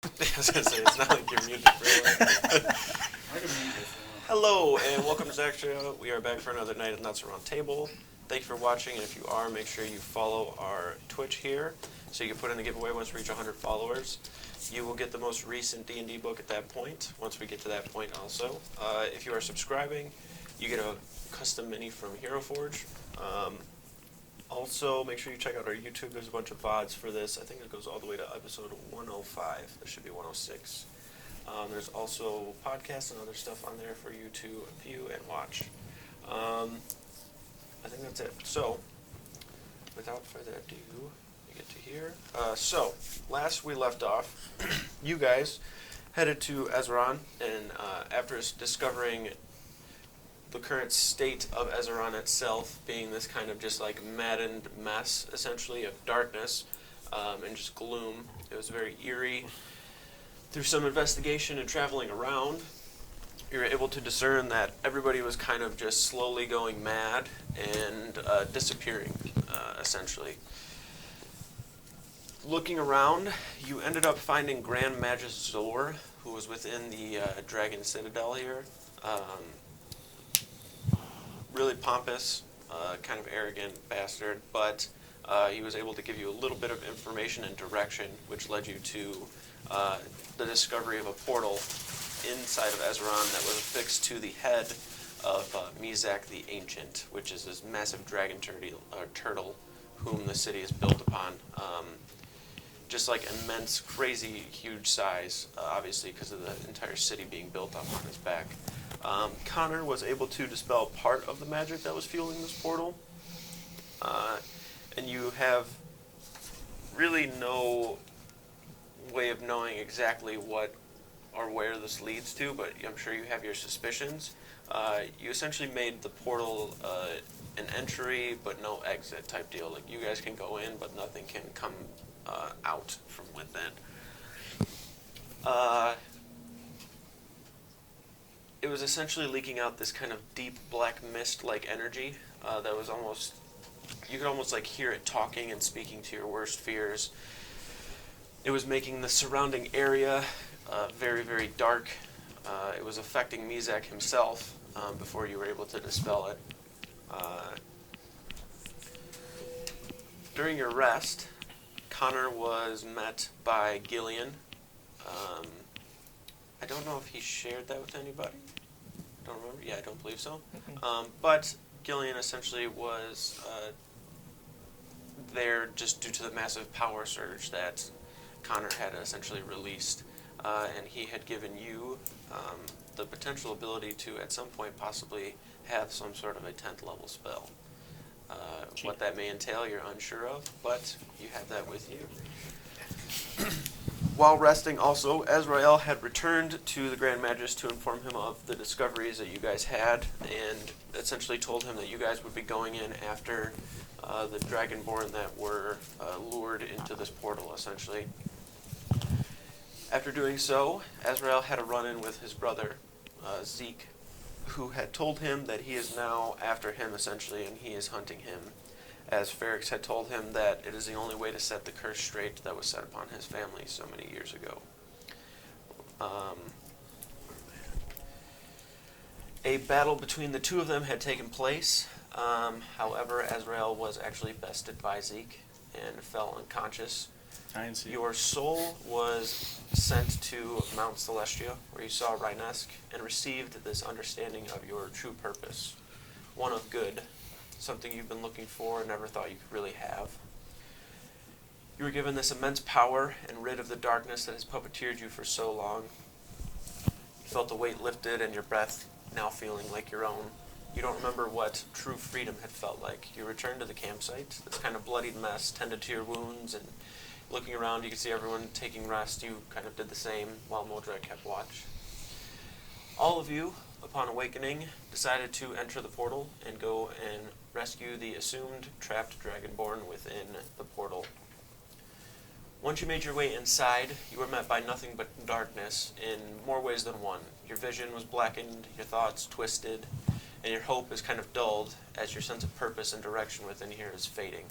I was gonna say it's not like you're muted for a Hello and welcome to Zaxria. We are back for another night of Nuts Around Table. Thank you for watching, and if you are, make sure you follow our Twitch here so you can put in a giveaway once we reach 100 followers. You will get the most recent D&D book at that point, once we get to that point also. If you are subscribing, you get a custom mini from Hero Forge. Also, make sure you check out our YouTube. There's a bunch of VODs for this. I think it goes all the way to episode 105. There should be 106. There's also podcasts and other stuff on there for you to view and watch. I think that's it. So, without further ado, we get to here. So, last we left off, you guys headed to Ezeron, and after discovering the current state of Ezeron itself being this kind of just like maddened mess, essentially, of darkness and just gloom. It was very eerie. Through some investigation and traveling around, you were able to discern that everybody was kind of just slowly going mad and disappearing, essentially. Looking around, you ended up finding Grand Magus Zor, who was within the Dragon Citadel here. Really pompous, kind of arrogant bastard, but he was able to give you a little bit of information and direction, which led you to the discovery of a portal inside of Ezeron that was affixed to the head of Mizak the Ancient, which is this massive dragon turtle whom the city is built upon. Just like immense, crazy, huge size, obviously because of the entire city being built up on his back. Connor was able to dispel part of the magic that was fueling this portal, and you have really no way of knowing exactly what or where this leads to, but I'm sure you have your suspicions. You essentially made the portal an entry but no exit type deal. Like, you guys can go in, but nothing can come out from within. It was essentially leaking out this kind of deep black mist-like energy that was almost, you could almost like hear it talking and speaking to your worst fears. It was making the surrounding area very, very dark. It was affecting Mizak himself before you were able to dispel it. During your rest, Connor was met by Gillian. I don't know if he shared that with anybody. Don't remember. Yeah, I don't believe so. But Gillian essentially was there just due to the massive power surge that Connor had essentially released. And he had given you the potential ability to, at some point, possibly have some sort of a 10th level spell. What that may entail, you're unsure of, but you have that with you. While resting also, Azrael had returned to the Grand Magus to inform him of the discoveries that you guys had, and essentially told him that you guys would be going in after the Dragonborn that were lured into this portal, essentially. After doing so, Azrael had a run-in with his brother, Zeke, who had told him that he is now after him, essentially, and he is hunting him, as Ferrix had told him that it is the only way to set the curse straight that was set upon his family so many years ago. A battle between the two of them had taken place. However, Azrael was actually bested by Zeke and fell unconscious. Your soul was sent to Mount Celestia, where you saw Rhinesk, and received this understanding of your true purpose, one of good, something you've been looking for and never thought you could really have. You were given this immense power and rid of the darkness that has puppeteered you for so long. You felt the weight lifted and your breath now feeling like your own. You don't remember what true freedom had felt like. You returned to the campsite, this kind of bloodied mess, tended to your wounds, and looking around, you could see everyone taking rest. You kind of did the same while Modred kept watch. All of you, upon awakening, decided to enter the portal and go and rescue the assumed trapped Dragonborn within the portal. Once you made your way inside, you were met by nothing but darkness in more ways than one. Your vision was blackened, your thoughts twisted, and your hope is kind of dulled as your sense of purpose and direction within here is fading.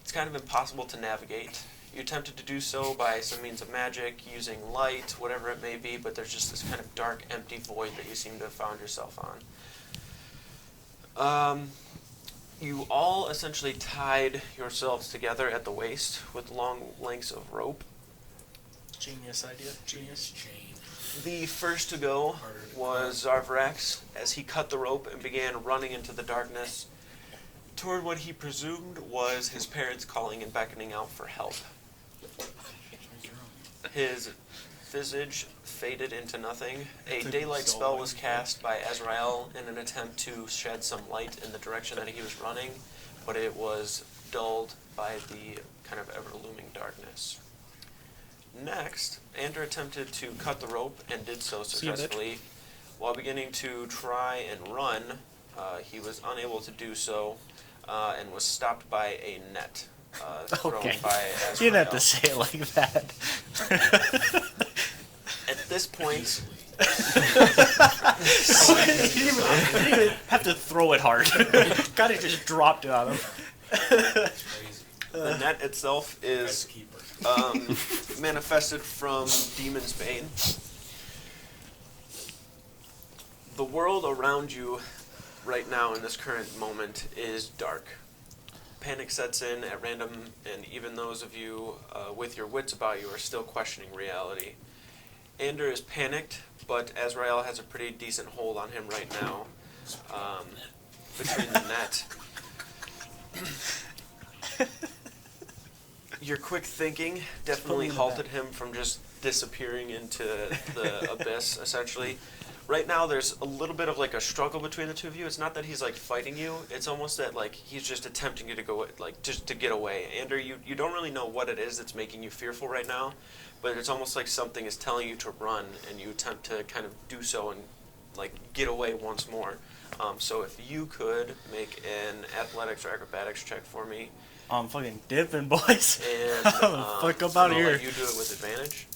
It's kind of impossible to navigate. You attempted to do so by some means of magic, using light, whatever it may be, but there's just this kind of dark, empty void that you seem to have found yourself on. You all essentially tied yourselves together at the waist with long lengths of rope. Genius idea. Genius. The first to go was Zarvrax, as he cut the rope and began running into the darkness toward what he presumed was his parents calling and beckoning out for help. His visage faded into nothing. A daylight spell was cast by Azrael in an attempt to shed some light in the direction that he was running, but it was dulled by the kind of ever-looming darkness. Next, Ander attempted to cut the rope and did so successfully. While beginning to try and run, he was unable to do so and was stopped by a net thrown by Azrael. You didn't have to say it like that. At this point... You didn't even have to throw it hard. Kind of just dropped it on him. The net itself is manifested from Demon's Bane. The world around you right now in this current moment is dark. Panic sets in at random, and even those of you with your wits about you are still questioning reality. Ander is panicked, but Azrael has a pretty decent hold on him right now. Between the net. Your quick thinking definitely halted him from just disappearing into the abyss, essentially. Right now, there's a little bit of like a struggle between the two of you. It's not that he's like fighting you. It's almost that like he's just attempting to go like just to get away. Ander, you don't really know what it is that's making you fearful right now, but it's almost like something is telling you to run, and you attempt to kind of do so and like get away once more. So if you could make an athletics or acrobatics check for me. I'm fucking dipping, boys. And fuck up out of here. Let you do it with advantage.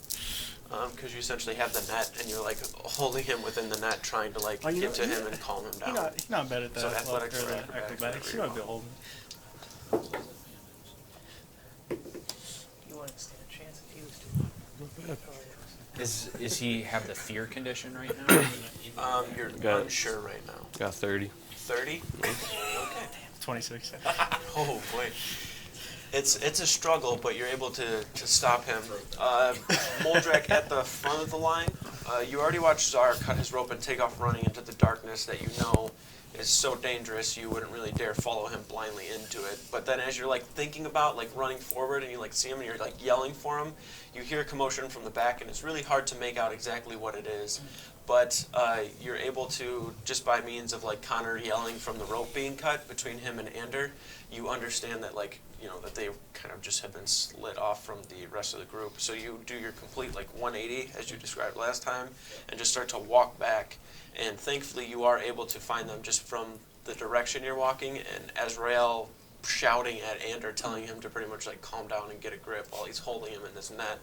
Because you essentially have the net, and you're like holding him within the net, trying to like get to him and calm him down. He's not bad at that. So athletics or acrobatics. He might be holding. You wouldn't stand a chance if he was doing it. Is he have the fear condition right now? You're unsure right now. Got 30. 30? Okay. 26. Oh boy. It's a struggle, but you're able to stop him. Moldrak at the front of the line. You already watched Zar cut his rope and take off running into the darkness that you know is so dangerous you wouldn't really dare follow him blindly into it. But then as you're like thinking about like running forward and you like see him and you're like yelling for him, you hear a commotion from the back, and it's really hard to make out exactly what it is. But you're able to, just by means of like Connor yelling from the rope being cut between him and Ander, you understand that like, you know, that they kind of just have been split off from the rest of the group. So you do your complete like 180 as you described last time and just start to walk back. And thankfully you are able to find them just from the direction you're walking, and Azrael shouting at Ander, telling him to pretty much like calm down and get a grip while he's holding him in this net.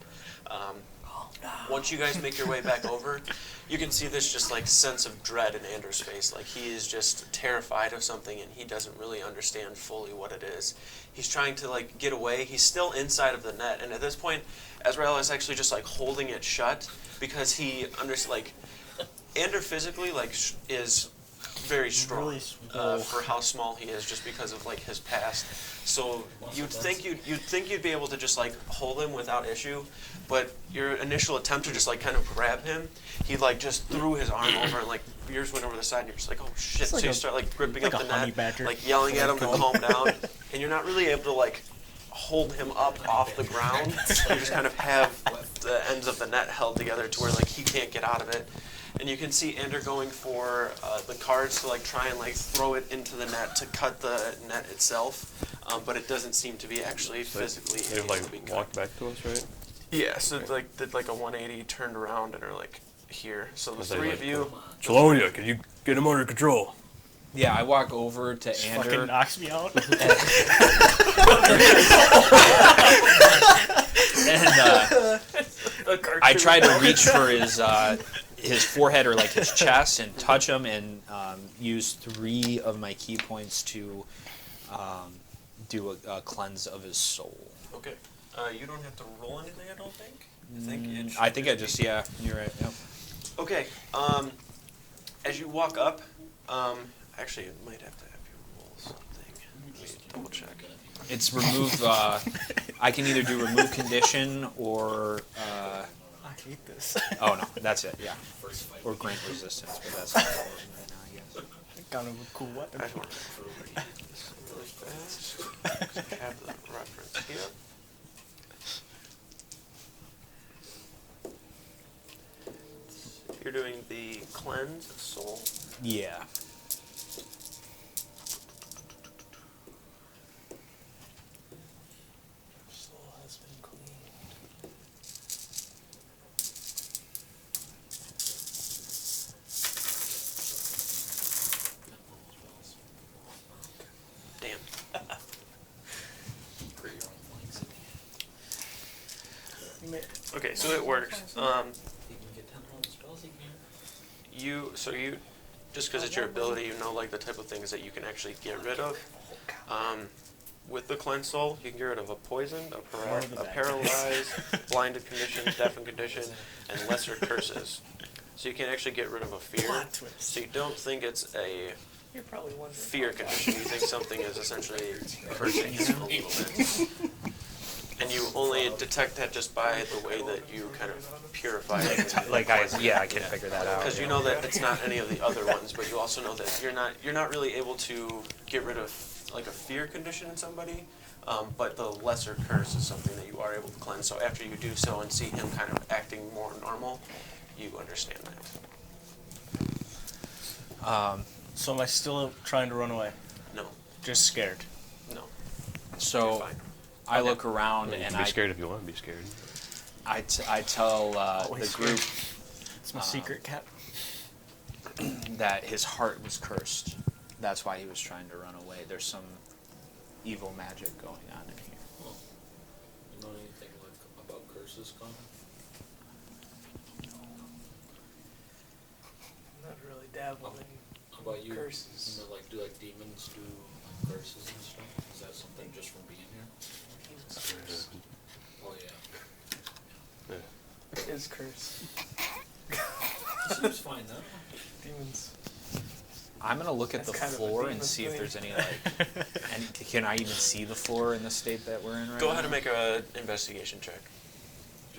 Once you guys make your way back over, you can see this just like sense of dread in Ander's face. Like he is just terrified of something, and he doesn't really understand fully what it is. He's trying to like get away. He's still inside of the net, and at this point, Azrael is actually just like holding it shut because he like Ander physically like is very strong Really for how small he is, just because of like his past. So you'd think you'd be able to just like hold him without issue, but your initial attempt to just like kind of grab him, he like just threw his arm over and like yours went over the side, and you're just like, oh shit! So you start like gripping up the net, like yelling at him to calm down, and you're not really able to like hold him up off the ground. You just kind of have the ends of the net held together to where like he can't get out of it. And you can see Ander going for the cards to like try and like throw it into the net to cut the net itself, but it doesn't seem to be actually physically They've able like to be cut. walked back to us, right? Yeah, so it's like did like a 180, turned around, and are like here. So the three of you. Chelonia, can you get him under control? Yeah, I walk over to Ander. Fucking knocks me out. And I try to reach for his forehead or like his chest and touch him, and use 3 of my key points to do a cleanse of his soul. Okay. You don't have to roll anything, I don't think. I think I just, yeah, you're right. Yep. Okay. As you walk up, actually, it might have to have you roll something. Let me double check. It's remove, I can either do remove condition or, I hate this. oh no, that's it, yeah. Or grant resistance, but that's not right now, I guess. Kind of a cool weapon. I don't remember this really fast. I have the reference here. You're doing the cleanse of soul. Yeah. Soul has been cleaned. Damn. Okay, so it works. You just because it's your ability, you know, like the type of things that you can actually get rid of. With the cleanse soul, you can get rid of a poisoned, a paralyzed, blinded condition, deafened condition, and lesser curses. So you can actually get rid of a fear. So you don't think it's a You're probably wondering. fear condition. You think something is essentially cursing you a little bit. And you only detect that just by the way that you kind of purify it. Like I can figure that out. Because you know that it's not any of the other ones, but you also know that you're not really able to get rid of like a fear condition in somebody, but the lesser curse is something that you are able to cleanse. So after you do so and see him kind of acting more normal, you understand that. So am I still trying to run away? No, Just scared. no. So You're fine. I look around You and can be scared if you want to be scared. I tell the Always group It's my secret cap. that his heart was cursed. That's why he was trying to run away. There's some evil magic going on in here. Oh. You know anything about curses, Connor? I'm not really dabbling How about you? curses. You know, like, do like demons do curses and stuff? Is that something just from being here? Oh yeah. Yeah. It is curse. Seems fine though. Demons. I'm gonna look at That's the kind of a floor and demon see if thing. there's any like, can I even see the floor in the state that we're in right Go now? ahead and make an investigation check.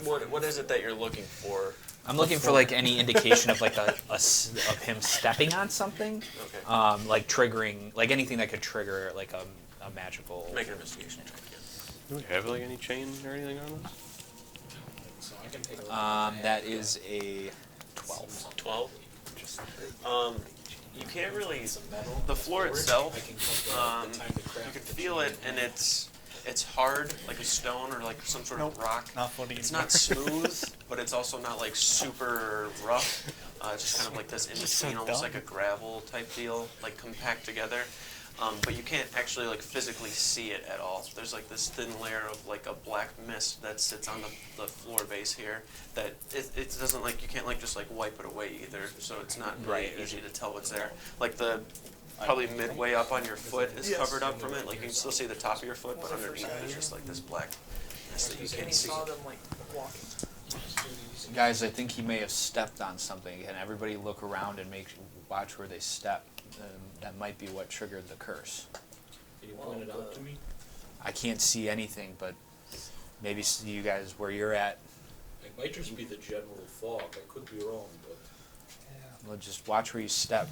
What is it that you're looking for? I'm looking for like any indication of like of him stepping on something, Okay. like triggering, like anything that could trigger like a magical. Make an investigation check again. Do we have like any chain or anything on us? So I can take a look. That is a 12. 12. Just You can't really. metal. The floor itself, I can cut the time to you craft can the feel chain. it, and it's hard, like a stone or like some sort of rock. Not funny It's anymore. not smooth, but it's also not like super rough. It's just kind of like this in Just so between, almost dumb. like a gravel type deal, like compact together. But you can't actually like physically see it at all. There's like this thin layer of like a black mist that sits on the floor base here that it doesn't like, you can't like just like wipe it away either. So it's not really easy to tell what's there. Like the probably midway up on your foot is covered up from it. Like you can still see the top of your foot, but underneath there's just like this black mist that you And can't he see. saw them like walking. Guys, I think he may have stepped on something. Can everybody look around and watch where they step? That might be what triggered the curse. Can you point it out to me? I can't see anything, but maybe see you guys where you're at. It might just be the general fog. I could be wrong, but Well, just watch where you step.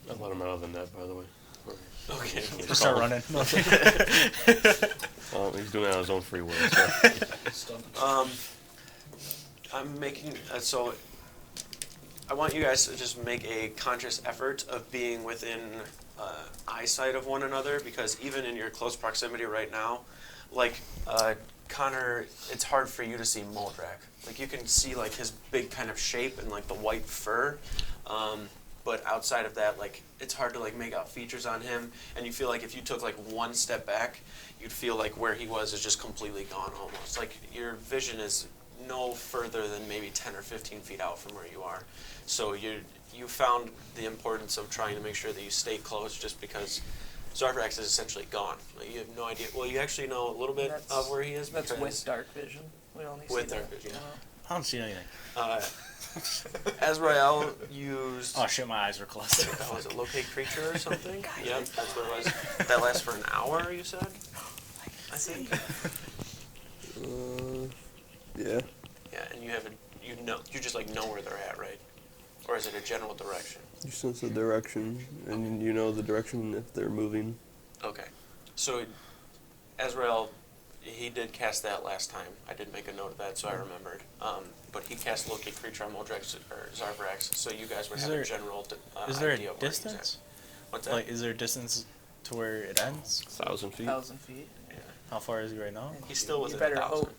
I let him out of the net, by the way. Okay. Just start running. He's doing it on his own free will. So. stunned. I'm making so. I want you guys to just make a conscious effort of being within eyesight of one another, because even in your close proximity right now, like Connor, it's hard for you to see Moldrak. Like you can see like his big kind of shape and like the white fur, but outside of that, like it's hard to like make out features on him. And you feel like if you took like one step back, you'd feel like where he was is just completely gone almost. Like your vision is no further than maybe 10 or 15 feet out from where you are. So you found the importance of trying to make sure that you stay close, just because Zarvrax is essentially gone. Like, you have no idea. Well, you actually know a little bit of where he is. That's because with dark vision. We only with see dark that. vision. I don't see anything. Azrael used. Oh shit, my eyes were closed. Was it locate creature or something? Yep, that's what it was. That lasts for an hour, you said? I think. Yeah. Yeah, and you just like know where they're at, right? Or is it a general direction? You sense the direction, and you know the direction if they're moving. Okay. So, Azrael, he did cast that last time. I did make a note of that, so I remembered. But he cast locate creature on Moldrex or Zarvrax, so you guys would have a general Is there idea a of where he's distance? at. What's that? Like, is there a distance to where it ends? 1,000 feet. 1,000 feet. Yeah. How far is he right now? He's still You within better 1,000. hope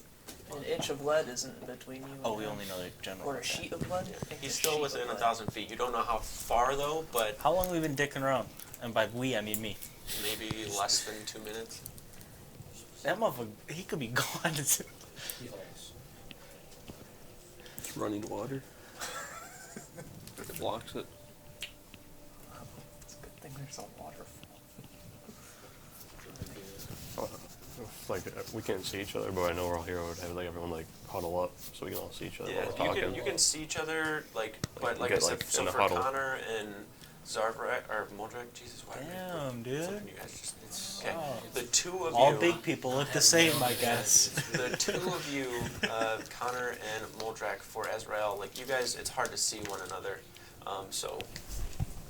an inch of lead isn't between you. Oh, and we him. only know the general. Or a sheet of lead. I think He's a still sheet within of lead. 1,000 feet. You don't know how far though, but How long have we been dicking around? And by we, I mean me. maybe less than 2 minutes. That motherfucker, he could be gone. He hauls. It's running water. It blocks it. It's a good thing there's a waterfall. Like we can't see each other, but I know we're all here. I would have like everyone like huddle up so we can all see each other Yeah, while we're talking. you can see each other, but like I get, said, like, so in the for huddle. Connor and Zarvrax, or Moldrek, Jesus, why Damn, dude. You guys just, okay. Wow. The two of All you, big people look the same, I guess. the two of you, Connor and Moldrek for Azrael, like you guys, it's hard to see one another, so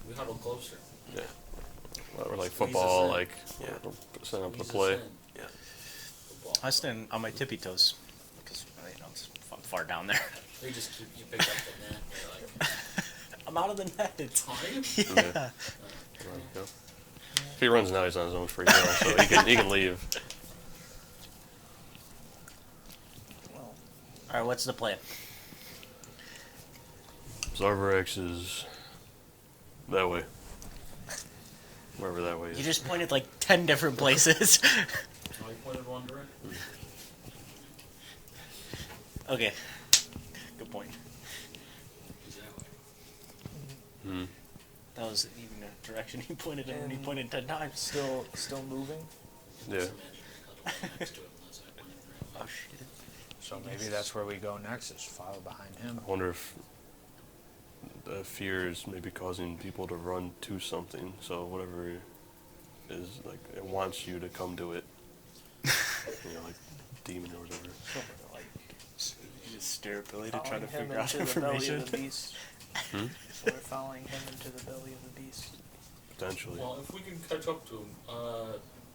We huddle closer. Yeah. Well, we're like Squeeze football, us in. like Yeah. we're setting up the Squeeze play. us in. yeah. Football. I stand on my tippy toes because it's far down there. They just keep you pick up the net. You're like, I'm out of the net. are you? Yeah. Yeah. If he runs now, he's on his own free throw, so he can leave. Well, All right, what's the plan? Zarvrax is that way. Wherever that way is. You just pointed like 10 different places. Oh, you pointed one direction? Okay. Good point. He's that way. Hmm. That was even the direction he pointed in when he And- pointed 10 times. still moving. Yeah. Just imagine huddle next to him unless I pointed around. Oh shit. So maybe that's where we go next, is follow behind him. I wonder if the fear is maybe causing people to run to something. So whatever is like, it wants you to come to it. You know, like demon or whatever. Like, you just stare at Billy to try Following to him figure out into the belly information. of the beast. Hmm? So we're following him into the belly of the beast. Potentially. Well, if we can catch up to him,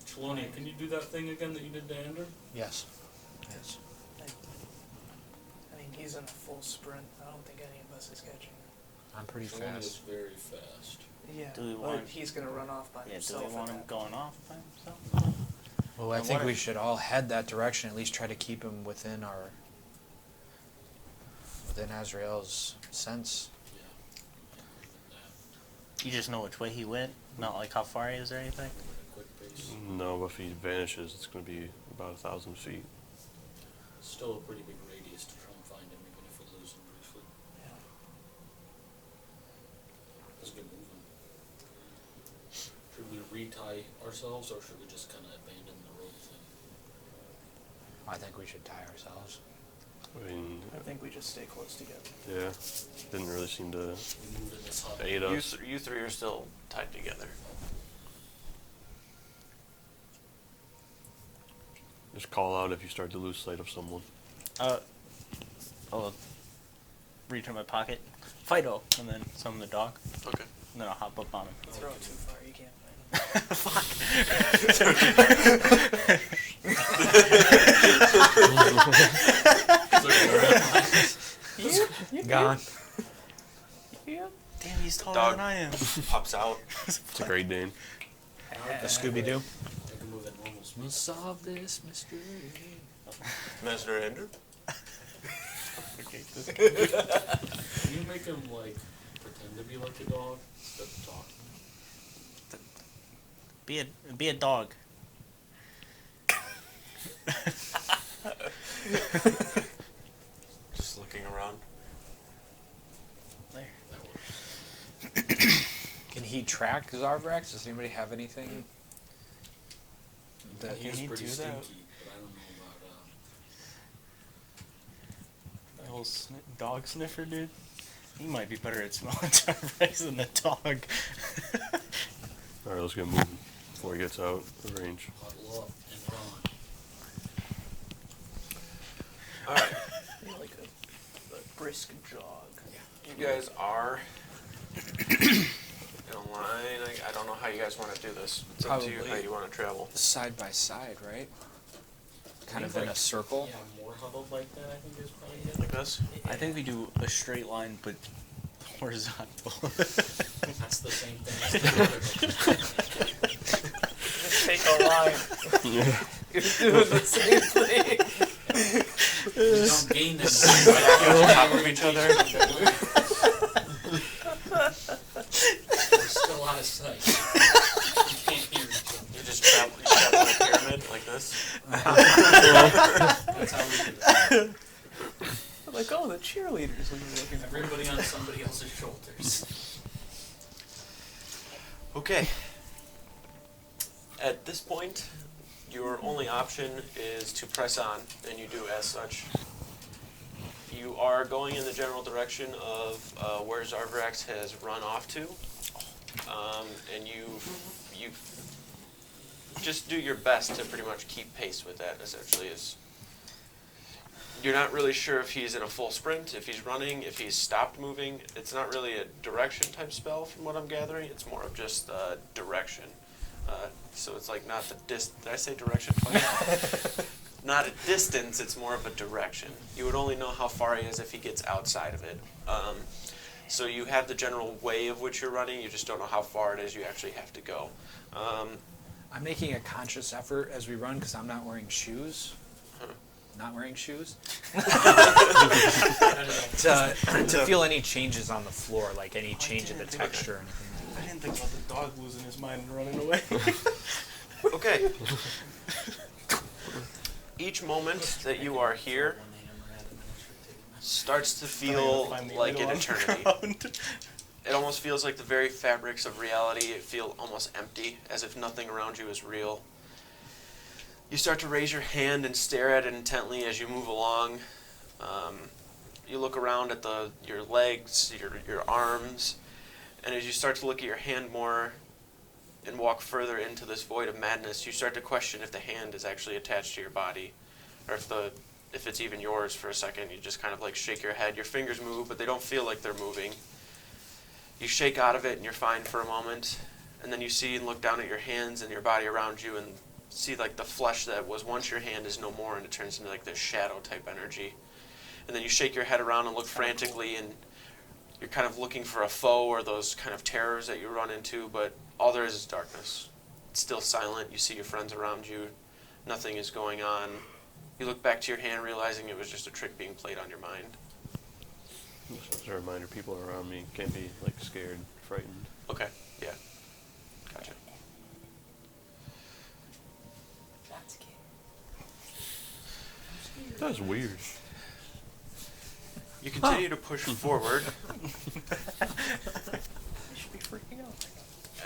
Chelonia, can you do that thing again that you did to Ander? Yes. Yes. I mean, he's in a full sprint. I don't think any of us is catching him. I'm pretty Chelonia is fast. very fast. Yeah, Do we but want- he's gonna run off by Yeah, do himself. we want at him that going off by himself? Well, I And think what we if- should all head that direction, at least try to keep him within Azrael's sense. Yeah. You just know which way he went, not like how far he is or anything? At a quick pace. No, but if he vanishes, it's going to be about 1,000 feet. Still a pretty big radius to try and find him, even if we lose him briefly. Yeah. Let's get moving. Should we retie ourselves, or should we just kind of abandon the road thing? I think we should tie ourselves. I mean, I think we just stay close together. yeah, didn't really seem to We moved in this hut. aid us. You three are still tied together. Just call out if you start to lose sight of someone. I'll reach in my pocket, Fido, and then summon the dog, Okay. and then I'll hop up on him. Throw it too far, you can't find him. Gone. Damn, he's taller Dog. than I am. Pops out. It's a Great Dane. A Scooby-Doo. I can move at normal speed. We'll solve this mystery. Master Ender. Can you make him, like, pretend to be like a dog instead of talking? Be a dog. Just looking around. There. That works. Can he track Zarvrax? Does anybody have anything? that He You was need pretty to, stinky, though. but I don't know about, The whole dog sniffer, dude. He might be better at smelling Zarbrax than the dog. All right, let's get moving before he gets out of range. huddle up and run. All right. Like a brisk jog. You guys are in a line. I don't know how you guys want to do this. It's up to you Probably. how you want to travel. side by side, right? Kind of think in a circle. Yeah, more huddled like that, I think is probably good. Like this? I think we do a straight line, but horizontal. That's the same thing as the other. Just take a line. You're doing the same thing. You don't gain them. On top of each other. We're still out of sight. You can't hear each other. You just travel in a pyramid like this. That's how we do it. I'm like, oh, the cheerleaders we were looking for. Everybody on somebody else's shoulders. Okay. At this point, your only option is to press on, and you do as such. You are going in the general direction of where Zarbrax has run off to, and you just do your best to pretty much keep pace with that. Essentially, is you're not really sure if he's in a full sprint, if he's running, if he's stopped moving. It's not really a direction type spell, from what I'm gathering. It's more of just direction. So it's like not the did I say direction twice? Not a distance, it's more of a direction. You would only know how far he is if he gets outside of it. So you have the general way of which you're running, you just don't know how far it is you actually have to go. I'm making a conscious effort as we run because I'm not wearing shoes. Not wearing shoes. to feel any changes on the floor, like any change in the texture or anything. I didn't think about the dog losing his mind and running away. Okay. Each moment that you are here starts to feel like an eternity. It almost feels like the very fabrics of reality feel almost empty, as if nothing around you is real. You start to raise your hand and stare at it intently as you move along. You look around at your legs, your arms, and as you start to look at your hand more and walk further into this void of madness, you start to question if the hand is actually attached to your body, or if it's even yours for a second. You just kind of like shake your head. Your fingers move, but they don't feel like they're moving. You shake out of it and you're fine for a moment, and then you see and look down at your hands and your body around you and see like the flesh that was once your hand is no more, and it turns into like this shadow type energy. And then you shake your head around and look frantically, and you're kind of looking for a foe or those kind of terrors that you run into, but all there is darkness. It's still silent. You see your friends around you. Nothing is going on. You look back to your hand, realizing it was just a trick being played on your mind. Just as a reminder, people around me can't be like scared, frightened. Okay, yeah. Gotcha. That's weird. You continue to push forward. You should be freaking out.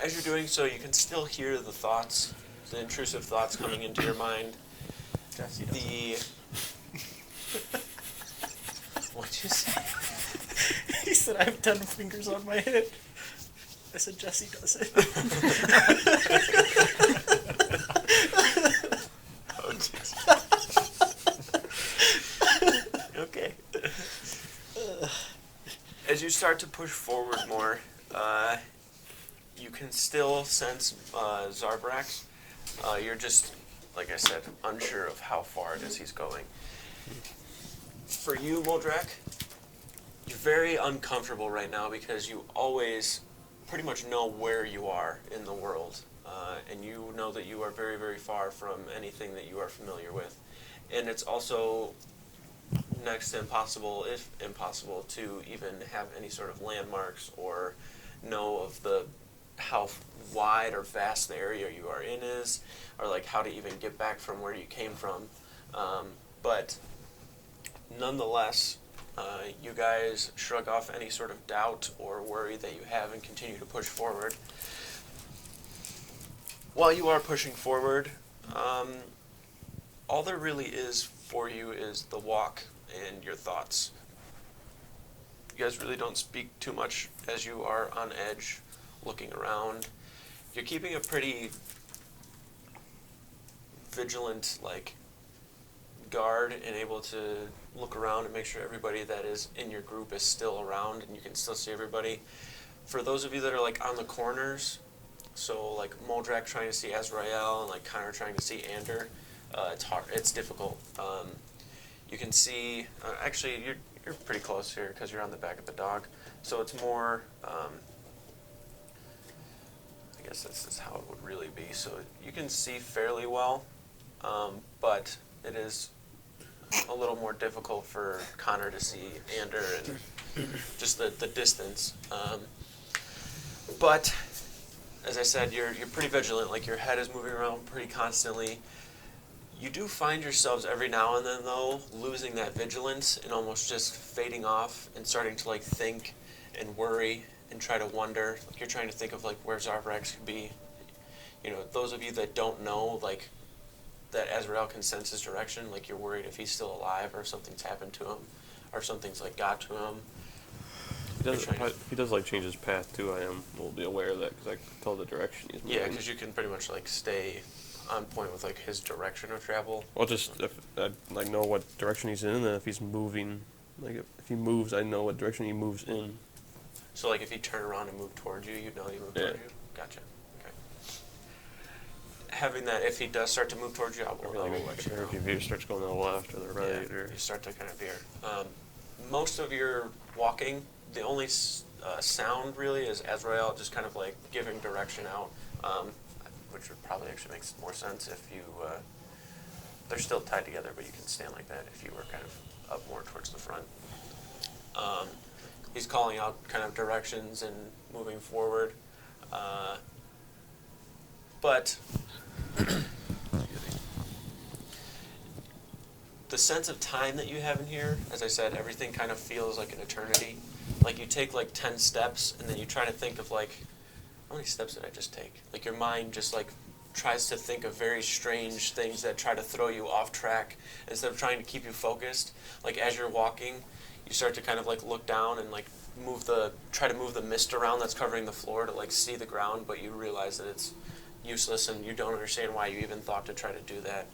As you're doing so, you can still hear the thoughts, the intrusive thoughts coming into your mind. Jesse doesn't. What'd you say? He said, I have 10 fingers on my head. I said, Jesse does it. Oh, jeez. Okay. As you start to push forward more, you can still sense Zarbrax. You're just, like I said, unsure of how far it is he's going. For you, Moldrak, you're very uncomfortable right now because you always pretty much know where you are in the world. And you know that you are very, very far from anything that you are familiar with. And it's also next to impossible, if impossible, to even have any sort of landmarks or know of how wide or vast the area you are in is, or like how to even get back from where you came from. But nonetheless, you guys shrug off any sort of doubt or worry that you have and continue to push forward. While you are pushing forward, All there really is for you is the walk and your thoughts. You guys really don't speak too much as you are on edge, looking around. You're keeping a pretty vigilant, like, guard and able to look around and make sure everybody that is in your group is still around and you can still see everybody. For those of you that are, like, on the corners, so, like, Moldrak trying to see Azrael and, like, Connor trying to see Ander, it's hard. It's difficult. You can see, actually, you're pretty close here because you're on the back of the dog. So it's more, I guess this is how it would really be. So you can see fairly well, but it is a little more difficult for Connor to see Ander and just the distance. But as I said, you're pretty vigilant. Like, your head is moving around pretty constantly. You do find yourselves every now and then, though, losing that vigilance and almost just fading off and starting to, like, think and worry and try to wonder. Like, you're trying to think of, like, where Zarbrax could be. You know, those of you that don't know, like, that Azrael can sense his direction, like, you're worried if he's still alive or if something's happened to him or something's, like, got to him. He does like change his path too. I am will be aware of that because I can tell the direction he's moving. Yeah, because you can pretty much, like, stay on point with, like, his direction of travel. Well, just if I like know what direction he's in, and if he's moving, like if he moves, I know what direction he moves in. So, like, if he turned around and moved towards you, you'd know he moved towards you? Gotcha. Okay. Having that, if he does start to move towards you, I will let you know. If he starts going to the left or the right, Yeah, or you start to kind of veer. Most of your walking, the only sound really is Azrael just kind of, like, giving direction out, which would probably actually make more sense if you, they're still tied together, but you can stand like that if you were kind of up more towards the front. He's calling out kind of directions and moving forward, but the sense of time that you have in here, as I said, everything kind of feels like an eternity. Like, you take, like, 10 steps, and then you try to think of, like, how many steps did I just take? Like, your mind just, like, tries to think of very strange things that try to throw you off track instead of trying to keep you focused. Like, as you're walking, you start to kind of, like, look down and, like, try to move the mist around that's covering the floor to, like, see the ground, but you realize that it's useless and you don't understand why you even thought to try to do that.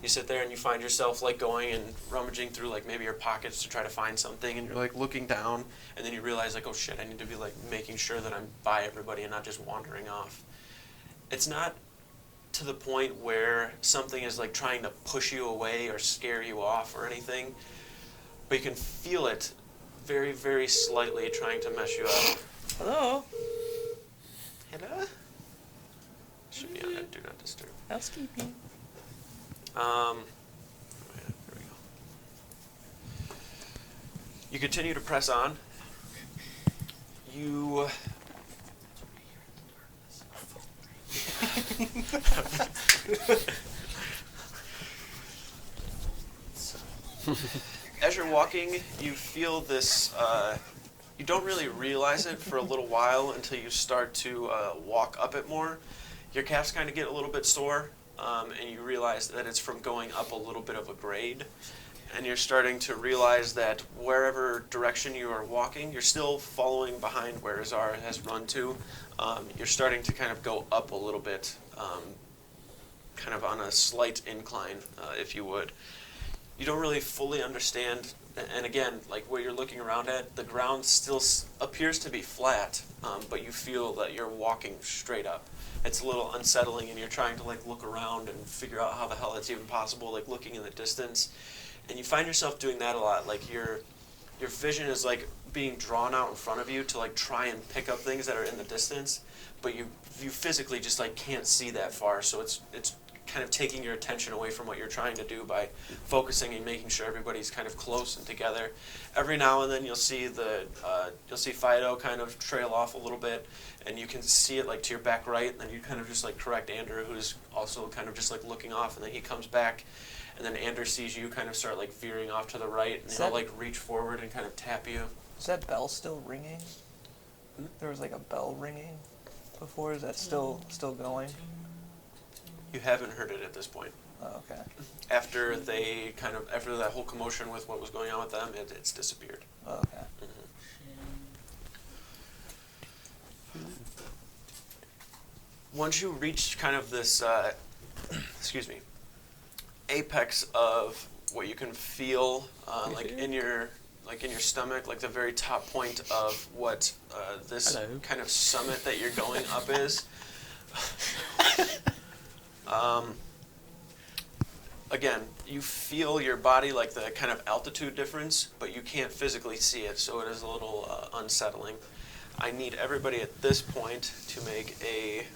You sit there and you find yourself, like, going and rummaging through, like, maybe your pockets to try to find something, and you're, like, looking down, and then you realize, like, oh shit, I need to be, like, making sure that I'm by everybody and not just wandering off. It's not to the point where something is, like, trying to push you away or scare you off or anything, but you can feel it very, very slightly trying to mess you up. Hello? Hello? Should be on that Do Not Disturb. Housekeeping. There we go. You continue to press on. You as you're walking, you feel this, you don't really realize it for a little while until you start to walk up it more. Your calves kind of get a little bit sore, and you realize that it's from going up a little bit of a grade. And you're starting to realize that wherever direction you are walking, you're still following behind where Azar has run to. You're starting to kind of go up a little bit, kind of on a slight incline, if you would. You don't really fully understand, and again, like where you're looking around at, the ground still appears to be flat, but you feel that you're walking straight up. It's a little unsettling, and you're trying to, like, look around and figure out how the hell it's even possible, like looking in the distance. And you find yourself doing that a lot. Like, your vision is, like, being drawn out in front of you to, like, try and pick up things that are in the distance, but you physically just, like, can't see that far. So it's kind of taking your attention away from what you're trying to do by focusing and making sure everybody's kind of close and together. Every now and then you'll see Fido kind of trail off a little bit, and you can see it, like, to your back right, and then you kind of just, like, correct Andrew, who's also kind of just, like, looking off, and then he comes back, and then Andrew sees you kind of start, like, veering off to the right, and he'll, like, reach forward and kind of tap you. Is that bell still ringing? There was, like, a bell ringing before. Is that still going? You haven't heard it at this point. Oh, okay. After that whole commotion with what was going on with them, it's disappeared. Oh, okay. Once you reach kind of this, apex of what you can feel, like in your stomach, like the very top point of what this kind of summit that you're going up is. Again, you feel your body, like the kind of altitude difference, but you can't physically see it, so it is a little unsettling. I need everybody at this point to make a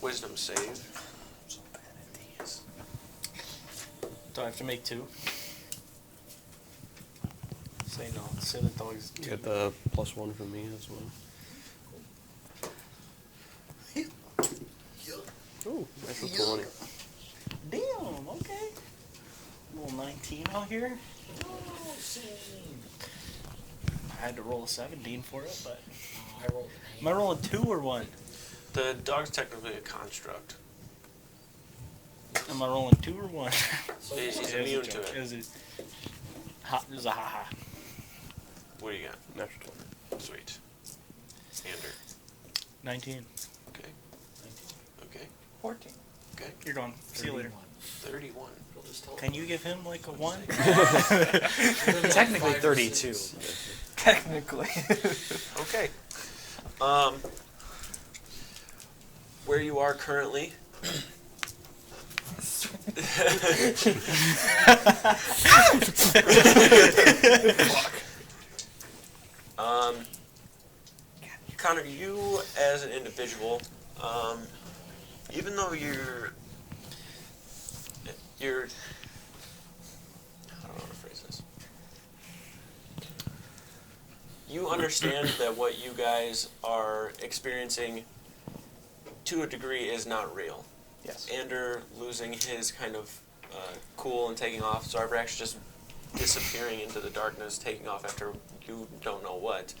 wisdom save. I'm so bad at these. Do I have to make 2? Say no. Say that always 2. Get the +1 from me as well. Ooh, that's a 20. Damn, okay. Little 19 out here. Oh, same. I had to roll a 17 for it, but I rolled am I rolling 2 or 1? The dog's technically a construct. Am I rolling 2 or 1? So He's It was immune a to joke. it. It was a ha-ha. What do you got? Natural 20. Sweet. Ander. 19. Okay. Okay. 14. Okay. You're gone. See you later. 31. You'll just tell Can you give him like a 1? Technically 5 or 32. 6. Technically. Okay. Where you are currently. Connor, you as an individual, even though you're I don't know how to phrase this. You understand that what you guys are experiencing to a degree is not real. Yes. Ander losing his kind of cool and taking off, Zarbrax just disappearing into the darkness, taking off after you don't know what.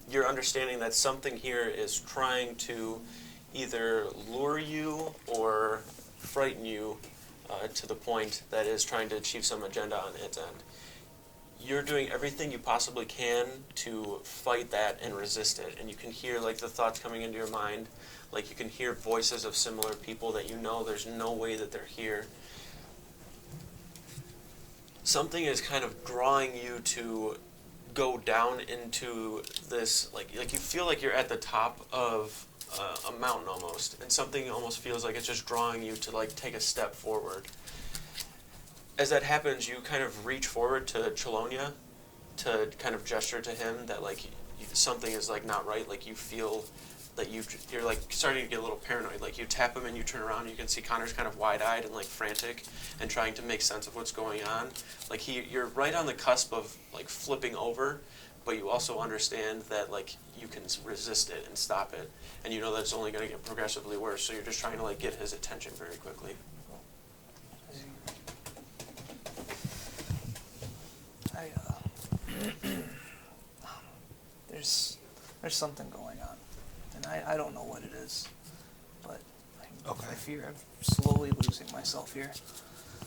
You're understanding that something here is trying to either lure you or frighten you to the point that is trying to achieve some agenda on its end. You're doing everything you possibly can to fight that and resist it, and you can hear like the thoughts coming into your mind, like you can hear voices of similar people that you know there's no way that they're here. Something is kind of drawing you to go down into this, like you feel like you're at the top of a mountain almost, and something almost feels like it's just drawing you to like take a step forward. As that happens, you kind of reach forward to Chelonia to kind of gesture to him that like something is like not right. Like you feel that you're like starting to get a little paranoid. Like you tap him and you turn around and you can see Connor's kind of wide-eyed and like frantic and trying to make sense of what's going on. Like you're right on the cusp of like flipping over, but you also understand that like you can resist it and stop it, and you know that it's only going to get progressively worse. So you're just trying to like get his attention very quickly. There's something going on, and I don't know what it is, but I fear I'm slowly losing myself here.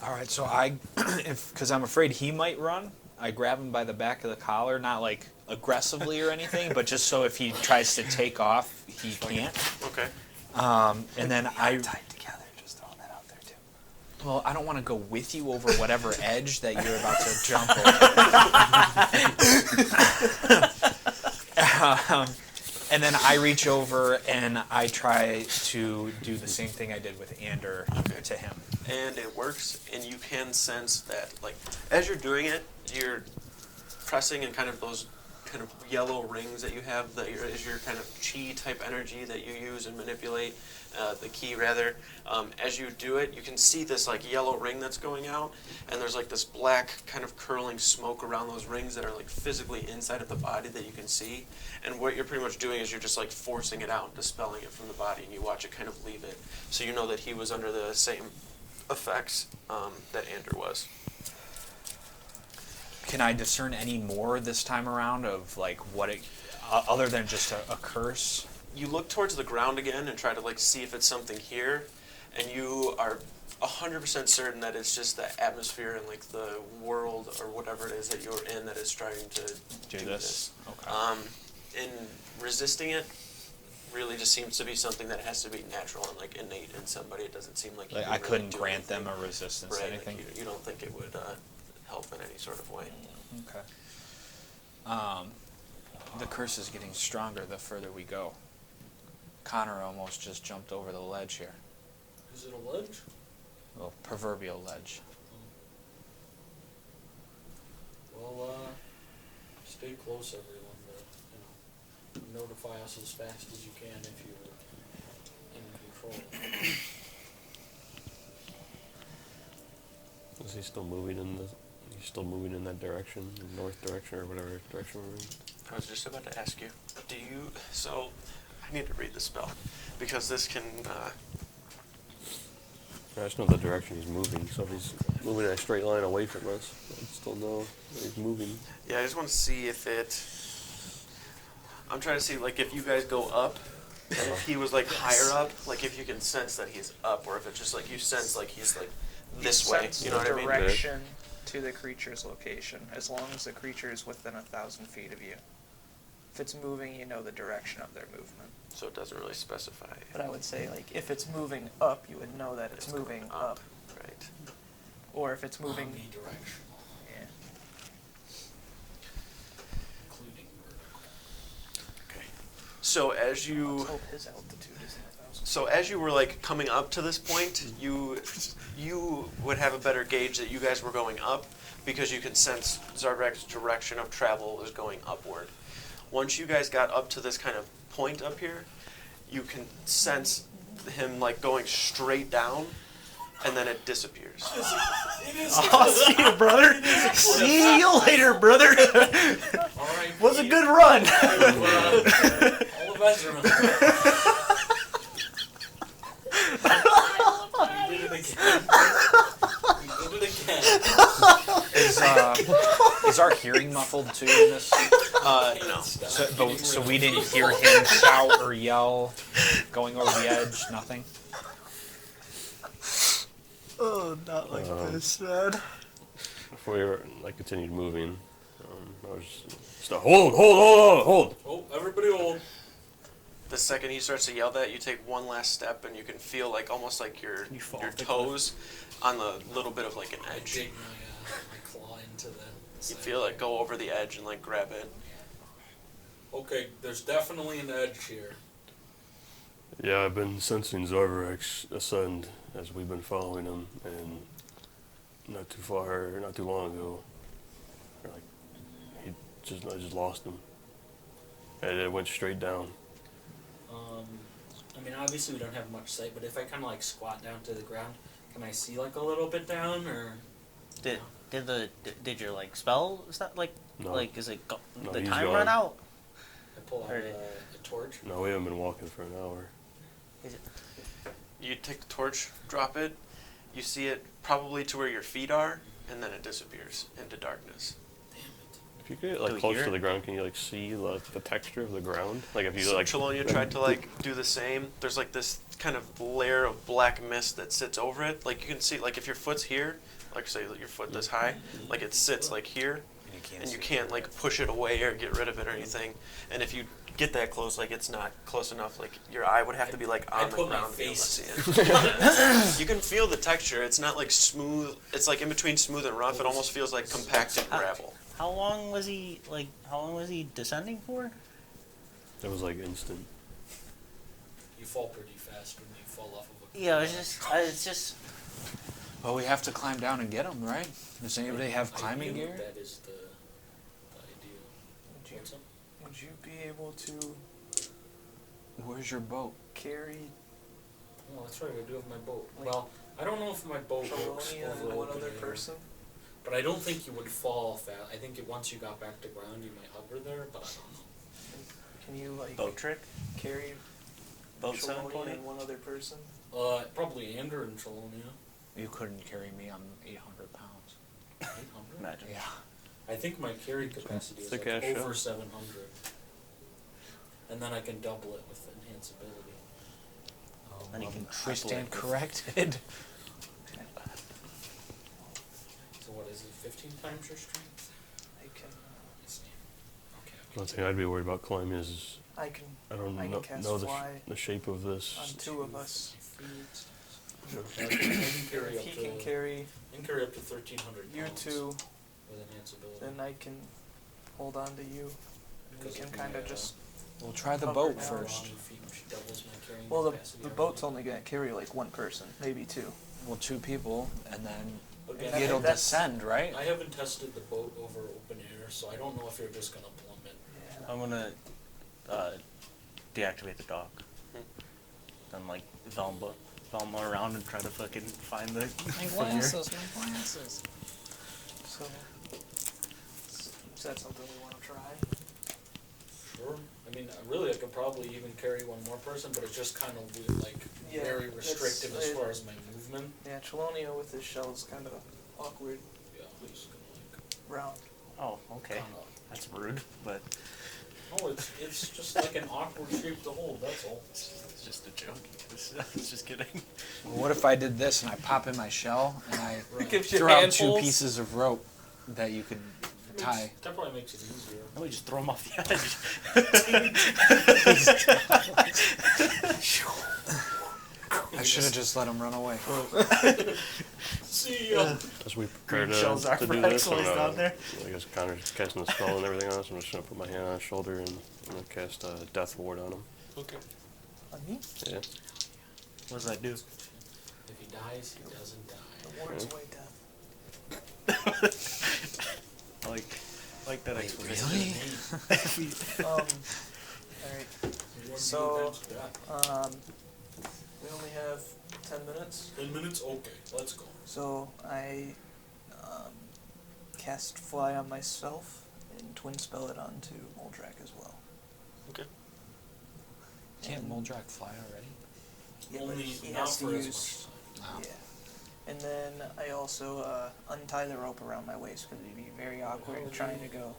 All right, so because I'm afraid he might run, I grab him by the back of the collar, not like aggressively or anything, but just so if he tries to take off, he can't. Okay. And then I tied together. Just throwing that out there too. Well, I don't want to go with you over whatever edge that you're about to jump over. And then I reach over and I try to do the same thing I did with Ander to him. And it works, and you can sense that, like, as you're doing it, you're pressing in kind of those kind of yellow rings that you have that is your kind of chi type energy that you use and manipulate, the key rather. As you do it, you can see this like yellow ring that's going out, and there's like this black kind of curling smoke around those rings that are like physically inside of the body that you can see. And what you're pretty much doing is you're just like forcing it out, dispelling it from the body, and you watch it kind of leave it. So you know that he was under the same effects that Ander was. Can I discern any more this time around of like what it, other than just a curse? You look towards the ground again and try to like see if it's something here, and you are 100% certain that it's just the atmosphere and like the world or whatever it is that you're in that is trying to do this. Okay. In resisting it, really just seems to be something that has to be natural and like innate in somebody. It doesn't seem like you Like can I really couldn't do grant anything. them a resistance to Right, anything. like you don't think it would help in any sort of way. Okay. The curse is getting stronger the further we go. Connor almost just jumped over the ledge here. Is it a ledge? Well, proverbial ledge. Well, stay close, everyone. Notify us as fast as you can if you're in control. Is he still moving in the? He's still moving in that direction, the north direction or whatever direction we're in. I was just about to ask you. Do you? So, I need to read the spell because this can. I just know the direction he's moving. So if he's moving in a straight line away from us, I still know that he's moving. Yeah, I just want to see if it. I'm trying to see like if you guys go up, and if he was like higher up, like if you can sense that he's up, or if it's just like you sense like he's like this way. Sense You know what I mean? direction to the creature's location, as long as the creature is within 1,000 feet of you. If it's moving, you know the direction of their movement. So it doesn't really specify. But I would say, like, if it's moving up, you would know that it's going moving up. Right. Or if it's moving, Omnidirectional, yeah. including vertical. Okay. So as Let's you. hope his altitude isn't 1,000. So as you were like coming up to this point, you would have a better gauge that you guys were going up because you can sense Zarvek's direction of travel is going upward. Once you guys got up to this kind of point up here, you can sense him like going straight down, and then it disappears. I'll see you, brother. See you later, brother. All right. Was a good run. All of Ezra. We did it again. We did it again. Is our hearing muffled too in this? No. So we didn't hear him shout or yell going over the edge. Nothing. Oh, not like this, man. Before we were, like continued moving, I was just hold. Oh, everybody hold. The second he starts to yell that, you take one last step, and you can feel like almost like your toes on the little bit of like an I edge. dig my claw into the You feel it go over the edge and like grab it. Okay, there's definitely an edge here. Yeah, I've been sensing Zarvarex ascend as we've been following him, and not too long ago, I just lost him, and it went straight down. I mean, obviously we don't have much sight, but if I kind of like squat down to the ground, can I see like a little bit down, or? Did your like spell? Is that like No. like is it No, the he's time gone. run out? I pull out Or- a torch. No, we haven't been walking for an hour. You take the torch, drop it, you see it probably to where your feet are, and then it disappears into darkness. Damn it. If you get Do like we close hear to it? the ground, can you like see the texture of the ground? Like if you So like. Chelonia tried to like do the same. There's like this kind of layer of black mist that sits over it. Like you can see, like if your foot's here, like say that your foot this high, like it sits like here, and you can't like push it away or get rid of it or anything. And if you get that close, like it's not close enough. Like your eye would have to be like I on the put my ground to be able to face- see it. You can feel the texture. It's not like smooth. It's like in between smooth and rough. It almost feels like compacted gravel. How long was he descending for? That was like instant. You fall pretty fast when you fall off of a. Yeah, it's just. Well, we have to climb down and get him, right? Does anybody have climbing Ideally, gear? That is the idea. What's up? Would you be able to Where's your boat? carry Oh, that's right. I do have my boat. Well, I don't know if my boat works Chelonia over and one open other air, person? but I don't think you would fall fast. I think once you got back to ground, you might hover there, but I don't know. Can you like Boat trick? carry Boat Chelonia 720? and one other person? Probably Andrew and Chelonia. You couldn't carry me. I'm 800 pounds. 800? Imagine. Yeah. I think my carry capacity is Thick like ass over shell. 700. And then I can double it with enhanceability. Then he can We triple stand it. corrected. So what is it, 15 times your strength? I can. I see. Okay. One thing I'd be worried about climbing is I can. I don't I can cast know fly the shape of this. on two of us. I can carry If up he to, can carry I can carry up to 1,300 you pounds two, with enhance ability. then I can hold on to you. We Because can of kind my, of just. We'll try the Cover boat now. first. Which doubles my carrying Well, capacity the every boat's day. only gonna carry like one person, maybe two. Well, 2 people, and then Again, it'll that's- descend, right? I haven't tested the boat over open air, so I don't know if you're just gonna plummet. Yeah. I'm gonna deactivate the dock. Then like Velma around and try to fucking find the figure. my glasses. So, is that something we want to try? Sure. I mean, really, I could probably even carry one more person, but it's just kind of weird, like Yeah, very it's- restrictive as it- far as my movement. Yeah, Chelonia with his shell is kind of awkward, Yeah, I'm just gonna round. Oh, okay. Kinda. That's rude, but Oh, it's just like an awkward shape to hold. That's all. it's just a joke. It's just kidding. Well, what if I did this and I pop in my shell and I Right. Gives you throw out 2 handfuls. pieces of rope that you could tie? That probably makes it easier. No, we just throw him off the edge. I should have just let him run away. See ya. As we prepare Green shells are to for do this, excellence down there. I guess Connor's casting the spell and everything on us. I'm just gonna put my hand on his shoulder and I'm gonna cast Death Ward on him. Okay. On me? Yeah. What does that do? If he dies, he doesn't die. The ward's away death. I like that explanation. Really? Alright. You So, want to do that? We only have 10 minutes. 10 minutes? Okay, let's go. So I cast fly on myself and twin spell it onto Moldrak as well. Okay. Can't Moldrak fly already? Yeah, but Only he not has to for as use. much time. Yeah. And then I also untie the rope around my waist because it'd be very awkward trying to go.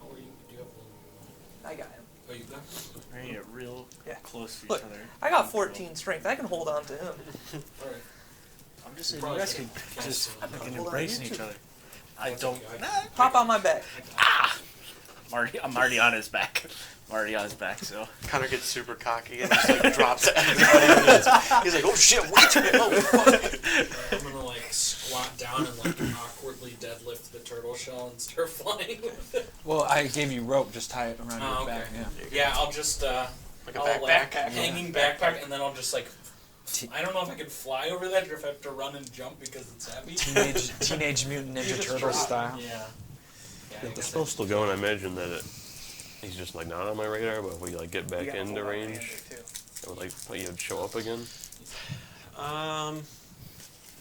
How are you? Do you have one? I got him. Oh, you got? We're gonna get real Yeah. close to Look, each other. I got 14 strength. I can hold on to him. Alright. I'm just saying, Probably you guys can should've just cast fucking Hold on, embracing you each two. other. I don't. Hop on my back. I'm already on his back. I'm already on his back, so. Connor gets super cocky and just like drops everybody. He's like, oh shit, watch it! Oh fuck! I'm gonna like squat down and like awkwardly deadlift the turtle shell and start flying with it. Well, I gave you rope. Just tie it around Oh, your okay. back. Yeah. Yeah, I'll just Like a I'll, backpack. hanging backpack, and then I'll just like. I don't know if I can fly over that or if I have to run and jump because it's heavy. Teenage Mutant You Ninja just Turtle drop. style. Yeah. Yeah, I If the guess spell's still going, I imagine that he's just like not on my radar, but if we like get back You gotta into hold on to range, Andrew, too. it would like he'd show up again.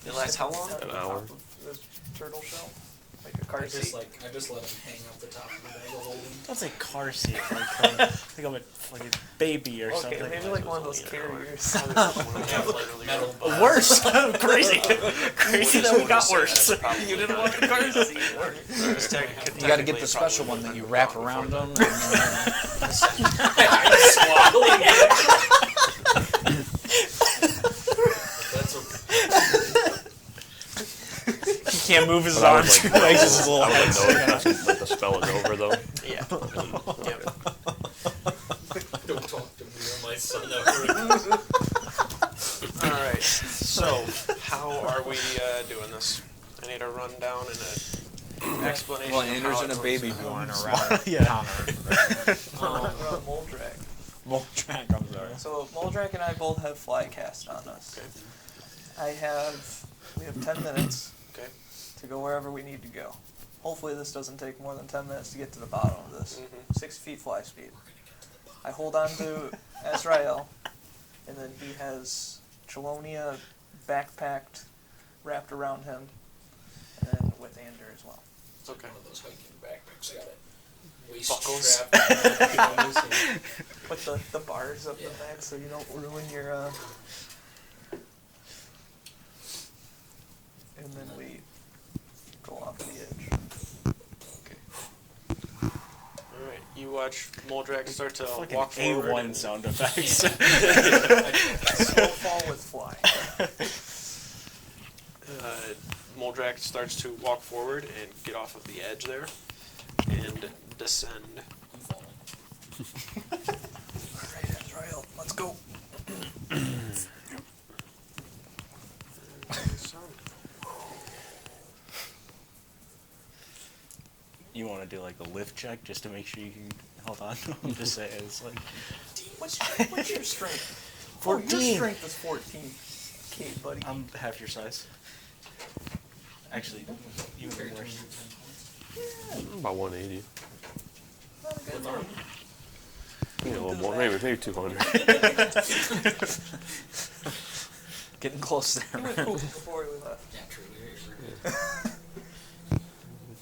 It lasts how long? At the An top hour. of the turtle shell, like a I car just seat. I just let him hang off the top of the bag of holding. That's like car seat. Like I'm a fucking baby or Okay, something. maybe like one of those carriers. Metal. Worse. Crazy. Crazy that we got worse. You didn't want the car seat. You got to get the special one that you wrap around them. And, I'm swaddling it. That's okay. He can't move his But I would, arms. like, Legs is a little I would head. know if like the spell is over though. Yeah. Yep. Don't talk to me or my son ever. All right. So, how are we doing this? I need a rundown and an explanation. well, of Andrew's how in it a works. baby born around Yeah. Connor. Moldrak. Moldrak, I'm sorry. So Moldrak and I both have fly cast on us. Okay. We have 10 minutes Okay. to go wherever we need to go. Hopefully this doesn't take more than 10 minutes to get to the bottom of this. 6 feet fly speed. I hold on to Azrael, and then he has Chelonia backpacked, wrapped around him, and then with Ander as well. It's okay. One of those hiking backpacks got it. Waist Buckles. strap. And With the bars up the back so you don't ruin your, And then we go off the edge. All right. You watch Moldrak start to Fucking walk forward. A1 sound effects. Slow fall with fly. Moldrak starts to walk forward and get off of the edge there and descend. I'm falling. Alright, Azrael, let's go. You want to do like a lift check just to make sure you can hold on to him? Just say it's like What's your strength? 14. Oh, your strength is 14. Okay, buddy. I'm half your size. Actually, even worse. About 180. Not a good one. Maybe a little more. Maybe 200. Getting close He there. went poop before we left. Yeah, true. You're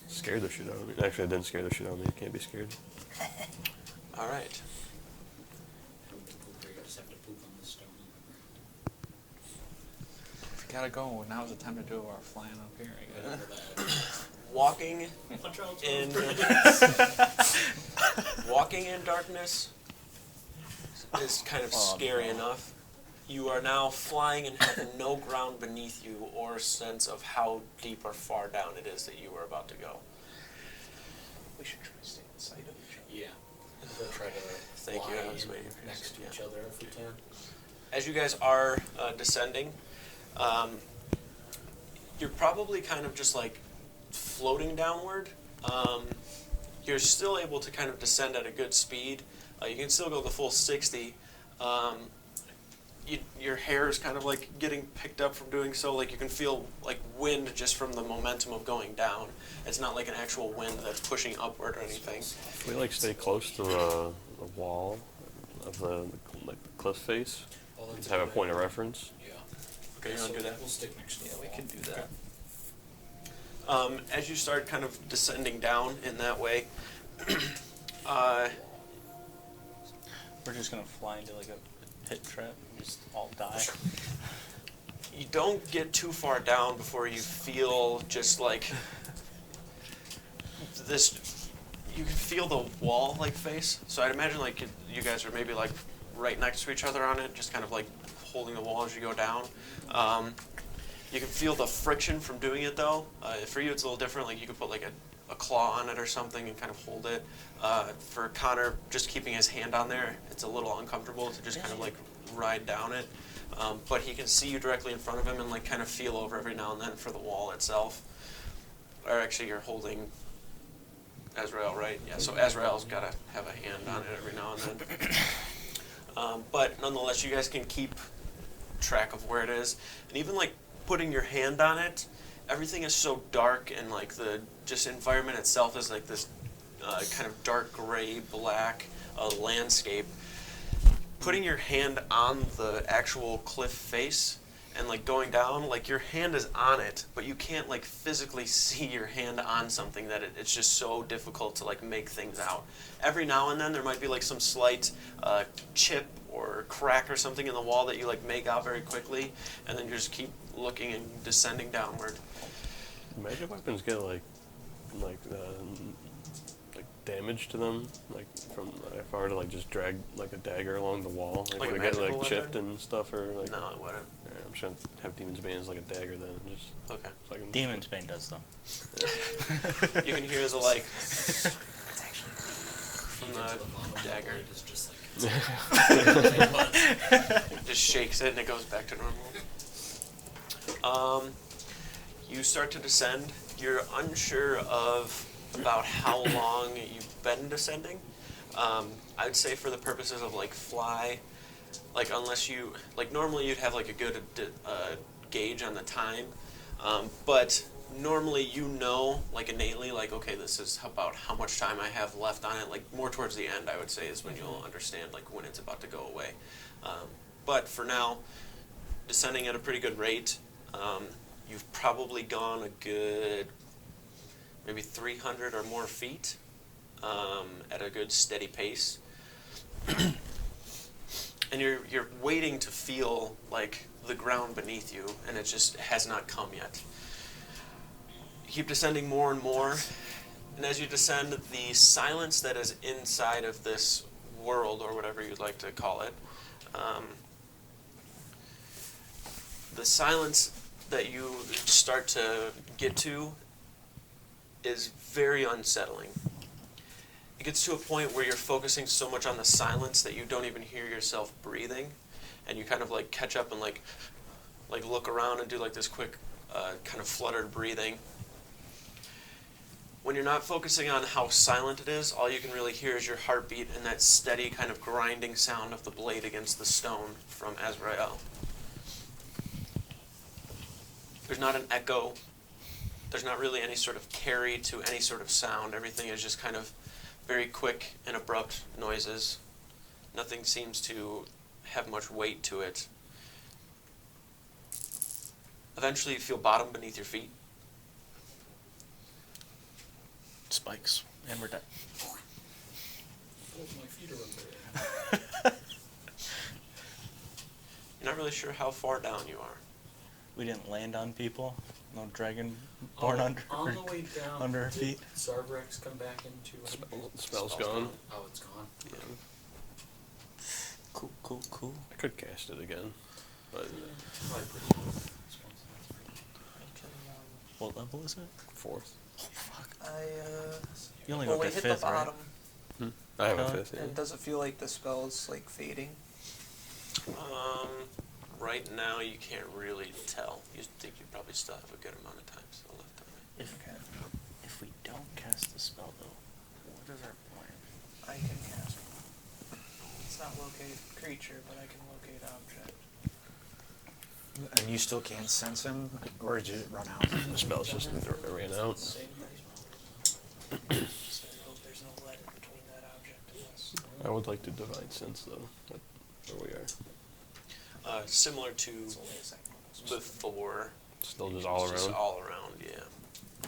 Scared the shit out of me. Actually, I didn't scare the shit out of me. I can't be scared. All right. You just have to poop on the stone. If you gotta go, now's the time to do our flying up here, I guess. Whatever that. Walking Watch out, in son. walking in darkness is kind of scary enough. You are now flying and have no ground beneath you or sense of how deep or far down it is that you are about to go. We should try to stay in sight of each other. Yeah. We'll try to Thank you, fly I was waiting for you to next to say each that. other if we can. As you guys are descending, you're probably kind of just like floating downward. You're still able to kind of descend at a good speed. You can still go the full 60. Your hair is kind of like getting picked up from doing so. Like you can feel like wind just from the momentum of going down. It's not like an actual wind that's pushing upward or anything. If we like stay close to the wall of the cliff face, Well, that's have a good point of idea. reference. Yeah. Okay, you want to do that? We'll stick next to the Yeah, we wall. can do that. As you start kind of descending down in that way, We're just gonna fly into like a pit trap and just all die. you don't get too far down before you feel just like this. You can feel the wall like face. So I'd imagine like you guys are maybe like right next to each other on it, just kind of like holding the wall as you go down. You can feel the friction from doing it though. For you, it's a little different. Like you could put like a claw on it or something and kind of hold it. For Connor, just keeping his hand on there, it's a little uncomfortable to just kind of like ride down it. But he can see you directly in front of him and like kind of feel over every now and then for the wall itself. Or actually, you're holding Azrael, right? Yeah. So Azrael's got to have a hand on it every now and then. But nonetheless, you guys can keep track of where it is, and even like putting your hand on it, everything is so dark, and like the just environment itself is like this kind of dark gray black landscape. Putting your hand on the actual cliff face and like going down, like your hand is on it, but you can't like physically see your hand on something that it's just so difficult to like make things out. Every now and then there might be like some slight chip or crack or something in the wall that you like make out very quickly, and then you just keep looking and descending downward. Magic weapons get like damage to them, like from if I were to like just drag like a dagger along the wall, Like a would it get magical like chipped weapon? and stuff, or like? No, it wouldn't. Yeah, I'm just gonna have Demon's Bane as like a dagger then, just Okay. so I can. Demon's Bane does though. You can hear the like from You get to the bottom, dagger. It's just like It just shakes it and it goes back to normal. You start to descend. You're unsure of about how long you've been descending. I'd say for the purposes of like fly, like unless you like normally you'd have like a good gauge on the time, but normally you know like innately like okay, this is about how much time I have left on it. Like more towards the end, I would say, is when you'll understand like when it's about to go away. But for now, descending at a pretty good rate. You've probably gone a good maybe 300 or more feet at a good steady pace. And you're waiting to feel like the ground beneath you, and it just has not come yet. You keep descending more and more. And as you descend, the silence that is inside of this world, or whatever you'd like to call it, the silence that you start to get to is very unsettling. It gets to a point where you're focusing so much on the silence that you don't even hear yourself breathing, and you kind of like catch up and like look around and do like this quick kind of fluttered breathing. When you're not focusing on how silent it is, all you can really hear is your heartbeat and that steady kind of grinding sound of the blade against the stone from Azrael. There's not an echo. There's not really any sort of carry to any sort of sound. Everything is just kind of very quick and abrupt noises. Nothing seems to have much weight to it. Eventually you feel bottom beneath your feet. Spikes, and we're dead. Both my feet are up there. You're not really sure how far down you are. We didn't land on people. No dragon born under On the way down, under our did feet. Zarvrex come back into The spell's gone. Oh, it's gone. Yeah. Cool. I could cast it again, but Probably pretty good. What level is it? 4th. Fuck. I You only well, go we up to hit the 5th, right? bottom, I have a Uh, 5th. Yeah. and does it feel like the spell's like fading? Right now you can't really tell. You think you probably still have a good amount of time still left on it. If we don't cast the spell though, what is our plan? I can cast. It's not locate creature, but I can locate object. And you still can't sense him, or did it run out? The spell's just ran out. Just I hope there's no lead between that object and us. I would like to divine sense though. That's where we are. Similar to It's only a second. before. Still just all It's just around. all around, yeah.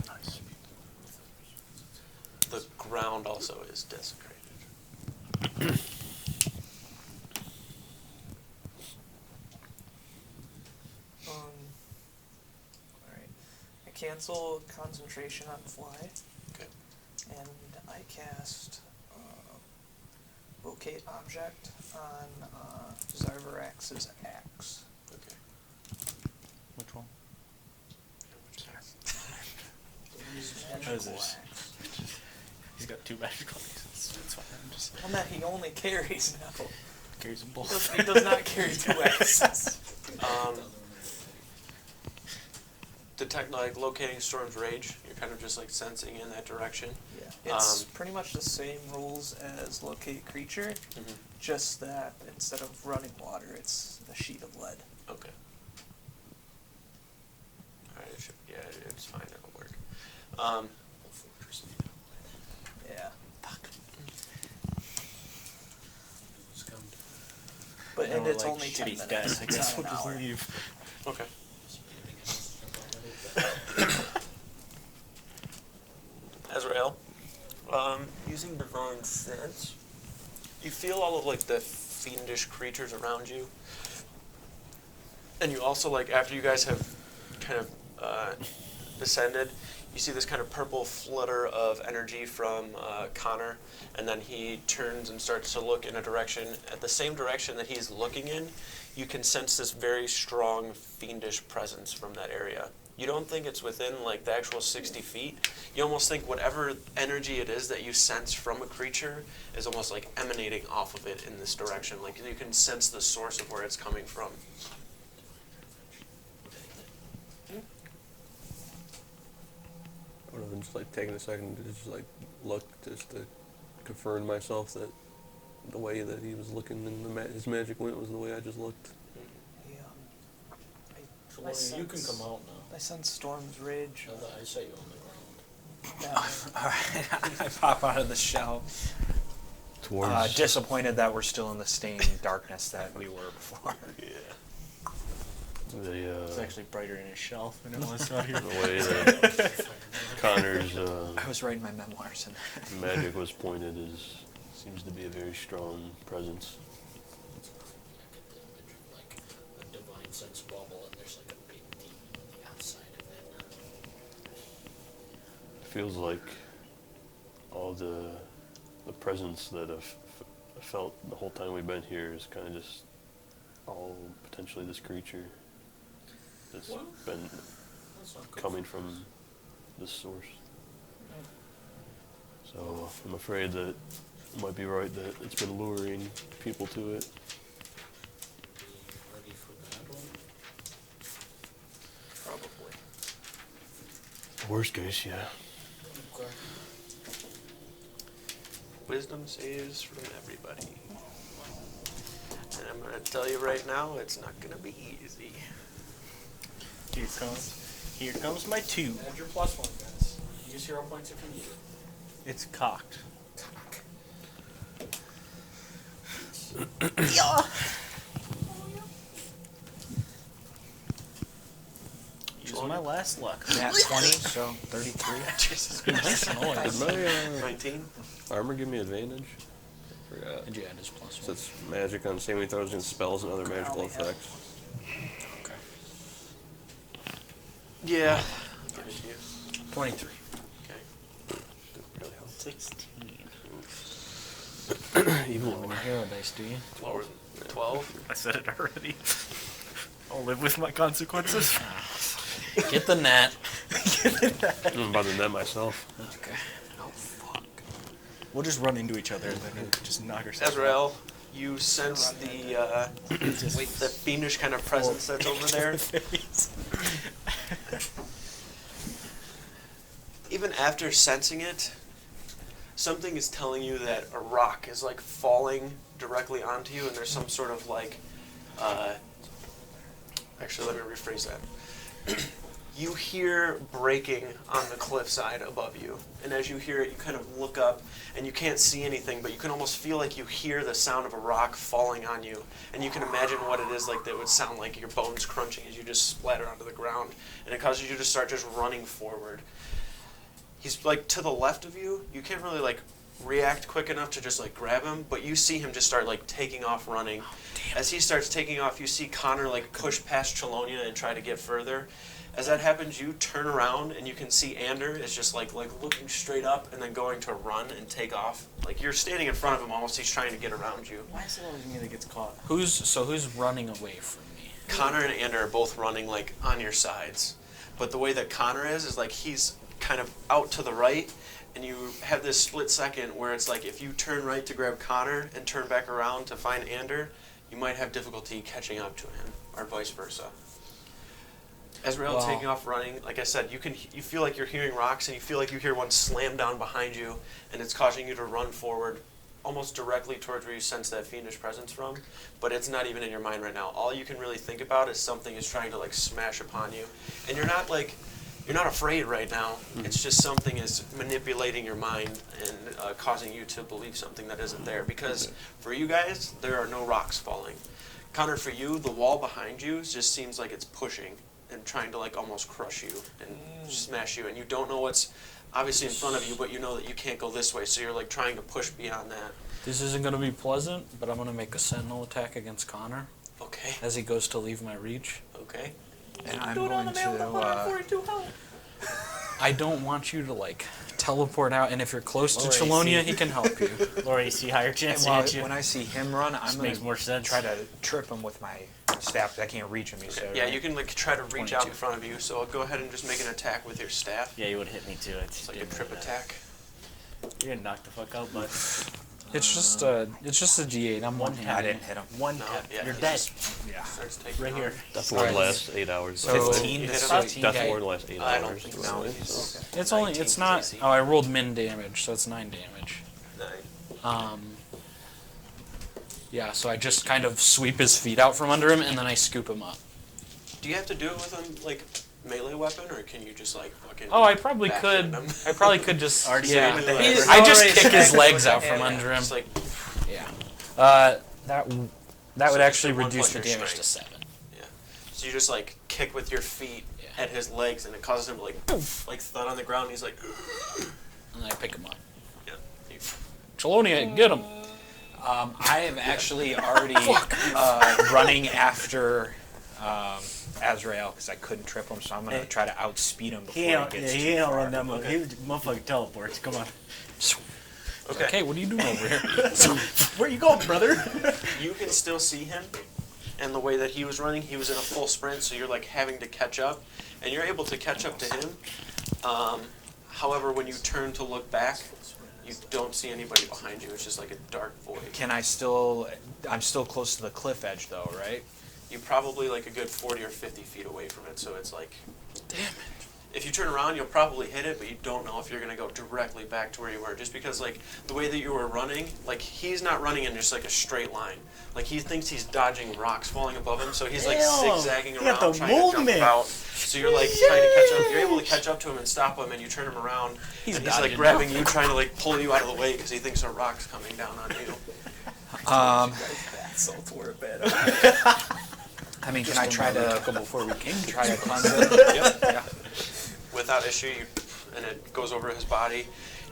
Nice. The ground also is desecrated. Alright. I cancel concentration on fly. Okay. And I cast locate object on Zarvarax's axe. Okay. Which one? Magical is this? axe. He's got 2 magical axes. That's fine. I'm just Well, that he only carries now. carries them He both. does not carry 2 axes. Detect like locating Storm's Rage. You're kind of just like sensing in that direction. Yeah. It's pretty much the same rules as locate creature, just that instead of running water, it's a sheet of lead. Okay. Alright, it's fine, it'll work. Yeah. It's come to But and we're it's like, only shit, 10 he's minutes. dead. I It's guess not we'll an just hour. leave. Okay. Azrael, using Divine Sense, you feel all of like the fiendish creatures around you, and you also like after you guys have kind of descended, you see this kind of purple flutter of energy from Connor, and then he turns and starts to look in a direction. At the same direction that he's looking in, you can sense this very strong fiendish presence from that area. You don't think it's within like the actual 60 feet. You almost think whatever energy it is that you sense from a creature is almost like emanating off of it in this direction. Like you can sense the source of where it's coming from. I would have been just like taking a second to just like look just to confirm myself that the way that he was looking and his magic went was the way I just looked. Yeah. So I you can sense- come out now. I sense Storm's Rage. Now that I set you on the ground. That way. Alright, I pop out of the shell. Towards Disappointed that we're still in the stained darkness that we were before. It's the actually brighter in his shelf than it was out here. the way that Connor's I was writing my memoirs and magic was pointed seems to be a very strong presence. Like a divine sense bubble, and there's like a big demon on the outside of it. Feels like of the presence that I've felt the whole time we've been here is kind of just all potentially this creature that's Well, been That's not good. coming from this source. So I'm afraid that it might be right that it's been luring people to it. Ready for battle? Probably. Worst case, yeah. Okay. Wisdom saves from everybody. And I'm going to tell you right now, it's not going to be easy. Here comes my 2. Add your +1, guys. Use hero points if you need it. It's cocked. Using my last luck. Nat 20, so 33. Jesus Nice Christ. noise. Did my 19? armor give me advantage? Forgot. And you add his +1. So it's magic on saving throws and spells and other magical only have- effects. Okay. Yeah. I'll give it to you. 23. Okay. Didn't really help. 16. Even Lower hero dice, do you? Lower than 12? I said it already. I'll live with my consequences. Get the net. I'm about to net myself. Okay. Oh, fuck. We'll just run into each other and then just knock ourselves Azrael, you sense the fiendish kind of presence that's over there. Even after sensing it, something is telling you that a rock is like falling directly onto you, and there's some sort of like, actually let me rephrase that. You hear breaking on the cliffside above you, and as you hear it, you kind of look up, and you can't see anything, but you can almost feel like you hear the sound of a rock falling on you, and you can imagine what it is like that would sound like your bones crunching as you just splatter onto the ground, and it causes you to start just running forward. He's like to the left of you. You can't really like react quick enough to just like grab him, but you see him just start like taking off running. As he starts taking off, you see Connor like push past Chelonia and try to get further. As that happens, you turn around and you can see Ander is just like looking straight up and then going to run and take off. Like you're standing in front of him almost. He's trying to get around you. Why is it always me that gets caught? Who's running away from me? Connor and Ander are both running like on your sides, but the way that Connor is like he's kind of out to the right, and you have this split second where it's like if you turn right to grab Connor and turn back around to find Ander, you might have difficulty catching up to him, or vice versa. Azrael taking off running, like I said, you feel like you're hearing rocks, and you feel like you hear one slam down behind you, and it's causing you to run forward almost directly towards where you sense that fiendish presence from, but it's not even in your mind right now. All you can really think about is something is trying to like smash upon you, and you're not afraid right now. It's just something is manipulating your mind and causing you to believe something that isn't there, because for you guys, there are no rocks falling. Connor, for you, the wall behind you just seems like it's pushing and trying to like almost crush you and smash you, and you don't know what's obviously in front of you, but you know that you can't go this way, so you're like trying to push beyond that. This isn't going to be pleasant, but I'm going to make a sentinel attack against Connor Okay. as he goes to leave my reach. Okay. And I'm going to... I don't want you to like teleport out, and if you're close to Chelonia, he can help you. Laura, you see higher chance And to hit you. when I see him run, I'm going makes more to sense. try to trip him with my staff, 'cause I can't reach him, you said, Yeah, right? you can like try to reach out 22. in front of you, so I'll go ahead and just make an attack with your staff. Yeah, you would hit me too. It's like a trip attack. You're gonna knock the fuck out, but It's just a D8. I'm one hit. I didn't hit him. one No, tap. yeah, You're he dead. just Yeah. starts taking Right off. here. Death Alright. Ward lasts 8 hours. So 15 the to 15 Death guy- Ward lasts 8 I hours. don't think so. It's only 19 it's not. easy. Oh, I rolled min damage, so it's 9 damage. 9. Yeah, so I just kind of sweep his feet out from under him, and then I scoop him up. Do you have to do it with a like melee weapon, or can you just like fucking? Oh, I probably backhand could. him? I probably could just. Already Yeah. said it. He's I just already kick his said- legs out from Yeah, under him. Just like Yeah. That would So actually just 1 reduce the point your damage to strength. 7. yeah. So you just like kick with your feet Yeah. at his legs, and it causes him to like poof, like thud on the ground. And he's like, And then I pick him up. yeah. He- Chelonia, get him. I am actually already running after Azrael because I couldn't trip him, so I'm going to try to outspeed him before he gets too far. He motherfucker teleports. Come on. Okay. What are you doing over here? Where you going, brother? You can still see him, and the way that he was running, he was in a full sprint, so you're like having to catch up, and you're able to catch up to him. However, when you turn to look back, you don't see anybody behind you. It's just like a dark void. I'm still close to the cliff edge though, right? You're probably like a good 40 or 50 feet away from it, so it's like, damn it. If you turn around, you'll probably hit it, but you don't know if you're going to go directly back to where you were. Just because, like, the way that you were running, like, he's not running in just, like, a straight line. Like, he thinks he's dodging rocks falling above him, so he's, like, zigzagging around trying to jump out. So you're, like, trying to catch up. You're able to catch up to him and stop him, and you turn him around, and he's like, grabbing you, trying to, like, pull you out of the way because he thinks a rock's coming down on you. Salts were bad. I mean, can I try to before we came? try to cleanse it? Yep. Yeah. Without issue, and it goes over his body.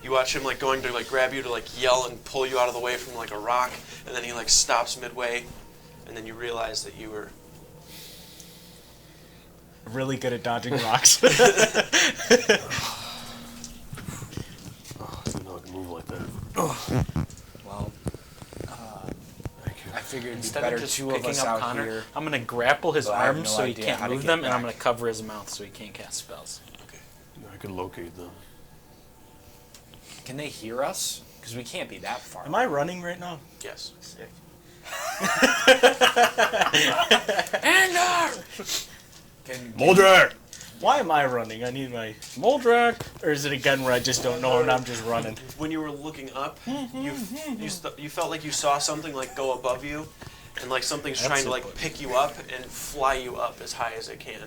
You watch him like going to like grab you to like yell and pull you out of the way from like a rock, and then he like stops midway, and then you realize that you were Really good at dodging rocks. Oh, I didn't know I could move like that. Well, Thank you. I figured it'd be Instead better of just two of picking us up out Connor, here. I'm gonna grapple his So I have arms no so he idea can't how to move get them, and I'm back. gonna cover his mouth so he can't cast spells. I could locate them. Can they hear us? Because we can't be that far. Am I running right now? yes. Sick. Moldrak! Why am I running? I need my... Moldrak! Or is it again where I just don't know and I'm just running? When you were looking up, you felt like you saw something like go above you, and like something's trying to like pick you up and fly you up as high as it can.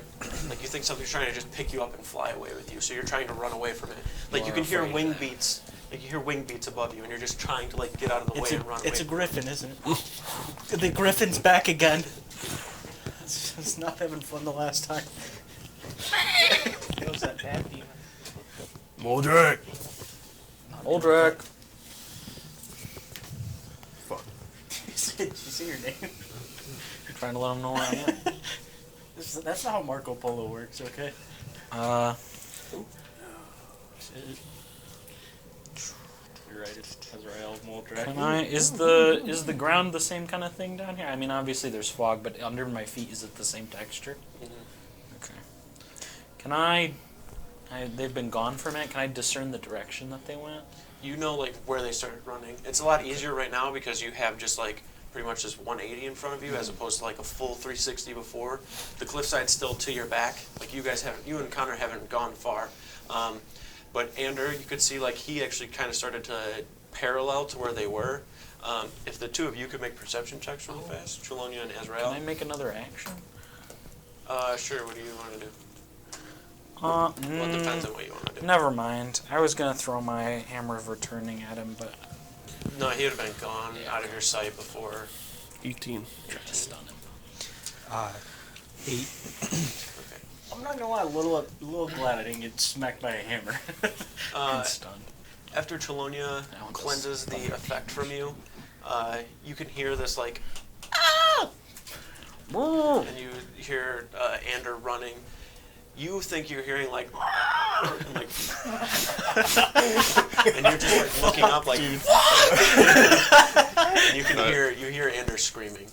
Like you think something's trying to just pick you up and fly away with you, so you're trying to run away from it. Like you can hear wing beats. Like you hear wing beats above you, and you're just trying to like get out of the way and run away. It's a griffin, isn't it? The griffin's back again. It's not having fun the last time. It was that bad demon. Moldrak! Moldrak! Fuck. Did you see your name? Trying to let him know where I am. That's not how Marco Polo works, okay? You're right, it's Azrael Moldrak. Is the ground the same kind of thing down here? I mean, obviously there's fog, but under my feet, is it the same texture? Okay. Can they've been gone for a minute, can I discern the direction that they went? You know like where they started running. It's a lot easier right now because you have just like pretty much just 180 in front of you as opposed to like a full 360 before. The cliffside's still to your back. Like you and Connor haven't gone far. But Ander, you could see like he actually kind of started to parallel to where they were. If the two of you could make perception checks really fast, Trelonia and Azrael. Can I make another action? Sure, what do you want to do? Well, Well, it depends on what you want to do. Never mind. I was gonna throw my hammer of returning at him, but No, he would have been gone out of your sight before. 18. try to stun him. 8. Okay. I'm not gonna lie, a little glad I didn't get smacked by a hammer. And stunned. After Trelonia That one does cleanses the thunder. effect from you, you can hear this like, and you hear Ander running. You think you're hearing like, and, like, and you're just like looking up like, and you can hear Ander screaming.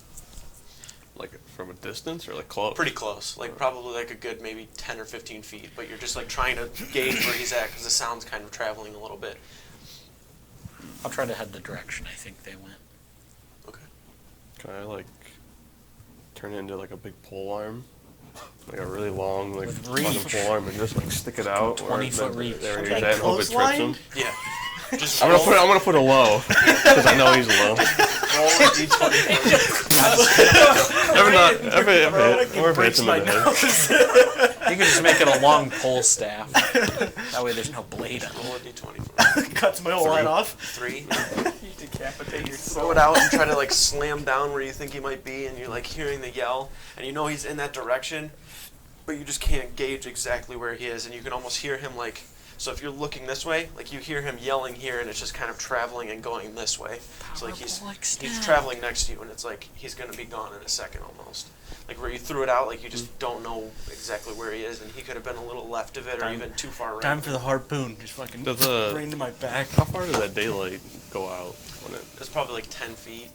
Like from a distance or like close? Pretty close, like probably like a good maybe 10 or 15 feet, but you're just like trying to gauge where he's at because the sound's kind of traveling a little bit. I'll try to head the direction I think they went. Okay. Can I like turn it into like a big pole arm? Like a really long like With fucking reach. pole arm and just like stick it out. 20-foot reach. There he Okay, is at and hope it trips clothesline? him. Yeah. Just I'm gonna put a low because I know he's low. roll a d20. Or if it hits him in the head. You can just make it a long pole staff. That way there's no blade on it. Roll a d20. Cuts my whole head off. 3. You decapitate your Throw it out and try to like slam down where you think he might be, and you're like hearing the yell, and you know he's in that direction, but you just can't gauge exactly where he is, and you can almost hear him like So if you're looking this way, like you hear him yelling here, and it's just kind of traveling and going this way. So like he's traveling next to you, and it's like he's gonna be gone in a second almost. Like where you threw it out, like you just don't know exactly where he is, and he could have been a little left of it or even too far right. Time for the harpoon. Just fucking right into my back. How far does that daylight go out? It's probably like 10 feet.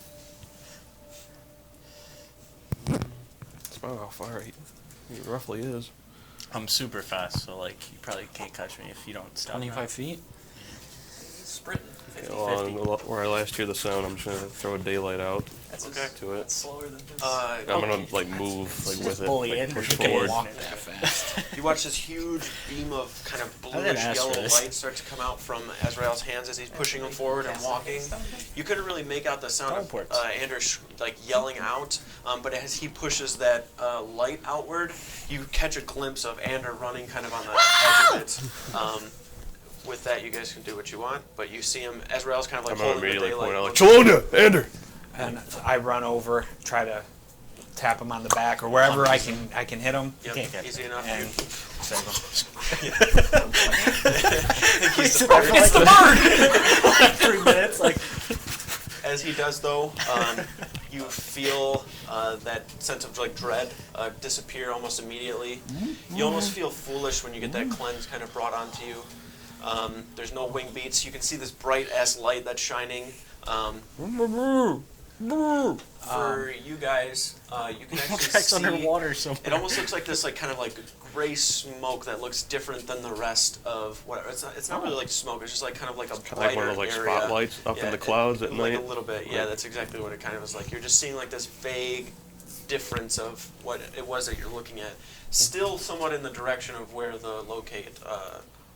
That's about how far it roughly is. I'm super fast, so like you probably can't catch me if you don't stop. 25 feet? Sprinting. 50, Where I last hear the sound, I'm just gonna throw a daylight out That's Okay. to it. That's slower than his. I'm gonna like move like with it, bully like in. push You Can't forward. walk that fast. You watch this huge beam of kind of I didn't bluish ask yellow for this. light start to come out from Azrael's hands as he's pushing him forward and walking. You couldn't really make out the sound of Teleports. Anders like yelling out, but as he pushes that light outward, you catch a glimpse of Ander running kind of on the edge of it. With that, you guys can do what you want, but you see him. Azrael's kind of like I'm gonna holding the immediately point daylight. out like, Chelonia, Ander! And I run over, try to tap him on the back or wherever I can hit him. Yep, can't get easy enough. And Save him. It's the bird! 3 minutes, like. As he does, though, you feel that sense of like dread disappear almost immediately. You almost feel foolish when you get that cleanse kind of brought onto you. There's no wing beats. You can see this bright ass light that's shining. For you guys, you can actually Tracks see. underwater somewhere. It almost looks like this, like kind of like gray smoke that looks different than the rest of whatever. It's not really like smoke. It's just like kind of like a brighter Like one of those like area. spotlights up in Yeah, the clouds at like night. a little bit. Yeah, that's exactly what it kind of is like. You're just seeing like this vague difference of what it was that you're looking at. Still somewhat in the direction of where the locate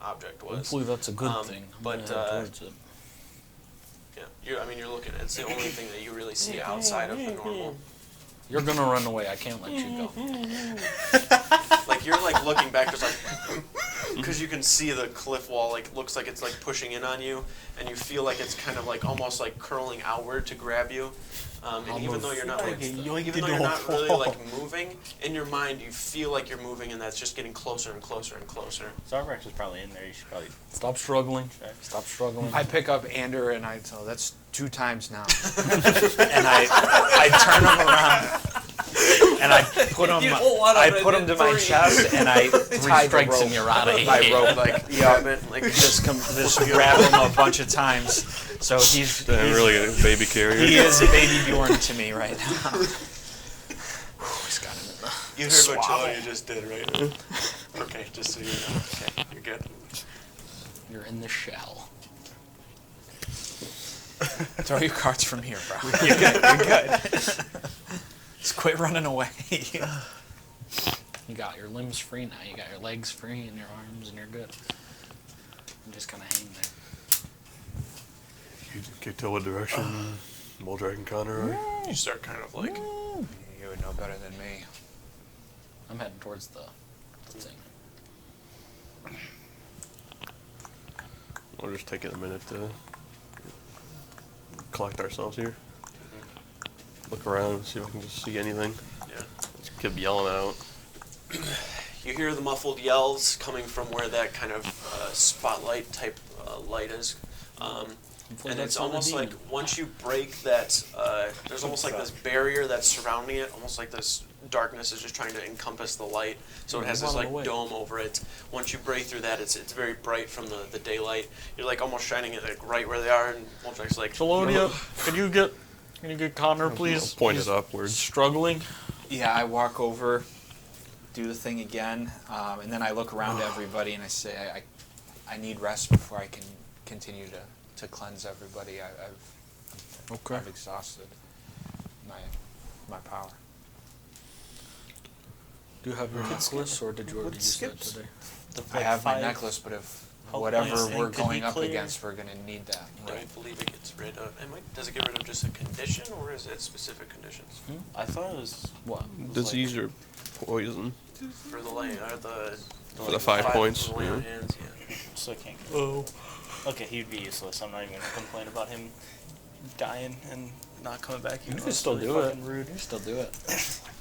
object was. Hopefully that's a good thing. I'm but, gonna head towards it. Yeah, you're looking at. It's the only thing that you really see outside of the normal. You're gonna run away. I can't let you go. Like you're like looking back, just like because you can see the cliff wall. Like looks like it's like pushing in on you, and you feel like it's kind of like almost like curling outward to grab you. And even though you're not like, really like moving, in your mind you feel like you're moving, and that's just getting closer and closer and closer. Starbucks is probably in there. You should probably Stop struggling. Stop struggling. I pick up Ander and I tell, that's 2 times now. And I turn him around and I put him to my chest and I tie the strikes rope. and you're outta My here. rope, like, Like just grab him a bunch of times. So he's Really a baby carrier. he is a baby Bjorn to me right now. He's got him in the you heard what Chelonia just did, right? Okay, just so you know. Okay, you're good. You're in the shell. Throw your cards from here, bro. You're good. You're good. Just quit running away. You got your limbs free now. You got your legs free and your arms, and you're good. You just kind of hang there. You can tell what direction Moldrag and Connor are. You start kind of like. You would know better than me. I'm heading towards the thing. We'll just take it a minute to collect ourselves here. Look around, see if I can just see anything. Yeah. Just keep yelling out. You hear the muffled yells coming from where that kind of spotlight type light is. And it's almost like once you break that, there's almost like this barrier that's surrounding it, almost like this darkness is just trying to encompass the light. So it has this like dome over it. Once you break through that, it's very bright from the daylight. You're like almost shining it like right where they are, and Moldrag's like, Chelonia, can you get Connor, please? Point He's it upwards. struggling. Yeah, I walk over, do the thing again, and then I look around to everybody and I say, I need rest before I can continue to cleanse everybody. I've exhausted my power. Do you have your necklace, or did you already use that skips. today? I have my necklace, but if health whatever points we're and could going be up clear. against, we're going to need that. I believe it gets rid of. Does it get rid of just a condition, or is it specific conditions I thought it was What? Disease or poison. for the lay or the For the 5 points. for the lay on Yeah. hands? Yeah. so I can't. Oh. Okay, he'd be useless. I'm not even gonna complain about him dying and not coming back. You can still do it. Rude. You can still do it.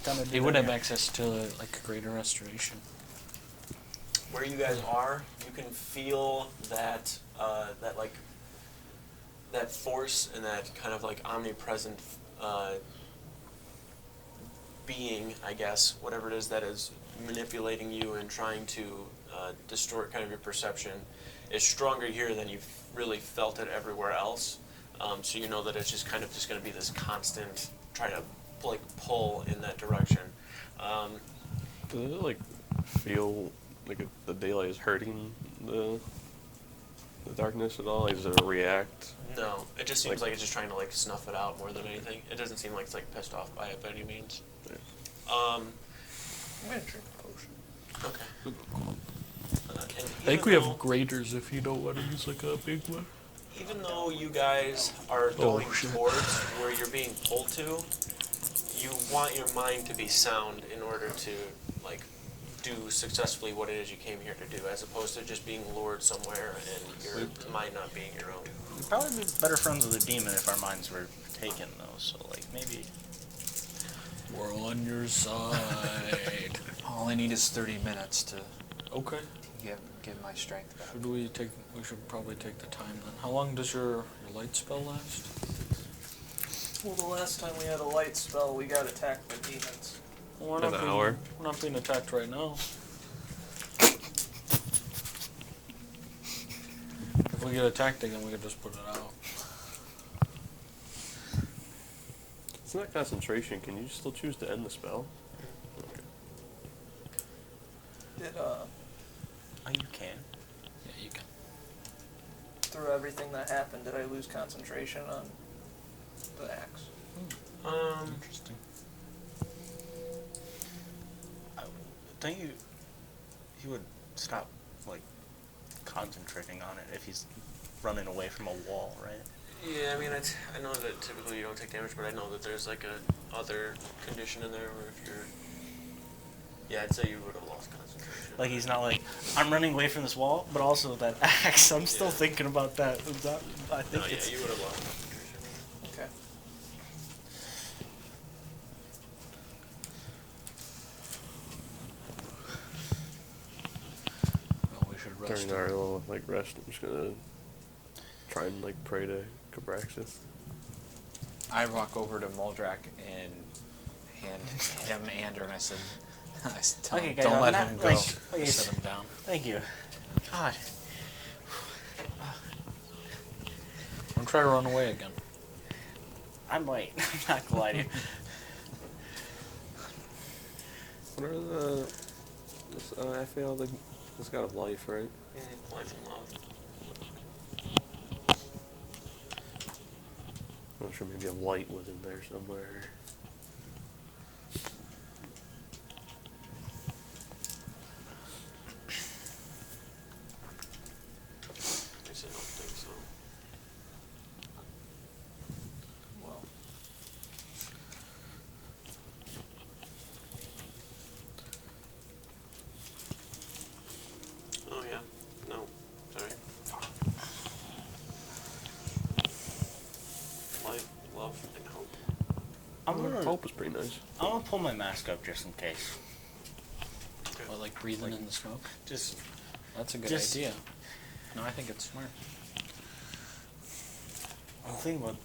Done it, He would have access to like greater restoration. where you guys are, you can feel that that force and that kind of like omnipresent being, I guess, whatever it is that is manipulating you and trying to distort kind of your perception, is stronger here than you've really felt it everywhere else. So you know that it's just kind of just going to be this constant try to like pull in that direction. Does it like feel like the daylight is hurting the darkness at all? Like, does it react? No, it just seems like it's just trying to like snuff it out more than anything. It doesn't seem like it's like pissed off by it by any means. Yeah. I'm gonna drink a potion. Okay. I think we have graders if you don't want to use like a big one. Even though you guys are going towards where you're being pulled to, you want your mind to be sound in order to like do successfully what it is you came here to do, as opposed to just being lured somewhere and your mind not being your own. We'd probably be better friends with the demon if our minds were taken, though. So like maybe We're on your side. All I need is 30 minutes to Okay. get my strength back. Should we take? We should probably take the time then. How long does your light spell last? Well, the last time we had a light spell, we got attacked by demons. Well, we're An not being, hour. We're not being attacked right now. If we get attacked again, we can just put it out. It's not concentration. Can you still choose to end the spell? Did oh, you can. Yeah, you can. through everything that happened, did I lose concentration on the axe? Interesting. Don't you? He would stop like concentrating on it if he's running away from a wall, right? Yeah, I mean, I know that typically you don't take damage, but I know that there's like a other condition in there where if you're... Yeah, I'd say you would have lost concentration. Like he's not like, I'm running away from this wall, but also that axe. I'm still thinking about that. I think No, it's... yeah, you would have lost concentration. Okay. Well, we should rest. During our little like rest, I'm just gonna try and like pray to Cabraxis. I walk over to Moldrak and hand him Ander, and I said, tell him, guys, don't I'm let not, him go. like, Set please. him down. Thank you. God. Don't try to run away again. I might. I'm not gonna lie to you. What are the... I feel like this god of life, right? Life and love. I'm not sure, maybe a light was in there somewhere. I guess I don't think so. Well, Oh, yeah. No. Sorry. Life, love, and hope. I'm gonna Hope is pretty nice. pull my mask up just in case. What, like breathing in the smoke? Just That's a good Just- idea. No, I think it's smart. I'm thinking about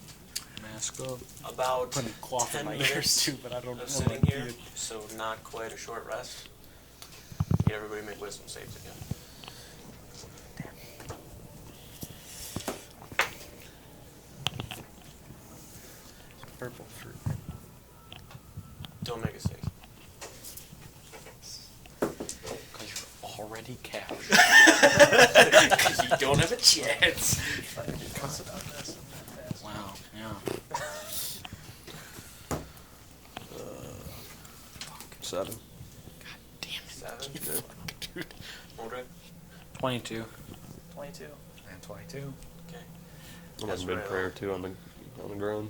Mask up. About putting cloth 10 in my minutes ears too, but I don't know. of sitting here, so not quite a short rest. Get everybody make wisdom saves again. Purple fruit. Don't make a save. Because you're already cash. Because you don't have a chance. I can pass it on this and that fast. Wow, yeah. 7. Damn it. 7. Yeah. Dude. Moldrak? 22. 22. And 22. Okay. I'm like That's mid-prayer right. too on the ground.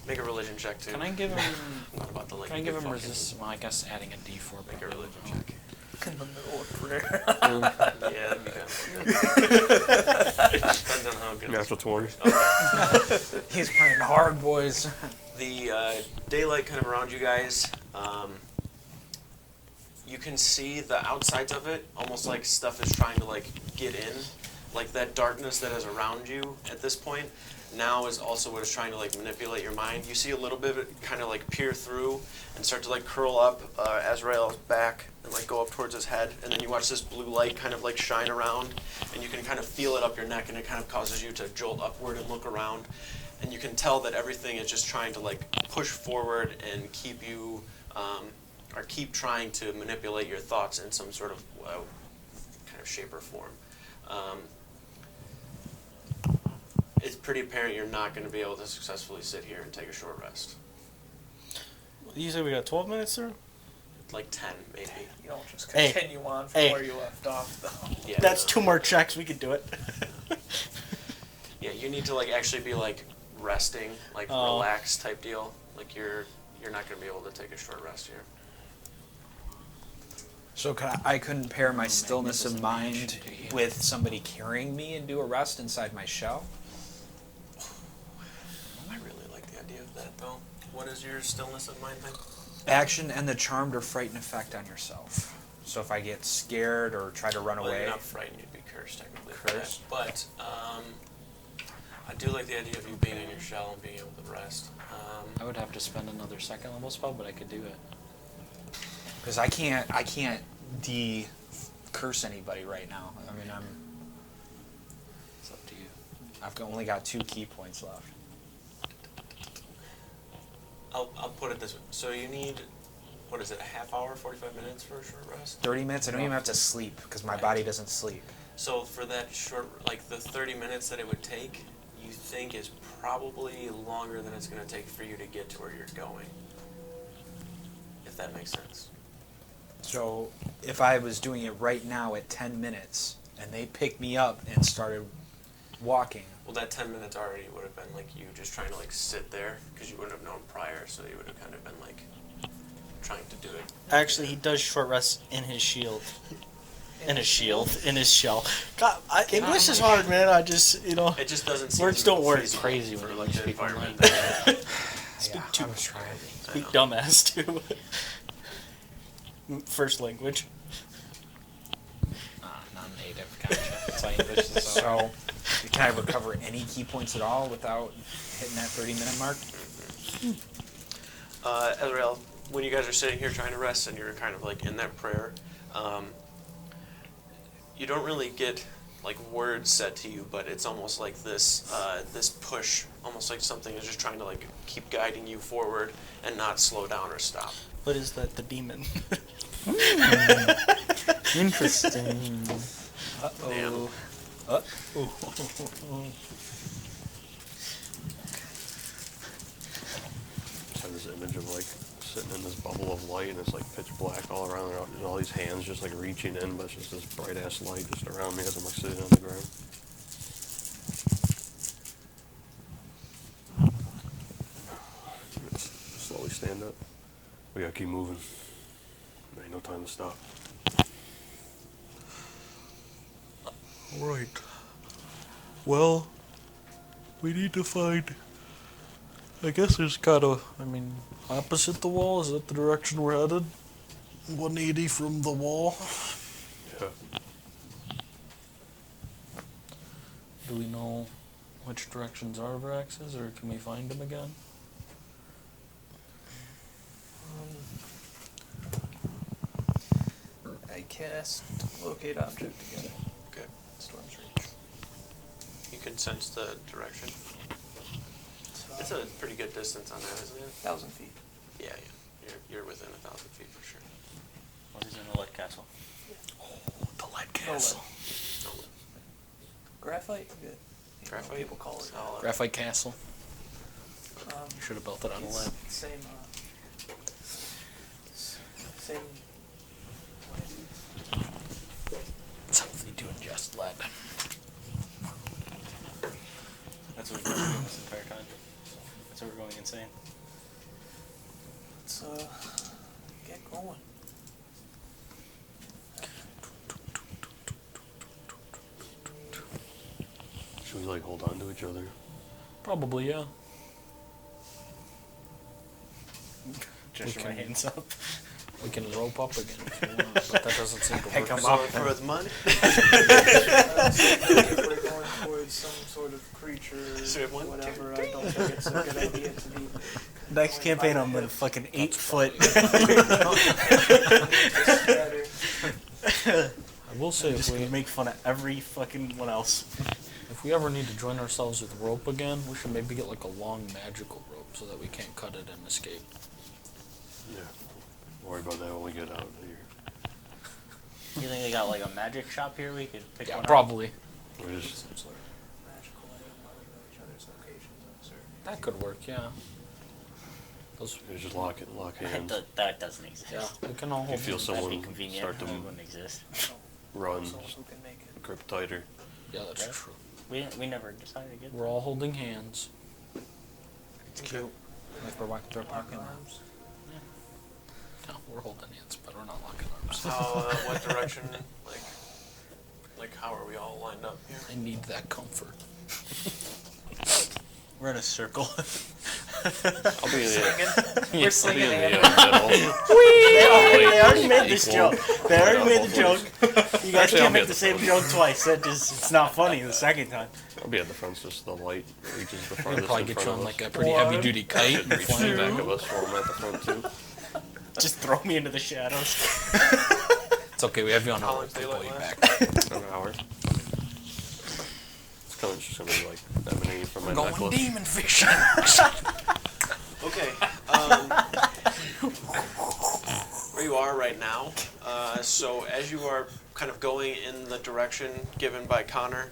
Make a religion check too. Can I give him... Not about the like. Can I give him fucking- resist? Well, I guess adding a D4. Make a probably religion would help. check. In the middle of prayer. Yeah, that'd be kind of depends on how good. Natural 20. He's playing hard, boys. The daylight kind of around you guys, you can see the outsides of it, almost like stuff is trying to like get in, like that darkness that is around you at this point. Now is also what is trying to like manipulate your mind. You see a little bit of it kind of like peer through and start to like curl up Azrael's back and like go up towards his head, and then you watch this blue light kind of like shine around, and you can kind of feel it up your neck, and it kind of causes you to jolt upward and look around, and you can tell that everything is just trying to like push forward and keep you, or keep trying to manipulate your thoughts in some sort of kind of shape or form. It's pretty apparent you're not going to be able to successfully sit here and take a short rest. You said we got 12 minutes, sir? Like 10, maybe. You don't just Hey. continue on from Hey. where you left off, though. Yeah, That's no. 2 more checks. We could do it. Yeah, you need to like actually be like resting, like Oh. relaxed type deal. Like you're not going to be able to take a short rest here. So I couldn't pair my stillness of mind with somebody carrying me and do a rest inside my shell? I really like the idea of that, though. What is your stillness of mind thing? Action and the charmed or frightened effect on yourself. So if I get scared or try to run Well, away... you're not frightened, you'd be cursed technically. for that. Cursed? But I do like the idea of you being in your shell and being able to rest. I would have to spend another second level spell, but I could do it. Because I can't de-curse anybody right now. I mean, It's up to you. I've only got 2 key points left. I'll put it this way. So you need, what is it, a half hour, 45 minutes for a short rest? 30 minutes? I don't even have to sleep because my Right. body doesn't sleep. So for that short, like the 30 minutes that it would take, you think is probably longer than it's going to take for you to get to where you're going. If that makes sense. So if I was doing it right now at 10 minutes and they picked me up and started walking... Well, that 10 minutes already would have been like you just trying to like sit there because you wouldn't have known prior, so you would have kind of been like trying to do it. Actually, he does short rest in his shield. In his shield. In his shell. God, English is hard, man. I just, It just doesn't seem Words don't work. feasible Crazy for when like you the speak one environment. Speak yeah, too I was trying. Speak dumbass, too. First language. Non-native, gotcha. That's how English is. So can I recover any key points at all without hitting that 30-minute mark? Ezreal, when you guys are sitting here trying to rest and you're kind of like in that prayer, you don't really get like words said to you, but it's almost like this this push, almost like something is just trying to like keep guiding you forward and not slow down or stop. What is that? The demon. Interesting. Damn. Just have this image of like sitting in this bubble of light and it's like pitch black all around and all these hands just like reaching in, but it's just this bright ass light just around me as I'm like sitting on the ground. Just slowly stand up. We gotta keep moving. There ain't no time to stop. Right. Well, we need to find... I guess there's kind of, opposite the wall. Is that the direction we're headed? 180 from the wall. Yeah. Do we know which directions Arvrax is, or can we find him again? I cast locate object again. Okay. Storm's Reach. You can sense the direction. It's a pretty good distance on that, isn't it? 1,000 feet. Yeah, yeah. You're within 1,000 feet for sure. What is in the lead castle? The lead No lead. No, Graphite? Good. You know, Graphite? people call it. Solid. Graphite Castle. You should have built it on a lead. Same. Same. It's healthy to ingest lead. That's what we've been doing this entire time. That's why we're going insane. Let's get going. Should we like hold on to each other? Probably, yeah. Gesture my hands up. We can rope up again if you want, but that doesn't seem to work. Pick 'em So up. for the money. If we're going towards some sort of creature, So one, whatever, I don't think it's a good idea to be. Next campaign, I'm gonna fucking 8 foot. I will say, I'm if just gonna we make fun of every fucking one else. if we ever need to join ourselves with rope again, we should maybe get like a long magical rope so that we can't cut it and escape. Yeah. Don't worry about that when we get out of here. You think they got like a magic shop here we could pick Yeah, one up? probably. We just Some sort of magical item while we know each other's locations on certain. That could work, yeah. Those, we just lock hands. That doesn't exist. yeah, we can all You hold feel hands. That'd be someone convenient. start to That wouldn't exist. run, Someone who can make it. grip tighter. Yeah, that's Okay. true. We never decided to get We're all holding hands. It's cute. Like we're walking through a Locking parking lot. arms. No, we're holding hands, but we're not locking arms. How? What direction? Like how are we all lined up here? I need that comfort. We're in a circle. I'll be in the We're I'll be singing in the it. middle. They already made this Equal. joke. They already made the joke. You guys Actually, I'll can't be make at the the same joke twice. It's not funny the second time. I'll be at the front, just the light reaches the We're gonna farthest probably in get front you of on us. like a pretty heavy duty kite and Reach fly the you back back. of us while I'm at the front too. Just throw me into the shadows. It's okay, we have you on How a long's rope to pull you daylight back. An hour. It's kind of just gonna be like emanating from my Going necklace. demon fishing. Okay. Where you are right now. So as you are kind of going in the direction given by Connor,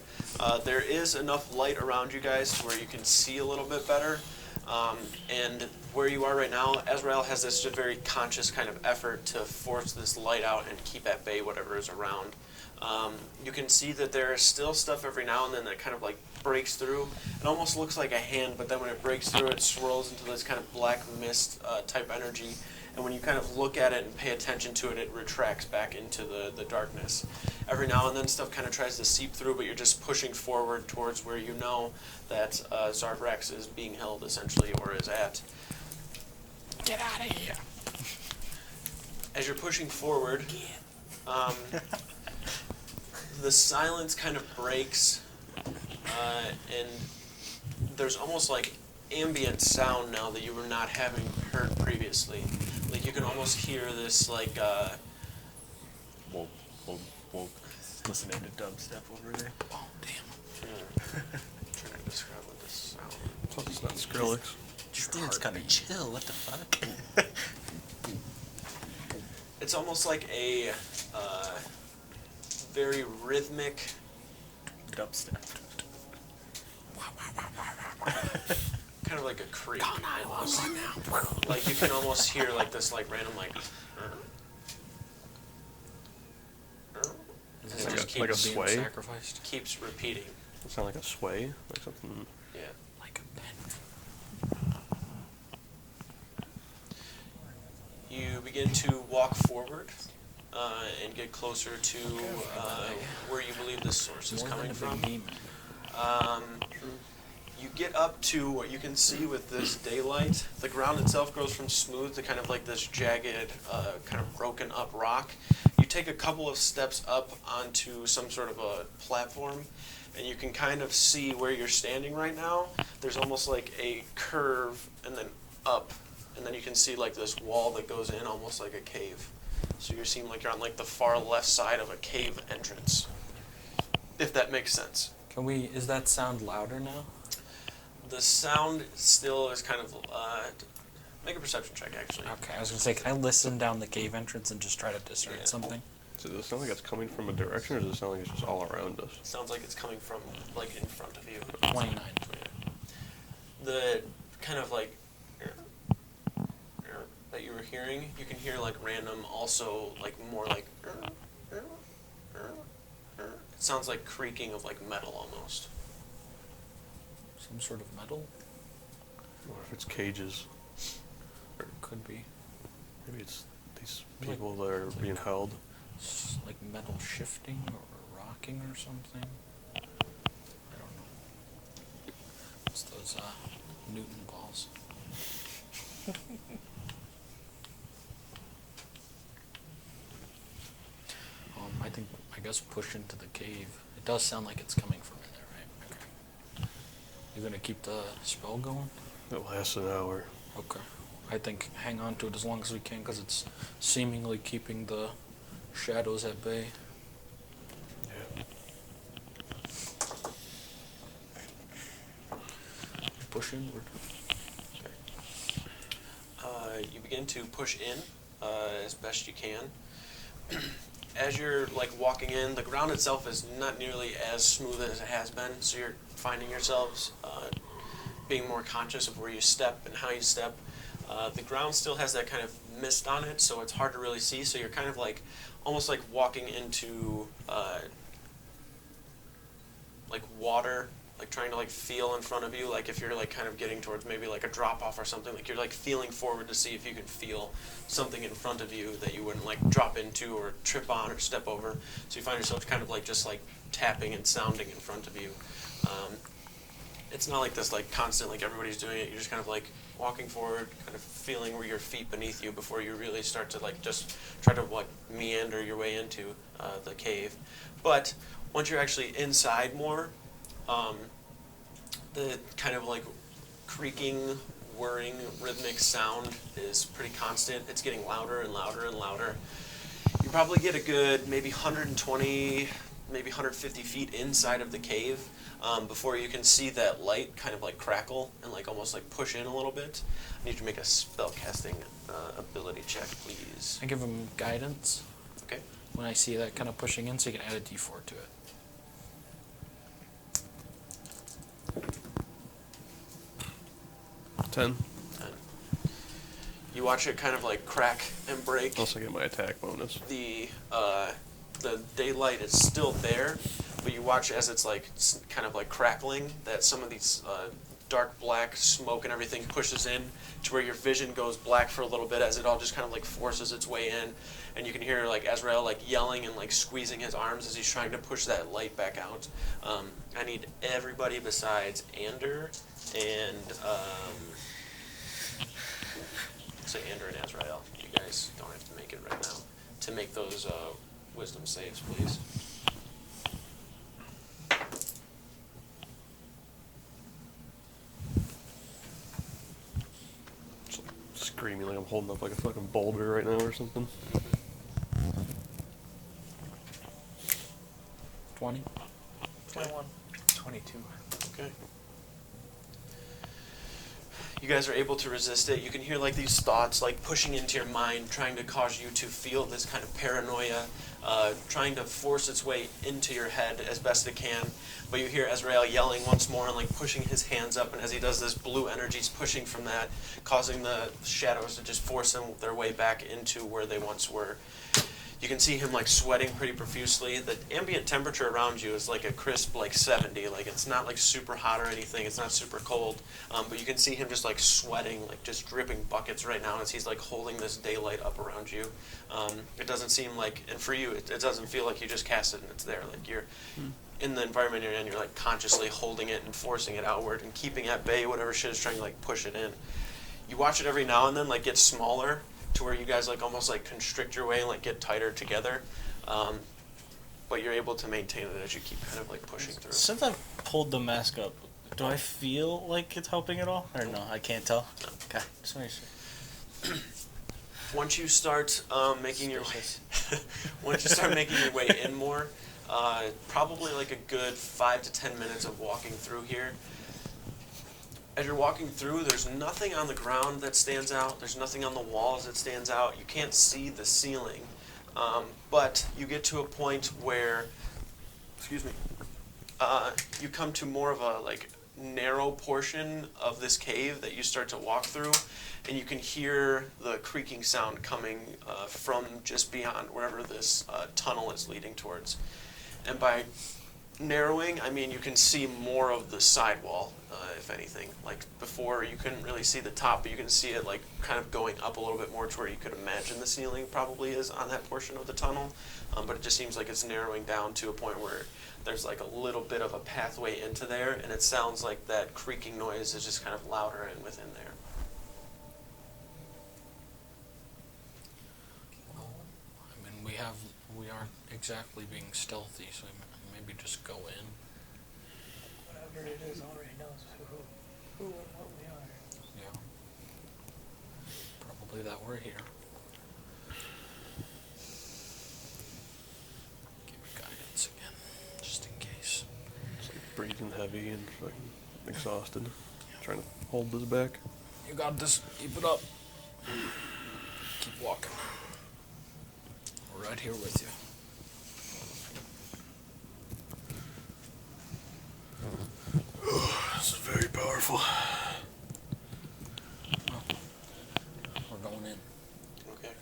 there is enough light around you guys to where you can see a little bit better. And where you are right now, Azrael has this just very conscious kind of effort to force this light out and keep at bay whatever is around. You can see that there is still stuff every now and then that kind of like breaks through. It almost looks like a hand, but then when it breaks through, it swirls into this kind of black mist type energy. And when you kind of look at it and pay attention to it, it retracts back into the darkness. Every now and then stuff kind of tries to seep through, but you're just pushing forward towards where you know that Zarbrax is being held, essentially, or is at. Get out of here. As you're pushing forward, the silence kind of breaks, and there's almost like ambient sound now that you were not having heard previously. Like you can almost hear this like Whoa, whoa, whoa. Listening to dubstep over there. Oh, damn. trying to describe what this sound. Plus it's not Skrillex. This dude's kind of chill. What the fuck? It's almost like a very rhythmic, Dubstep. kind of like a creak. Almost. Like you can almost hear like this like random like. Is It this just just keeps like a being sway? sacrificed? keeps repeating. It sound like a sway, like something. Yeah. Like a pen. You begin to walk forward and get closer to where you believe this source is More coming than a from. big demon. You get up to what you can see with this daylight. The ground itself goes from smooth to kind of like this jagged, kind of broken up rock. You take a couple of steps up onto some sort of a platform, and you can kind of see where you're standing right now. There's almost like a curve and then up, and then you can see like this wall that goes in almost like a cave. So you seem like you're on like the far left side of a cave entrance, if that makes sense. Can we, is that sound louder now? The sound still is kind of, make a perception check actually. Okay, I was gonna say, can I listen down the cave entrance and just try to discern Yeah. something? So does it sound like it's coming from a direction, or does it sound like it's just all around us? Sounds like it's coming from like in front of you. 29. The kind of like that you were hearing, you can hear like random also like more like it sounds like creaking of like metal almost. Some sort of metal? Or if it's cages, Could be. maybe it's these people that are being held. Like metal shifting or rocking or something. I don't know. It's those Newton balls. I guess, push into the cave. It does sound like it's coming from in there, right? Okay. You gonna keep the spell going? It lasts an hour. Okay. I think hang on to it as long as we can, because it's seemingly keeping the shadows at bay. Yeah. Push inward. You begin to push in as best you can. As you're like walking in, the ground itself is not nearly as smooth as it has been, so you're finding yourselves being more conscious of where you step and how you step. The ground still has that kind of mist on it, so it's hard to really see, so you're kind of like almost like walking into like water, like trying to like feel in front of you, like if you're like kind of getting towards maybe like a drop off or something, like you're like feeling forward to see if you can feel something in front of you that you wouldn't like drop into or trip on or step over. So you find yourself kind of like just like tapping and sounding in front of you. It's not like this like constant, like everybody's doing it. You're just kind of like walking forward, kind of feeling where your feet beneath you before you really start to like just try to like meander your way into the cave. But once you're actually inside more, the kind of like creaking, whirring, rhythmic sound is pretty constant. It's getting louder and louder and louder. You probably get a good maybe 120, maybe 150 feet inside of the cave before you can see that light kind of like crackle and like almost like push in a little bit. I need you to make a spell casting ability check, please. I give him guidance. Okay. When I see that kind of pushing in, so you can add a d4 to it. 10. 10. You watch it kind of like crack and break. Also get my attack bonus. The daylight is still there, but you watch as it's like kind of like crackling, that some of these dark black smoke and everything pushes in to where your vision goes black for a little bit as it all just kind of like forces its way in, and you can hear like Azrael like yelling and like squeezing his arms as he's trying to push that light back out. I need everybody besides Ander and say Ander and Azrael. You guys don't have to make it right now to make those wisdom saves, please. Screaming like I'm holding up like a fucking boulder right now or something. 20. 21. 22. Okay. You guys are able to resist it. You can hear like these thoughts like pushing into your mind, trying to cause you to feel this kind of paranoia, trying to force its way into your head as best it can. But you hear Azrael yelling once more and like pushing his hands up, and as he does this, blue energy's pushing from that, causing the shadows to just force them their way back into where they once were. You can see him like sweating pretty profusely. The ambient temperature around you is like a crisp like 70. Like it's not like super hot or anything. It's not super cold. But you can see him just like sweating, like just dripping buckets right now as he's like holding this daylight up around you. It doesn't seem like, and for you, it doesn't feel like you just cast it and it's there. Like you're in the environment you're in, you're like consciously holding it and forcing it outward and keeping at bay whatever shit is trying to like push it in. You watch it every now and then like get smaller, to where you guys like almost like constrict your way and like get tighter together, but you're able to maintain it as you keep kind of like pushing through. Since I've pulled the mask up, do I feel like it's helping at all? Or no, I can't tell? No. Okay, just make sure. Once you start making your way, once you start making your way in more, probably like a good 5 to 10 minutes of walking through here. As you're walking through, there's nothing on the ground that stands out. There's nothing on the walls that stands out. You can't see the ceiling. But you get to a point where, excuse me, you come to more of a like narrow portion of this cave that you start to walk through, and you can hear the creaking sound coming from just beyond wherever this tunnel is leading towards. And by narrowing, I mean you can see more of the sidewall, if anything. Like before, you couldn't really see the top, but you can see it like kind of going up a little bit more to where you could imagine the ceiling probably is on that portion of the tunnel. But it just seems like it's narrowing down to a point where there's like a little bit of a pathway into there, and it sounds like that creaking noise is just kind of louder and within there. I mean, we are aren't exactly being stealthy, so maybe just go in. Whatever it is already knows who and what we are. Yeah. Probably that we're here. Give me guidance again, just in case. It's like breathing heavy and fucking exhausted. Trying to hold this back. You got this. Keep it up. Keep walking. We're right here with you. This is very powerful. We're going in. Okay.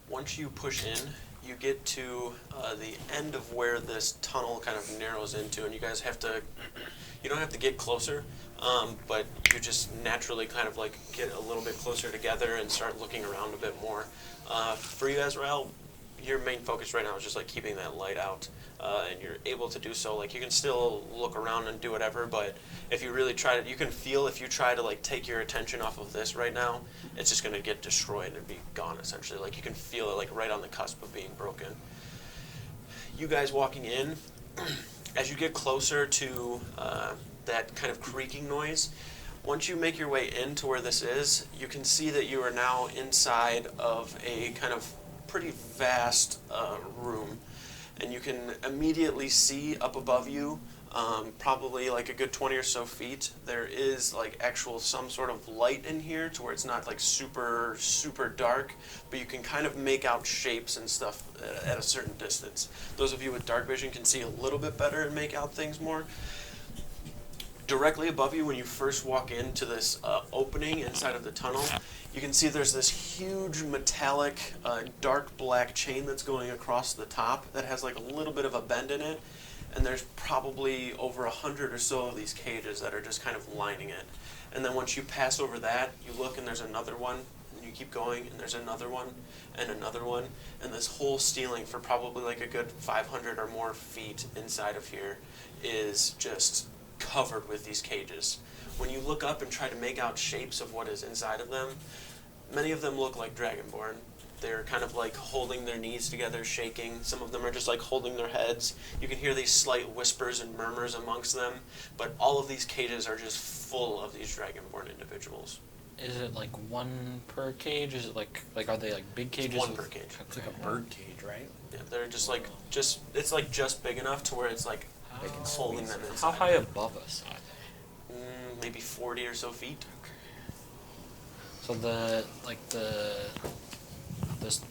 Once you push in, you get to the end of where this tunnel kind of narrows into, and you guys have to, you don't have to get closer, but you just naturally kind of like get a little bit closer together and start looking around a bit more. For you, Azrael, your main focus right now is just like keeping that light out, and you're able to do so. Like you can still look around and do whatever, but if you really try to, you can feel if you try to like take your attention off of this right now, it's just going to get destroyed and be gone essentially. Like you can feel it like right on the cusp of being broken. You guys walking in, as you get closer to that kind of creaking noise, once you make your way into where this is, you can see that you are now inside of a kind of pretty vast room, and you can immediately see up above you, probably like a good 20 or so feet, there is like actual some sort of light in here to where it's not like super dark, but you can kind of make out shapes and stuff at a certain distance. Those of you with dark vision can see a little bit better and make out things more. Directly above you, when you first walk into this opening inside of the tunnel, you can see there's this huge metallic dark black chain that's going across the top that has like a little bit of a bend in it, and there's probably over 100 or so of these cages that are just kind of lining it. And then once you pass over that, you look and there's another one, and you keep going and there's another one and another one, and this whole ceiling for probably like a good 500 or more feet inside of here is just covered with these cages. When you look up and try to make out shapes of what is inside of them, many of them look like Dragonborn. They're kind of like holding their knees together, shaking. Some of them are just like holding their heads. You can hear these slight whispers and murmurs amongst them, but all of these cages are just full of these Dragonborn individuals. Is it like one per cage? Is it like are they like big cages? It's one per cage. It's like a bird cage, right? Yeah, they're just like it's like just big enough to where it's like they can holding them inside. How high above us are they? Maybe 40 or so feet. So this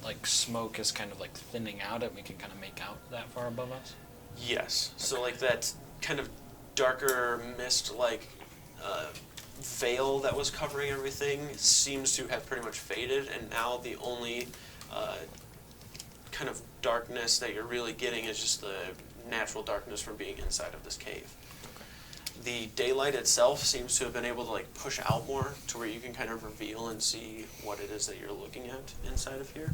like smoke is kind of like thinning out, and we can kind of make out that far above us. Yes. So like that kind of darker mist like veil that was covering everything seems to have pretty much faded, and now the only kind of darkness that you're really getting is just the natural darkness from being inside of this cave. The daylight itself seems to have been able to like push out more to where you can kind of reveal and see what it is that you're looking at inside of here.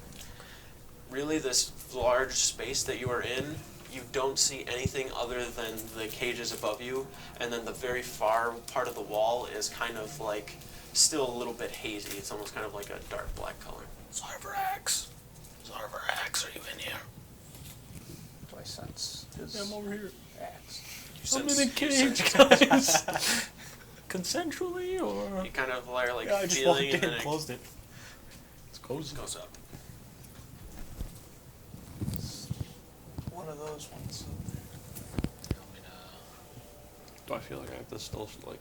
Really, this large space that you are in, you don't see anything other than the cages above you, and then the very far part of the wall is kind of like still a little bit hazy. It's almost kind of like a dark black color. Zarvarax, are you in here? Do I sense his I'm over here. axe? You I'm sense- in a you cage, sense- guys. Consensually, or You kind of are like Yeah, I just walked feeling, in and then and it closed it. It's cozy. goes up. One of those ones. Do I feel like I have to still like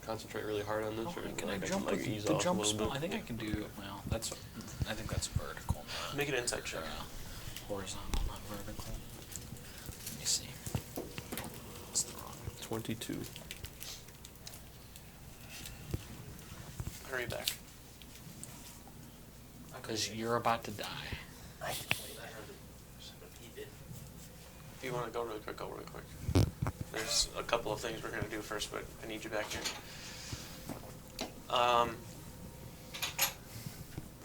concentrate really hard on this, or can I like jump like with ease the off jump a little spell? bit? I think I can do. Well, I think that's vertical. Make an insight check. Horizontal, not vertical. Let me see. What's the wrong? 22. Hurry back. Because you're about to die. If you want to go really quick, go really quick. There's a couple of things we're going to do first, but I need you back here.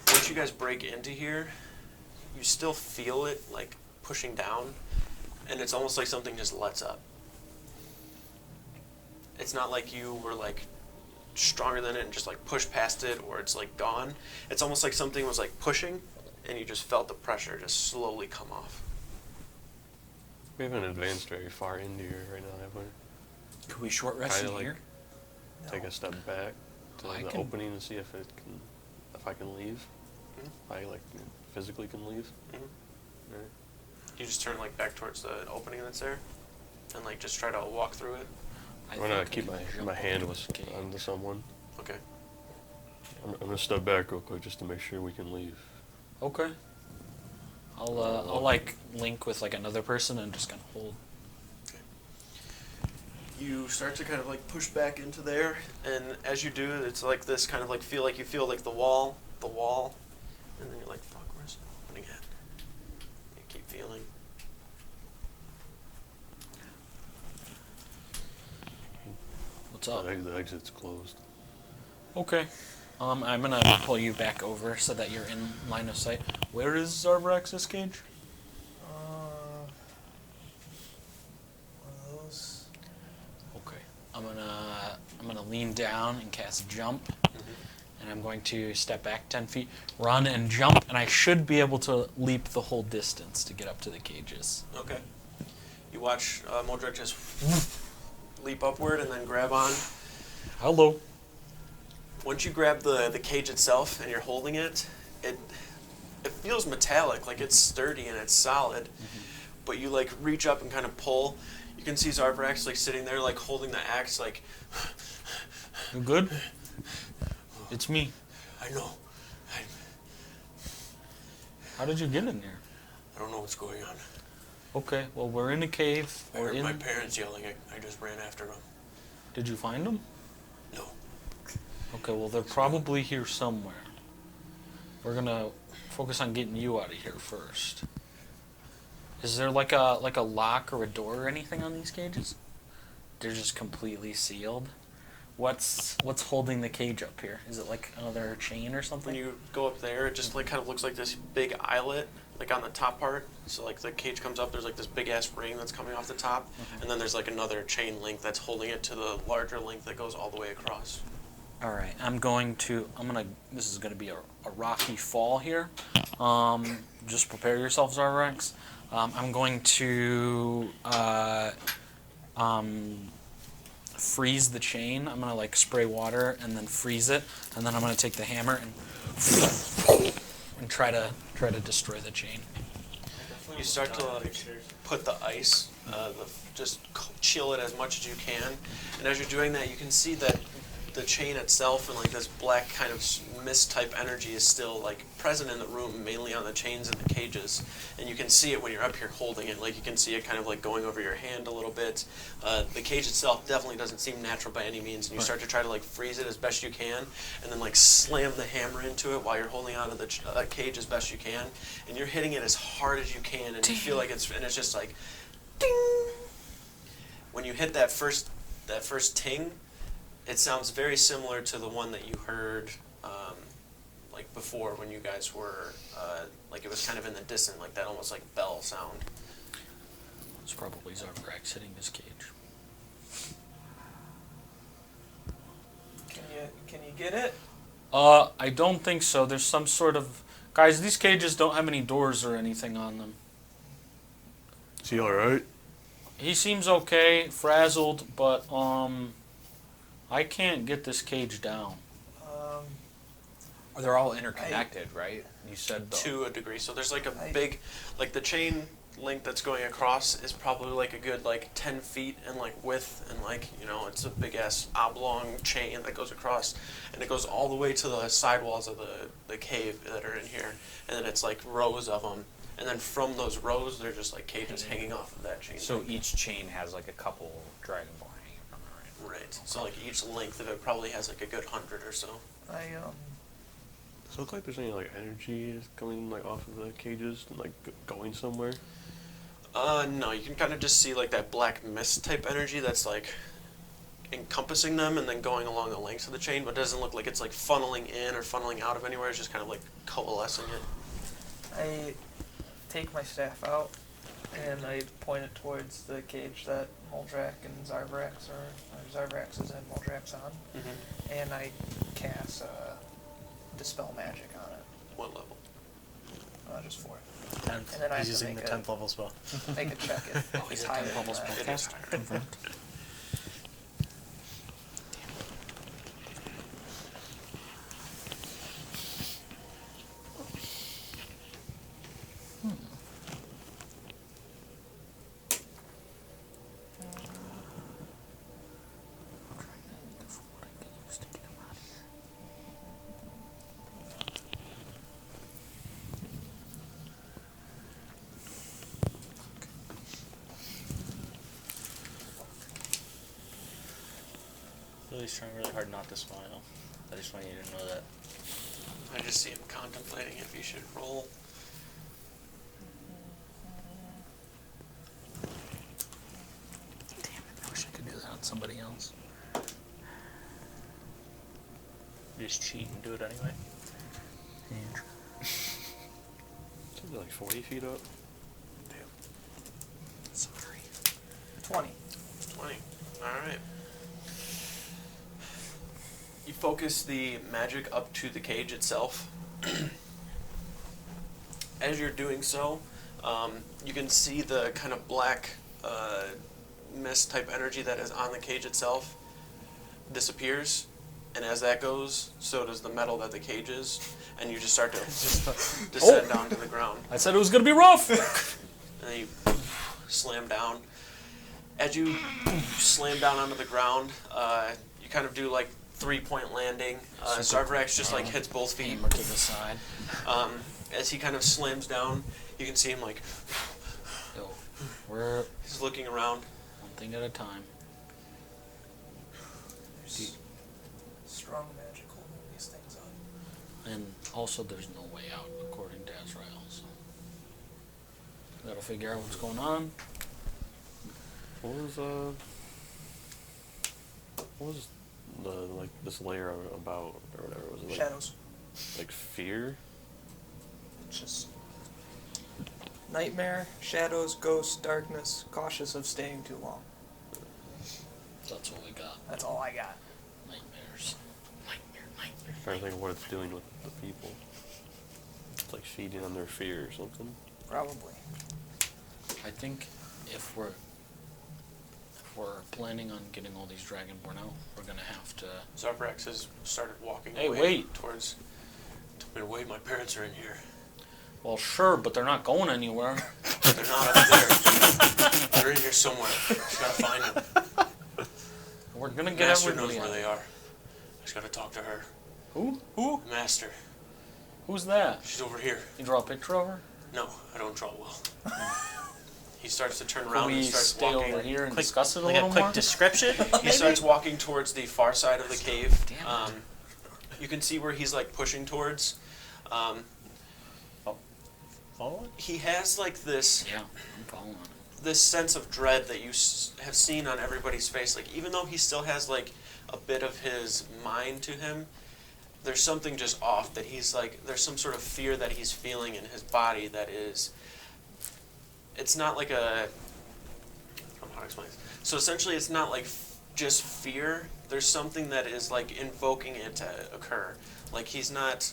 Once you guys break into here, you still feel it like pushing down, and it's almost like something just lets up. It's not like you were like stronger than it and just like pushed past it, or it's like gone. It's almost like something was like pushing, and you just felt the pressure just slowly come off. We haven't advanced very far into here right now, have we? Could we short rest in Kinda, like, here? Take a step back to I the can- opening and see if I can leave. If I like physically can leave. Right. You just turn like back towards the opening that's there, and like just try to walk through it. I'm gonna keep my hand onto someone. Okay. I'm gonna step back real quick just to make sure we can leave. Okay. I'll like link with like another person and just kind of hold. You start to kind of like push back into there, and as you do, it's like this kind of like you feel like the wall, and then you're like, fuck, where's the opening at? You keep feeling. What's up? The exit's closed. Okay. I'm gonna pull you back over so that you're in line of sight. Where is Zarbrax's cage? One of those. Okay. I'm gonna lean down and cast jump, and I'm going to step back 10 feet, run and jump, and I should be able to leap the whole distance to get up to the cages. Okay. You watch Modric just leap upward and then grab on. Hello. Once you grab the cage itself and you're holding it, it feels metallic, like it's sturdy and it's solid. But you like reach up and kind of pull. You can see Zarbrax like sitting there like holding the axe like. You good? It's me. I know. How did you get in there? I don't know what's going on. Okay, well we're in a cave. I We're heard in. my parents yelling. I just ran after them. Did you find them? No. Okay, well they're probably here somewhere. We're gonna focus on getting you out of here first. Is there like a lock or a door or anything on these cages? They're just completely sealed. What's holding the cage up here? Is it like another chain or something? When you go up there, it just like kind of looks like this big eyelet, like on the top part. So like the cage comes up, there's like this big ass ring that's coming off the top, and then there's like another chain link that's holding it to the larger link that goes all the way across. All right, this is gonna be a rocky fall here. Just prepare yourself, Zarvax. I'm going to freeze the chain. I'm gonna like spray water and then freeze it, and then I'm gonna take the hammer and try to destroy the chain. You start to like put the ice, just chill it as much as you can, and as you're doing that, you can see that the chain itself and like this black kind of mist type energy is still like present in the room, mainly on the chains and the cages, and you can see it when you're up here holding it. Like you can see it kind of like going over your hand a little bit. The cage itself definitely doesn't seem natural by any means, and you start to try to like freeze it as best you can, and then like slam the hammer into it while you're holding onto the cage as best you can, and you're hitting it as hard as you can, and you feel like it's just like ding. When you hit that first ting, it sounds very similar to the one that you heard like before when you guys were like it was kind of in the distance, like that almost like bell sound. It's probably Zarbrax hitting his cage. Can you get it? I don't think so. There's some sort of guys. These cages don't have any doors or anything on them. Is he all right? He seems okay, frazzled, but I can't get this cage down. They're all interconnected, right? You said To a degree. So there's like a big, like the chain link that's going across is probably like a good like 10 feet in like width, and like, you know, it's a big ass oblong chain that goes across, and it goes all the way to the sidewalls of the cave that are in here, and then it's like rows of them, and then from those rows they're just like cages hanging off of that chain. So each chain has like a couple Dragon Ball hanging from it, right? Right. So like each length of it probably has like a good 100 or so. Does it look like there's any like energy coming like off of the cages and like going somewhere? No, you can kind of just see like that black mist type energy that's like encompassing them and then going along the lengths of the chain, but it doesn't look like it's like funneling in or funneling out of anywhere. It's just kind of like coalescing it. I take my staff out and I point it towards the cage that Moldrack and Zarbrax or Zarbrax is in Moldrack's on, and I cast Dispel Magic on it. What level? Just 4. 10th. And then I have He's to using the make 10th level spell. make a check if Oh, it's he's a higher 10th than level that. spellcaster. Confirmed. Lily's trying really hard not to smile. I just want you to know that. I just see him contemplating if he should roll. Damn it! I wish I could do that on somebody else. Just cheat and do it anyway. It's like 40 feet up. Sorry. 20. 20. Alright. You focus the magic up to the cage itself. As you're doing so, you can see the kind of black mist type energy that is on the cage itself disappears, and as that goes, so does the metal that the cage is, and you just start to descend down to the ground. I said it was gonna be rough. And then you slam down. As you slam down onto the ground, you kind of do like 3-point landing. Zarvrax just like hits both feet. Hammer to the side. As he kind of slams down, you can see him like Yo, we're he's looking around. one thing at a time. There's strong magic holding these things up. And also, there's no way out, according to Azrael. So we gotta figure out what's going on. What was the like this layer about or whatever? Was it like Shadows. like fear? It's just nightmare, shadows, ghosts, darkness, cautious of staying too long. That's all we got. That's all I got. Nightmares. Nightmare. I'm trying to think of what it's doing with the people. It's like feeding on their fear or something. Probably. I think if we're planning on getting all these Dragonborn out, we're gonna have to. Zarvrax has started walking Hey, away wait. towards. Told me to wait. My parents are in here. Well, sure, but they're not going anywhere. They're not up there. They're in here somewhere. Just gotta find them. We're gonna get Master everybody knows where out. they are. Just gotta talk to her. Who? Master. Who's that? She's over here. You draw a picture of her? No, I don't draw well. He starts to turn Can around we and starts stay walking. over here and Quick- discuss it a like little a quick more? description. He starts walking towards the far side of the cave. Damn it. You can see where he's like pushing towards. Follow it? He has like this Yeah, I'm following. sense of dread that you have seen on everybody's face. Like even though he still has like a bit of his mind to him, there's something just off. That he's like there's some sort of fear that he's feeling in his body that is. It's not like a. I don't know how to explain this. So essentially, it's not like just fear. There's something that is like invoking it to occur. Like he's not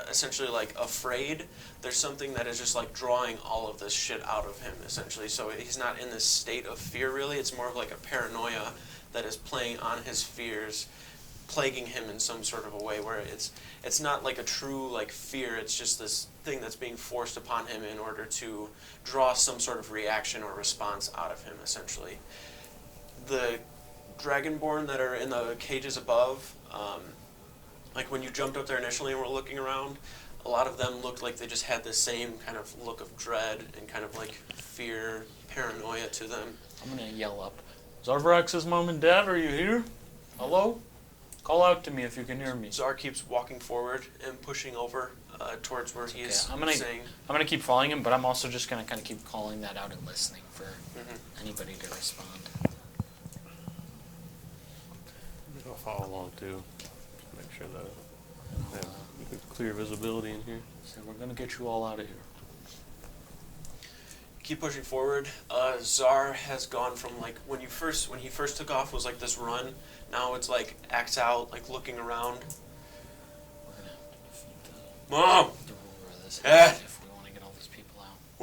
essentially like afraid. There's something that is just like drawing all of this shit out of him essentially. So he's not in this state of fear really. It's more of like a paranoia that is playing on his fears, plaguing him in some sort of a way where it's not like a true like fear. It's just this thing that's being forced upon him in order to draw some sort of reaction or response out of him essentially. The Dragonborn that are in the cages above, like when you jumped up there initially and were looking around, a lot of them looked like they just had the same kind of look of dread and kind of like fear, paranoia to them. I'm gonna yell up. Zarvrax's mom and dad, are you here? Hello? Call out to me if you can hear me. Zar keeps walking forward and pushing over towards where he's saying... I'm gonna keep following him, but I'm also just gonna kind of keep calling that out and listening for Mhm. anybody to respond. I'll follow along too. Make sure that we have clear visibility in here. So we're gonna get you all out of here. Keep pushing forward. Zar has gone from like when he first took off was like this run. Now it's like acts out, like looking around. We're gonna have to defeat Mom! the ruler of this Eh. house if we want to get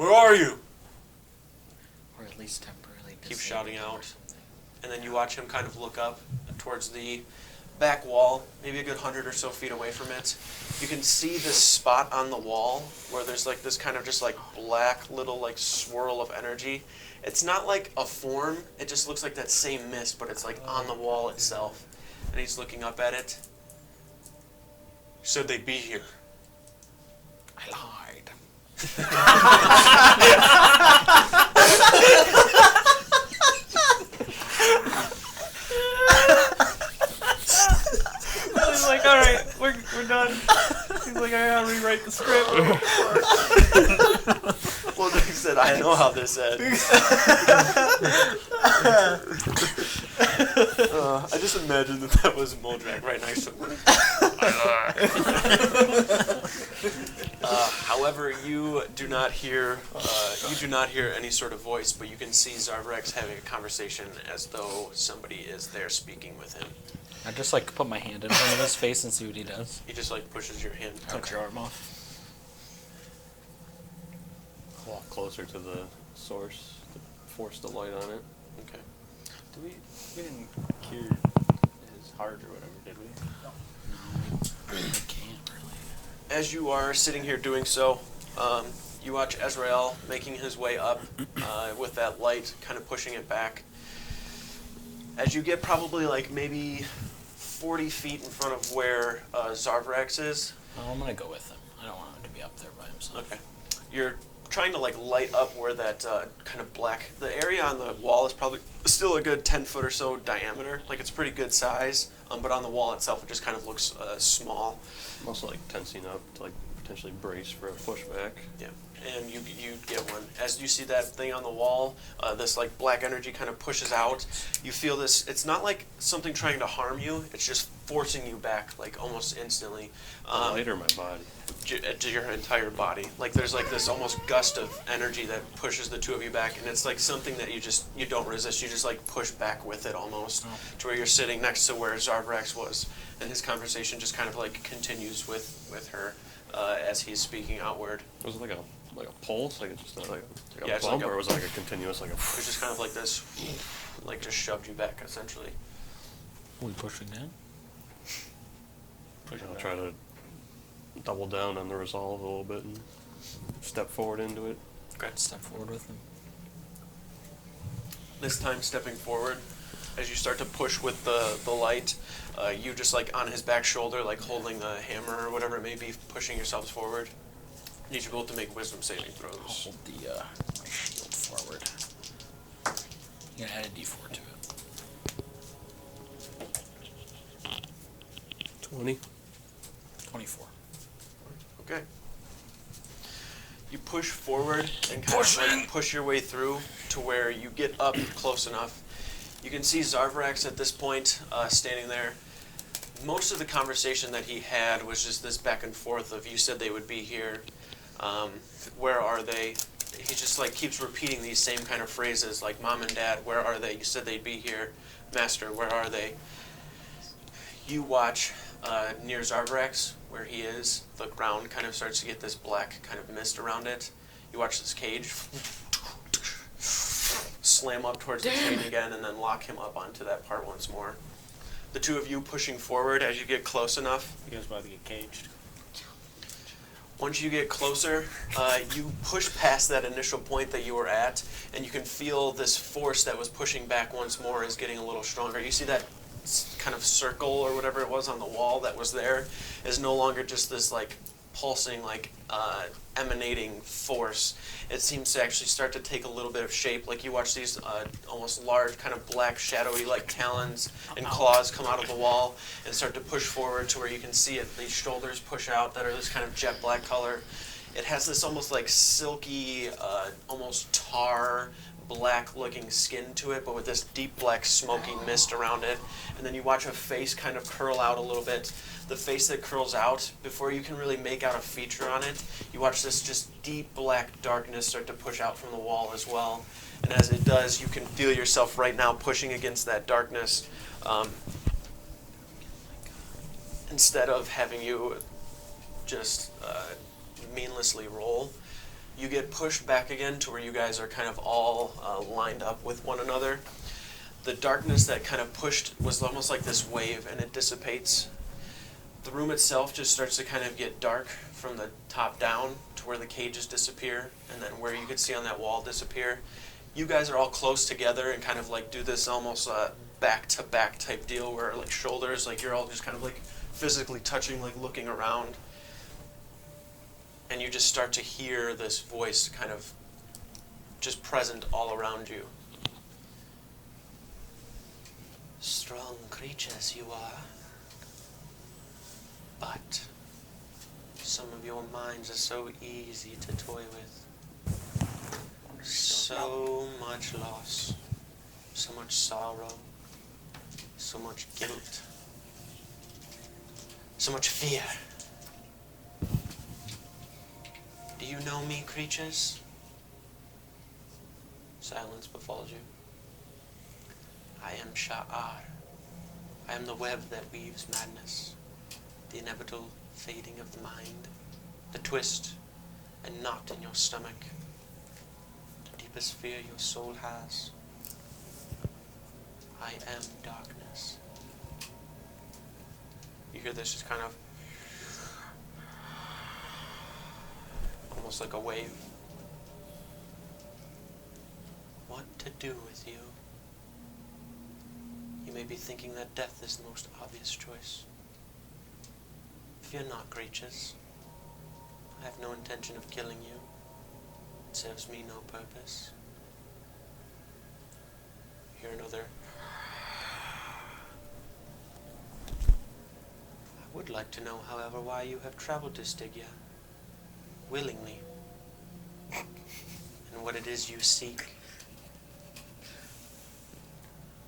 Where are you? Or at least temporarily Keep disabled shouting them or out. something. And then you watch him kind of look up towards the back wall, maybe a good 100 or so feet away from it. You can see this spot on the wall where there's like this kind of just like black little like swirl of energy. It's not like a form, it just looks like that same mist, but it's like on the wall itself. And he's looking up at it. Said they'd be here. I lied. He's like, all right, we're done. He's like, I gotta rewrite the script. Well, Nick said, I know how this ends. I just imagined that was Moldrak right next to him. However, you do not hear any sort of voice, but you can see Zarvrex having a conversation as though somebody is there speaking with him. I just like put my hand in front of his face and see what he does. He just like pushes your hand. Cut your arm off. Walk closer to the source to force the light on it. Okay. We didn't cure his heart or whatever, did we? No, we can't really. As you are sitting here doing so, you watch Ezrael making his way up with that light, kind of pushing it back. As you get probably like maybe 40 feet in front of where Zarvrex is. Well, I'm gonna go with him. I don't want him to be up there by himself. Okay. You're trying to like light up where that kind of black, the area on the wall is probably still a good 10 foot or so diameter. Like it's pretty good size, but on the wall itself it just kind of looks small. I'm also like tensing up to like potentially brace for a pushback. Yeah, and you get one. As you see that thing on the wall, this like black energy kind of pushes out. You feel this, it's not like something trying to harm you, it's just forcing you back like almost instantly. The light or my body? To your entire body. Like there's like this almost gust of energy that pushes the two of you back, and it's like something that you don't resist, you just like push back with it almost, to where you're sitting next to where Zarvrex was, and his conversation just kind of like continues with her as he's speaking outward. Was it like a pulse? Like it's just like a Yeah, it's bump, like a- or was it like a continuous like a? It's just kind of like this, like just shoved you back essentially. Are we pushing down? I'll try to double down on the resolve a little bit and step forward into it. Okay. Step forward with him. This time stepping forward, as you start to push with the light, you just like on his back shoulder, like holding the hammer or whatever it may be, pushing yourselves forward. Need you both to make wisdom saving throws. Hold the my shield forward. You can add a d4 to it. 20. 24. Okay. You push forward and kind of like push your way through to where you get up close enough. You can see Zarvrax at this point standing there. Most of the conversation that he had was just this back and forth of, you said they would be here. Where are they? He just like keeps repeating these same kind of phrases like, Mom and Dad, where are they? You said they'd be here. Master, where are they? You watch near Zarvrax, where he is, the ground kind of starts to get this black kind of mist around it. You watch this cage slam up towards the chain again and then lock him up onto that part once more. The two of you pushing forward as you get close enough. You guys about to get caged. Once you get closer, you push past that initial point that you were at, and you can feel this force that was pushing back once more is getting a little stronger. You see that kind of circle or whatever it was on the wall that was there is no longer just this like pulsing, like emanating force. It seems to actually start to take a little bit of shape. Like you watch these almost large, kind of black, shadowy, like talons and claws come out of the wall and start to push forward to where you can see it. These shoulders push out that are this kind of jet black color. It has this almost like silky, almost tar, black-looking skin to it, but with this deep black smoky mist around it. And then you watch a face kind of curl out a little bit. The face that curls out, before you can really make out a feature on it, you watch this just deep black darkness start to push out from the wall as well. And as it does, you can feel yourself right now pushing against that darkness. Instead of having you just meaninglessly roll, you get pushed back again to where you guys are kind of all lined up with one another. The darkness that kind of pushed was almost like this wave, and it dissipates. The room itself just starts to kind of get dark from the top down to where the cages disappear, and then where you could see on that wall disappear. You guys are all close together and kind of like do this almost back-to-back type deal where like shoulders, like you're all just kind of like physically touching, like looking around. And you just start to hear this voice kind of just present all around you. Strong creatures you are, but some of your minds are so easy to toy with. So much loss, so much sorrow, so much guilt, so much fear. Do you know me, creatures? Silence befalls you. I am Sha'ar. I am the web that weaves madness, the inevitable fading of the mind, the twist and knot in your stomach, the deepest fear your soul has. I am darkness. You hear this just kind of almost like a wave. What to do with you? You may be thinking that death is the most obvious choice. Fear not, creatures. I have no intention of killing you. It serves me no purpose. Hear another. I would like to know, however, why you have traveled to Stygia willingly, and what it is you seek.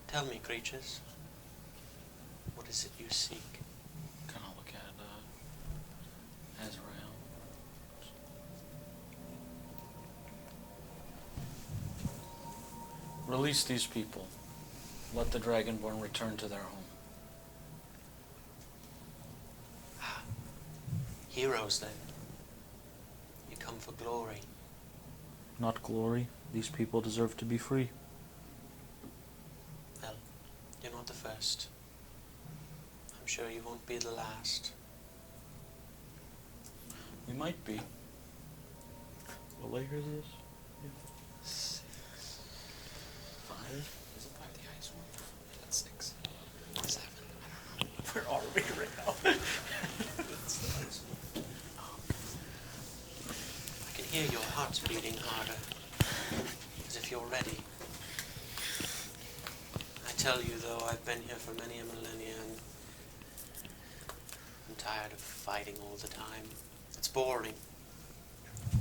Tell me, creatures, what is it you seek? Kind of look at Azrael. Release these people. Let the Dragonborn return to their home. Heroes, then. You come for glory. Not glory. These people deserve to be free. Well, you're not the first. I'm sure you won't be the last. We might be. What layer is this? 5? Is it 5 the ice one? That's 6. 7. Where are we right now? I can hear your hearts beating harder, as if you're ready. I tell you, though, I've been here for many a millennia, and I'm tired of fighting all the time. It's boring.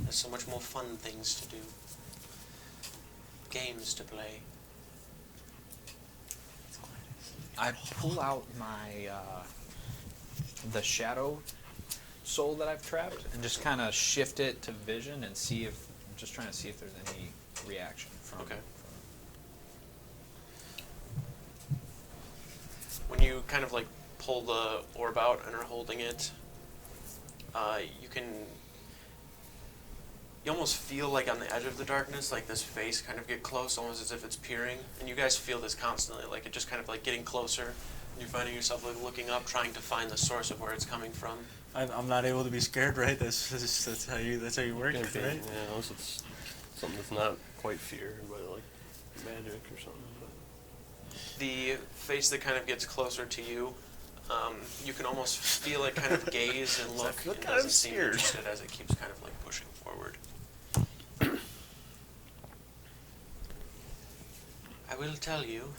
There's so much more fun things to do. Games to play. I pull out my the shadow soul that I've trapped and just kind of shift it to vision and see if I'm just trying to see if there's any reaction from. Okay. When you kind of like pull the orb out and are holding it, you almost feel like on the edge of the darkness, like this face kind of get close, almost as if it's peering, and you guys feel this constantly, like it just kind of like getting closer, and you're finding yourself like looking up, trying to find the source of where it's coming from. I'm not able to be scared, right? That's how you work, Can't be, right? yeah, unless it's something that's not quite fear, but like magic or something. But. The face that kind of gets closer to you, you can almost feel it kind of gaze and look, feel and kind doesn't of seem scared. interested as it keeps kind of like pushing forward. I will tell you,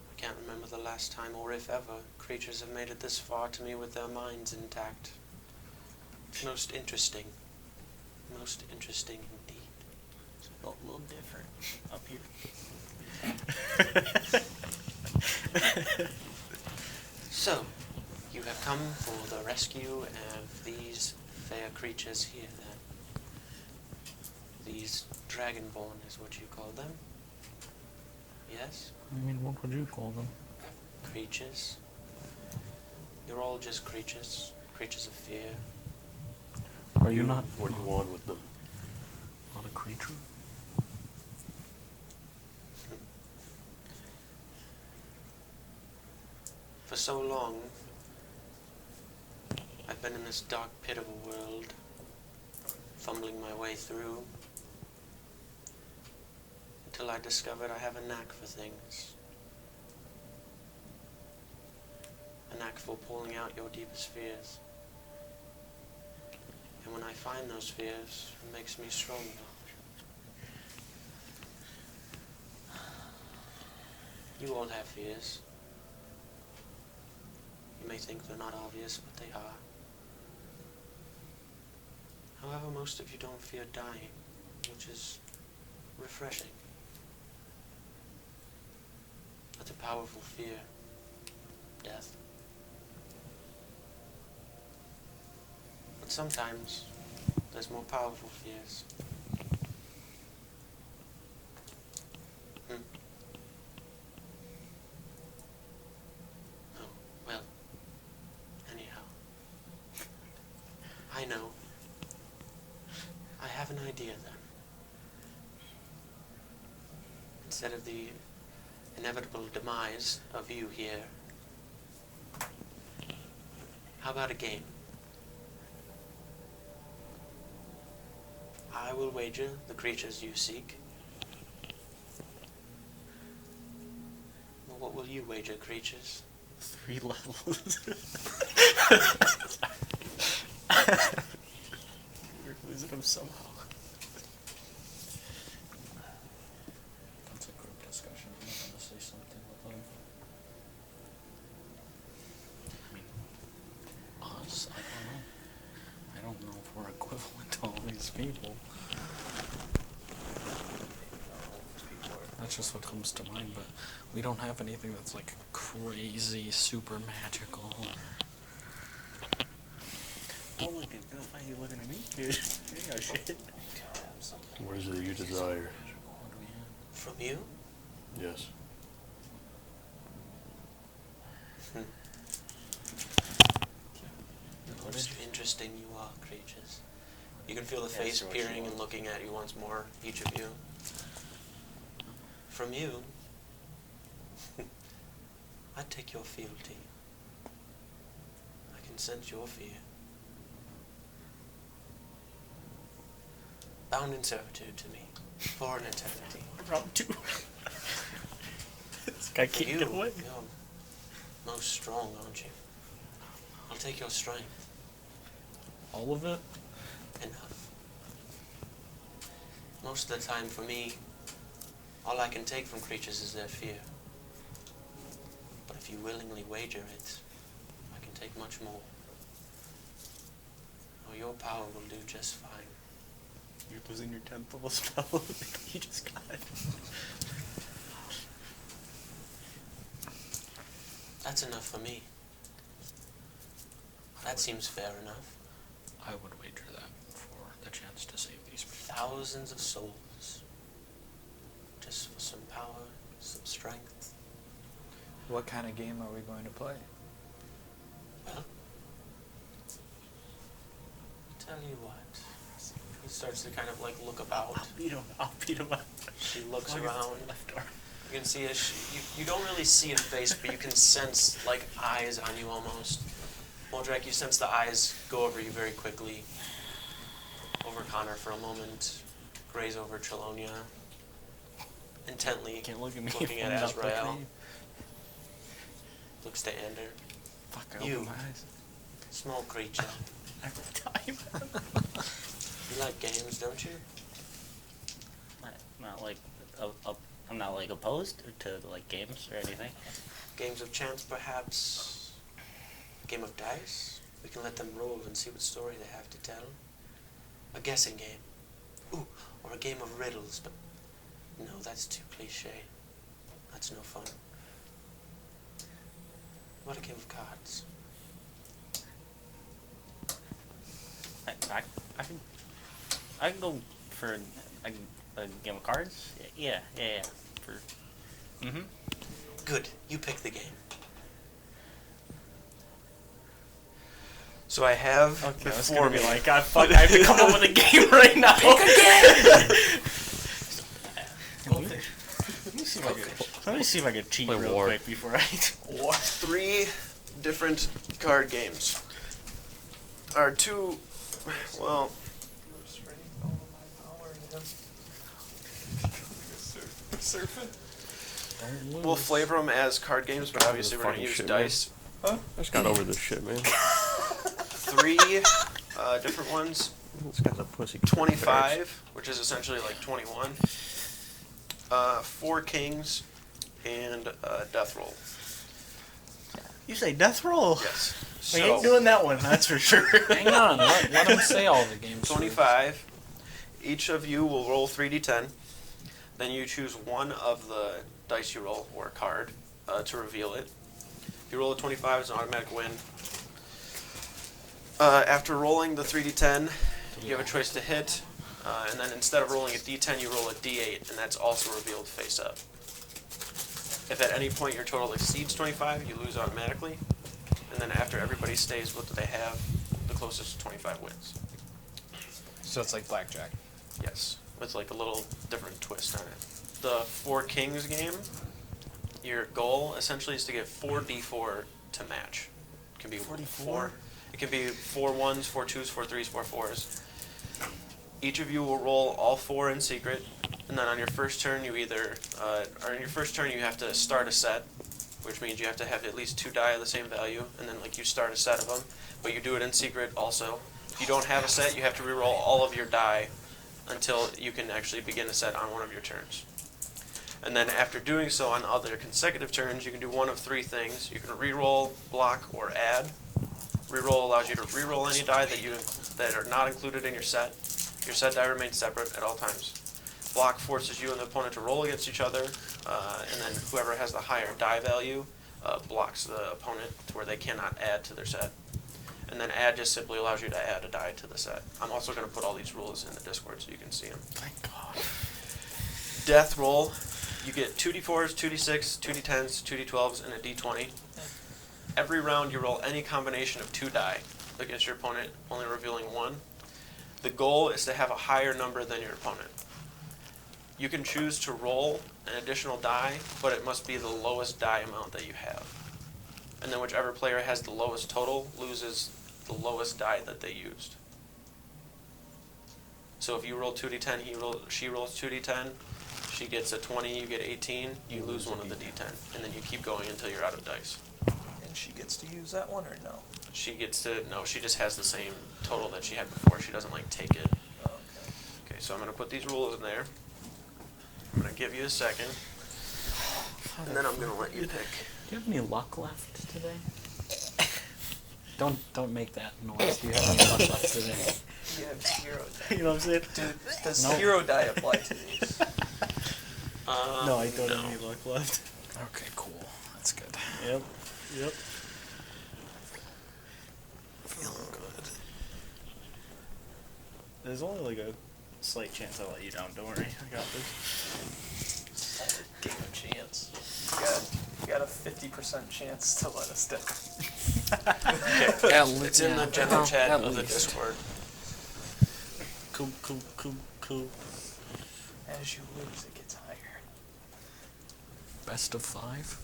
I can't remember the last time, or if ever, creatures have made it this far to me with their minds intact. It's most interesting. Most interesting indeed. It's a little different up here. So, you have come for the rescue of these fair creatures here, then. These Dragonborn is what you call them. Yes? I mean, what would you call them? Creatures. You're all just creatures. Creatures of fear. Are you not? What do you want with them? Not a creature? For so long, I've been in this dark pit of a world, fumbling my way through, until I discovered I have a knack for things. A knack for pulling out your deepest fears. And when I find those fears, it makes me stronger. You all have fears. You may think they're not obvious, but they are. However, most of you don't fear dying, which is refreshing. That's a powerful fear. Death. But sometimes, there's more powerful fears. Oh, well, anyhow. I know. I have an idea then. Instead of the inevitable demise of you here, how about a game? I will wager the creatures you seek. Well, what will you wager, creatures? 3 levels. We're losing him somehow. That's a group discussion. I'm not going to say something with them. I mean, us? I don't know. I don't know if we're equivalent to all these people. That's just what comes to mind, but we don't have anything that's like crazy, super magical. Oh, look, why are you looking at me, dude? You know shit. What is it you desire? What do we have? From you? Yes. Most interesting you are, creatures. You can feel the Yeah, face so what peering you and want. looking at you once more, each of you. From you, I take your fealty. I can sense your fear. Bound in servitude to me, for an eternity. Round 2. This guy can't you, get away. You're most strong, aren't you? I'll take your strength. All of it? Enough. Most of the time, for me, all I can take from creatures is their fear. But if you willingly wager it, I can take much more. Oh, your power will do just fine. You're losing your 10th level spell. You just got it. That's enough for me. That seems fair enough. I would wager that for the chance to save these people. Thousands of souls. Just for some power, some strength. What kind of game are we going to play? Well, tell you what. He starts to kind of like look about. I'll beat him up. She looks Oh, your around. left arm. You can see you don't really see a face, but you can sense like eyes on you almost. Moldrak, you sense the eyes go over you very quickly. Over Connor for a moment. Graze over Chelonia. Intently Can't look at me. looking at I'm not looking Azrael. at you. Looks to Ander. Fuck, I You. opened my eyes. Small creature. Every time. You like games, don't you? Not like, I'm not like opposed to like games or anything. Games of chance, perhaps. A game of dice. We can let them roll and see what story they have to tell. A guessing game. Ooh, or a game of riddles, but no, that's too cliche. That's no fun. What a game of cards. I can go for a game of cards. Yeah. For. Good, you pick the game. So I have Okay, I was before gonna be me. like, God, fuck, I have to come up with a game right now. Let me see if I can cheat Play real War. quick before I. 3 different card games. Or 2. Well, we'll flavor them as card games, but obviously we're going to Fucking use shit, dice. I just got over this shit, man. 3 different ones. This guy's a pussy. 25, which is essentially like 21. 4 kings, and death roll. You say death roll? Yes. We ain't doing that one, that's for sure. Hang on, let him say all the games. 25. Each of you will roll 3d10. Then you choose one of the dice you roll, or a card, to reveal it. If you roll a 25, it's an automatic win. After rolling the 3d10, you have a choice to hit, and then instead of rolling a d10, you roll a d8, and that's also revealed face up. If at any point your total exceeds 25, you lose automatically, and then after everybody stays what they have, the closest to 25 wins. So it's like blackjack. Yes, with like a little different twist on it. The 4 kings game, your goal essentially is to get 4 d4 to match. It can be 4. It can be 4 1s, 4 2s, 4 3s, 4 4s. Each of you will roll all 4 in secret, and then on your first turn you either, or in your first turn you have to start a set, which means you have to have at least 2 die of the same value, and then like you start a set of them, but you do it in secret also. If you don't have a set, you have to reroll all of your die until you can actually begin a set on one of your turns. And then after doing so on other consecutive turns, you can do one of 3 things. You can reroll, block, or add. Reroll allows you to reroll any die that are not included in your set. Your set die remains separate at all times. Block forces you and the opponent to roll against each other, and then whoever has the higher die value blocks the opponent to where they cannot add to their set. And then add just simply allows you to add a die to the set. I'm also going to put all these rules in the Discord so you can see them. Thank God. Death roll, you get 2d4s, 2d6, 2d10s, 2d12s, and a d20. Every round you roll any combination of 2 die against your opponent, only revealing 1. The goal is to have a higher number than your opponent. You can choose to roll an additional die, but it must be the lowest die amount that you have. And then whichever player has the lowest total loses the lowest die that they used. So if you roll 2d10, she rolls 2d10, she gets a 20, you get 18, you lose one of the d10. And then you keep going until you're out of dice. And she gets to use that one or no? She just has the same total that she had before. She doesn't like take it. Oh, okay. Okay, so I'm going to put these rules in there. I'm going to give you a second. And then I'm going to let you pick. Do you have any luck left today? Don't make that noise. Do you have any luck left today? You have 0 die. You know what I'm saying? Does Nope. 0 die apply to these? No, I don't have any luck left. Okay, cool. That's good. Yep. Feeling good. There's only like a slight chance I'll let you down. Don't worry, I got this. Game of chance. You got a 50% chance to let us down. It's in the general chat of the Discord. Cool. As you lose, it gets higher. Best of 5.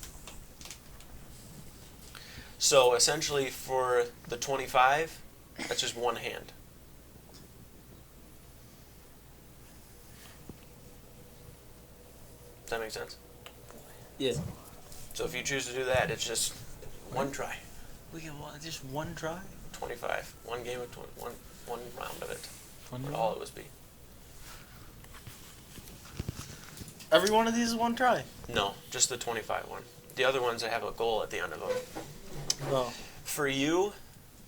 So essentially for the 25, that's just one hand. Does that make sense? Yeah. So if you choose to do that, it's just one try. We get just one try. 25. One game of one round of it. One Would round? all it was be. Every one of these is one try. No, just the 25 one. The other ones I have a goal at the end of them. Oh. For you,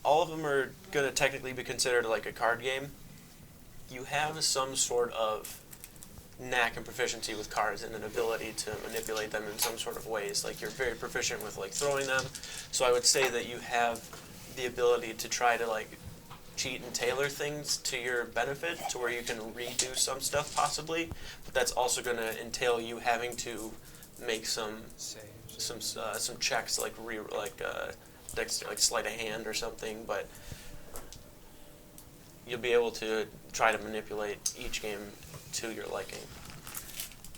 all of them are going to technically be considered like a card game. You have some sort of knack and proficiency with cards and an ability to manipulate them in some sort of ways. Like you're very proficient with like throwing them. So I would say that you have the ability to try to like cheat and tailor things to your benefit to where you can redo some stuff possibly. But that's also going to entail you having to make some checks like sleight of hand or something. But you'll be able to try to manipulate each game to your liking.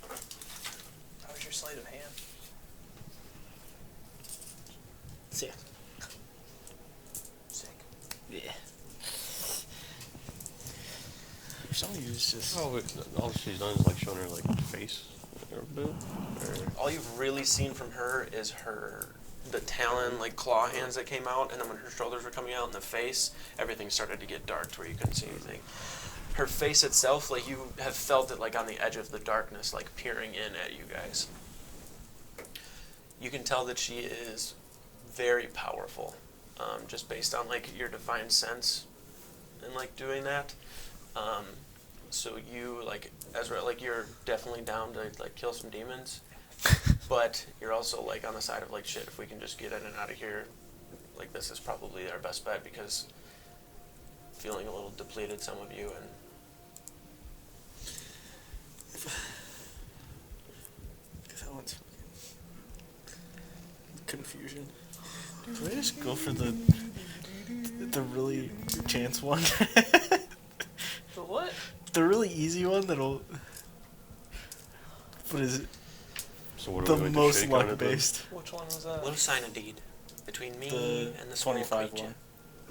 How was your sleight of hand? Sick. Sick. Yeah. Some of you is just. Oh, all she's done is like showing her like face or bit. Or... All you've really seen from her is the talon, like claw hands that came out, and then when her shoulders were coming out in the face, everything started to get dark to where you couldn't see anything. Her face itself, like you have felt it like on the edge of the darkness, like peering in at you guys. You can tell that she is very powerful, just based on like your divine sense and like doing that. So you, like, Ezra, like, you're definitely down to, like, kill some demons, but you're also, like, on the side of, like, shit, if we can just get in and out of here, like, this is probably our best bet, because feeling a little depleted, some of you, and... That one's confusion. Do I just go for the really chance one? The what? The really easy one that'll. What is it? So what are The we going to most shake on luck it then? based. Which one was that? We'll sign a deed between me The and the small 25 creature. one.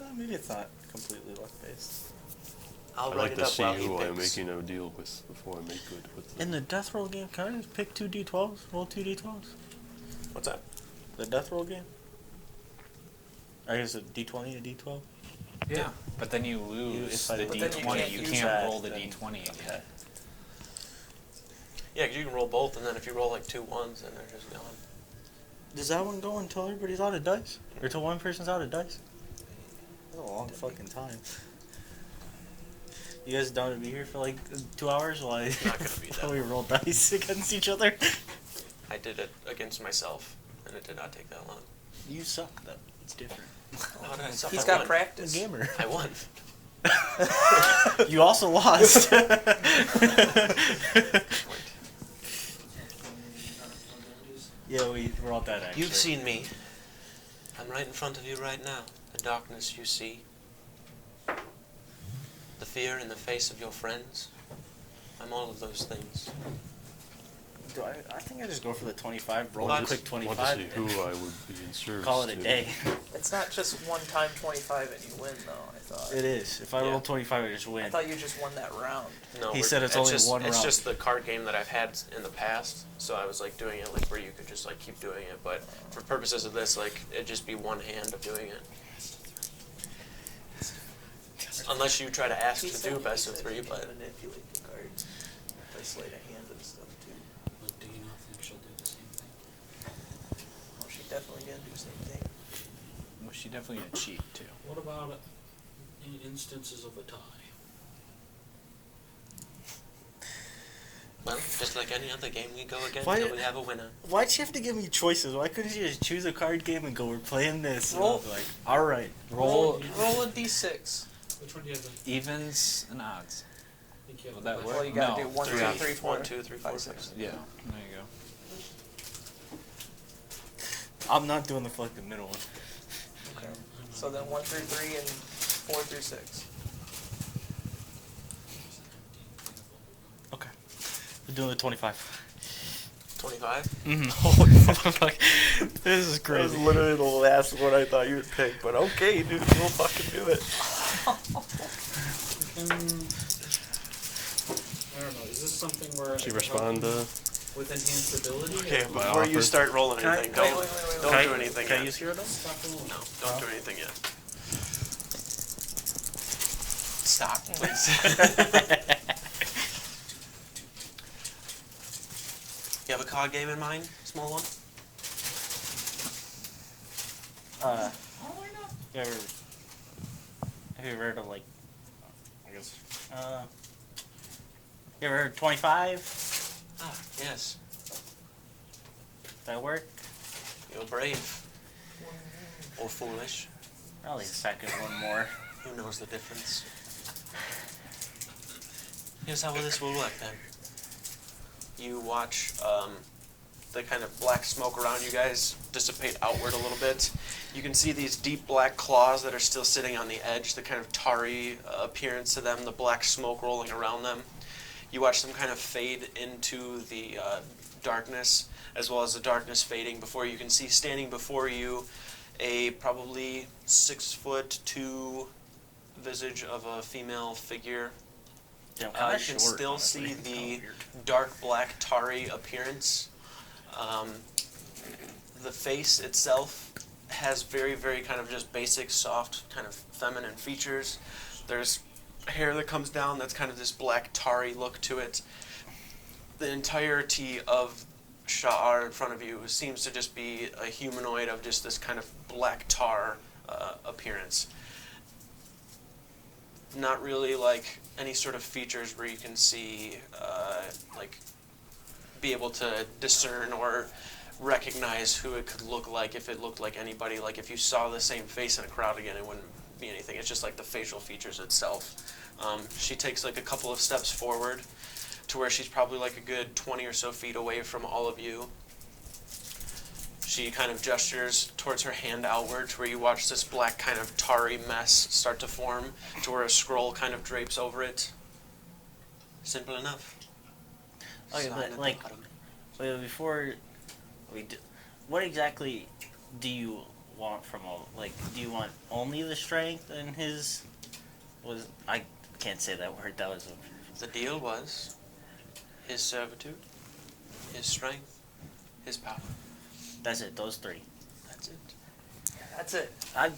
Well, maybe it's not completely luck based. I'll I'd write like it to up see while he who I'm picks. making a deal with before I make good with them. In the death roll game, can I just pick 2 d12s? Roll 2 d12s? What's that? The death roll game? I guess a d20, a d12? Yeah, but then you lose if I the do- But then you d20. can't You use can't that, roll the then- d20 again. Okay. Yeah, 'cause you can roll both, and then if you roll, like, 2 1s, then they're just gone. Does that one go until everybody's out of dice? Or till one person's out of dice? That's a long fucking time. You guys down to be here for like 2 hours while Not gonna be that while we roll dice against each other? I did it against myself, and it did not take that long. You suck though. It's different. How did I suck? He's I got won. practice. Gamer. I won. You also lost. Yeah, we're all dead actually. You've seen me. I'm right in front of you right now. The darkness you see. The fear in the face of your friends. I'm all of those things. Do I think I just go for the 25, roll What? a quick I want 25, to see who I would be in service call it a to. day. It's not just one time 25 and you win, though, I thought. It is. If I Yeah. roll 25, I just win. I thought you just won that round. No, He we're- said it's only just, one It's round. just the card game that I've had in the past, so I was like doing it like where you could just like keep doing it. But for purposes of this, like it'd just be one hand of doing it. Unless you try to ask to do best of 3, but manipulate the cards by sleight of hand and stuff too. But do you not think she'll do the same thing? Oh, she definitely gonna do the same thing. Well, she definitely gonna cheat too. What about in instances of a tie? well, just like any other game, we go again Why- until we have a winner. Why'd you have to give me choices? Why couldn't you just choose a card game and go, we're playing this? And Roll. I'll be like, alright. Roll a d6. Which one do you have? Evens and odds. I think you have Will a that left. work? Well, you gotta No, do 1, 2, 3. 3, 4, 1, 2, 3, 4, 5, 6. 6. Yeah, there you go. I'm not doing the fucking middle one. Okay. So then 1 through 3 and 4 through 6. Okay. We're doing the 25. 25. Holy fuck. This is That was crazy. literally the last one I thought you would pick, but okay, dude, we'll fucking do it. I don't know. Is this something where She I can respond help to. you with enhanced ability? Okay, or- My before you offer. start rolling Can I- anything, wait, don't wait. do anything Can I yet. use Hero Dice? Stop rolling. No, don't do anything yet. Stop, please. You have a card game in mind, small one? You ever, have you ever heard of like, I guess, you ever heard 25? Ah, yes. Does that work? You're brave. Or foolish. Probably the second one more. Who knows the difference? Here's how this will work then. You watch the kind of black smoke around you guys dissipate outward a little bit, you can see these deep black claws that are still sitting on the edge, the kind of tarry appearance to them, the black smoke rolling around them. You watch them kind of fade into the darkness, as well as the darkness fading before you can see standing before you a probably 6'2" visage of a female figure. Damn, You can still see the dark black tarry appearance. The face itself has very, very kind of just basic, soft, kind of feminine features. There's hair that comes down that's kind of this black tarry look to it. The entirety of Sha'ar in front of you seems to just be a humanoid of just this kind of black tar appearance. Not really like any sort of features where you can see, like, be able to discern or recognize who it could look like if it looked like anybody. Like if you saw the same face in a crowd again, it wouldn't be anything. It's just like the facial features itself. She takes like a couple of steps forward to where she's probably like a good 20 or so feet away from all of you. She kind of gestures towards her hand outward to where you watch this black kind of tarry mess start to form to where a scroll kind of drapes over it. Simple enough. Okay, Sign but at the like, bottom. wait, before we do, what exactly do you want from all? Like, do you want only the strength and his? I can't say that word. That was The deal was his servitude, his strength, his power. That's it. Those three. That's it. That's it. I'm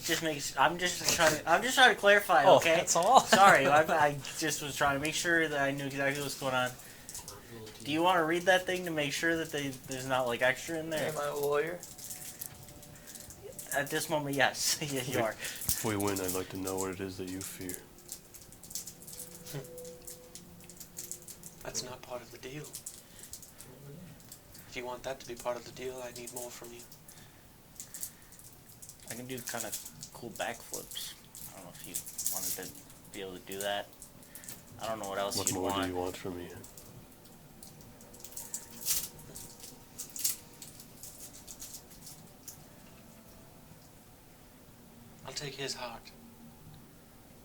just trying to clarify. Oh, Okay. that's all. Sorry, I just was trying to make sure that I knew exactly what's going on. Do you want to read that thing to make sure that there's not like extra in there? Am I a lawyer? At this moment, yes. Yeah, you are. If we win, I'd like to know what it is that you fear. That's not part of the deal. If you want that to be part of the deal, I need more from you. I can do kind of cool backflips. I don't know if you wanted to be able to do that. I don't know what else What you'd more want. do you want from me? I'll take his heart.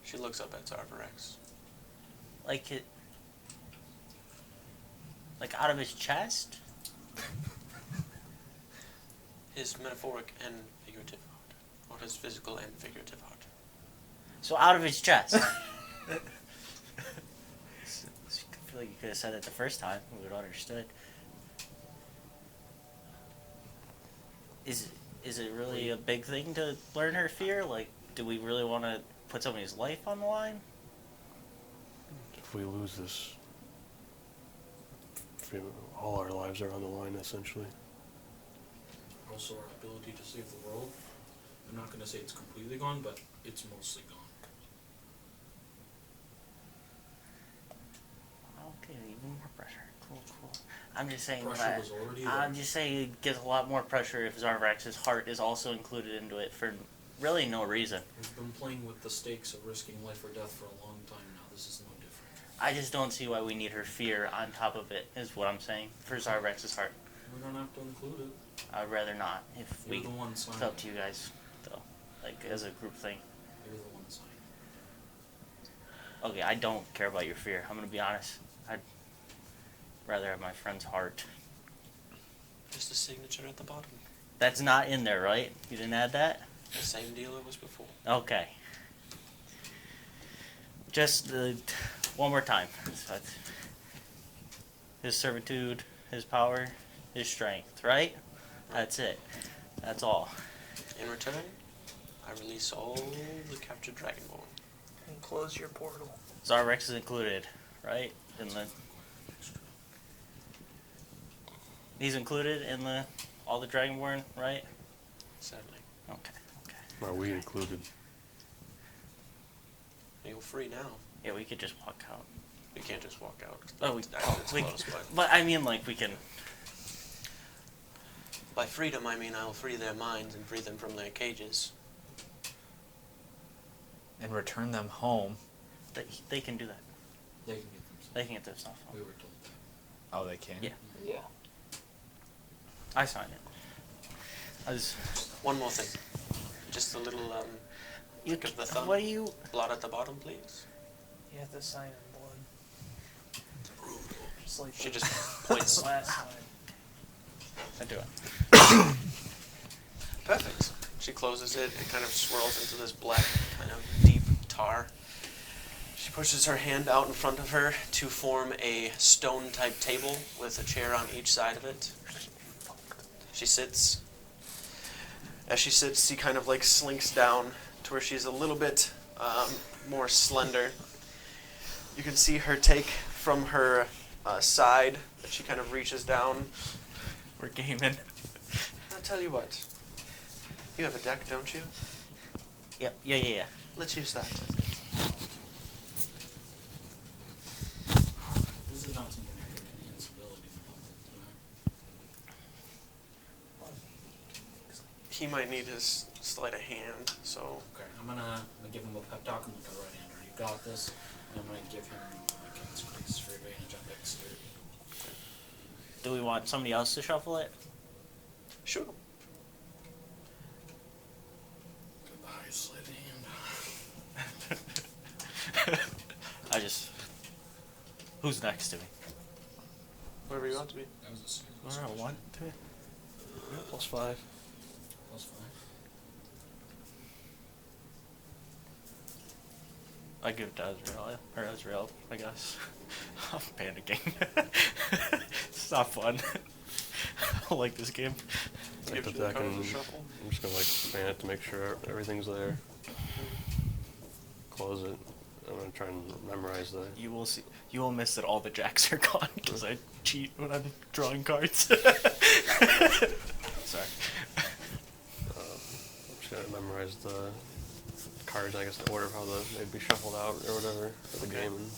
She looks up at Zarvarex. Like it, like out of his chest? His metaphoric and figurative heart. Or his physical and figurative heart. So out of his chest. I feel like you could have said it the first time. We would have understood. Is it really a big thing to learn her fear? Like, do we really want to put somebody's life on the line? If we lose this, all our lives are on the line, essentially. Also, our ability to save the world. I'm not going to say it's completely gone, but it's mostly gone. Okay, even more pressure. Cool. I'm just saying Pressure that. was already there. I'm just saying it gets a lot more pressure if Zarvax's heart is also included into it for really no reason. We've been playing with the stakes of risking life or death for a long time now. This is no different. I just don't see why we need her fear on top of it, is what I'm saying, for Zarvax's heart. We don't have to include it. I'd rather not, if You're we... the one It's signing. up to you guys, though. Like, as a group thing. You're the one signing. Okay, I don't care about your fear. I'm gonna be honest. I'd rather have my friend's heart. Just a signature at the bottom. That's not in there, right? You didn't add that? The same deal it was before. Okay. Just one more time. So his servitude, his power, his strength, right? That's it. That's all. In return, I release all the captured Dragonborn. And close your portal. Zarvex is included, right? In the... He's included in all the Dragonborn, right? Sadly. Okay. Are we included? You're free now. Yeah, we could just walk out. We can't just walk out. It's It's we, close, but I mean, like, we can... by freedom, I mean I will free their minds and free them from their cages. And return them home. They can do that. They can get themselves. They can get their stuff We home. were told that. Oh, they can? Yeah. Yeah. I sign it. One more thing. Just a little trick of the thumb. What do you? Blot at the bottom, please. You have to sign in blood. Just like She the just points. last time. I do it. Perfect. She closes it. It kind of swirls into this black, kind of deep tar. She pushes her hand out in front of her to form a stone-type table with a chair on each side of it. She sits. As she sits, she kind of like slinks down to where she's a little bit more slender. You can see her take from her side that she kind of reaches down. We're gaming. I'll tell you what. You have a deck, don't you? Yep. Yeah. Let's use that. This is not something I can enhance ability. He might need his sleight of hand, so... Okay, I'm gonna give him a pep talk. I'm like a right-hander. You got this. And I'm gonna give him my king's grace for advantage on dexterity. Do we want somebody else to shuffle it? Sure. Goodbye, sleight of hand. Who's next to me? Wherever you want to be. That was a serious Alright, question. 1, 2. +5. +5. I give it to Ezreal, or Ezreal, I guess. I'm panicking. It's not fun. I don't like this game. Take the Gives you the deck cards and to shuffle. I'm just gonna like span it to make sure everything's there. Close it. I'm gonna try and memorize the. You will see. You will miss that all the jacks are gone because I cheat when I'm drawing cards. Sorry. I'm just gonna memorize the cards. I guess the order of how they'd be shuffled out or whatever for the game, and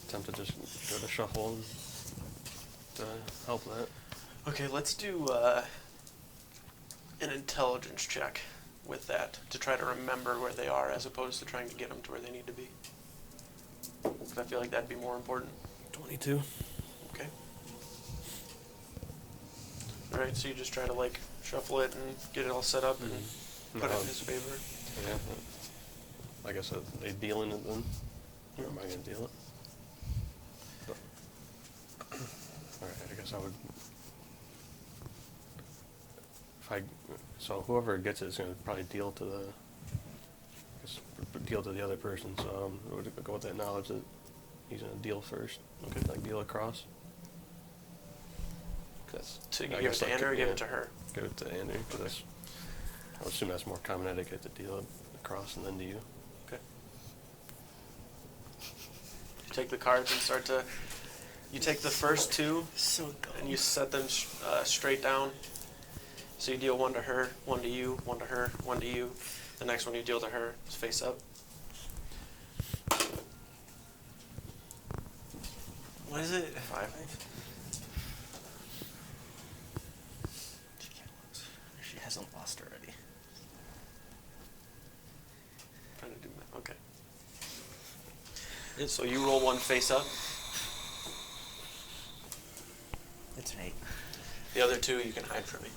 attempt to just go to shuffle and to help that. Okay, let's do an intelligence check with that to try to remember where they are as opposed to trying to get them to where they need to be. Because I feel like that'd be more important. 22. Okay. Alright, so you just try to like shuffle it and get it all set up and put it in his favor. Yeah. I guess they deal in it then. Or am I gonna deal it? Alright, I guess I would. So whoever gets it is going to probably deal to the other person. So I would go with that knowledge that he's going to deal first. Okay, like deal across. So you can give it to Andrew or give it to her? Give it to Andrew because I would assume that's more common etiquette to deal it across and then to you. Okay. You take the cards and start to. You take the first two and you set them straight down. So you deal one to her, one to you, one to her, one to you. The next one you deal to her is face up. What is it? 5. She can't lose. She hasn't lost already. Trying to do that. Okay. So you roll one face up. It's an 8. The other two you can hide from me.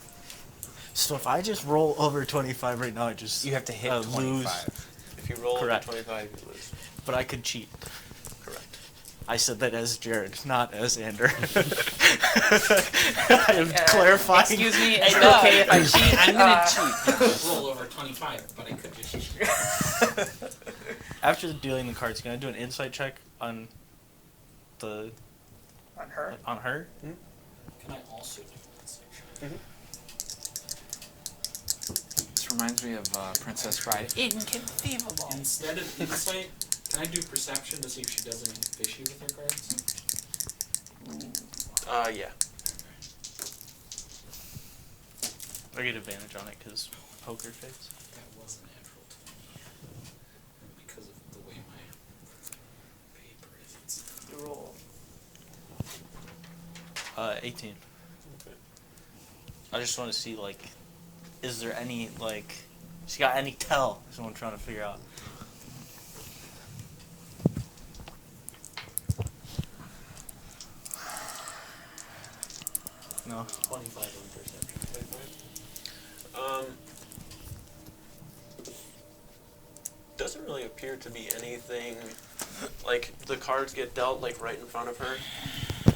So if I just roll over 25 right now, I just You have to hit lose. 25. If you roll over Correct. 25, you lose. But I could cheat. Correct. I said that as Jared, not as Ander. I am clarifying. Excuse me, Is it no. okay if I cheat? I'm gonna cheat. Roll over 25, but I could just cheat. After dealing the cards, can I do an insight check on the On her? on her? Can I also do that section? This reminds me of Princess Bride. Inconceivable. Instead of insight, can I do perception to see if she does anything fishy with her cards? Yeah. I get advantage on it because poker face. That was a natural 20. And because of the way my paper is, it's You roll. 18. I just want to see, like, is there any, like, she got any tell? Is what I'm trying to figure out. No. 25 on perception. Doesn't really appear to be anything. Like the cards get dealt like right in front of her.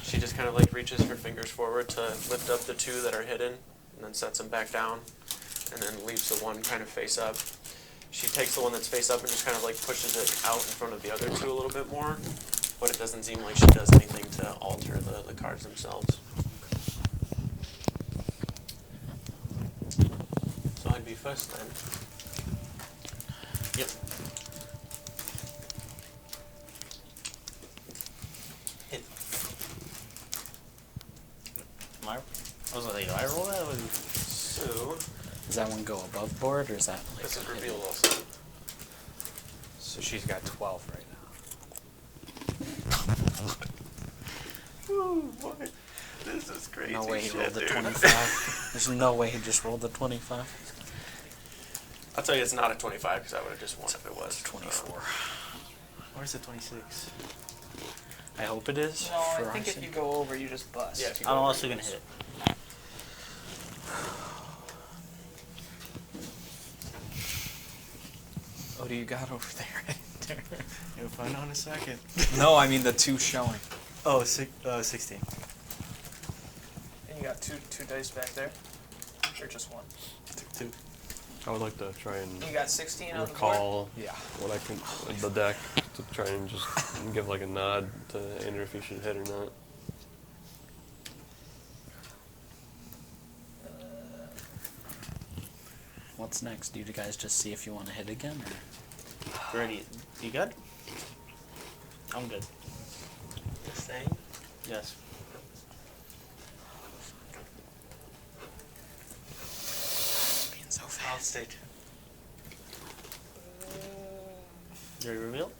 She just kind of like reaches her fingers forward to lift up the 2 that are hidden, and then sets them back down, and then leaves the one kind of face up. She takes the one that's face up and just kind of like pushes it out in front of the other 2 a little bit more, but it doesn't seem like she does anything to alter the cards themselves. So I'd be first then. Yep. Hit. I was like, I roll that? So Does that one go above board, or is that like? this is revealed also. So she's got 12 right now. Ooh, boy. This is crazy. No way he shit, rolled the dude. 25. There's no way he just rolled the 25. I'll tell you it's not a 25 because I would have just won if it was. 24. Where's the 26? I hope it is. No, I for think our if you sake. go over, you just bust. Yeah, if you I'm go over, also you gonna lose. hit. What do you got over there? You'll find out in a second. No, I mean the 2 showing. Oh, 16. And you got two dice back there? Or just 1? Took 2. I would like to try and You got 16 on the board? recall Yeah. what I can the deck to try and just give like a nod to Andrew if he should hit or not. What's next? Do you guys just see if you want to hit again, or? Ready? You good? I'm good. This thing. Yes. Being so I'll fast. stay. You ready to reveal?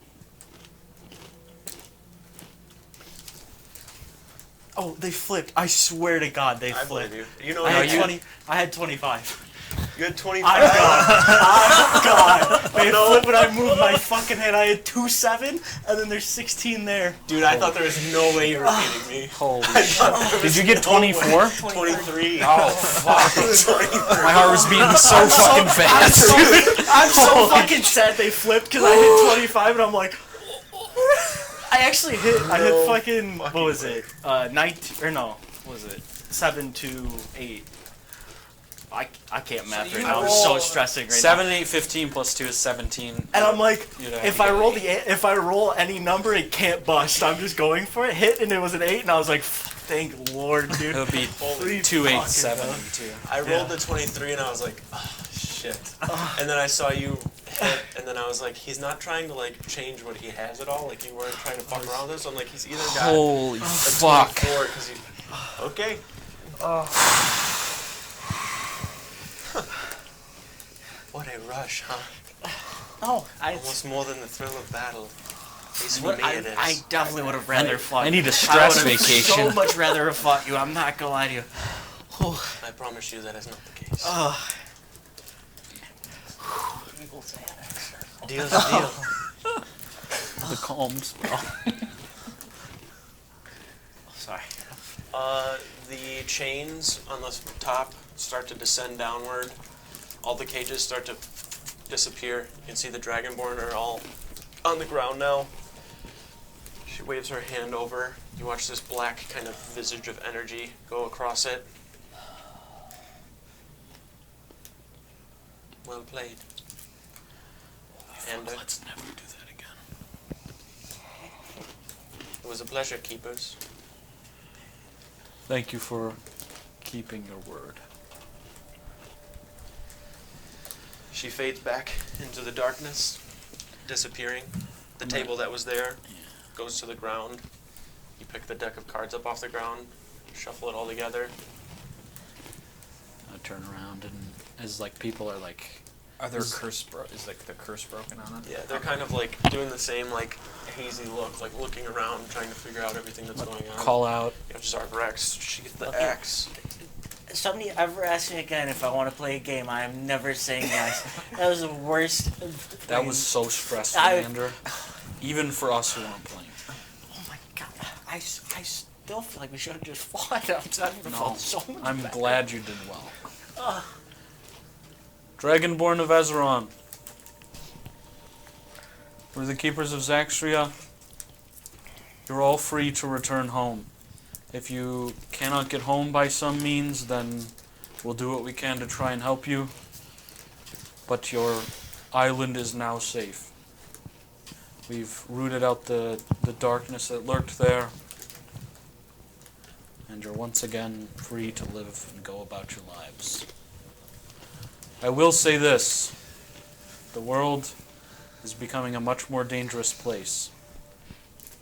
Oh, they flipped. I swear to God, they I flipped. believe you. You know, I had you, 20. I had 25. you had 25. God. They flipped when I moved my fucking head. I had 2-7, and then there's 16 there. Dude, I thought there was no way you were beating me. Holy shit. Did you get 24? 23. Oh, fuck. My heart was beating so fucking fast. I'm so fucking sad they flipped because I hit 25, and I'm like, I actually hit. I hit fucking. What was it? 19 or no? What was it? 7 to 8. I can't math you right now. I'm roll- so stressing right 7, now. 8, 15 plus 2 is 17. And I'm like, You'd have if to I get roll an if I roll any number, it can't bust. I'm just going for it. Hit, and it was an 8, and I was like, thank Lord, dude. It would be Holy 2, 8, fucking 7, hell. and 2. I rolled the 23 and I was like, oh, shit. And then I saw you hit, and then I was like, he's not trying to like change what he has at all. Like you weren't trying to fuck around with this. So I'm like, he's either got Holy a fuck. 24 because he. Okay. What a rush, huh? No, Almost more than the thrill of battle. At least for What- me I, it is. I definitely would have rather fought. I need a I stress would have vacation. so much rather have fought you. I'm not gonna lie to you. I promise you that is not the case. Deal's a deal. The calm spell. Sorry. The chains on the top start to descend downward. All the cages start to disappear. You can see the Dragonborn are all on the ground now. She waves her hand over. You watch this black kind of visage of energy go across it. Well played. And Let's never do that again. it was a pleasure, keepers. Thank you for keeping your word. She fades back into the darkness, disappearing. The table that was there goes to the ground. You pick the deck of cards up off the ground, shuffle it all together. I turn around and as like people are like, Are there is like the curse broken on it? Yeah, they're kind of like doing the same like hazy look, like looking around, trying to figure out everything that's going on. call out. You have Zargrex. She gets the Okay. axe. Somebody ever ask me again if I want to play a game, I am never saying yes. That was the worst. That was so stressful, I- Andrew. Even for us who weren't playing. Oh my God. still feel like we should have just fought. I'm starting to fall so much I'm better. glad you did well. Dragonborn of Ezron. We're the keepers of Zaxria. You're all free to return home. If you cannot get home by some means, then we'll do what we can to try and help you. But your island is now safe. We've rooted out the darkness that lurked there. And you're once again free to live and go about your lives. I will say this. The world is becoming a much more dangerous place.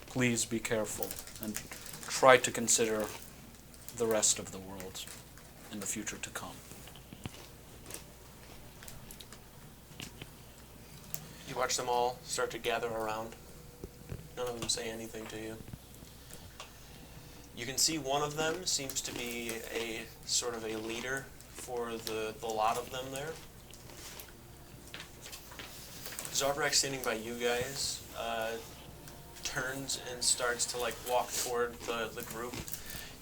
Please be careful and try to consider the rest of the world in the future to come. You watch them all start to gather around. None of them say anything to you. You can see one of them seems to be a sort of a leader for the lot of them there. Zarvrak, standing by you guys, turns and starts to like walk toward the group.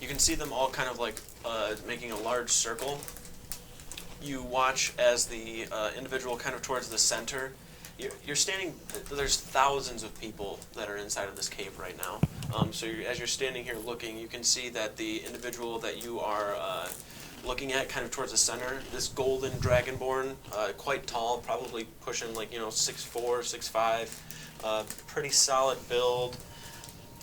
You can see them all kind of like making a large circle. You watch as the individual kind of towards the center. You're standing, there's thousands of people that are inside of this cave right now. So as you're standing here looking, you can see that the individual that you are looking at kind of towards the center, this golden dragonborn, quite tall, probably pushing like, 6'4", 6'5", pretty solid build,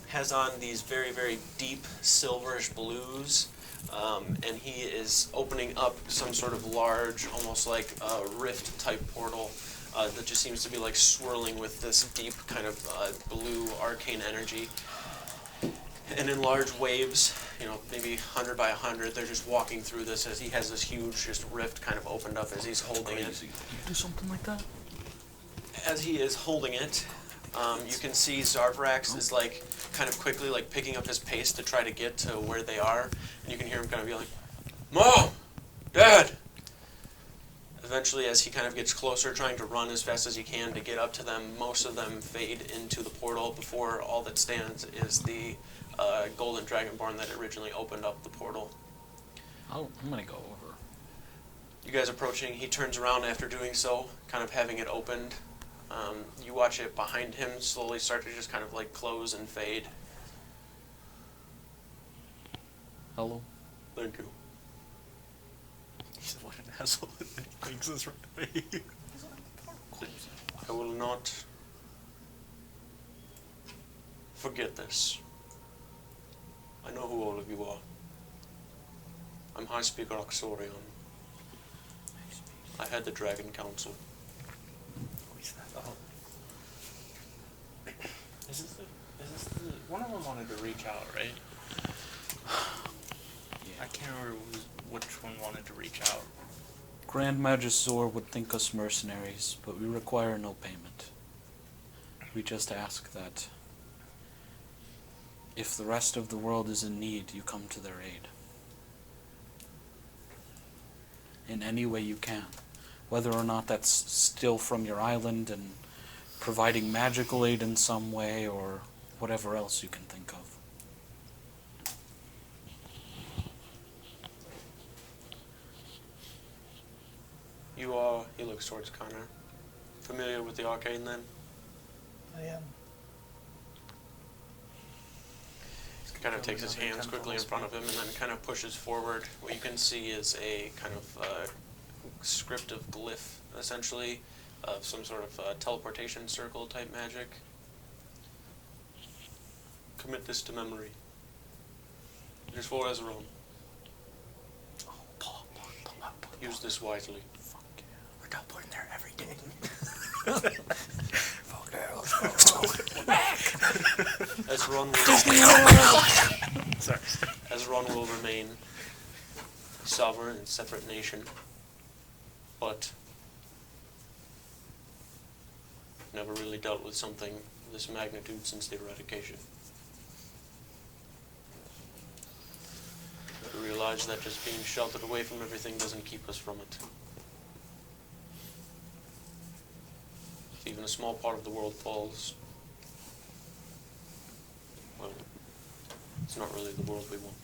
has on these very, very deep silverish blues, and he is opening up some sort of large, almost like rift type portal that just seems to be like swirling with this deep kind of blue arcane energy. And in large waves, maybe 100 by 100, they're just walking through this as he has this huge just rift kind of opened up as he's holding it. You do something like that? As he is holding it, you can see Zarvrax is like kind of quickly like picking up his pace to try to get to where they are, and you can hear him kind of be like, "Mom! Dad!" Eventually, as he kind of gets closer, trying to run as fast as he can to get up to them, most of them fade into the portal before all that stands is the golden dragonborn that originally opened up the portal. I'm going to go over. You guys approaching, he turns around after doing so, kind of having it opened. You watch it behind him slowly start to just kind of like close and fade. Hello? Thank you. He's what an asshole. Thinks this right away. I will not forget this. I know who all of you are. I'm High Speaker Oxorion. I head the Dragon Council. Oh. Is this the one of them wanted to reach out, right? I can't remember which one wanted to reach out. Grand Magus Zor would think us mercenaries, but we require no payment. We just ask that if the rest of the world is in need, you come to their aid. In any way you can. Whether or not that's still from your island and providing magical aid in some way, or whatever else you can think of. You are, he looks towards Connor, familiar with the arcane then? I am. He kind of takes his hands quickly in front of him and then kind of pushes forward. What you can see is a kind of script of glyph, essentially, of some sort of teleportation circle type magic. Commit this to memory. It is for Ezron. Use this wisely. We're teleporting there every day. Ezron will remain a sovereign and separate nation, but never really dealt with something of this magnitude since the eradication. We realize that just being sheltered away from everything doesn't keep us from it. If even a small part of the world falls, well, It's not really the world we want.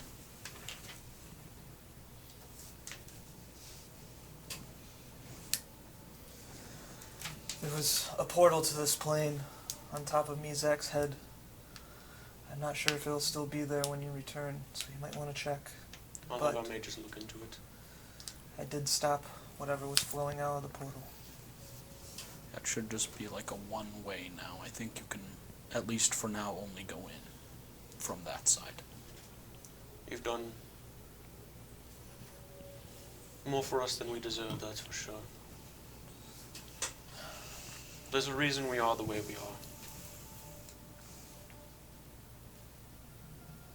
There was a portal to this plane on top of Mizek's head. I'm not sure if it'll still be there when you return, so you might want to check. I'll have our mages look into it. I did stop whatever was flowing out of the portal. That should just be like a one-way now. I think you can, at least for now, only go in from that side. You've done more for us than we deserve, that's for sure. There's a reason we are the way we are.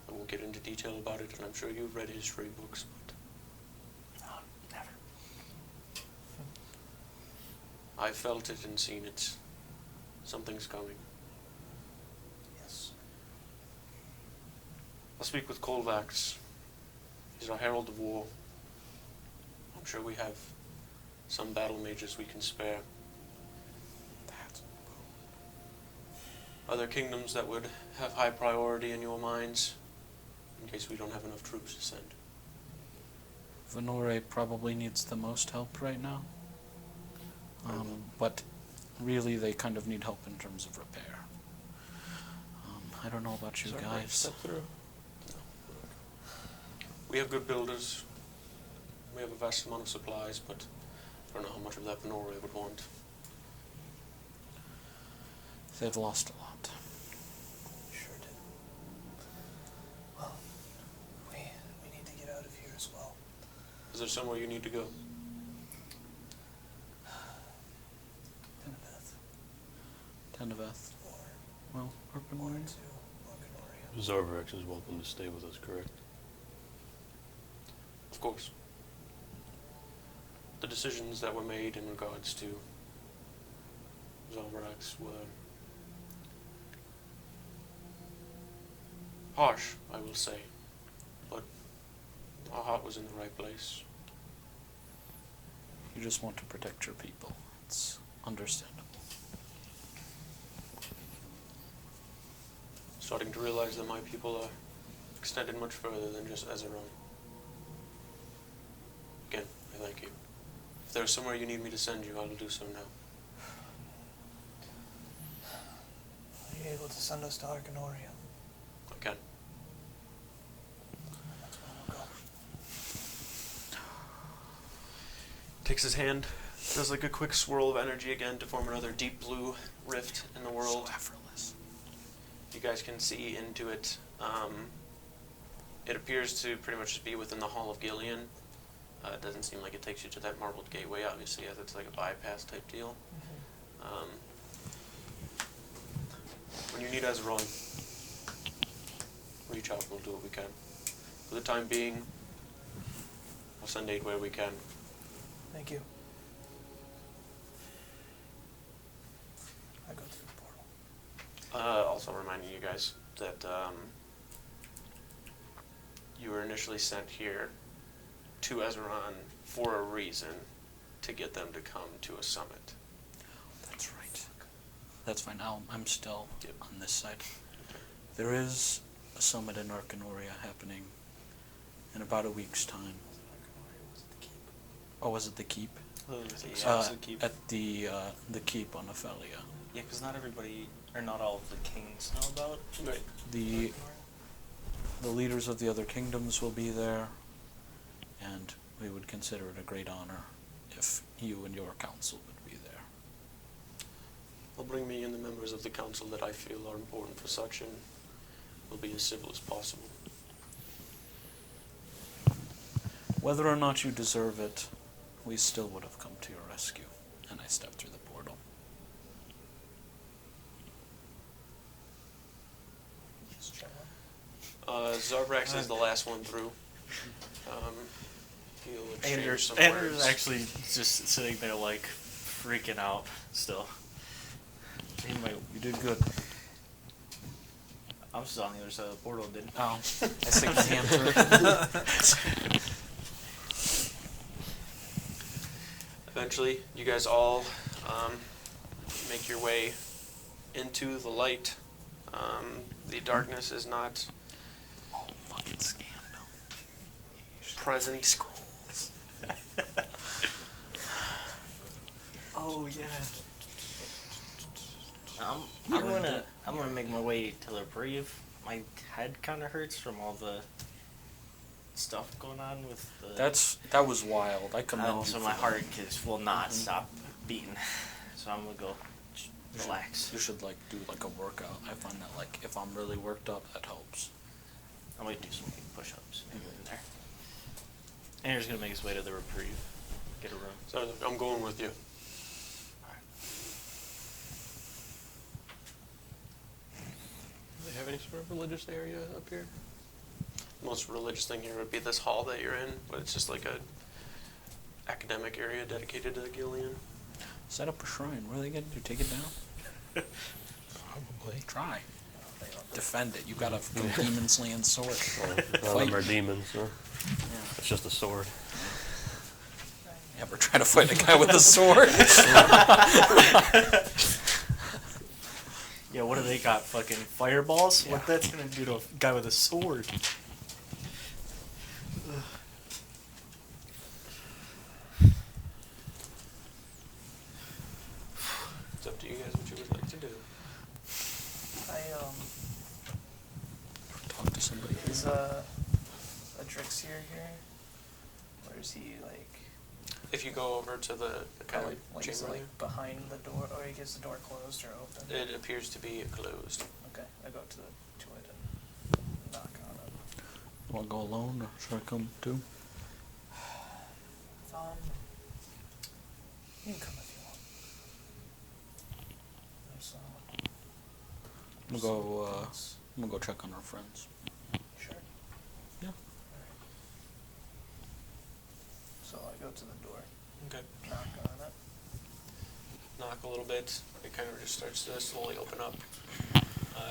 I won't get into detail about it, and I'm sure you've read history books, but Never. I've felt it and seen it. Something's coming. Yes. I'll speak with Kolvax. He's our herald of war. I'm sure we have some battle mages we can spare. Other kingdoms that would have high priority in your minds, in case we don't have enough troops to send. Venore probably needs the most help right now. But really they kind of need help in terms of repair. I don't know about you guys. Step through. We have good builders. We have a vast amount of supplies, but I don't know how much of that Venore would want. They've lost a lot. Sure did. Well, we need to get out of here as well. Is there somewhere you need to go? Teneveth. Well, Or Urban to Morganoria. Zarvax is welcome to stay with us, correct? Of course. The decisions that were made in regards to Zalvarax were harsh, I will say, but our heart was in the right place. You just want to protect your people. It's understandable. Starting to realize that my people are extended much further than just Ezeron. Again, I thank you. If there's somewhere you need me to send you, I will do so now. Are you able to send us to Arcanoria? I can. That's where we'll go. Takes his hand, does like a quick swirl of energy again to form another deep blue rift in the world. So effortless. You guys can see into it. It appears to pretty much just be within the Hall of Gilean. It doesn't seem like it takes you to that marbled gateway, obviously, as it's like a bypass type deal. When you need Ezeron, reach out, we'll do what we can. For the time being, we'll send aid where we can. Thank you. I go through the portal. Also reminding you guys that you were initially sent here to Ezeron for a reason, to get them to come to a summit. That's right. That's fine. I'm still Yep. on this side. There is a summit in Arcanoria happening in about a week's time. Oh, was it the Keep? At the Keep on Ophelia. Yeah, because not everybody, or not all of the kings know about. Right. The leaders of the other kingdoms will be there, and we would consider it a great honor if you and your council would be there. I'll bring me in the members of the council that I feel are important for such, and will be as civil as possible. Whether or not you deserve it, we still would have come to your rescue. And I stepped through the portal. Zarbrax is the last one through. He'll exchange some Andrew's words. actually just sitting there like freaking out still. You did good. I'm just on the other side of the portal, didn't Oh, I stick my hand through. Eventually, you guys all make your way into the light. The darkness is not Scandal. Present scrolls. Oh yeah. I'm gonna make my way to the reprieve. My head kind of hurts from all the stuff going on with the. That was wild. I commend you. Also, for my that. heart will not stop beating, so I'm gonna go relax. You should like do like a workout. I find that like if I'm really worked up, that helps. I'm gonna do some push-ups in there. Andrew's gonna make his way to the reprieve. Get a room. So I'm going with you. Do they have any sort of religious area up here? Most religious thing here would be this hall that you're in, but it's just like a academic area dedicated to Gillian. Set up a shrine. What are they gonna do? Take it down? Probably. Try. Defend it. You got a demon slaying sword. Well, none of them are demons, so it's just a sword. You ever try to fight a guy with a sword? Yeah, what do they got? Fucking fireballs? What that's gonna do to a guy with a sword? It's up to you guys what you would like to do. Talk to somebody. Is a Drixir here? Or is he like If you go over to the kind of like is it chamber like behind the door, or he gets the door closed or open? there, it appears to be closed. Okay, I go to it and knock on it. Want to go alone or should I come too? You can come if you want. There's I'm gonna go check on our friends. Sure. Yeah. Alright. So I go to the door, Okay. knock on it. Knock a little bit. It kind of just starts to slowly open up.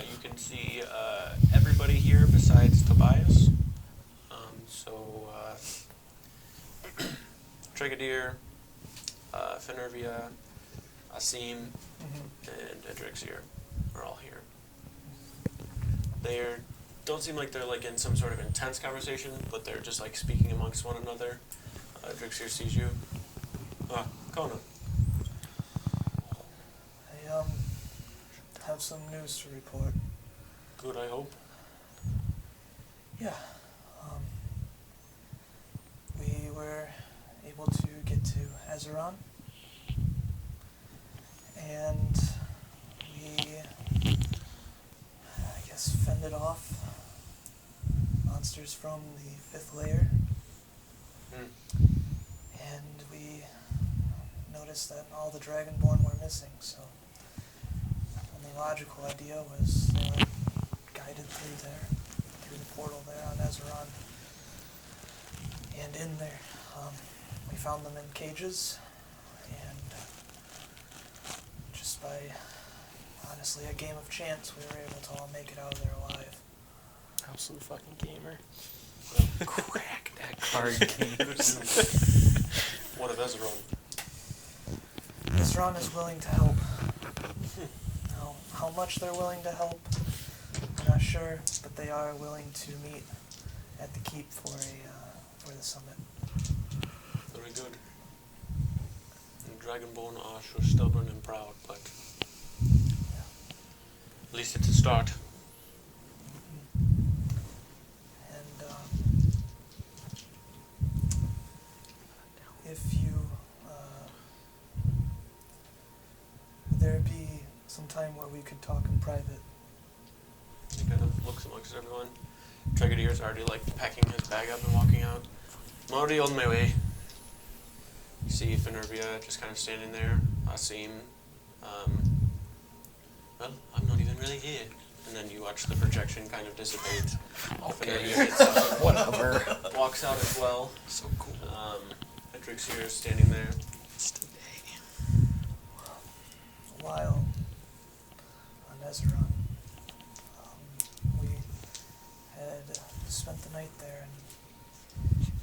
You can see everybody here besides Tobias. Trigadier, Fenervia, Asim, and Adrixir are all here. They don't seem like they're like in some sort of intense conversation, but they're just like speaking amongst one another. Adrixir sees you. Kona. I have some news to report. Good, I hope. Yeah. We were able to get to Azeron, and we, I guess, fended off monsters from the 5th layer, and we noticed that all the Dragonborn were missing, so the logical idea was they were guided through the portal there on Azeron. And in there, we found them in cages, and just by, honestly, a game of chance, we were able to all make it out of there alive. Absolute fucking gamer. Crack that card game. What of Ezron? Azeron is willing to help. Now, how much they're willing to help, I'm not sure, but they are willing to meet at the keep for the summit. Very good. And Dragonborn are sure stubborn and proud, but at least it's a start. And if you would there be some time where we could talk in private? He kind of looks amongst everyone. Trigadier's already like packing his bag up and walking out. I'm already on my way. You see Fenervia just kind of standing there. Asim, well, I'm not even really here. And then you watch the projection kind of dissipate. Okay. Fenervia gets up and Whatever. walks out as well. So cool. Adrixir is standing there. While on Azeron, we had spent the night there, and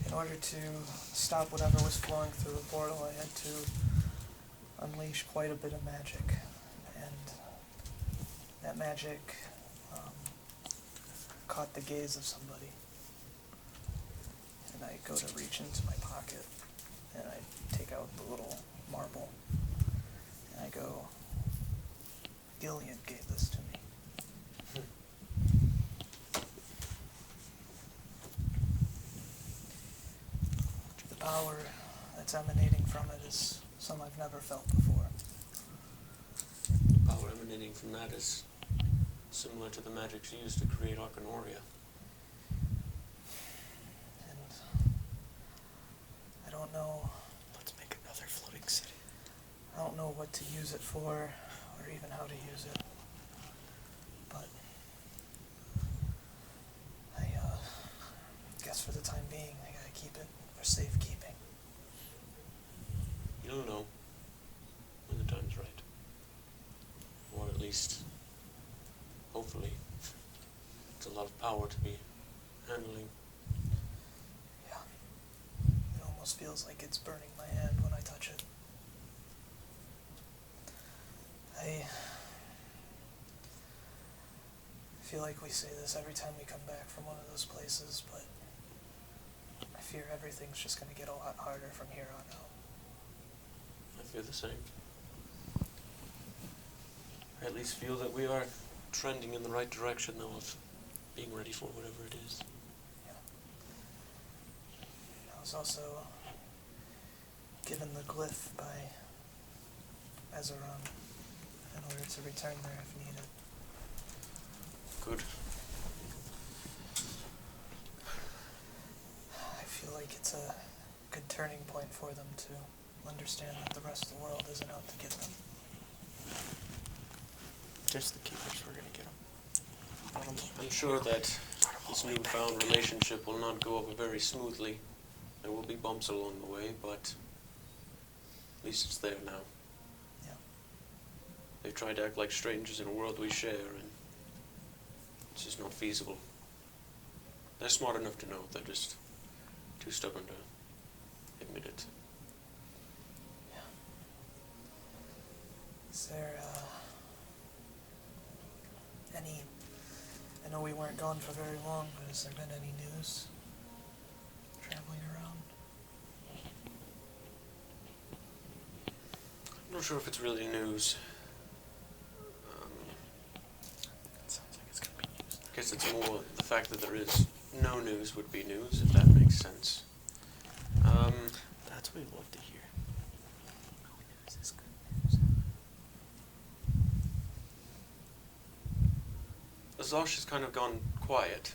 in order to stop whatever was flowing through the portal, I had to unleash quite a bit of magic, and that magic caught the gaze of somebody. And I go to reach into my pocket, and I take out the little marble, and I go, Gillian gave this to me. The power that's emanating from it is some I've never felt before. The power emanating from that is similar to the magics used to create Arcanoria. And I don't know. Let's make another floating city. I don't know what to use it for, or even how to use it. But I guess for the time being, I gotta keep it for safekeeping. You'll know when the time's right. Or at least, hopefully, it's a lot of power to be handling. Yeah. It almost feels like it's burning my hand when I touch it. I feel like we say this every time we come back from one of those places, but I fear everything's just going to get a lot harder from here on out. I feel the same. I at least feel that we are trending in the right direction, though, of being ready for whatever it is. Yeah. I was also given the glyph by Azeron in order to return there if needed. Good. I feel like it's a good turning point for them to understand that the rest of the world isn't out to get them. Just the keepers, we're gonna get them. I'm sure that this newfound relationship will not go over very smoothly. There will be bumps along the way, but at least it's there now. Yeah. They've tried to act like strangers in a world we share, and it's just not feasible. They're smart enough to know, they're just too stubborn to admit it. Yeah. Is there, any... I know we weren't gone for very long, but has there been any news traveling around? I'm not sure if it's really news. Sounds like it's gonna be news. I guess it's more the fact that there is no news would be news, if that makes sense. That's what we love to hear. No news is good news. Azosh has kind of gone quiet.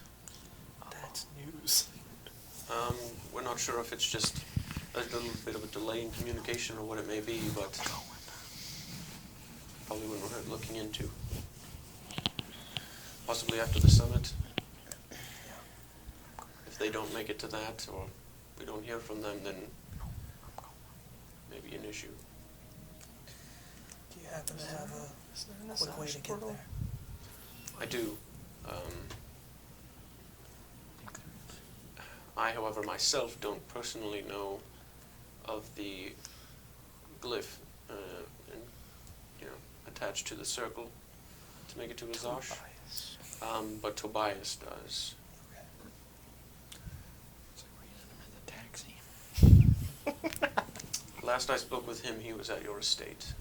That's news. We're not sure if it's just a little bit of a delay in communication or what it may be, but probably wouldn't hurt looking into. Possibly after the summit. If they don't make it to that, or we don't hear from them, then maybe an issue. Do you happen to have a quick way to get there? I do. I, however, myself don't personally know of the glyph, attached to the circle to make it to Azosh. But Tobias does. Okay. It's like we're using him in the taxi. Last I spoke with him, he was at your estate.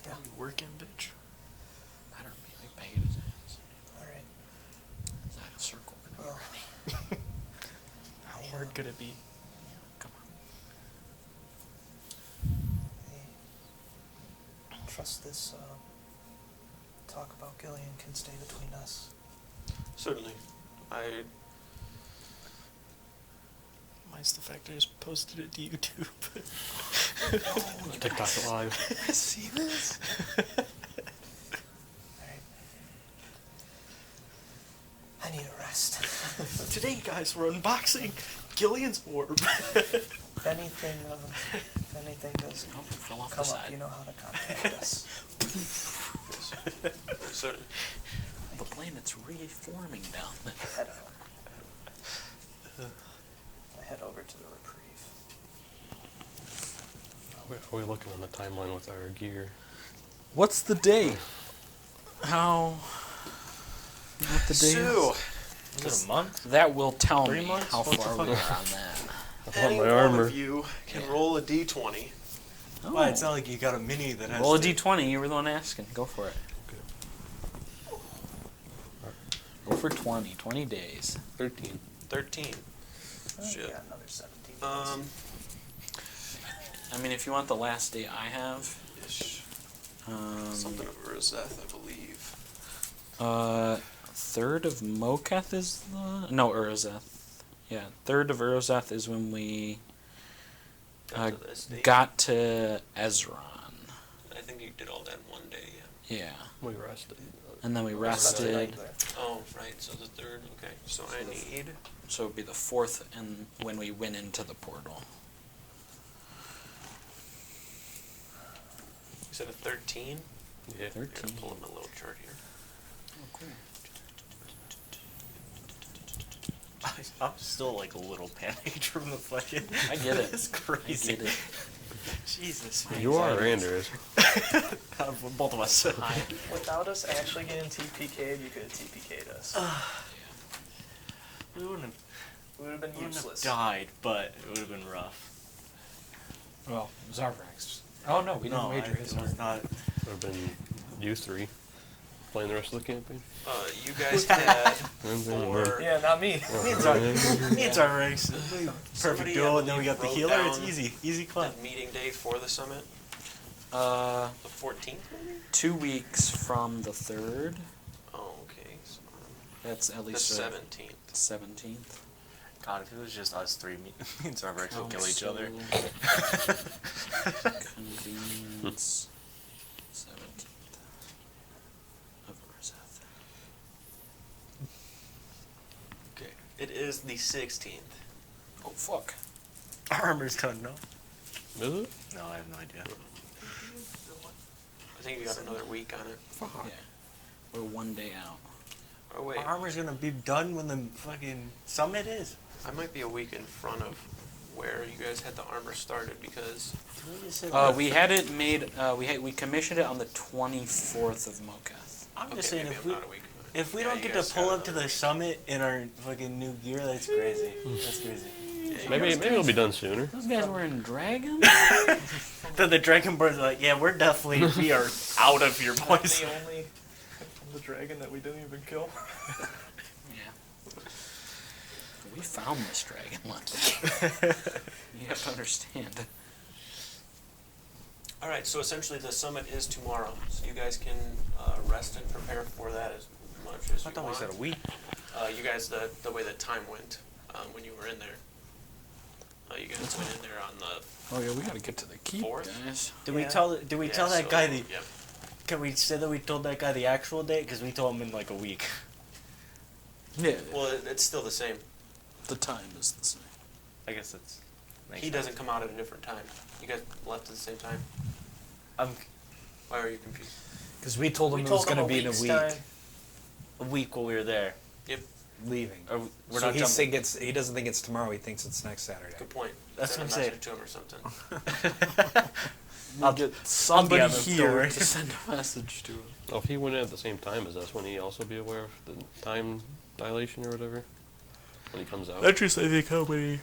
Yeah. You working, bitch? I don't really paid his ass. Alright. Is that a circle? Well, How hard could it be? Come on. I trust this talk about Gillian can stay between us. Certainly. Mine's the fact I just posted it to YouTube. TikTok live. See this? Alright. I need a rest. Today, guys, we're unboxing Gillian's orb. If anything does Oh, it fell off come the up, side. you know how to contact us. Certainly. The planet's reforming down there. Head out. I head over to the reprieve. Are we looking on the timeline with our gear? What's the day? How? What the day So, is? Is it a month? That will tell 3 me months? how What the far fuck? we are on that. I Any want my one armor. of you can roll a d20. Oh. Why, it's not like you got a mini that has Roll a to- d20. You were the one asking. Go for it. Go for 20. 20 days. 13. 13. Shit. Yeah, another 17. I mean, if you want the last day I have. Ish. Um, Something of Urzeth, I believe. 3rd of Moketh is the... No, Urzeth. Yeah, 3rd of Urzeth is when we Got to this date. got to Ezron. I think you did all that in one day, yeah. Yeah. We rested. And then we That's the night rested. there. Oh, right, so the 3rd, okay. So I need... So it would be the 4th and when we went into the portal. You said a 13? Yeah. 13. Here, pull up my little chart here. Oh, cool. I'm still like a little panicked from the fucking. I get it. It's crazy. I get it. Jesus. You are Anders. Both of us. Without us actually getting TPK'd, you could have TPK'd us. We wouldn't have, We would have been wouldn't have useless. died, but it would have been rough. Well, Zarvax. Oh, no, we didn't No, wager it his was arm. not. Would have been you three playing the rest of the campaign. You guys had Or- for... Yeah, not me. Me and Zarvax. Perfect Somebody, duo, I and then we got the believe, healer. wrote It's down easy. Easy clap. the meeting day for the summit. Uh, The 14th, maybe? 2 weeks from the 3rd. Oh, okay. So, That's at the least 17th. 17th. God, if it was just us three, me and Zarvax would kill each other. Convenience. 17th of Urzeth. Okay. It is the 16th. Oh, fuck. Armor's done, no? Is it? No, I have no idea. I think you got another week on it. Yeah. We're 1 day out. Oh, wait. Armor's gonna be done when the fucking summit is. I might be a week in front of where you guys had the armor started because... We had it made. We commissioned it on the 24th of Moketh. I'm just Okay, saying, maybe if I'm we not a week. if we Yeah, don't you get to guys pull got up to another the week. summit in our fucking new gear, that's crazy. That's crazy. Maybe it'll be done sooner. Those guys were in dragons? Then the Dragonborn's like, yeah, we are out of here, I'm boys. the only the dragon that we didn't even kill. Yeah. We found this dragon once. You have to understand. Alright, so essentially the summit is tomorrow. So you guys can rest and prepare for that as much as I you thought we want. said a week. You guys, the way the time went when you were in there. You guys went in there on the Oh yeah, we gotta get to the keep, 4th? guys. Did we Yeah. tell Yeah, that so, guy the? Yep. Can we say that we told that guy the actual date? Because we told him in like a week. Yeah. Well, it's still the same. The time is the same. I guess that's. He doesn't come out at a different time. You guys left at the same time. I'm Why are you confused? Because we told him We it told was them going to be in a week's week. time. a week while we were there. Leaving. Or we're So not he jumping. he doesn't think it's tomorrow. He thinks it's next Saturday. Good point. That's Send what a I'm message to him or something. I'll get somebody I'll DM him, don't here worry. to send a message to him. Oh, if he went in at the same time as us, wouldn't he also be aware of the time dilation or whatever? When he comes out? That's just, I think, how many.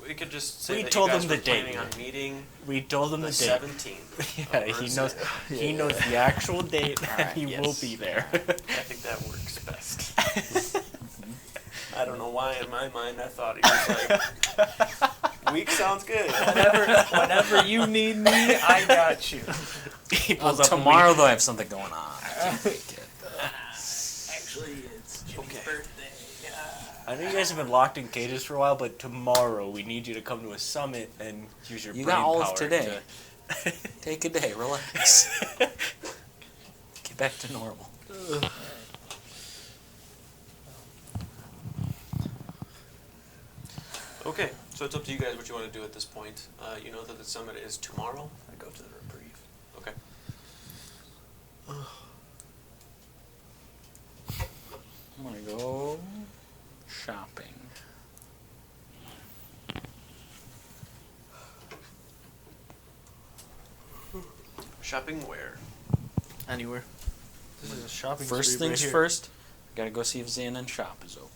We could just say We that told you guys him were the date. planning on meeting We told him the the date. 17th. Yeah, of he Urzeth. knows. He knows the actual date, and Alright, he will yes. be there. I think that works best. I don't know why in my mind I thought he was like, week sounds good. Whenever you need me, I got you. He pulls up a Tomorrow, week. though, I have something going on. I can't make it. Actually, it's Jimmy's birthday. I know you guys have been locked in cages for a while, but tomorrow we need you to come to a summit and use your You brain got all of power today. to- Take a day, relax. Get back to normal. Okay, so it's up to you guys what you want to do at this point. You know that the summit is tomorrow. I go to the reprieve. Okay. I'm gonna go shopping. Shopping where? Anywhere. This is a shopping First spree things right here. first, gotta go see if Xanon's shop is open.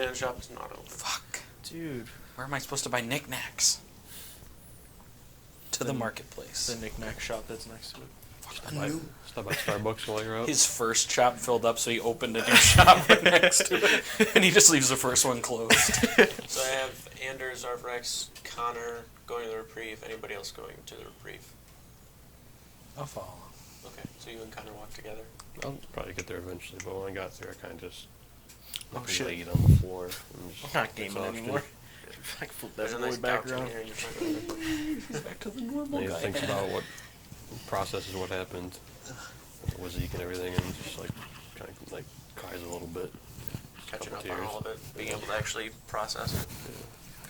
And shop is not open. Fuck. Dude. Where am I supposed to buy knickknacks? To the marketplace. The knick-knack shop that's next to it. Stop by Starbucks while you're out. His first shop filled up, so he opened a new shop right next to it, and he just leaves the first one closed. So I have Anders, Arvrex, Connor going to the Reprieve. Anybody else going to the Reprieve? I'll follow. Okay, so you and Connor walk together. I'll probably get there eventually, but when I got there, I kind of just shit. laid on the floor. And just I'm not gaming exhausted. anymore. I can flip There's that a boy nice back couch in around. here. And you're fine. Back to the normal And he guy. thinks about what processes what happened with Zeke and everything, and just like kind of like cries a little bit. Catching Couple up on tears. all of it, being able to actually process it.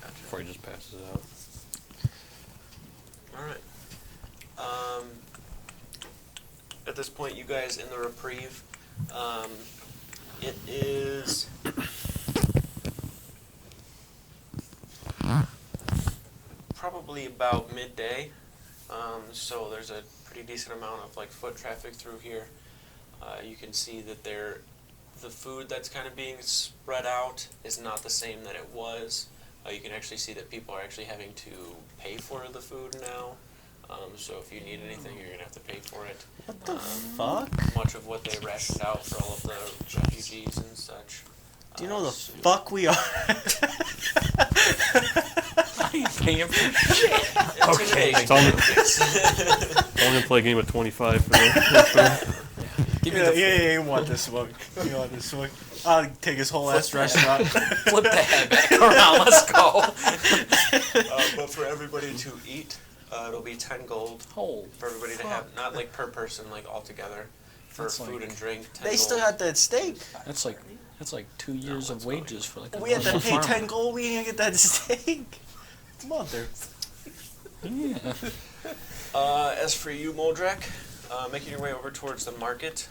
Gotcha. Before he just passes out. All right. At this point, you guys in the Reprieve, it is probably about midday, so there's a pretty decent amount of like foot traffic through here. You can see that the food that's kind of being spread out is not the same that it was. You can actually see that people are actually having to pay for the food now. So if you need anything, you're going to have to pay for it. What the fuck? Much of what they rationed out for all of the refugees and such. Do you know the so- fuck we are? I ain't paying for shit. Intimidation. Tell me- Yes. I'm gonna play a game of 25 for that. Give me Yeah, the yeah, you want this one. You want this one. I'll take his whole ass restaurant. flip the head back around. Let's go. But for everybody to eat, it'll be 10 gold Oh, for everybody to have, not like per person, like all together. For That's food like- and drink, 10 They gold. still got that steak. that's like 2 years of wages for like a We had to normal pay farmer. 10 gold. We didn't get that steak. Mother. Yeah. As for you, Moldrek, making your way over towards the market,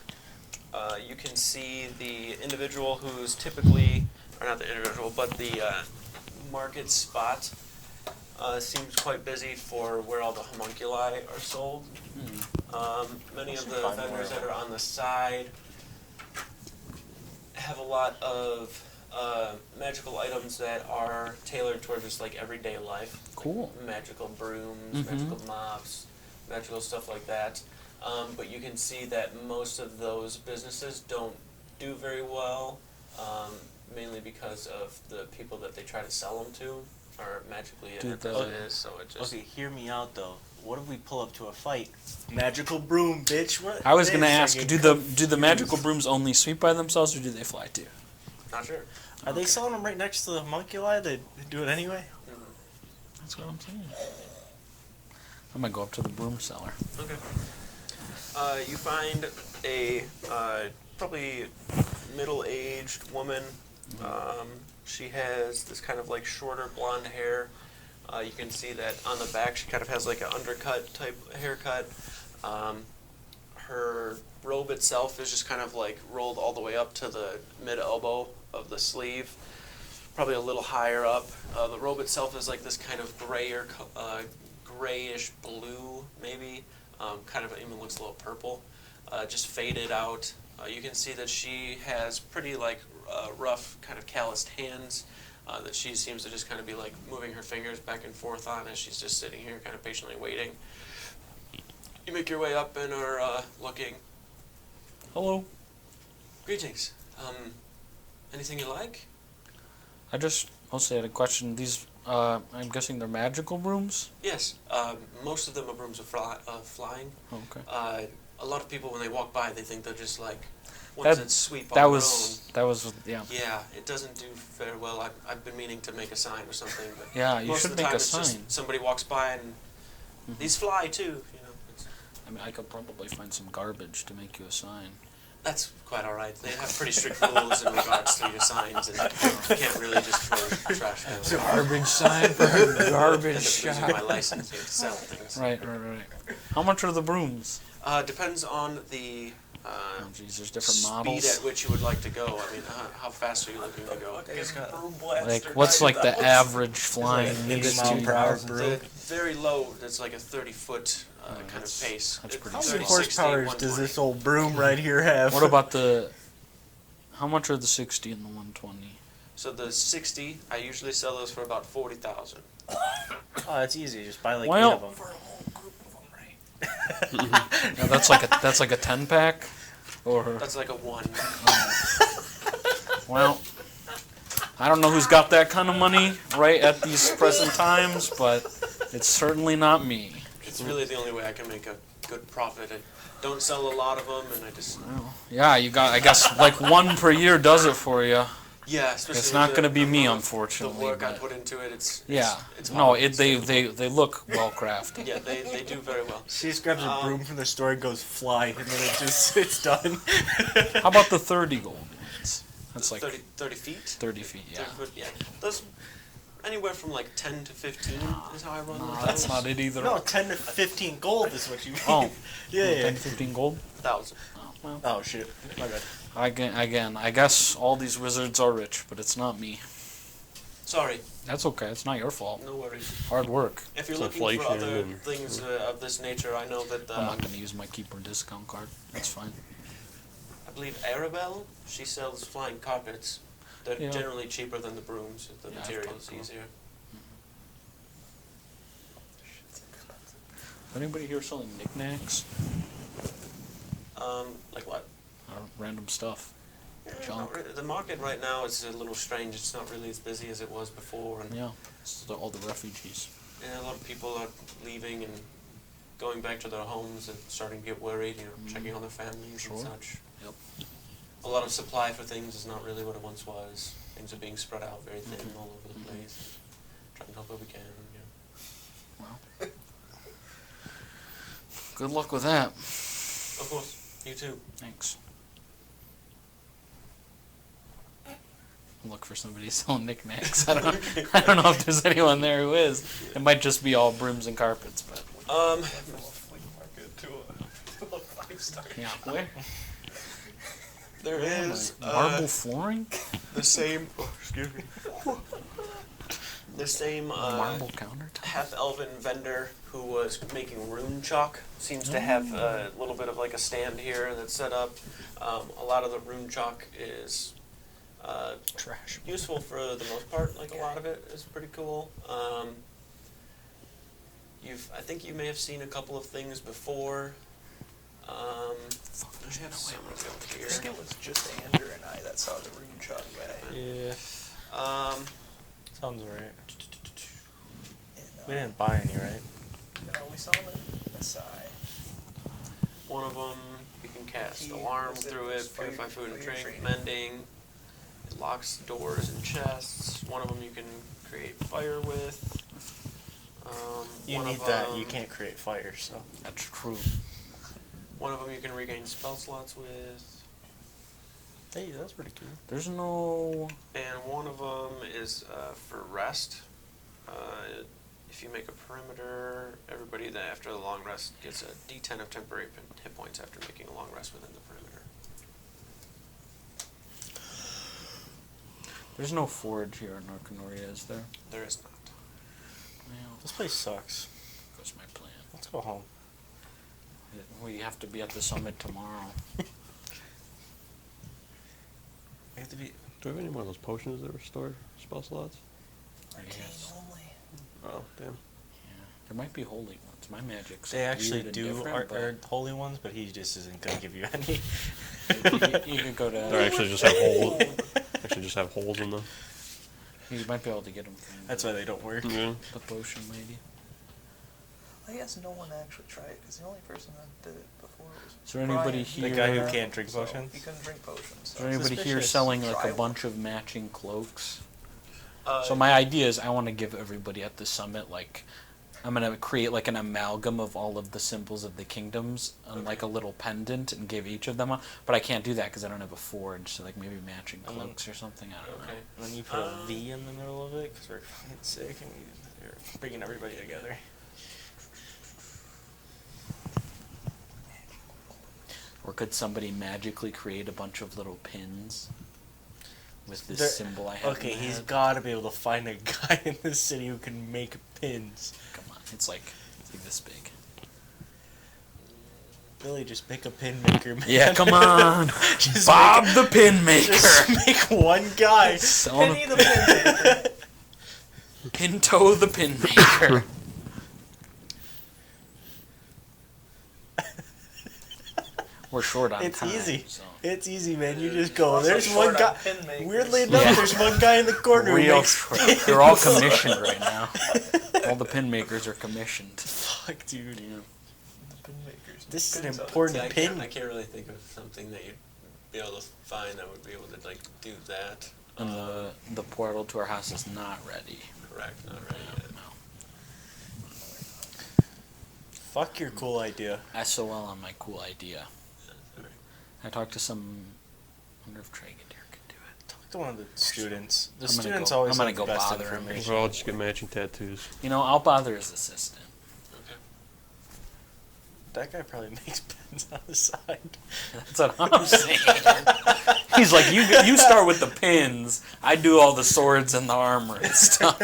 you can see the individual who's typically, or not the individual, but the market spot seems quite busy for where all the homunculi are sold. Many of the find vendors more. that are on the side have a lot of magical items that are tailored towards just like everyday life. Cool. Magical brooms, Mhm. magical mops, magical stuff like that. But you can see that most of those businesses don't do very well, mainly because of the people that they try to sell them to are magically Dude, innovative, so it just... Okay, hear me out though. What if we pull up to a fight? Magical broom, bitch. What? I was They gonna start ask, getting do the magical brooms only sweep by themselves, or do they fly too? Not sure. Are they selling them right next to the homunculi? They do it anyway? That's what I'm saying. I'm gonna go up to the broom seller. Okay. You find a probably middle-aged woman. She has this kind of like shorter blonde hair. You can see that on the back she kind of has like an undercut type haircut. Her robe itself is just kind of like rolled all the way up to the mid-elbow of the sleeve, probably a little higher up. The robe itself is like this kind of grayish blue, maybe. Kind of even looks a little purple. Just faded out. You can see that she has pretty like rough, kind of calloused hands. That she seems to just kind of be like moving her fingers back and forth on as she's just sitting here, kind of patiently waiting. You make your way up and are looking. Hello. Greetings. Anything you like? I just mostly had a question. These, I'm guessing they're magical brooms. Yes. Most of them are brooms of flying. Oh, okay. A lot of people, when they walk by, they think they're just like ones That- that sweep on That their was own. yeah. Yeah, it doesn't do very well. I've been meaning to make a sign or something, but Yeah, you most should of the make time a it's just sign. somebody walks by and these fly too. You know, I mean, I could probably find some garbage to make you a sign. that's quite all right. They have pretty strict rules in regards to your signs, and you can't really just throw trash cans. Garbage sign for a garbage Using shop. my license to sell things. Right. How much are the brooms? Depends on the Oh, geez, there's different speed models. at which you would like to go. I mean, how fast are you looking to go? Like, what's like the average flying Like 80 mile speed? per hour The broom. very low, that's like a 30-foot kind of that's- pace. that's pretty How slow. many 30, 60, horsepower does 120. this old broom right here have? What about the? How much are the 60 and the 120? So the 60, I usually sell those for about 40,000. Oh, that's easy. Just buy like Well- 8 of them. For a whole group of them, right? Now that's like a 10-pack, or That's like a 1. well, I don't know who's got that kind of money right at these present times, but it's certainly not me. It's really the only way I can make a good profit. I don't sell a lot of them, and I just Yeah, you got. I guess like one per year does it for you. yeah. Especially It's with not the going to be me, amount of unfortunately. The work I but- put into it, it's yeah. It's No, marvelous. they look well crafted. Yeah, they do very well. She just grabs a broom from the store and goes fly, and then it's done. How about the 30 gold ones? That's like 30 feet. 30 feet. Yeah. 30 foot, yeah. Those anywhere from like 10 to 15 is how I run No, with that's those. not it either. No, 10 to 15 gold is what you mean. Oh, yeah. 10, 15 gold. 1,000. Oh, well. Oh shit, my bad. Again, I guess all these wizards are rich, but it's not me. Sorry, That's okay. It's not your fault. no worries. Hard work. If you're It's looking for inflation other and- things of this nature, I know that I'm not going to use my keeper discount card. That's fine. I believe Arabelle, she sells flying carpets. They're Yeah. generally cheaper than the brooms if the Yeah, I've material's got them. easier. Anybody here selling knickknacks? Like what? Random stuff. Not really. The market right now is a little strange. It's not really as busy as it was before, and Yeah. It's all the refugees. yeah, a lot of people are leaving and going back to their homes and starting to get worried. You know, checking on their families Sure. and such. Yep. A lot of supply for things is not really what it once was. Things are being spread out very thin all over the place. Trying to help what we can. Yeah. Well. Good luck with that. Of course, you too. Thanks. Look for somebody selling knickknacks. I don't know if there's anyone there who is. It might just be all brooms and carpets, but Flea market to a 5-star. yeah. Where? There is Marble flooring? the same. Oh, excuse me. The same Marble countertop? half-elven vendor who was making rune chalk seems to have a little bit of like a stand here that's set up. A lot of the rune chalk is Trash. useful for the most part. Like a lot of it is pretty cool. I think you may have seen a couple of things before. I have some of them I here. think it was just Andrew and I that saw the rune chalk guy. Yeah, sounds right. And, We didn't buy any, right? No, we saw him in Masai. One of them you can cast He alarm was in through this it, purify fire- food and fire drink, training. mending. It locks doors and chests. One of them you can create fire with. You one need of that. them- You can't create fire, so. That's true. One of them you can regain spell slots with, Hey, that's pretty cool. There's no. and one of them is for rest. If you make a perimeter, everybody that after a long rest gets a D10 of temporary hit points after making a long rest within the perimeter. There's no forge here in Arcanoria, is there? There is not. Well, This place sucks. that's my plan. Let's go home. We have to be at the summit tomorrow. We have to be. Do we have any more of those potions that restore spell slots? Yes. only. Oh, damn. Yeah. There might be holy ones. My magic's They actually weird and do different, are holy ones, but he just isn't gonna give you any. but you could go They to. actually just have holes. Actually, just have holes in them. You might be able to get them from That's why they don't work. Yeah. the potion lady. I guess no one actually tried it because the only person that did it before was. Is there anybody Brian. here? The guy who can't drink So potions. he couldn't drink potions. Is So. there anybody here Suspicious. selling like Try a one. bunch of matching cloaks? Uh, So my idea is I want to give everybody at the summit like I'm gonna create like an amalgam of all of the symbols of the kingdoms on like a little pendant and give each of them one. But I can't do that because I don't have a forge. So like maybe matching cloaks or something. I don't know. Okay. And then you put a V in the middle of it because we're fucking sick and we're bringing everybody together. Or could somebody magically create a bunch of little pins with this There- symbol I have? Okay, in my he's head? got to be able to find a guy in this city who can make pins. Come on, it's like this big. Billy, just pick a pin maker, man. Yeah, come on. Just Bob make the pin maker. Just make one guy. Penny the pin maker. Pinto the pin maker. We're short on It's time. easy. So. It's easy, man. You just go. Also There's short one on guy. pin makers. Weirdly enough, Yeah. there's one guy in the corner who Real makes short. pins. They're all commissioned right now. All the pin makers are commissioned. Fuck, dude. The pin makers. This is an Pins on it. important I pin. can't really think of something that you'd be able to find that would be able to like do that. And the portal to our house is not ready. Correct, not ready yet. No. Fuck your cool idea. SOL on my cool idea. Sorry. I talked to some. I wonder if Tragedier could do it. Talk to one of the students. The I'm gonna students go- always I'm gonna have go the best bother him. information. We'll all just get matching tattoos. You know, I'll bother his assistant. Okay. That guy probably makes pins on the side. That's what I'm saying. He's like, you start with the pins. I do all the swords and the armor and stuff.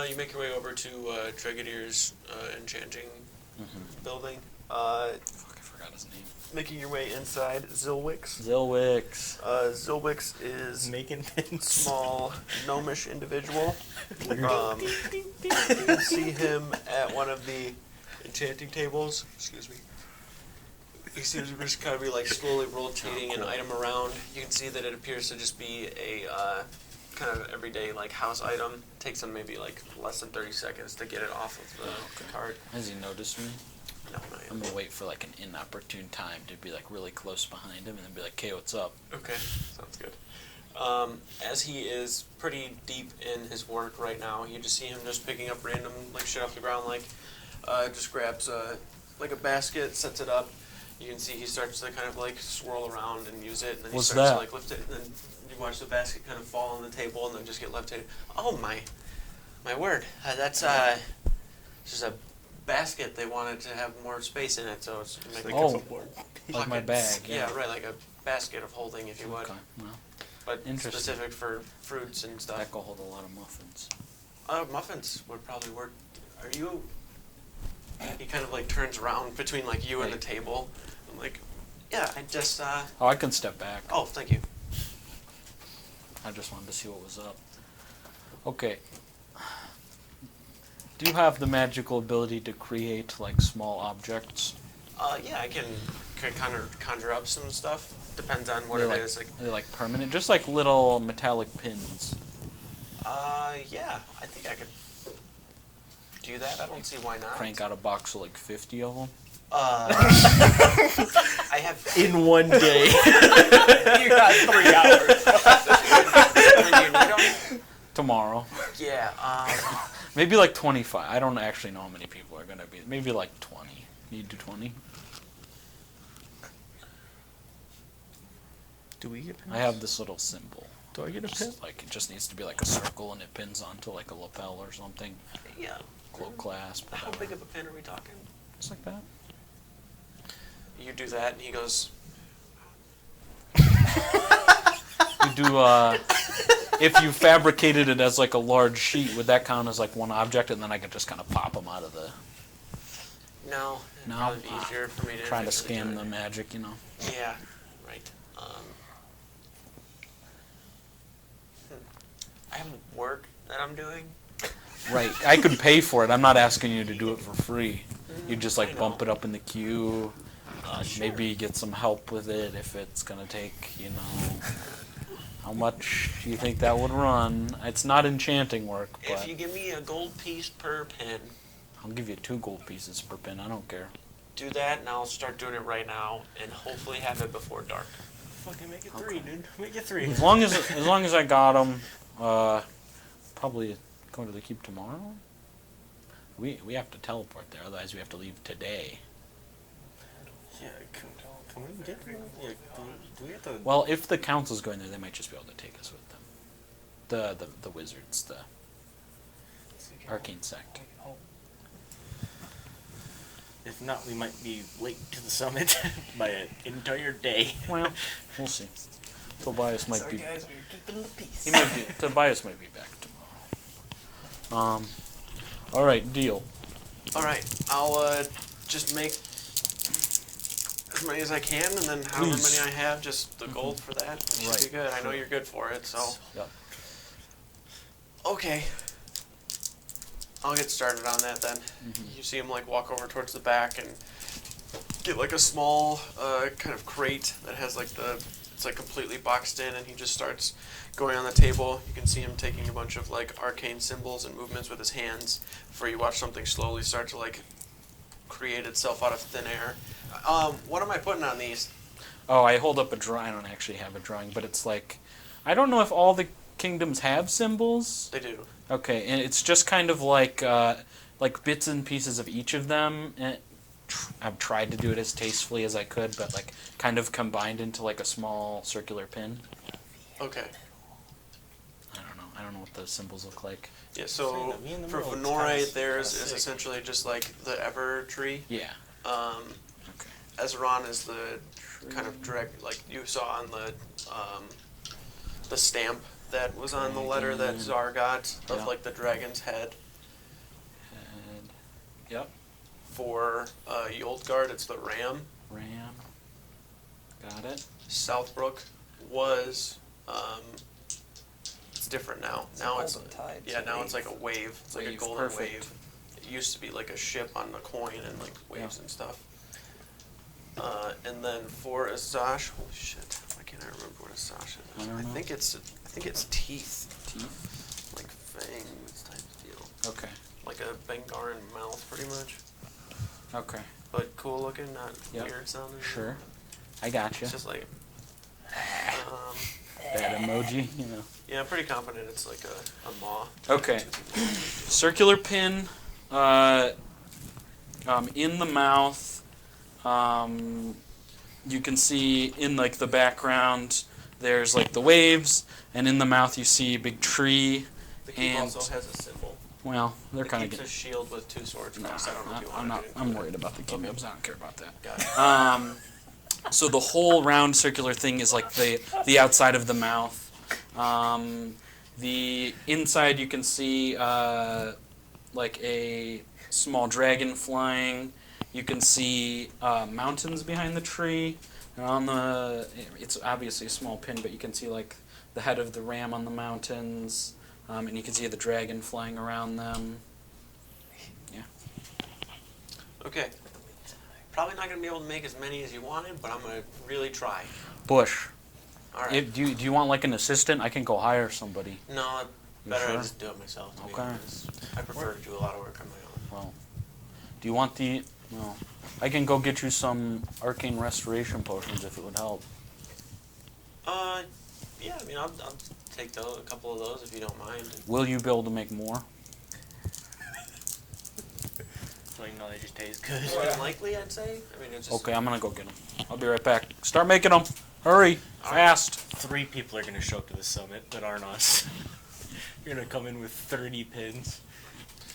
You make your way over to Tregedier's enchanting building. Fuck, I forgot his name. Making your way inside, Zilwix. Zilwix. Zilwix is Making pins. small, gnomish individual. You can see him at one of the enchanting tables. Excuse me. He seems to just kind of be like slowly rotating an item around. You can see that it appears to just be a kind of everyday like house item. Takes him maybe like less than 30 seconds to get it off of the cart. Has he noticed me? No, not yet. I'm gonna wait for like an inopportune time to be like really close behind him and then be like, "Hey, what's up?" Okay, sounds good. As he is pretty deep in his work right now, you just see him just picking up random like shit off the ground, like just grabs like a basket, sets it up. You can see he starts to kind of like swirl around and use it, and then he What's starts that? to like lift it, and then you watch the basket kind of fall on the table, and then just get levitated. Oh my word! That's just a basket. They wanted to have more space in it, so it's make Oh, like my buckets. bag. Yeah. Right, like a basket of holding, if you would. Okay. Well, But Interesting. specific for fruits and stuff. that could hold a lot of muffins. Muffins would probably work. Are you? He kind of like turns around between like you and the table. I'm like, yeah, I just. Oh, I can step back. Oh, thank you. I just wanted to see what was up. Okay. Do you have the magical ability to create like small objects? Yeah, I can conjure up some stuff. Depends on what They're it like, is. Like, they're like permanent, just like little metallic pins. yeah, I think I could do that. I don't see why not. Crank out a box of like 50 of them. I have. In one day. You got 3 hours. When you need 'em? Tomorrow. Yeah. Maybe like 25. I don't actually know how many people are gonna be. Maybe like 20. You do 20? Do we get pins? I have this little symbol. Do I get a pin? Just, like it just needs to be like a circle and it pins onto like a lapel or something. Yeah. Cloak clasp. How whatever. big of a pin are we talking? Just like that. You do that, and he goes. You do if you fabricated it as like a large sheet, would that count as like one object, and then I could just kind of pop them out of the. No. No? Probably be easier for me to. Trying to actually scam do the it. magic, you know. Yeah. Right. I have work that I'm doing. Right. I could pay for it. I'm not asking you to do it for free. You just I like know. bump it up in the queue. Sure. Maybe get some help with it if it's gonna take, you know. How much do you think that would run? It's not enchanting work, If but you give me a gold piece per pin, I'll give you 2 gold pieces per pin. I don't care. do that, and I'll start doing it right now, and hopefully have it before dark. Fucking make it 3, dude. Make it 3. As long as I got them, probably going to the keep tomorrow. We have to teleport there, otherwise we have to leave today. Yeah, can we get there? Yeah, do we have to... Well, if the council's going there, they might just be able to take us with them. The wizards, the arcane sect. If not, we might be late to the summit by an entire day. Well, we'll see. Tobias might Sorry be. guys, we're keeping the peace. He might be. Tobias might be back tomorrow. All right, deal. All right, I'll just make as many as I can, and then however Please. many I have, just the gold for that. It should Right. be good. I know you're good for it, so. Yep. Okay. I'll get started on that then. You see him like walk over towards the back and get like a small kind of crate that has like it's like completely boxed in, and he just starts going on the table. You can see him taking a bunch of like arcane symbols and movements with his hands before you watch something slowly start to like create itself out of thin air. What am I putting on these? Oh, I hold up a drawing. I don't actually have a drawing, but it's like, I don't know if all the kingdoms have symbols. They do. Okay, and it's just kind of like bits and pieces of each of them. And I've tried to do it as tastefully as I could, but like kind of combined into like a small circular pin. Okay. I don't know what those symbols look like. Yeah, so for Venore, theirs is essentially just like the Ever tree. Yeah. Okay. Ezron is the kind of direct, like you saw on the stamp that was on the letter that Czar got of like the dragon's head. Yep. For Yoldgard, it's the ram. Ram. Got it. Southbrook was it's different now. Now it's tide. now it's like a wave. It's like a golden Perfect. wave. It used to be like a ship on a coin and like waves and stuff. And then for Azash, holy shit, why can't I remember what Azash is? I think it's teeth. Teeth. Like fangs type deal. Okay. Like a Bengaran mouth, pretty much. Okay. But cool looking, not weird sounding. Sure. I gotcha. It's just like that emoji, you know. Yeah, I'm pretty confident it's like a maw. Okay. Circular pin in the mouth. You can see in like the background there's like the waves, and in the mouth you see a big tree. The keep also has a symbol. Well, they're kind of a shield with two swords. No, I don't know if you want to. I'm worried about the kingdoms. I don't care about that. Got it. So the whole round circular thing is like the outside of the mouth. The inside you can see like a small dragon flying. You can see mountains behind the tree. And on it's obviously a small pin, but you can see like the head of the ram on the mountains. And you can see the dragon flying around them. Yeah. Okay. Probably not going to be able to make as many as you wanted, but I'm going to really try. Bush. All right. Do you want like an assistant? I can go hire somebody. No, You better sure? I just do it myself. To be Okay. honest. I prefer to do a lot of work on my own. Well, do you want the... No. I can go get you some arcane restoration potions if it would help. Yeah, I mean, I'll take a couple of those if you don't mind. Will you be able to make more? So you know they just taste good. More than likely, I'd say. I mean, it's just... Okay, I'm gonna go get them. I'll be right back. Start making them. Hurry. Fast. 3 people are gonna show up to the summit that aren't us. You're gonna come in with 30 pins.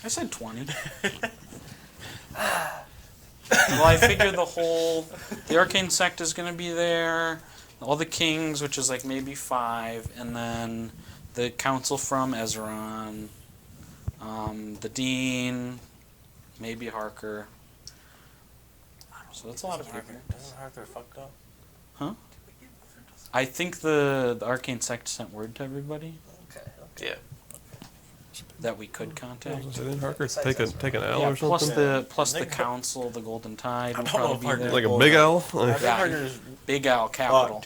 I said 20. Well, I figure the arcane sect is gonna be there. All the kings, which is like maybe 5, and then the council from Ezron, the dean, maybe Harker. So that's a lot of people. Isn't Harker fucked up? Huh? I think the arcane sect sent word to everybody Okay. Yeah. that we could contact. Didn't Harker take an owl Yeah, or something? plus the council, the Golden Tide will probably be there. Like a big owl? Yeah, Big Owl capital.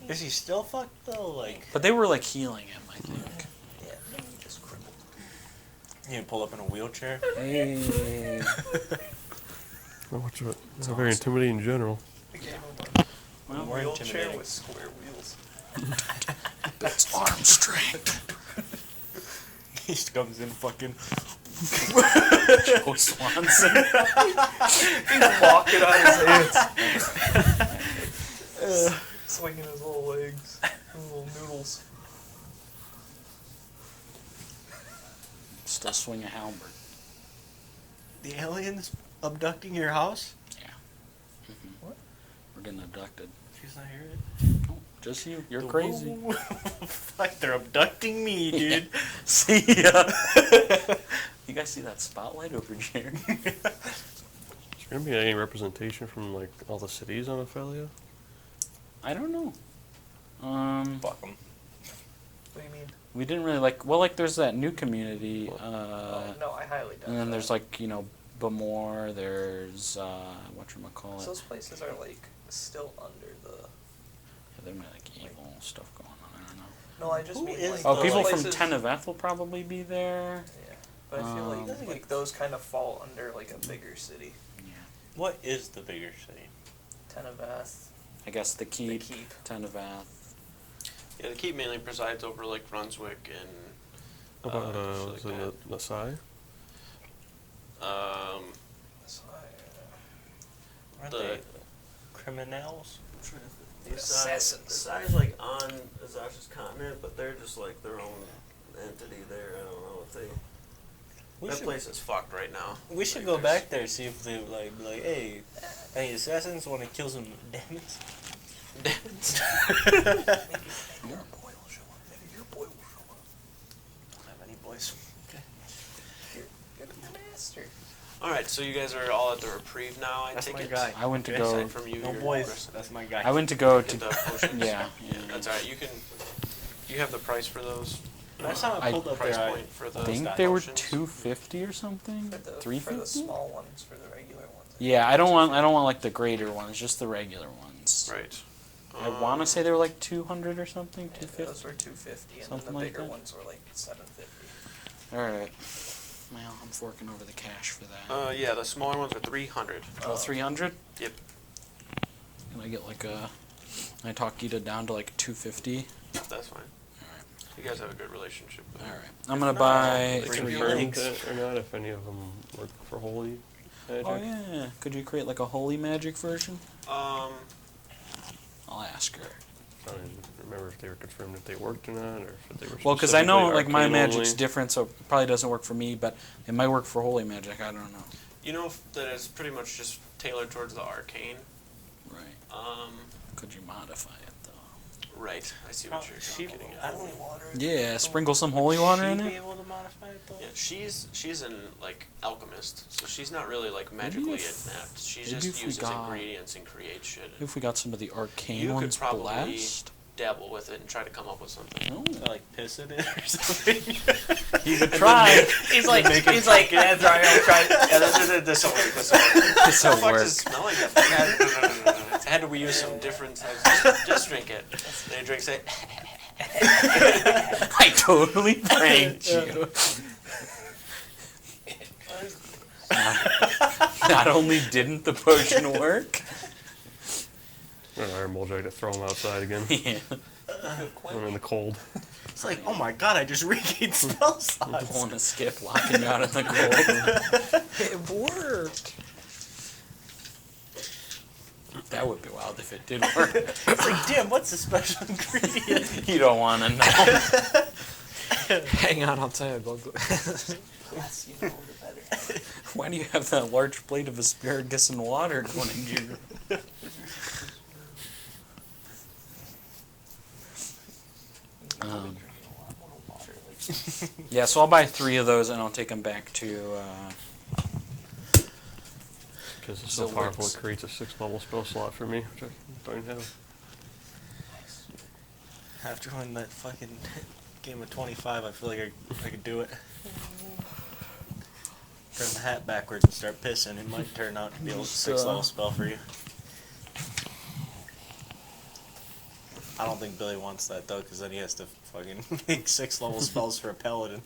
Is he still fucked though? Like, But they were like healing him, I think. Yeah, maybe just crippled. you can pull up in a wheelchair. Hey. It's very intimidating in general. Well, More Wheelchair intimidating. with square wheels. that's arm strength. He just comes in fucking. Joe Swanson. He's walking on his hands. Swinging his little legs. His little noodles. Still swing a halberd. The aliens abducting your house? Yeah. What? We're getting abducted. She's not hearing it. No, just you. You're crazy. Fuck, they're abducting me, dude. See ya. You guys see that spotlight over here? gonna be any representation from like all the cities on Ophelia? I don't know. Fuck 'em. What do you mean? We didn't really there's that new community, No, I highly doubt and then that. there's Bamore, there's, whatchamacallit. Those places are still under the. Yeah, there might evil stuff going on, I don't know. No, I just Who mean is Oh, those people from places- Teneveth will probably be there. Yeah, but I feel Um, like those kind of fall under a bigger city. Yeah. What is the bigger city? Teneveth. I guess the Keep, Keep. Teneveth. Yeah, the keep mainly presides over Brunswick and. What about shit like that. Lasai? Aren't The- they criminals? The Assassins. Lasai is on Azash's continent, but they're just their own entity there. I don't know if they. That place is fucked right now. We should go back there, see if they be like, hey, any assassins want to kill some demons? Demons. Your boy will show up. Maybe your boy will show up. Don't have any boys. You're the master. All right, so you guys are all at the reprieve now. That's take my it. guy. I went to Okay. go. Aside from you, No you're boys. Chris. That's my guy. I went to go Get to. the potions. Yeah. That's all right. You have the price for those. Last time I I- pulled up price there, point for the. I think Those they were potions. $250 or something. For the $350. small ones, for the regular ones. Yeah, I don't want the greater ones, just the regular ones. Right. I want to say they were 200 or something, Yeah, 250. those were 250, and Something then the like bigger that. ones were 750. All right. Well, I'm forking over the cash for that. Yeah, the smaller ones are 300. Oh, 300? Yep. Can I get I talk Gita down to 250? That's fine. You guys have a good relationship with All them. right. I'm gonna buy They 3. confirmed that or not? If any of them work for Holy Magic? Oh yeah. Could you create a holy magic version? Um, I'll ask her. I don't remember if they were confirmed if they worked or not, or if they were. Well, because I know specifically my arcane magic's only. different, so it probably doesn't work for me, but it might work for holy magic. I don't know. you know that it's pretty much just tailored towards the arcane. Right. Could you modify it though? Right. I see what you're getting at. Holy water. Yeah, sprinkle some holy water in be it. able to modify it though? Yeah, she's an alchemist, so she's not really magically adept. She maybe just if we uses got- ingredients and creates shit. If we got some of the arcane You could ones probably blessed. dabble with it and try to come up with something. Oh. Piss in it or something? You could try. He's like, that's right, I'll try. Yeah, this will work. This will work. This will What the fuck work. does it smell like? That thing? No. Had to we use some different types? Just drink it. They drink say. I totally pranked you. Not only didn't the potion work. An iron mold to throw them outside again. Yeah. I'm in the cold. It's like, oh my god, I just regained spell slots. Pulling a skip, locking you out in the cold. It worked. That would be wild if it did work. It's like, damn, what's the special ingredient? You don't want to know. Hang on, I'll tell you. Less you know, the better. Why do you have that large plate of asparagus and water going into your... Yeah, so I'll buy 3 of those and I'll take them back to... Because it's so So powerful, what's- it creates a 6-level spell slot for me, which I don't have. After winning that fucking game of 25, I feel like I could do it. Turn the hat backwards and start pissing. It might turn out to be a 6-level spell for you. I don't think Billy wants that though, because then he has to fucking make 6-level spells for a paladin.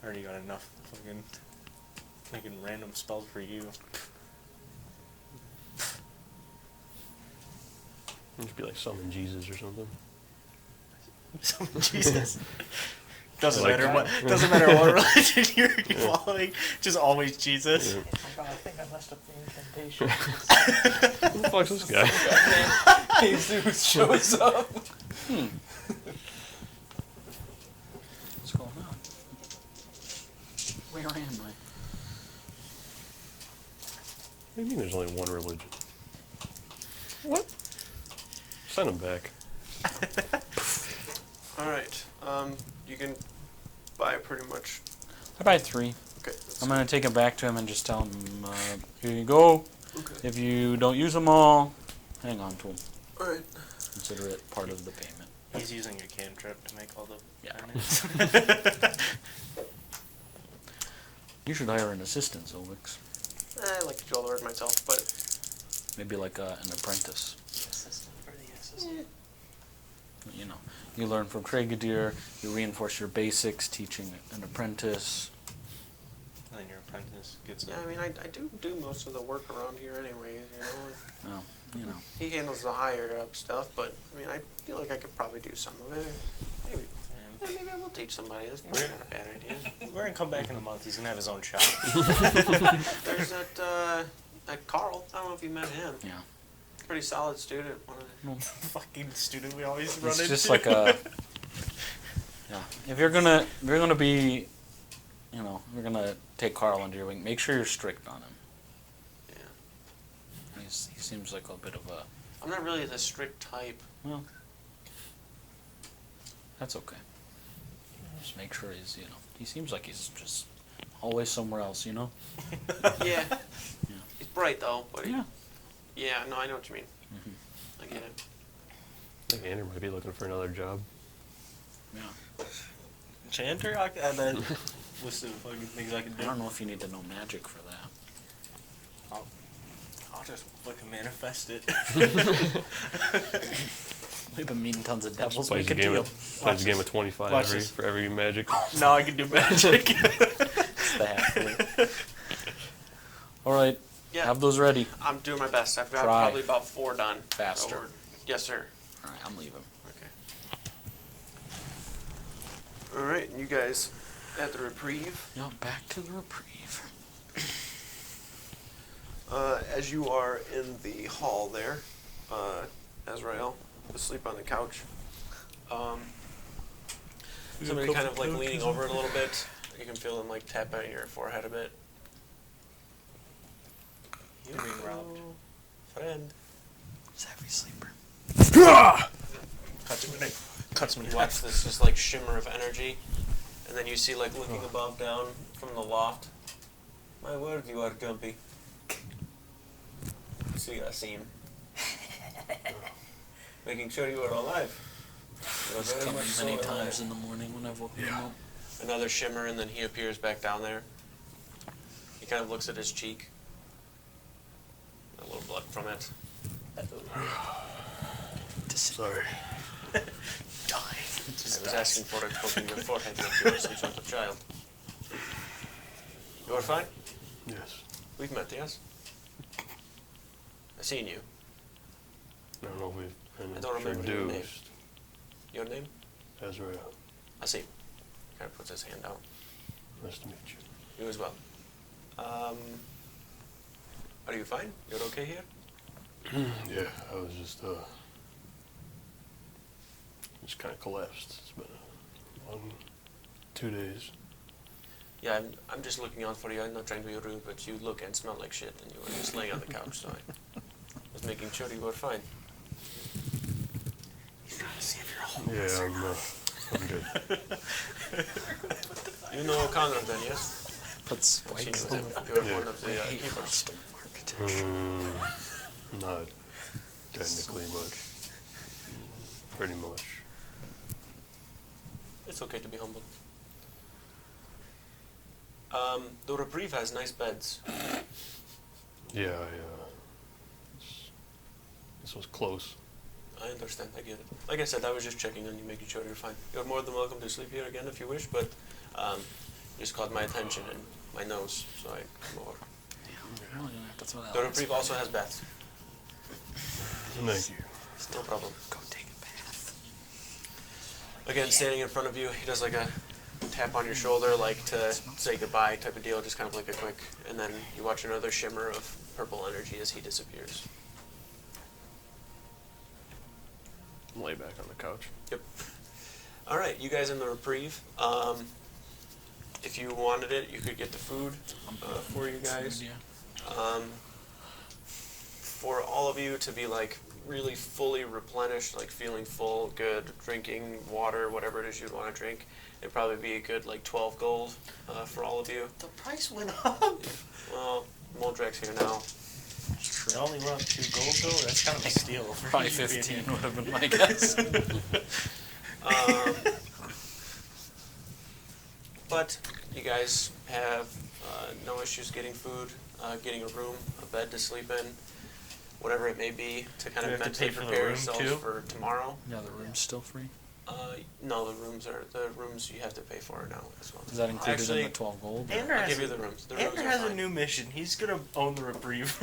I already got enough fucking making random spells for you. It'd be like summon Jesus or something. Jesus. Doesn't Like matter that. what. Doesn't matter what religion you're following. Just always Jesus. Yeah. Oh my god, I think I messed up the incantation. Who the fuck's this guy? Jesus shows up. What's going on? Where am I? What do you mean there's only one religion? What? Send him back. All right. You can buy pretty much I buy 3. Okay. I'm gonna take it back to him and just tell him, here you go. Okay. If you don't use them all, hang on to them. All right. Consider it part of the payment. He's using your cantrip to make all the Yeah. You should hire an assistant, Zolvix. I like to do all the work myself, but Maybe like an apprentice. Assistant for the assistant. You know, you learn from Tregedier, you reinforce your basics, teaching an apprentice. And then your apprentice gets yeah, I mean, I do most of the work around here anyways, you know. Well, you know. He handles the higher up stuff, but I mean, I feel like I could probably do some of it. Maybe. Yeah, maybe I will teach somebody. That's not a bad idea. We're gonna come back in a month. He's gonna have his own shop. There's that Carl. I don't know if you met him. Yeah. Pretty solid student. One of the, Fucking student we always run It's into. just like a. Yeah. If you're gonna be, you know, if you're gonna take Carl under your wing, make sure you're strict on him. yeah. He seems like a bit of a. I'm not really the strict type. Well, that's okay. Just make sure he's, you know, he seems like he's just always somewhere else, you know? Yeah. Yeah. He's bright though, but Yeah. yeah, no, I know what you mean. Mm-hmm. I get it. I think Andrew might be looking for another job. Yeah. Chanter? And then what's the fucking things I can I do? don't know if you need to know magic for that. I'll just fucking manifest it. We've been meeting tons of devils. Plays a Make a game deal. plays a game of 25 Watch this. for every magic. No, I can do magic. It's the halfway. All right. Yeah. Have those ready. I'm doing my best. I've got Try. probably about 4 done. Faster. So yes, sir. All right. I'm leaving. Okay. All right, and you guys at the reprieve. No, back to the reprieve. As you are in the hall there, Azrael, asleep on the couch. Somebody kind of like leaning over it a little bit. You can feel them like tap at your forehead a bit. You're being robbed. Friend. He's a heavy sleeper. Cuts me. You watch this just like shimmer of energy, and then you see like looking above down from the loft. My word, you are grumpy. See a scene. Making sure you are alive. You are He's very come much so many alive. times in the morning when I've woken him up. Another shimmer, and then he appears back down there. He kind of looks at his cheek. A little blood from it. Sorry. I was asking for it, poking your forehead like you were some sort of child. You are fine? Yes. We've met, yes? I've seen you. I don't know if we've been I don't remember your name. introduced. Your name? Azrael. I see. Kind of puts his hand out. Nice to meet you. You as well. Are you fine? You're okay here? Yeah, I was just kind of collapsed. It's been a long 2 days. Yeah, I'm just looking out for you. I'm not trying to be rude, but you look and smell like shit, and you were just laying on the couch, so I was making sure you were fine. He's trying to see if you're home. Yeah, I'm good. You know O'Connor then, yes? Put I've seen you spikes with on him. it. You're one of the I hate keepers. custom architecture. Not technically much. Pretty much. It's okay to be humble. The Reprieve has nice beds. Yeah, this was close. I understand, I get it. Like I said, I was just checking on you, making sure you're fine. You're more than welcome to sleep here again if you wish, but just caught my attention and my nose, so I come over. Oh, yeah, that's what I The like. Reprieve also has baths. Thank you. No problem. Go take a bath. Again, standing in front of you, he does like a tap on your shoulder, like to say goodbye type of deal, just kind of like a quick, and then you watch another shimmer of purple energy as he disappears. Lay back on the couch. Yep. All right, you guys in the Reprieve. If you wanted it, you could get the food for you guys. Yeah. For all of you to be like really fully replenished, like feeling full, good, drinking water, whatever it is you'd want to drink, it'd probably be a good like 12 gold for all of you. The price went up. Well, Moldrek's here now. It only went up 2 gold though. That's kind of a steal. Probably 15 would have been my guess. But you guys have no issues getting food, getting a room, a bed to sleep in, whatever it may be, to kind Do we of have to mentally pay for the prepare room, yourselves too? for tomorrow. Yeah, the room's still free. No, the rooms you have to pay for now as well. Is that included Actually, in the 12 gold? or- Andrew I'll has, give you the rooms. The rooms Andrew are has a fine. new mission. He's gonna own the reprieve.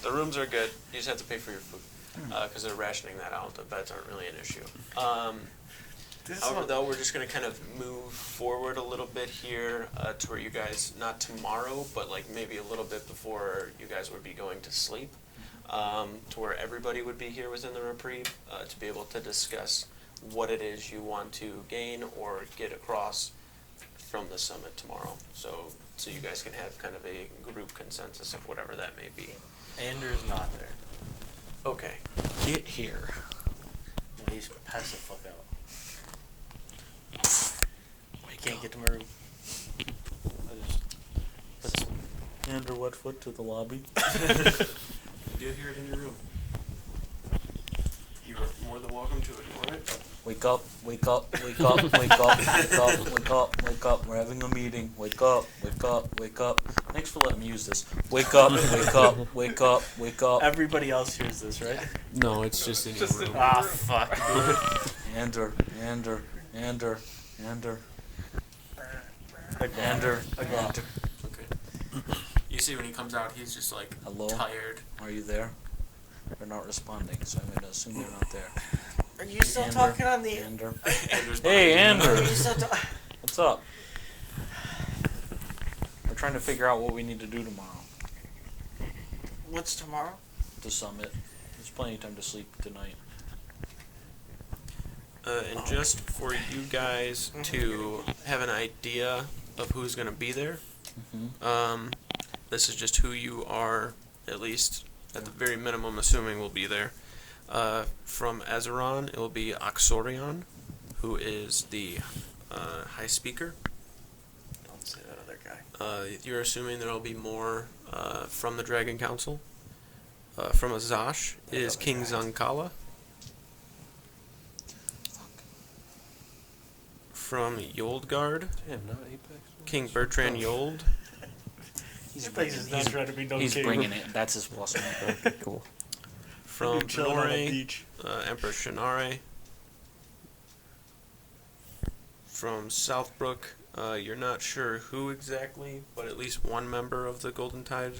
The rooms are good. You just have to pay for your food because they're rationing that out. The beds aren't really an issue. However, though, we're just going to kind of move forward a little bit here to where you guys, not tomorrow, but like maybe a little bit before you guys would be going to sleep, to where everybody would be here within the reprieve to be able to discuss what it is you want to gain or get across from the summit tomorrow. So you guys can have kind of a group consensus of whatever that may be. Andrew's not there. Okay. Get here. No, he's passed the fuck out. I can't get to my room. Let's Andrew Wetfoot to the lobby. You do hear it in your room. You are more than welcome to ignore it. Wake up, wake up, wake up, wake up, wake up, wake up, wake up. We're having a meeting. Wake up, wake up, wake up. Thanks for letting me use this. Wake up, wake up, wake up, wake up. Everybody else hears this, right? No, it's just in your room. Ah, fuck. Ander, Ander, Ander, Ander, Ander, Ander. Okay. You see when he comes out, he's just like Hello? tired. Are you there? They're not responding, so I'm going to assume they're not there. Are you still Ander, talking on the... Ander. Andrew's Hey, behind you. Are Ander. you still ta- What's up? We're trying to figure out what we need to do tomorrow. What's tomorrow? The summit. There's plenty of time to sleep tonight. And just for you guys to have an idea of who's going to be there, this is just who you are, at least at the very minimum, assuming will be there. From Azeron, it will be Oxorion, who is the high speaker. Don't say that other guy. You're assuming there will be more from the Dragon Council. From Azash is King Zankala. From Yoldgard, Damn, not Apex. King Bertrand Yold. Apex is not trying to be no He's king. bringing it. That's his plus one. Okay, cool. From Chilling on a Venore, beach. Emperor Shinare. From Southbrook, you're not sure who exactly, but at least one member of the Golden Tide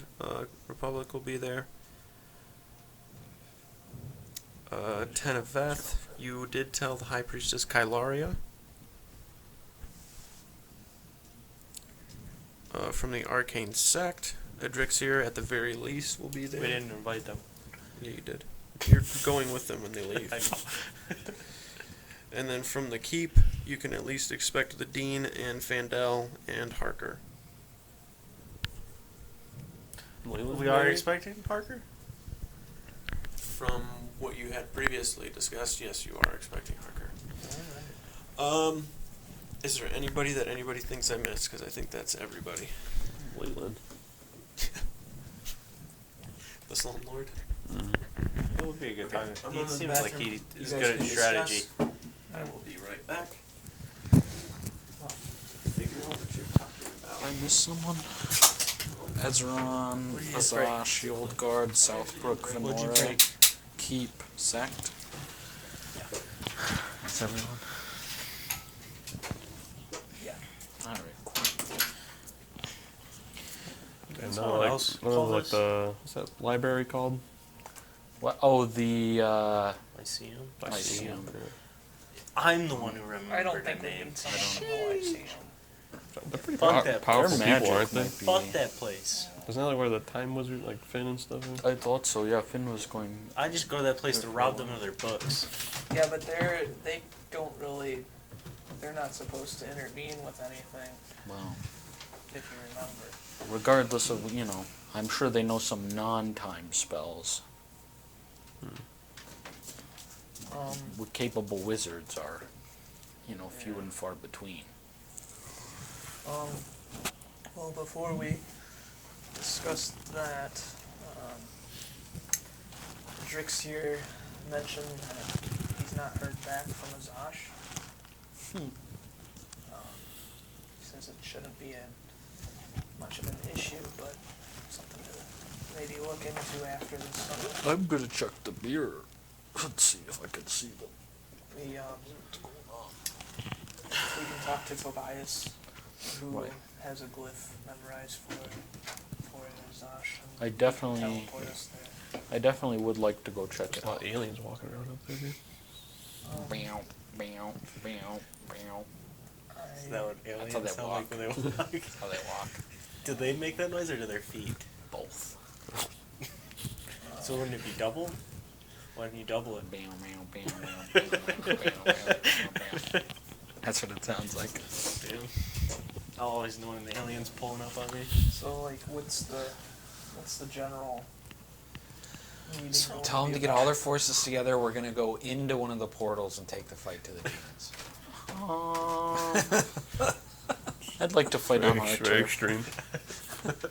Republic will be there. Teneveth, you did tell the High Priestess Kylaria. From the Arcane Sect, Adrixir at the very least will be there. We didn't invite them. Yeah, you did. You're going with them when they leave. I know. And then from the Keep, you can at least expect the Dean and Fandel and Harker. We are expecting Parker? From what you had previously discussed, yes, you are expecting Harker. Is there anybody that anybody thinks I missed? Because I think that's everybody. Leland. The Slumlord? It would be a good time. I'm He on the seems like bathroom. he You is guys good can at strategy. discuss. I will be right back. Figure out what you're talking about. I missed someone. Ezron, Azash, Yoldgard, Southbrook, What'd you Venora, break? Keep, Sect. That's everyone. Yeah. Alright, And Someone else call like us? what's that library called? What? Oh, the Lyceum? Lyceum. I'm the one who remembered I don't think the we name. can summon the Lyceum. They're pretty Fuck that. powerful Their people, magic aren't they? might be- Fuck that place. Isn't that like where the time wizard, like Finn and stuff is? I thought so. Yeah, Finn was going. I just go to that place to rob them of their books. Yeah, but they don't really. They're not supposed to intervene with anything, Well, if you remember. regardless of I'm sure they know some non-time spells. What capable wizards are, few and far between. Well, before we discuss that, Drixir mentioned that he's not heard back from Azash. He says it shouldn't be much of an issue, but something to maybe look into after this summer. I'm gonna check the mirror and see if I can see them. We can talk to Tobias, who has a glyph memorized for Azash. I definitely Teleport us there. I definitely would like to go check There's it a lot out. of aliens walking around up there, dude. Bow, bow, bow, bow. Is that what That's how aliens they sound walk. like when they walk? How they walk. Do they make that noise or do their feet? Both. So wouldn't it be double? Why don't you double it? Bow, bow, bow, bow, bow, bow, bow, bow. That's what it sounds like. Damn. I'll always know when the alien's pulling up on me. So, like, what's the general meeting going Tell them be to get about? all their forces together. We're gonna go into one of the portals and take the fight to the demons. I'd like to fight on our Very turf. extreme.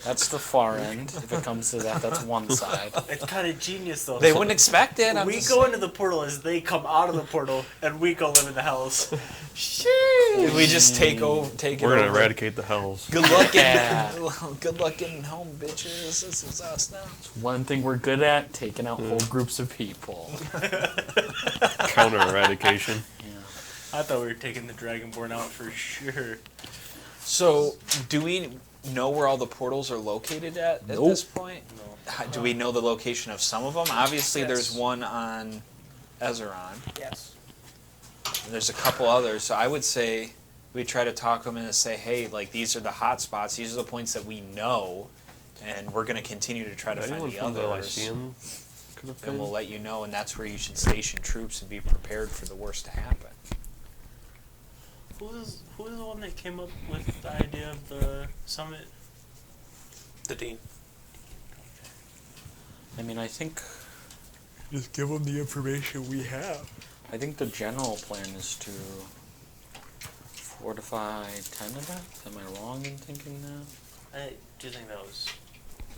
That's the far end. If it comes to that, that's one side. It's kind of genius though. They wouldn't expect it. We go into the portal as they come out of the portal, and we go live in the house. We just take over. Take We're it gonna over. eradicate the hells. Good luck Yeah. Good luck getting home, bitches. This is us now. One thing we're good at, taking out whole groups of people. Counter eradication. I thought we were taking the Dragonborn out for sure. So, do we know where all the portals are located at Nope. this point? No. Do we know the location of some of them? Obviously, Yes. there's one on Ezeron. Yes. And there's a couple others. So I would say we try to talk them and say, hey, like these are the hot spots. These are the points that we know, and we're going to continue to try to find Anyone the from the others. Lyceum could have And we'll been? let you know, and that's where you should station troops and be prepared for the worst to happen. Who is the one that came up with the idea of the summit? The dean. I mean, I think Just give them the information we have. the general plan is to fortify Tenebeth. Am I wrong in thinking that? I do think that was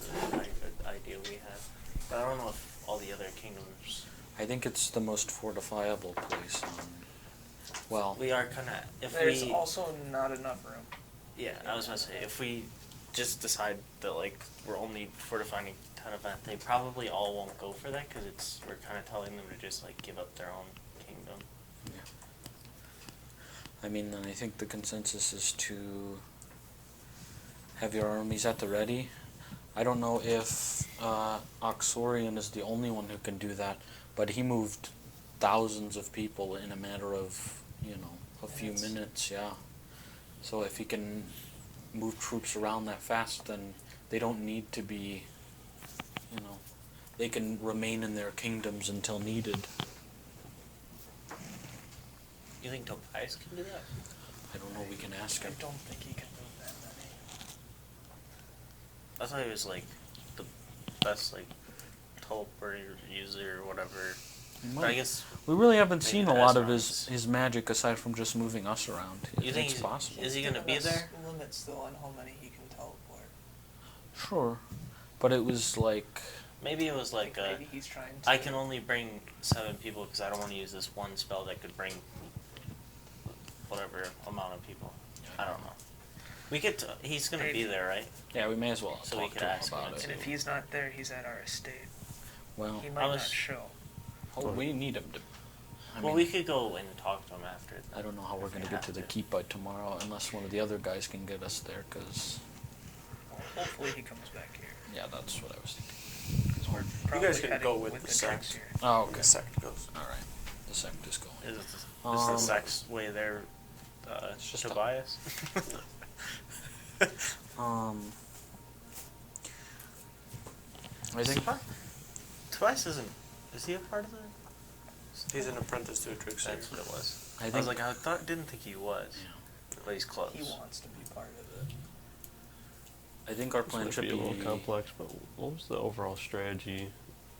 the idea we had. But I don't know if all the other kingdoms... I think it's the most fortifiable place. Well, We are kind of... If There's we... also not enough room. Yeah, I was going to say, if we just decide that, like, we're only fortifying Tenebeth, they probably all won't go for that, because we're kind of telling them to just, like, give up their own kingdom. I mean, I think the consensus is to have your armies at the ready. I don't know if Oxorian is the only one who can do that, but he moved thousands of people in a matter of, a few minutes, yeah. So if he can move troops around that fast, then they don't need to be, they can remain in their kingdoms until needed. You think Tobias can do that? I don't know, we can ask I him. don't think he can move that many. I thought he was, like, the best, like, teleporter user or whatever. But I guess... We really haven't Maybe seen a the lot of Ezrons. his magic aside from just moving us around. You think it's he's- possible? Is he gonna be Given us there? Limits though on how many he can teleport. Sure, but it was like Maybe it was like Maybe he's trying to. I can only bring 7 people because I don't want to use this one spell that could bring whatever amount of people. I don't know. We could. He's gonna be there, right? yeah, we may as well So we talk could to him ask about him it. And if he's not there, he's at our estate. Well, He might was- not show. we need him to. I Well, mean, we could go and talk to him after. I don't know how we're if we going to get to have the keep by tomorrow unless one of the other guys can get us there. Cause Well, hopefully he comes back here. yeah, that's what I was thinking. 'Cause we're You probably guys can heading go with the Drix sect. here. Oh, okay. The sect goes. All right, the sect is going. Is the Um, sex way there? It's just Tobias. I think Tobias isn't. Is he a part of the? He's an apprentice to a Drixir. That's what it was. I I think was like, didn't think he was, but he's close. He wants to be part of it. I think our This plan might should be be. a little complex, but what was the overall strategy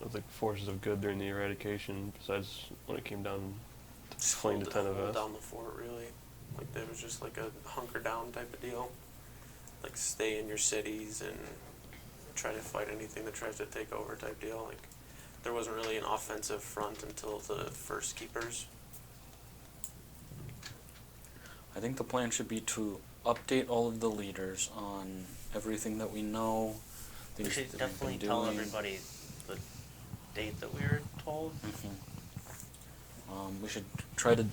of the forces of good during the eradication, besides when it came down to playing to hold 10 of us? down the fort, really. Like, there was just like a hunker down type of deal. Like, stay in your cities and try to fight anything that tries to take over type deal. Like, there wasn't really an offensive front until the first keepers. I think the plan should be to update all of the leaders on everything that we know. We things should that we've definitely been tell doing. everybody the date that we were told. We should try to,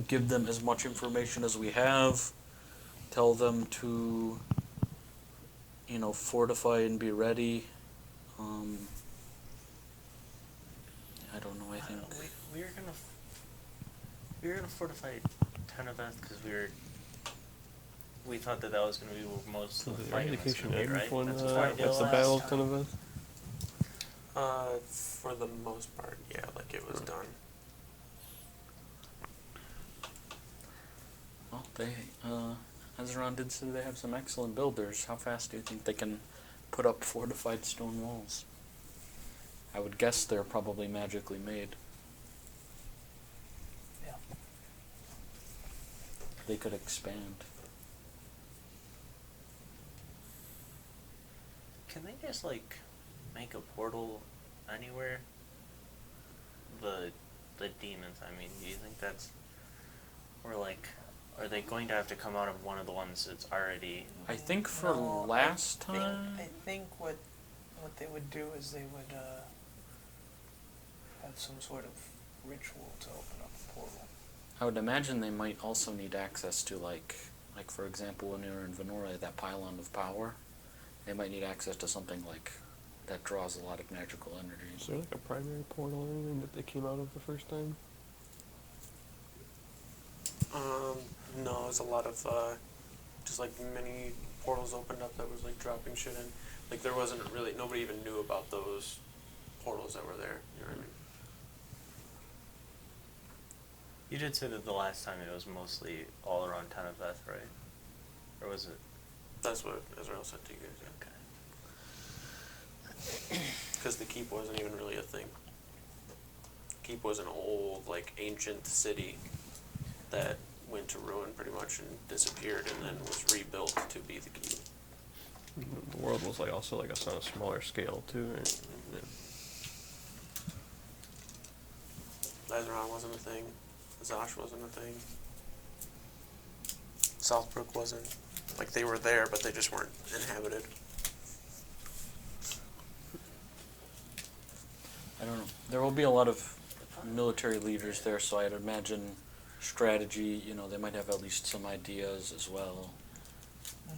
give them as much information as we have. Tell them to, fortify and be ready. I don't know. I think We were gonna fortify Tenebeth because we thought that was gonna be where most So of the the fighting was eradication gonna be, ends right? when That's what we did that's the last Battle of time. Tenebeth? For the most part, yeah, like it was done. well, Azeron did say they have some excellent builders. How fast do you think they can put up fortified stone walls? I would guess they're probably magically made. Yeah. They could expand. Can they just make a portal anywhere? The demons, I mean, do you think that's are they going to have to come out of one of the ones that's already? I think for No, last time. I think what they would do is they would have some sort of ritual to open up a portal. I would imagine they might also need access to like for example, when they were in Venora, that pylon of power. They might need access to something like that draws a lot of magical energy. Is there like a primary portal or anything that they came out of the first time? No, it's a lot of just like mini portals opened up that was like dropping shit in. Like, there wasn't really, nobody even knew about those portals that were there. You know what I mean? You did say that the last time it was mostly all around Tenebeth, right? Or was it? That's what Israel said to you guys. Yeah. Okay. Because the keep wasn't even really a thing. Keep was an old, like, ancient city that went to ruin pretty much and disappeared, and then was rebuilt to be the keep. The world was like also like on a smaller scale too, right? Azeron wasn't a thing. Zosh wasn't a thing. Southbrook wasn't. Like, they were there, but they just weren't inhabited. I don't know. There will be a lot of military leaders there, so I'd imagine strategy, they might have at least some ideas as well.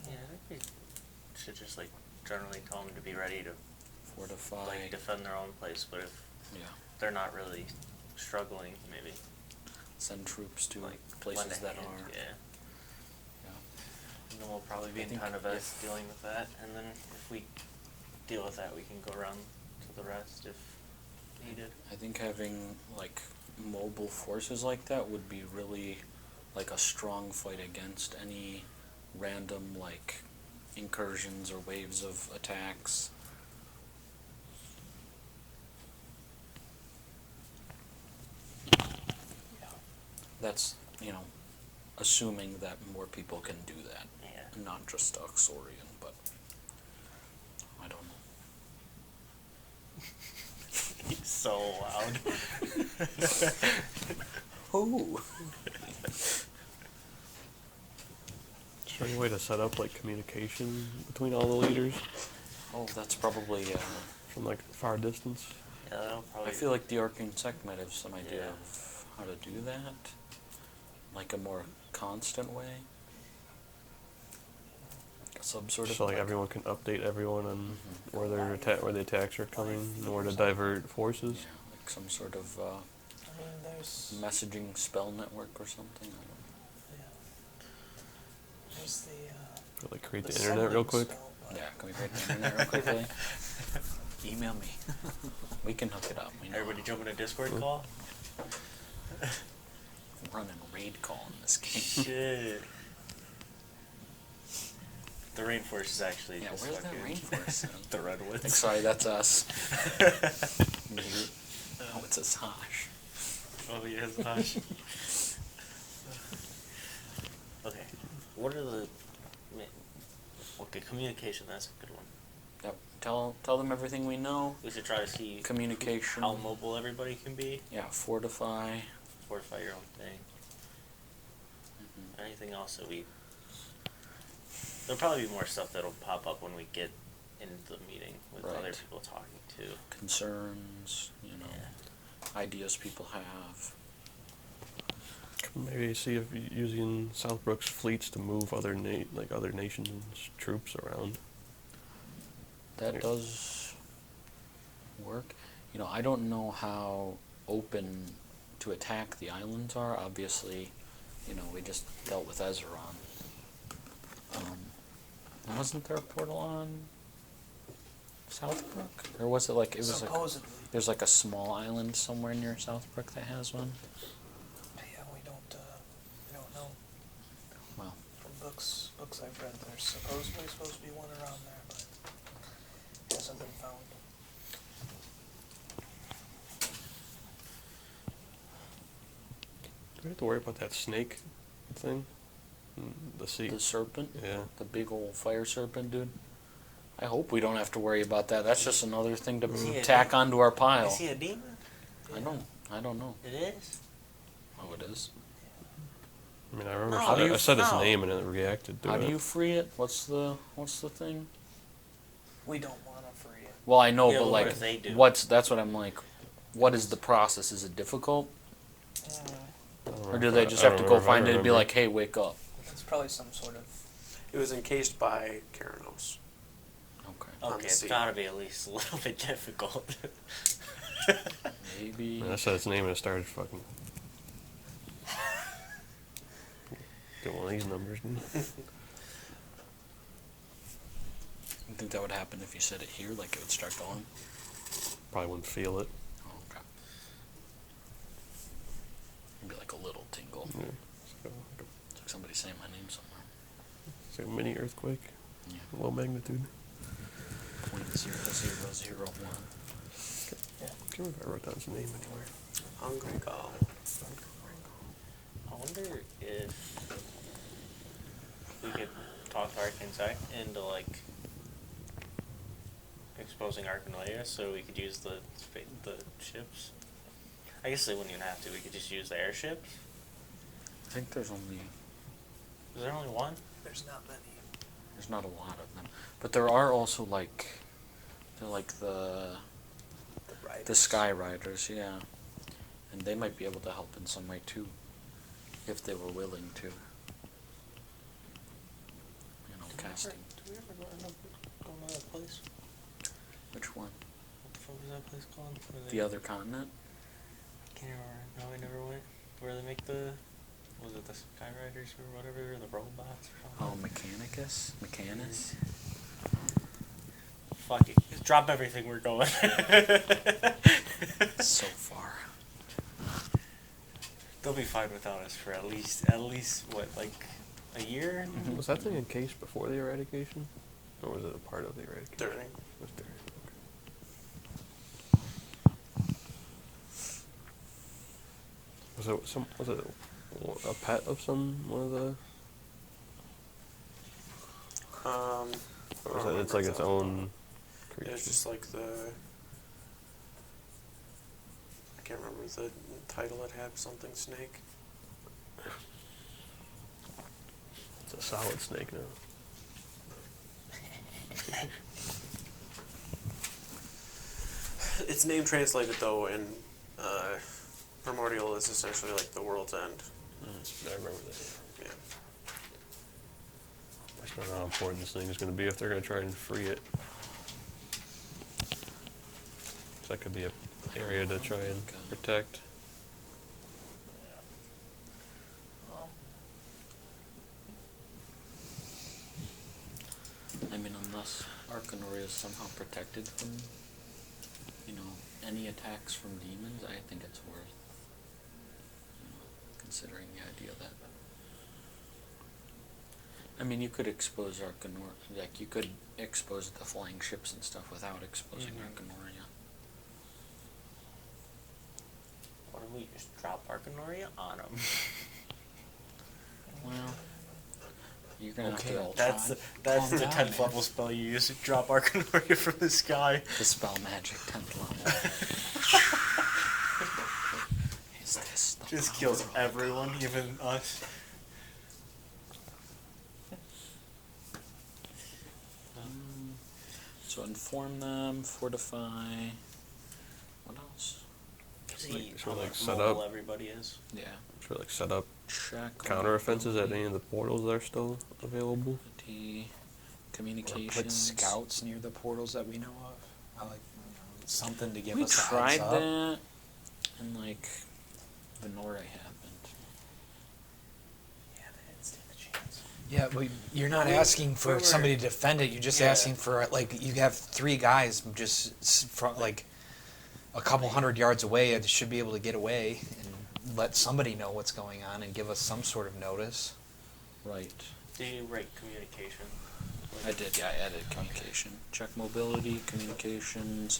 Yeah, I think we should just generally tell them to be ready to Fortify. defend their own place, but if they're not really struggling, maybe Send troops to lend places a that hand, are. Yeah. Yeah. And then we'll probably be I in think Tenebeth if- dealing with that, and then if we deal with that, we can go around to the rest if needed. I think having mobile forces like that would be really a strong fight against any random incursions or waves of attacks. That's, assuming that more people can do that. Yeah. Not just Oxorian, but I don't know. He's so loud. Oh. Is there any way to set up communication between all the leaders Oh, that's probably, from far distance? Yeah, that'll probably. I feel like the Arcane Sect might have some idea Yeah. of how to do that. A more constant way. Some sort of. So everyone can update everyone on where where the attacks are coming and where to divert forces. Yeah, some sort of I mean, there's messaging spell network or something. I there's the Or create the the internet real summoning quick. spell, don't but know. Yeah, can we create the internet real quickly? Email me. We can hook it up. We know. Everybody jump in a Discord call? Running a raid call in this game. Shit. The rainforest is actually Yeah, just where's that fucking rainforest? the redwoods. Sorry, that's us. Oh, it's a Sash. Oh yeah, Sash. Okay. What are the? Okay, communication. That's a good one. Yep. Tell them everything we know. We should try to see Communication. how mobile everybody can be. Yeah. Fortify. Fortify your own thing. Anything else that we? There'll probably be more stuff that'll pop up when we get into the meeting with Right. other people talking too. Concerns. Ideas people have. Maybe see if using Southbrook's fleets to move other nations' troops around. That does work. I don't know how open to attack the islands are. Obviously, we just dealt with Ezeron. Wasn't there a portal on Southbrook? Or was it it was Supposedly. there's a small island somewhere near Southbrook that has one? Yeah, we don't know. Well, From books I've read, there's supposedly supposed to be one around there, but hasn't been found. Do we have to worry about that snake thing? The sea. the serpent? Yeah. The big old fire serpent, dude? I hope we don't have to worry about that. That's just another thing to Is he a tack demon? onto our pile. Is he a demon? I don't know. It is. Oh, it is. I mean, I remember No, I said his no. name and it reacted to How it. do you free it? What's the thing? We don't want to free it. Well, I know, Yeah, but but like, what if they do? that's what I'm like. What is the process? Is it difficult, I don't or do remember- they just I have to don't go remember if I find it and be remember. like, "Hey, wake up"? It's probably some sort of. It was encased by Karanos. Okay. On Okay, the it's sea. gotta be at least a little bit difficult. Maybe. I said his name and it started fucking. Get one of these numbers. Dude. You think that would happen if you said it here? Like it would start going? Probably wouldn't feel it. Oh, okay. Maybe like a little tingle. Yeah. It's like somebody saying my name somewhere. It's like a mini earthquake. Yeah. Low magnitude. 0.0001. I can't remember if I wrote down his name anywhere. Hungry Gall. I wonder if we could talk Arkansas into exposing Arcanoia so we could use the ships. I guess they wouldn't even have to. We could just use the airships. I think there's only. Is there only one? There's not many. There's not a lot of them, but there are also they're like the Riders. Sky Riders, yeah, and they might be able to help in some way too, if they were willing to. Casting. Do we ever go to that place? Which one? What the fuck was that place called? Where The other continent? I can't remember. No, I never went. Where they make the. Was it the Skyriders or whatever? Or the robots or Oh, something? Mechanus? Fuck it. Just drop everything. We're going. So far. They'll be fine without us for at least what, like a year? Was that thing encased before the eradication? Or was it a part of the eradication? During. It was during. Okay. Was it a pet of one of the? Or is it, it's like its own creature. It's just like the. I can't remember the title it had. Something snake. It's a solid snake now. Its name translated though in Primordial is essentially like the world's end. I remember that. Yeah. I just don't know how important this thing is going to be if they're going to try and free it. So that could be an area to try and protect. I mean, unless Arcanoria is somehow protected from, any attacks from demons, I think it's worth, considering the idea that. I mean, you could expose Arcanoria, like, you could expose the flying ships and stuff without exposing Arcanoria. We just drop Arcanoria on him. Well, you're gonna Okay, have I'll to. That's Calm the down, 10th man. level spell you use. Drop Arcanoria from the sky. Dispel magic 10th level. Is this the Just power kills of everyone, God? even us. So inform them, fortify. What else? See Sure, how like, set mobile up. everybody is. Yeah. Should like set up Check. counter offenses at any of the portals that are still available. mobility, Or communications. put scouts near the portals that we know of. I like something to give We us a tried heads up. that, and like, Venora happened. Yeah, they didn't stand a chance. Yeah, but you're not asking for we were- somebody to defend it. You're just Yeah. asking for like you have 3 guys just from like a couple hundred yards away. It should be able to get away and let somebody know what's going on and give us some sort of notice. Right. Did you write communication? I did, yeah, I added communication. Check mobility, communications.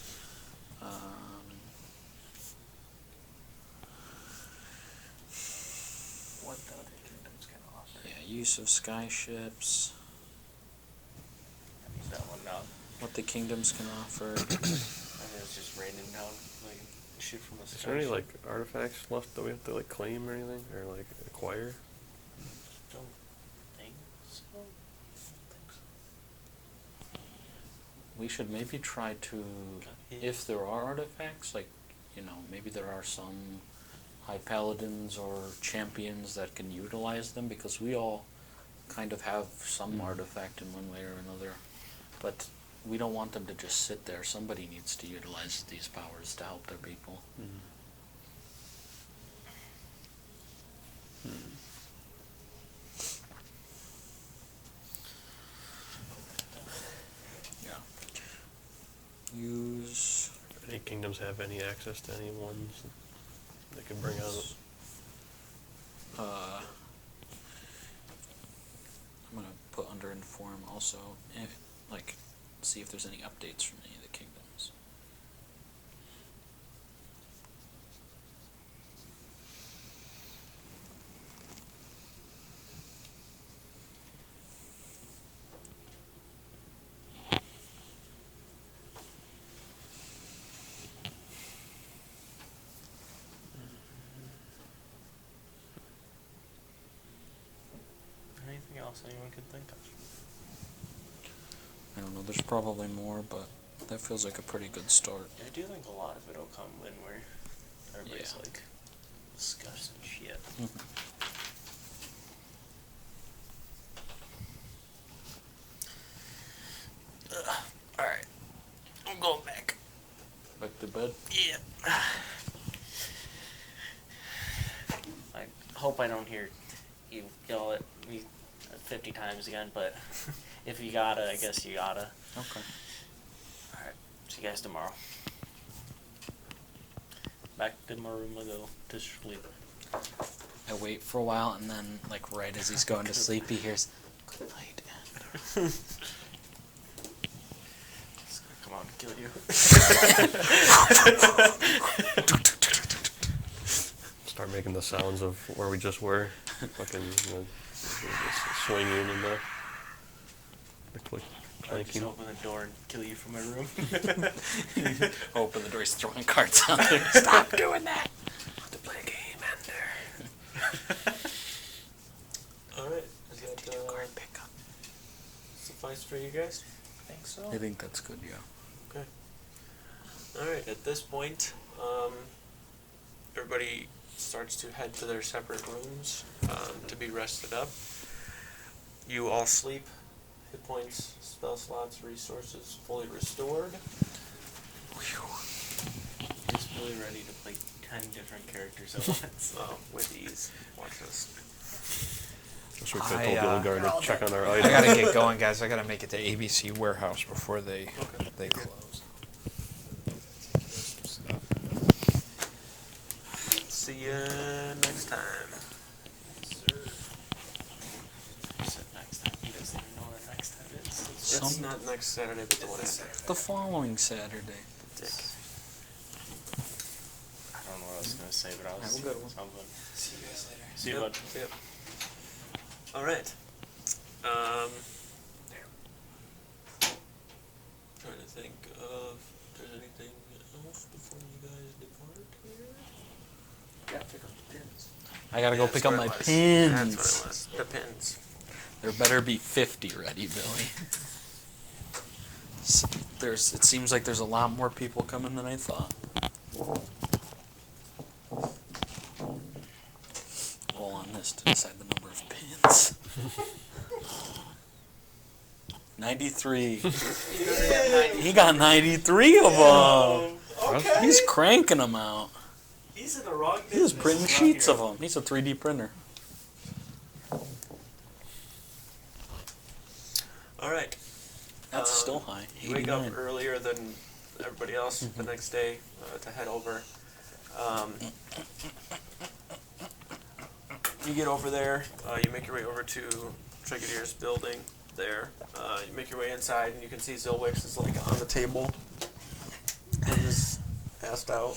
What the other kingdoms can offer. Yeah, use of sky ships. That one down. What the kingdoms can offer. I mean, it's just raining down, like, shoot from the Is sky. there any like artifacts left that we have to like claim or anything or like acquire? Don't think so. We should maybe try to, if there are artifacts, like, you know, maybe there are some high paladins or champions that can utilize them, because we all kind of have some artifact in one way or another, but we don't want them to just sit there. Somebody needs to utilize these powers to help their people. Yeah. Use. Any kingdoms have any access to any ones they can bring out? I'm gonna put under inform also, like, see if there's any updates from any of the kingdoms. Anything else anyone could think of? I don't know, there's probably more, but that feels like a pretty good start. I do think a lot of it'll come when everybody's Yeah. like discussing shit. Alright. I'm going back. Back to bed? Yeah. I hope I don't hear you yell at me 50 times again, but if you gotta, I guess you gotta. Okay. Alright, see you guys tomorrow. Back to my room I go to sleep. I wait for a while, and then, like, right as he's going to sleep, he hears, "Good night." It's gonna come out and kill you. Start making the sounds of where we just were. Fucking swinging and the click I'll just clanking. open the door and kill you from my room. Open the door, he's throwing cards out there. Stop doing that! To play a game, Ender. Alright, is that Card pickup. suffice for you guys? I think so. I think that's good, yeah. Okay. Alright, at this point, everybody starts to head to their separate rooms to be rested up. You all sleep. Hit points, spell slots, resources fully restored. He's really ready to play 10 different characters at once. With ease. Watch this. Just we told Gilligar to check on our I items. gotta get going, guys. I gotta make it to ABC warehouse before they close. See ya next time. He said next time. He doesn't even know what next time is. It's not next Saturday, but the one after. The following Saturday. Dick. I don't know what I was going to say. say, but I was. Have a good one. Sounds good. See you guys later. See you, bud. Yep. All right. Trying to think of if there's anything else before you guys depart here. Yeah, pick up the pins. I gotta go That's pick up what my it was. pins. That's what it was. The pins. There better be 50 ready, Billy. It seems like there's a lot more people coming than I thought. Roll on this to decide the number of pins. 93. He got 93 of them. Okay. He's cranking them out. He's in the wrong He was business. printing Not sheets here. of them. He's a 3D printer. All right. That's still high. You wake up 89. earlier than everybody else the next day to head over. You get over there. You make your way over to Trigadier's building there. You make your way inside, and you can see Zilwix is like on the table. And just passed out.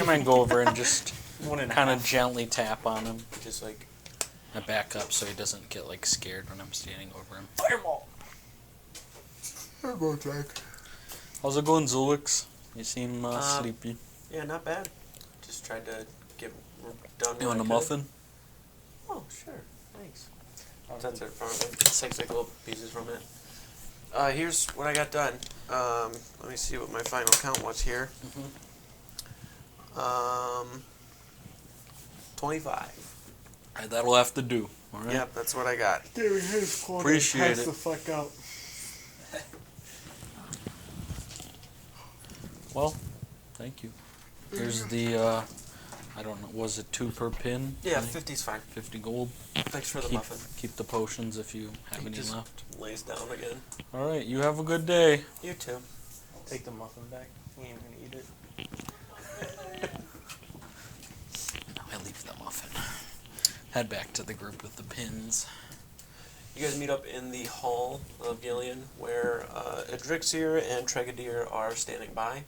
I might go over and just kind of gently tap on him. Just like, I back up so he doesn't get like scared when I'm standing over him. Fireball. Fireball attack. How's it going, Zulix? You seem sleepy. Yeah, not bad. Just tried to get done. You what want I a could. muffin? Oh, sure. Thanks. That's it from it. Takes like little pieces from it. Here's what I got done. Let me see what my final count was here. 25. Alright, that'll have to do. All right. Yep, that's what I got. Appreciate it. fuck out. Well, thank you. Here's the, I don't know, was it 2 per pin? Yeah, I think 50's fine. 50 gold. Thanks for the muffin. Keep the potions if you have He any just left. lays down again. Alright, you have a good day. You too. Take the muffin back. He ain't gonna eat it. I leave the muffin. Head back to the group with the pins. You guys meet up in the hall of Gillian, where Adrixir and Tregadier are standing by.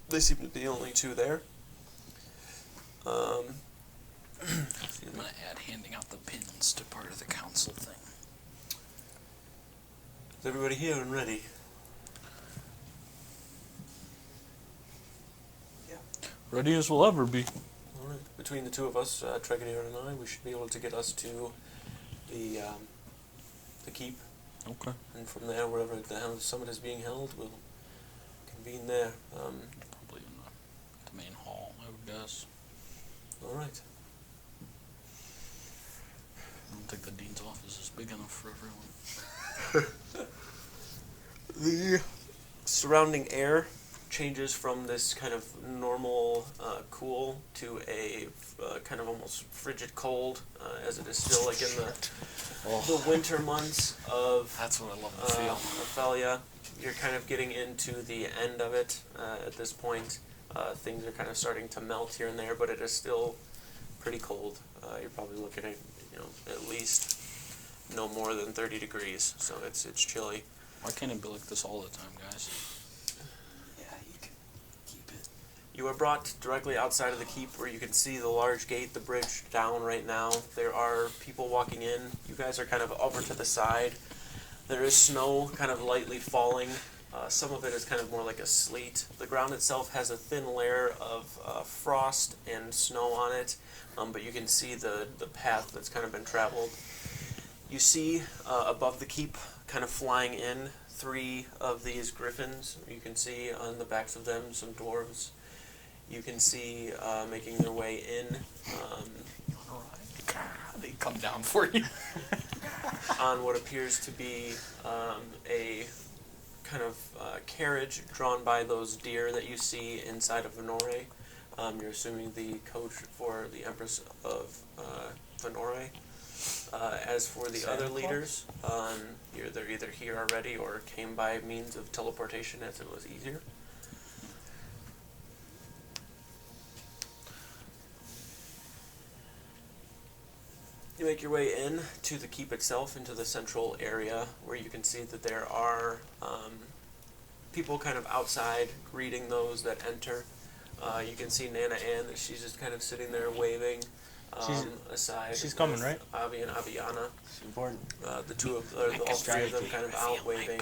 They seem to be the only two there. I'm gonna add handing out the pins to part of the council thing. Is everybody here and ready? Ready as we'll ever be. All right. Between the two of us, Tregadier and I, we should be able to get us to the keep, Okay. and from there, wherever the hell the summit is being held, we'll convene there. Probably in the main hall, I would guess. All right. I don't think the dean's office is big enough for everyone. The surrounding air changes from this kind of normal cool to a kind of almost frigid cold, as it is still like in the winter months of That's what I love to feel. Ophelia. You're kind of getting into the end of it at this point. Things are kind of starting to melt here and there, but it is still pretty cold. You're probably looking at, at least no more than 30 degrees, so it's chilly. Why can't it be like this all the time, guys? Yeah, you can keep it. You are brought directly outside of the keep where you can see the large gate, the bridge down right now. There are people walking in. You guys are kind of over to the side. There is snow kind of lightly falling. Some of it is kind of more like a sleet. The ground itself has a thin layer of frost and snow on it, but you can see the path that's kind of been traveled. You see above the keep, kind of flying in, 3 of these griffins. You can see on the backs of them some dwarves. You can see making their way in They come down for you. on what appears to be a kind of carriage drawn by those deer that you see inside of Venore. You're assuming the coach for the Empress of Venore. As for the other leaders, they're either here already or came by means of teleportation as it was easier. You make your way in to the keep itself, into the central area, where you can see that there are people kind of outside greeting those that enter. You can see Nana Ann, that she's just kind of sitting there waving aside. She's coming, right? Avi and Aviana. It's important. The two of, or all three of them kind of out waving.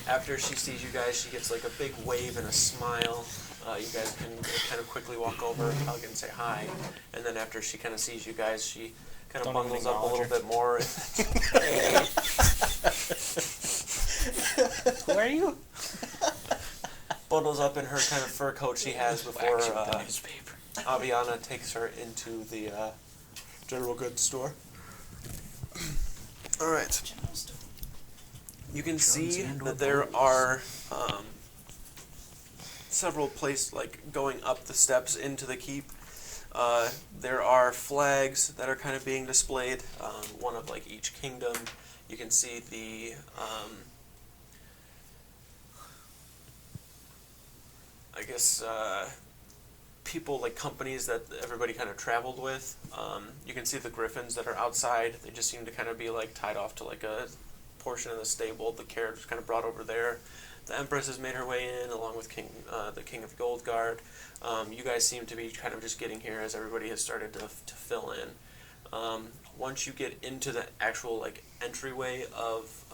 After she sees you guys, she gets like a big wave and a smile. You guys can kind of quickly walk over, hug and say hi. And then after she kind of sees you guys, she kind of bundles up a little bit more. Who are you? Bundles up in her kind of fur coat she has before Aviana takes her into the general goods store. All right. You can see that there are several places, like going up the steps into the keep. There are flags that are kind of being displayed, one of like each kingdom. You can see the I guess people, like companies that everybody kind of traveled with. You can see the griffins that are outside. They just seem to kind of be like tied off to like a portion of the stable. The carriage was kind of brought over there. The Empress has made her way in, along with the King of Gold Guard. You guys seem to be kind of just getting here as everybody has started to fill in. Once you get into the actual like entryway of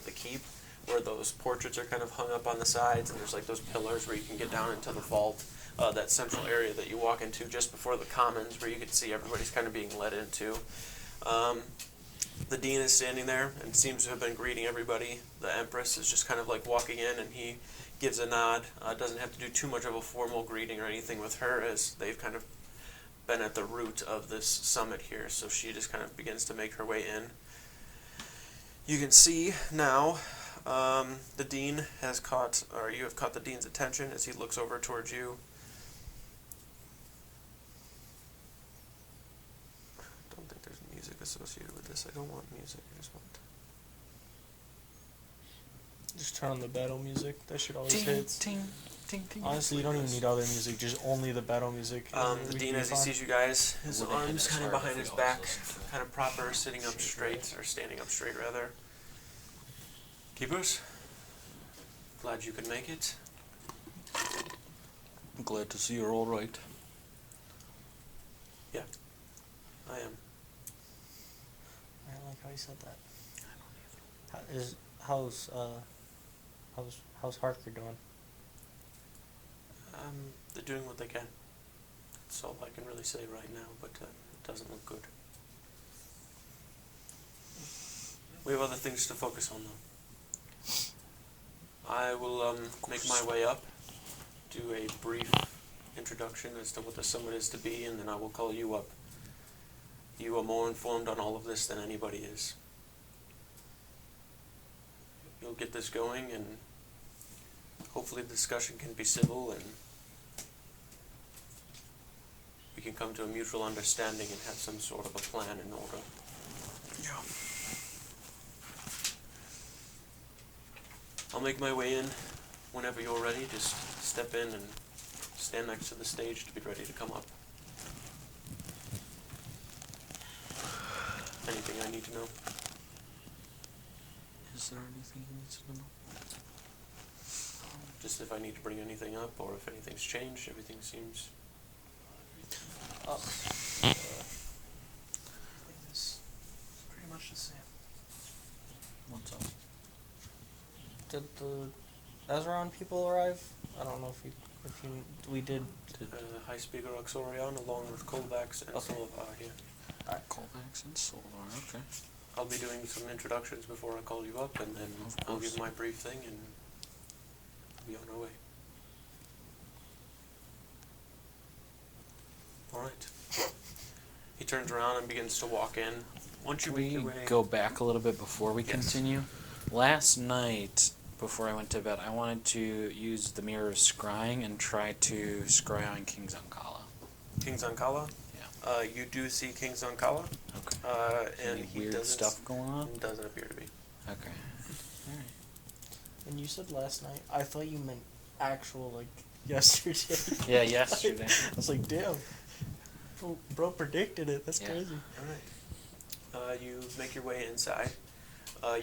the keep, where those portraits are kind of hung up on the sides, and there's like those pillars where you can get down into the vault, that central area that you walk into just before the commons, where you can see everybody's kind of being led into. The dean is standing there and seems to have been greeting everybody. The Empress is just kind of like walking in, and he gives a nod. Doesn't have to do too much of a formal greeting or anything with her, as they've kind of been at the root of this summit here, so she just kind of begins to make her way in. You can see now the dean has caught, or you have caught the dean's attention as he looks over towards you. I don't think there's music associated with this. I don't want music. I just want... Just turn on the battle music. That shit always hits. Ting, ting, ting. Honestly, you don't even need other music. Just only the battle music. The dean, as he sees you guys, his arms kind of behind his back, kind of proper, sitting up straight, or standing up straight rather. Keepers, glad you could make it. I'm glad to see you're all right. Yeah, I am. I don't like how he said that. How's Harker doing? They're doing what they can. That's all I can really say right now, but it doesn't look good. We have other things to focus on, though. I will make my way up, do a brief introduction as to what the summit is to be, and then I will call you up. You are more informed on all of this than anybody is. You'll get this going, and hopefully the discussion can be civil, and we can come to a mutual understanding and have some sort of a plan in order. Yeah. I'll make my way in whenever you're ready. Just step in and stand next to the stage to be ready to come up. Anything I need to know? Is there anything he needs to know? Just if I need to bring anything up, or if anything's changed, everything seems... It's pretty much the same. What's up? Did the Azeron people arrive? I don't know if we did. High Speaker Oxorion, along with Kolvax and Okay. Solvar here. Alright, Colvax and Solar, okay. I'll be doing some introductions before I call you up, and then I'll give my brief thing, and we'll be on our way. Alright. He turns around and begins to walk in. Once you Can make your we way... go back a little bit before we Yes. continue? Last night, before I went to bed, I wanted to use the Mirror of Scrying and try to scry on King Zankala. King Zankala? Yeah. You do see King Zankala, Okay. and Any he weird doesn't, stuff going on? doesn't appear to be. Okay. Alright. When you said last night, I thought you meant actual, like, yesterday. Yeah, yesterday. I was like, damn. Bro predicted it. That's Yeah. crazy. Alright. You make your way inside.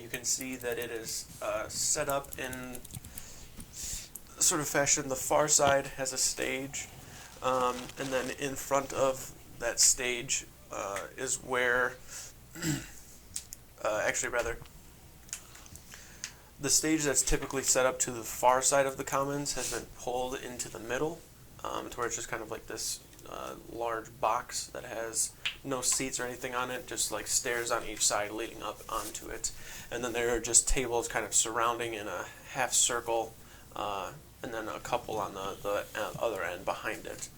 You can see that it is set up in sort of fashion, the far side has a stage, and then in front of that stage is where, the stage that's typically set up to the far side of the commons has been pulled into the middle, to where it's just kind of like this large box that has no seats or anything on it, just like stairs on each side leading up onto it. And then there are just tables kind of surrounding in a half circle, and then a couple on the other end behind it.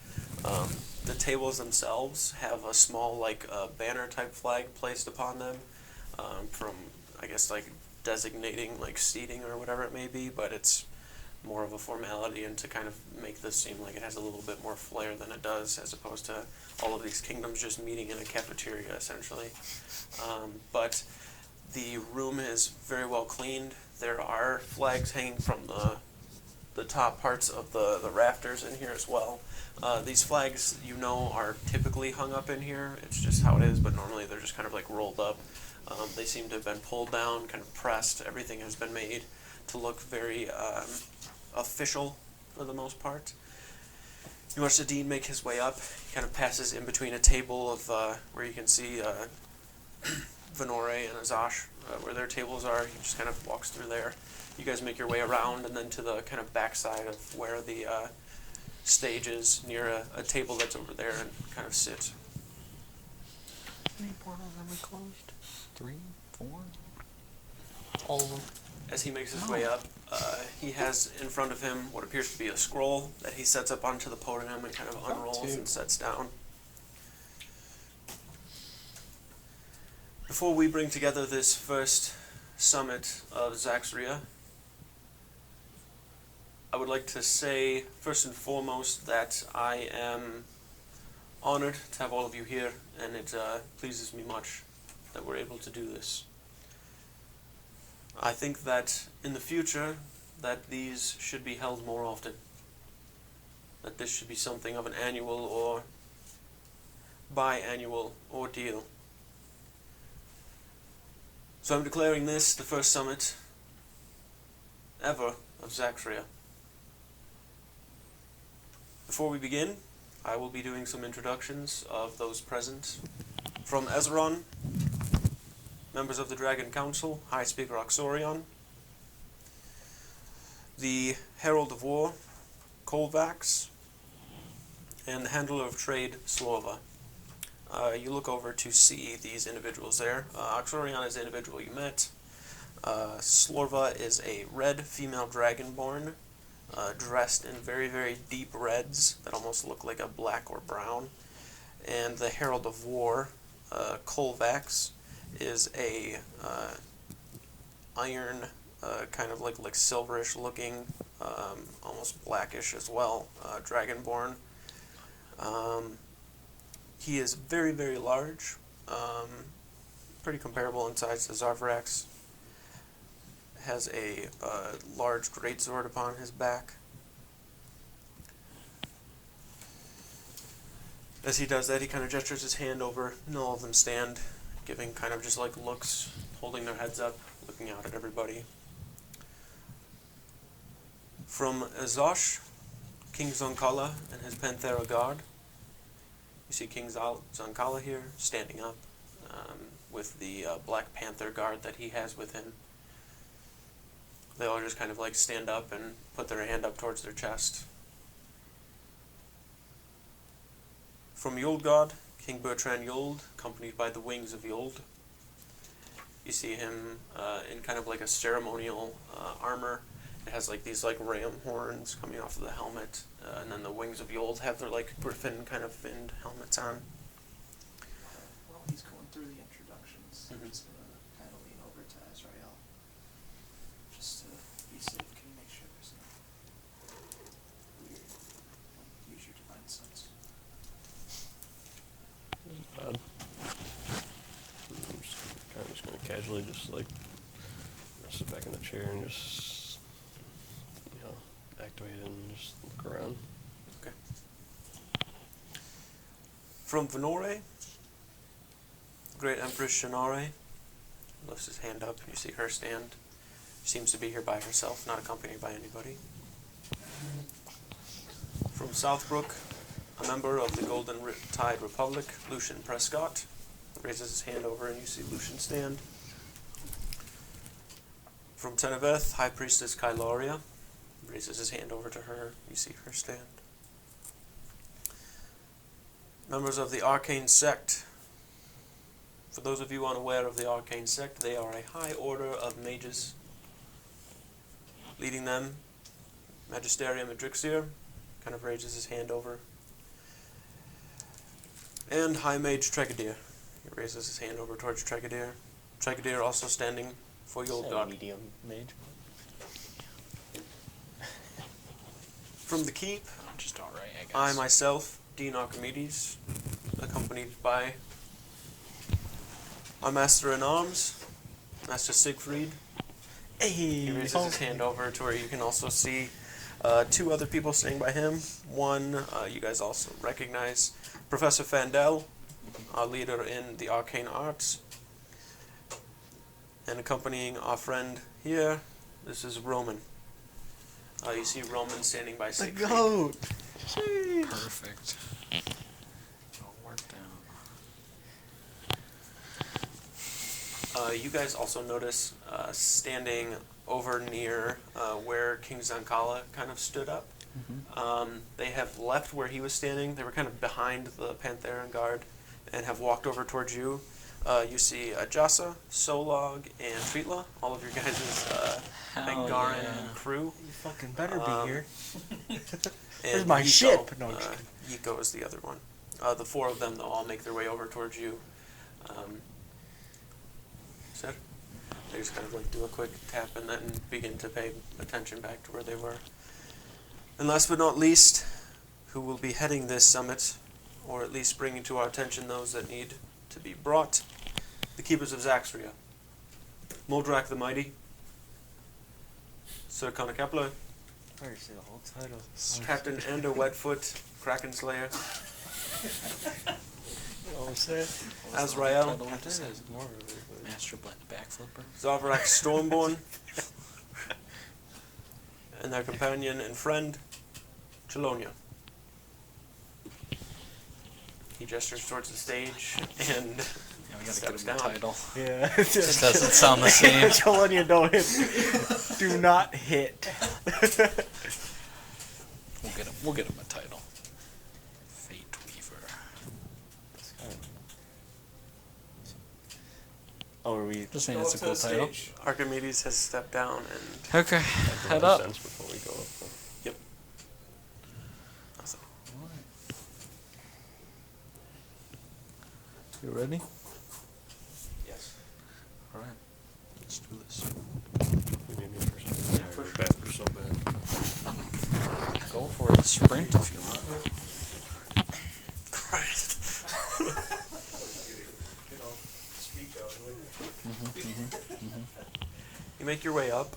The tables themselves have a small like banner type flag placed upon them, from I guess like designating like seating or whatever it may be, but it's more of a formality and to kind of make this seem like it has a little bit more flair than it does, as opposed to all of these kingdoms just meeting in a cafeteria essentially. But the room is very well cleaned. There are flags hanging from the top parts of the rafters in here as well. These flags, are typically hung up in here. It's just how it is, but normally they're just kind of like rolled up. They seem to have been pulled down, kind of pressed. Everything has been made to look very official for the most part. You watch the dean make his way up. He kind of passes in between a table of where you can see Venore and Azash, where their tables are. He just kind of walks through there. You guys make your way around and then to the kind of backside of where the stage is, near a table that's over there, and kind of sit. How many portals have we closed? 3, 4? All of them. As he makes his way up, he has in front of him what appears to be a scroll that he sets up onto the podium and kind of unrolls and sets down. Before we bring together this first summit of Zaxria, I would like to say, first and foremost, that I am honored to have all of you here, and it pleases me much that we're able to do this. I think that in the future, that these should be held more often. That this should be something of an annual or biannual ordeal. So I'm declaring this the first summit ever of Zaxria. Before we begin, I will be doing some introductions of those present. From Ezeron, members of the Dragon Council, High Speaker Oxorion, the Herald of War, Kolvax, and the Handler of Trade, Slorva. You look over to see these individuals there. Oxorion is the individual you met. Slorva is a red female dragonborn, dressed in very, very deep reds that almost look like a black or brown. And the Herald of War, Kolvax, is a iron, kind of like silverish looking, almost blackish as well, dragonborn. He is very, very large, pretty comparable in size to Zarvarax. Has a large greatsword upon his back. As he does that, he kind of gestures his hand over, and all of them stand, giving kind of just like looks, holding their heads up, looking out at everybody. From Azosh, King Zonkala and his Panthera Guard. You see King Zonkala here, standing up, with the Black Panther Guard that he has with him. They all just kind of like stand up and put their hand up towards their chest. From Yuldgard, King Bertrand Yuld, accompanied by the Wings of Yuld. You see him in kind of like a ceremonial armor. It has like these like ram horns coming off of the helmet, and then the Wings of Yuld have their like griffin kind of finned helmets on. While he's going through the introductions, I'm just going to kind of lean over to Azrael. Just to be safe, can you make sure there's no weird, use your divine sense. I'm just going to casually just like sit back in the chair and just activate it and just look around. Okay. From Venore, Great Empress Shannare lifts his hand up and you see her stand. She seems to be here by herself, not accompanied by anybody. From Southbrook, a member of the Golden Tide Republic, Lucian Prescott, raises his hand over and you see Lucian stand. From Teneveth, High Priestess Kyloria, raises his hand over to her, you see her stand. Members of the Arcane Sect. For those of you unaware of the Arcane Sect, they are a high order of mages. Leading them, Magisterium Adrixir, kind of raises his hand over. And High Mage Tregadir. He raises his hand over towards Tregadir. Tregadir also standing for Yolgard. Medium mage. From the keep, Just alright, I guess. I myself, Dean Archimedes, accompanied by our Master-in-Arms, Master Siegfried. He raises his hand over to where you can also see two other people standing by him. One you guys also recognize, Professor Fandel, our leader in the arcane arts. And accompanying our friend here, this is Roman. You see Roman standing by Siegfried. The goat! Perfect. All worked out. You guys also notice standing over near where King Zankala kind of stood up. They have left where he was standing. They were kind of behind the Pantheran guard and have walked over towards you. You see Jasa, Solog, and Treatla, all of your guys' Angaran crew. You fucking better be here. Where's my Yiko, ship? No, I'm just Yiko is the other one. The four of them, they'll all make their way over towards you. They just kind of like do a quick tap and then begin to pay attention back to where they were. And last but not least, who will be heading this summit, or at least bringing to our attention those that need to be brought, the Keepers of Zaxria. Moldrak the Mighty, Sir Connor Kepler, I already say the whole title. Captain Ander Wetfoot, Kraken Slayer, Azrael, Master Backflipper. Zavrak Stormborn, and their companion and friend, Chelonia. He gestures towards the stage and Yeah, we gotta steps get him a down. title. Yeah. Just doesn't sound the same. Chelonia, don't hit. Do not hit. We'll get him a title. Fate Weaver. Oh, are we? Just saying it's a cool title. Archimedes has stepped down and Okay, head Makes up. sense before we go up. yep. Awesome. You ready? Yes. Alright. Let's do this. We need me first. Yeah, we're bad. We're so bad. Go for it. Sprint if you want. Christ. You make your way up.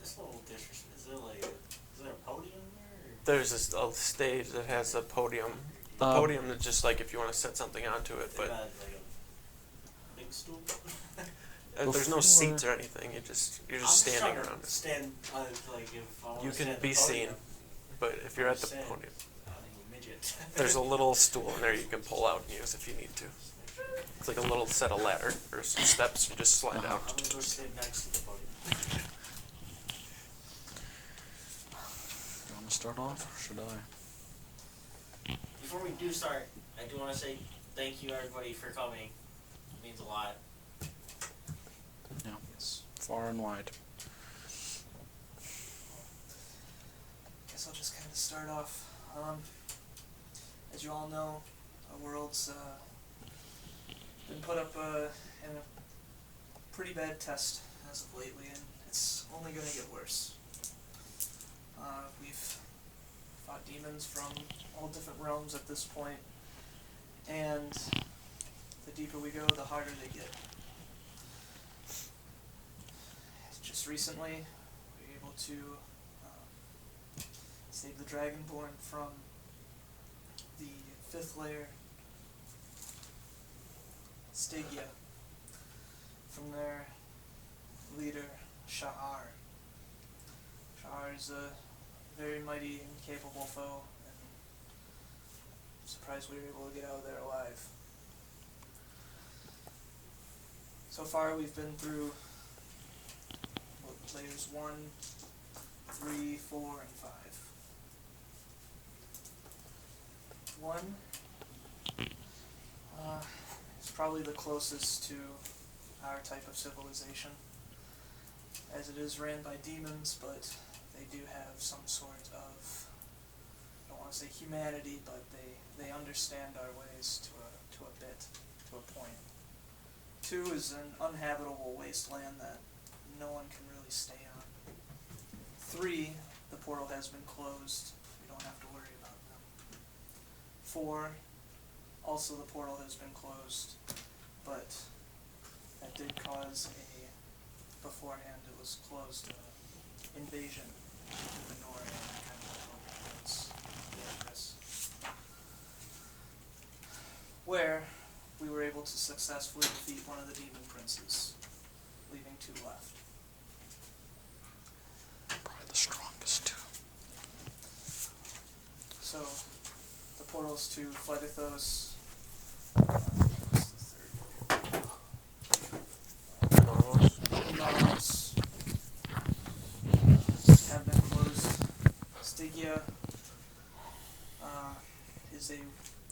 This little disrespect. Is there a podium there? There's a stage that has a podium. The podium is just like if you want to set something onto it, but Like a big stool? there's no seats or anything. You're just standing around it. Stand, like if I You can be seen, but if you're at the Stand. podium, midget. there's a little stool in there you can pull out and use if you need to. It's like a little set of ladder or some steps you just slide out. I'm gonna go stand next to the podium. You want to start off, or should I? Before we do start, I do want to say thank you everybody for coming. It means a lot. Yeah, it's far and wide. Guess I'll just kind of start off. As you all know, our world's been put up in a pretty bad test as of lately, and it's only going to get worse. We've fought demons from all different realms at this point, and the deeper we go, the harder they get. Just recently, we were able to save the Dragonborn from the 5th layer, Stygia, from their leader, Sha'ar. Tar is a very mighty and capable foe, and I'm surprised we were able to get out of there alive. So far we've been through layers 1, 3, 4, and 5. 1 is probably the closest to our type of civilization, as it is ran by demons, but they do have some sort of, I don't want to say humanity, but they understand our ways to a bit, to a point. 2 is an uninhabitable wasteland that no one can really stay on. 3, the portal has been closed. We don't have to worry about them. 4, also the portal has been closed, but that did cause beforehand it was closed, invasion into the north, and kind of towards the Empress, where we were able to successfully defeat one of the demon princes, leaving 2 left. Probably the strongest too. So, the portals to Phlegethos, Naros, have been closed. Stygia is a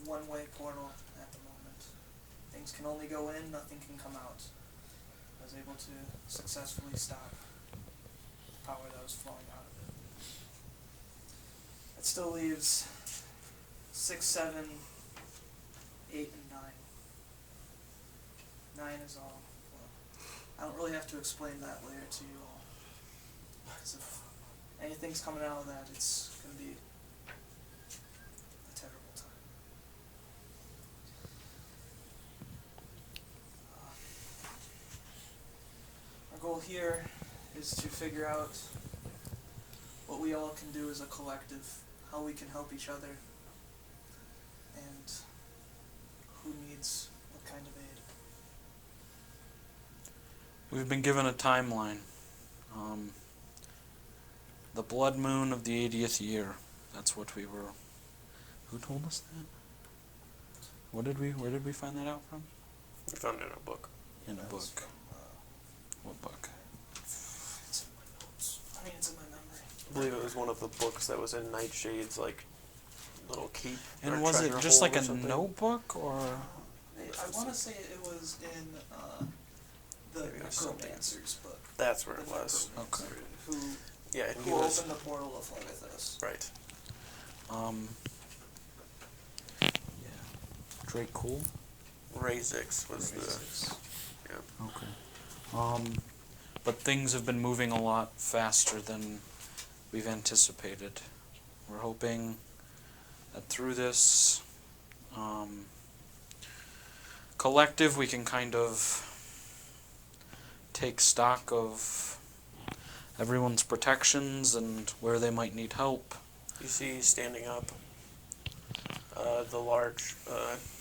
one-way portal at the moment. Things can only go in, nothing can come out. I was able to successfully stop the power that was flowing out of it. That still leaves 6, 7, 8, and 9. 9 is all. I don't really have to explain that layer to you all, because if anything's coming out of that, it's going to be a terrible time. Our goal here is to figure out what we all can do as a collective, how we can help each other, and who needs what kind of aid. We've been given a timeline. The blood moon of the 80th year. That's what we were. Who told us that? Where did we find that out from? We found it in a book. In a book. What book? It's in my notes. I mean, it's in my memory. I believe it was one of the books that was in Nightshade's, like, little keep. And was it just like a notebook, or? I want to say it was in the Necromancer's book. That's where it was. Okay. Who Yeah, and who he was opened the portal of Phlegethos. right. Yeah. Drake Cool? Razix was Okay. But things have been moving a lot faster than we've anticipated. We're hoping that through this collective we can kind of take stock of everyone's protections and where they might need help. You see standing up the large,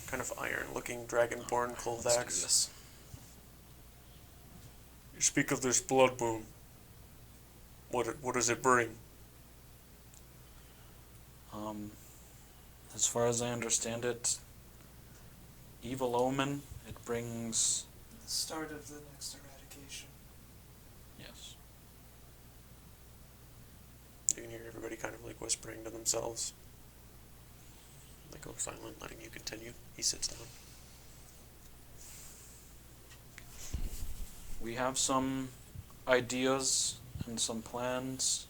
kind of iron-looking dragonborn Kolvax. You speak of this blood moon. What does it bring? As far as I understand it, evil omen. It brings. The start of the next eradication. Yes. You can hear everybody kind of like whispering to themselves. They go silent, letting you continue. He sits down. We have some ideas and some plans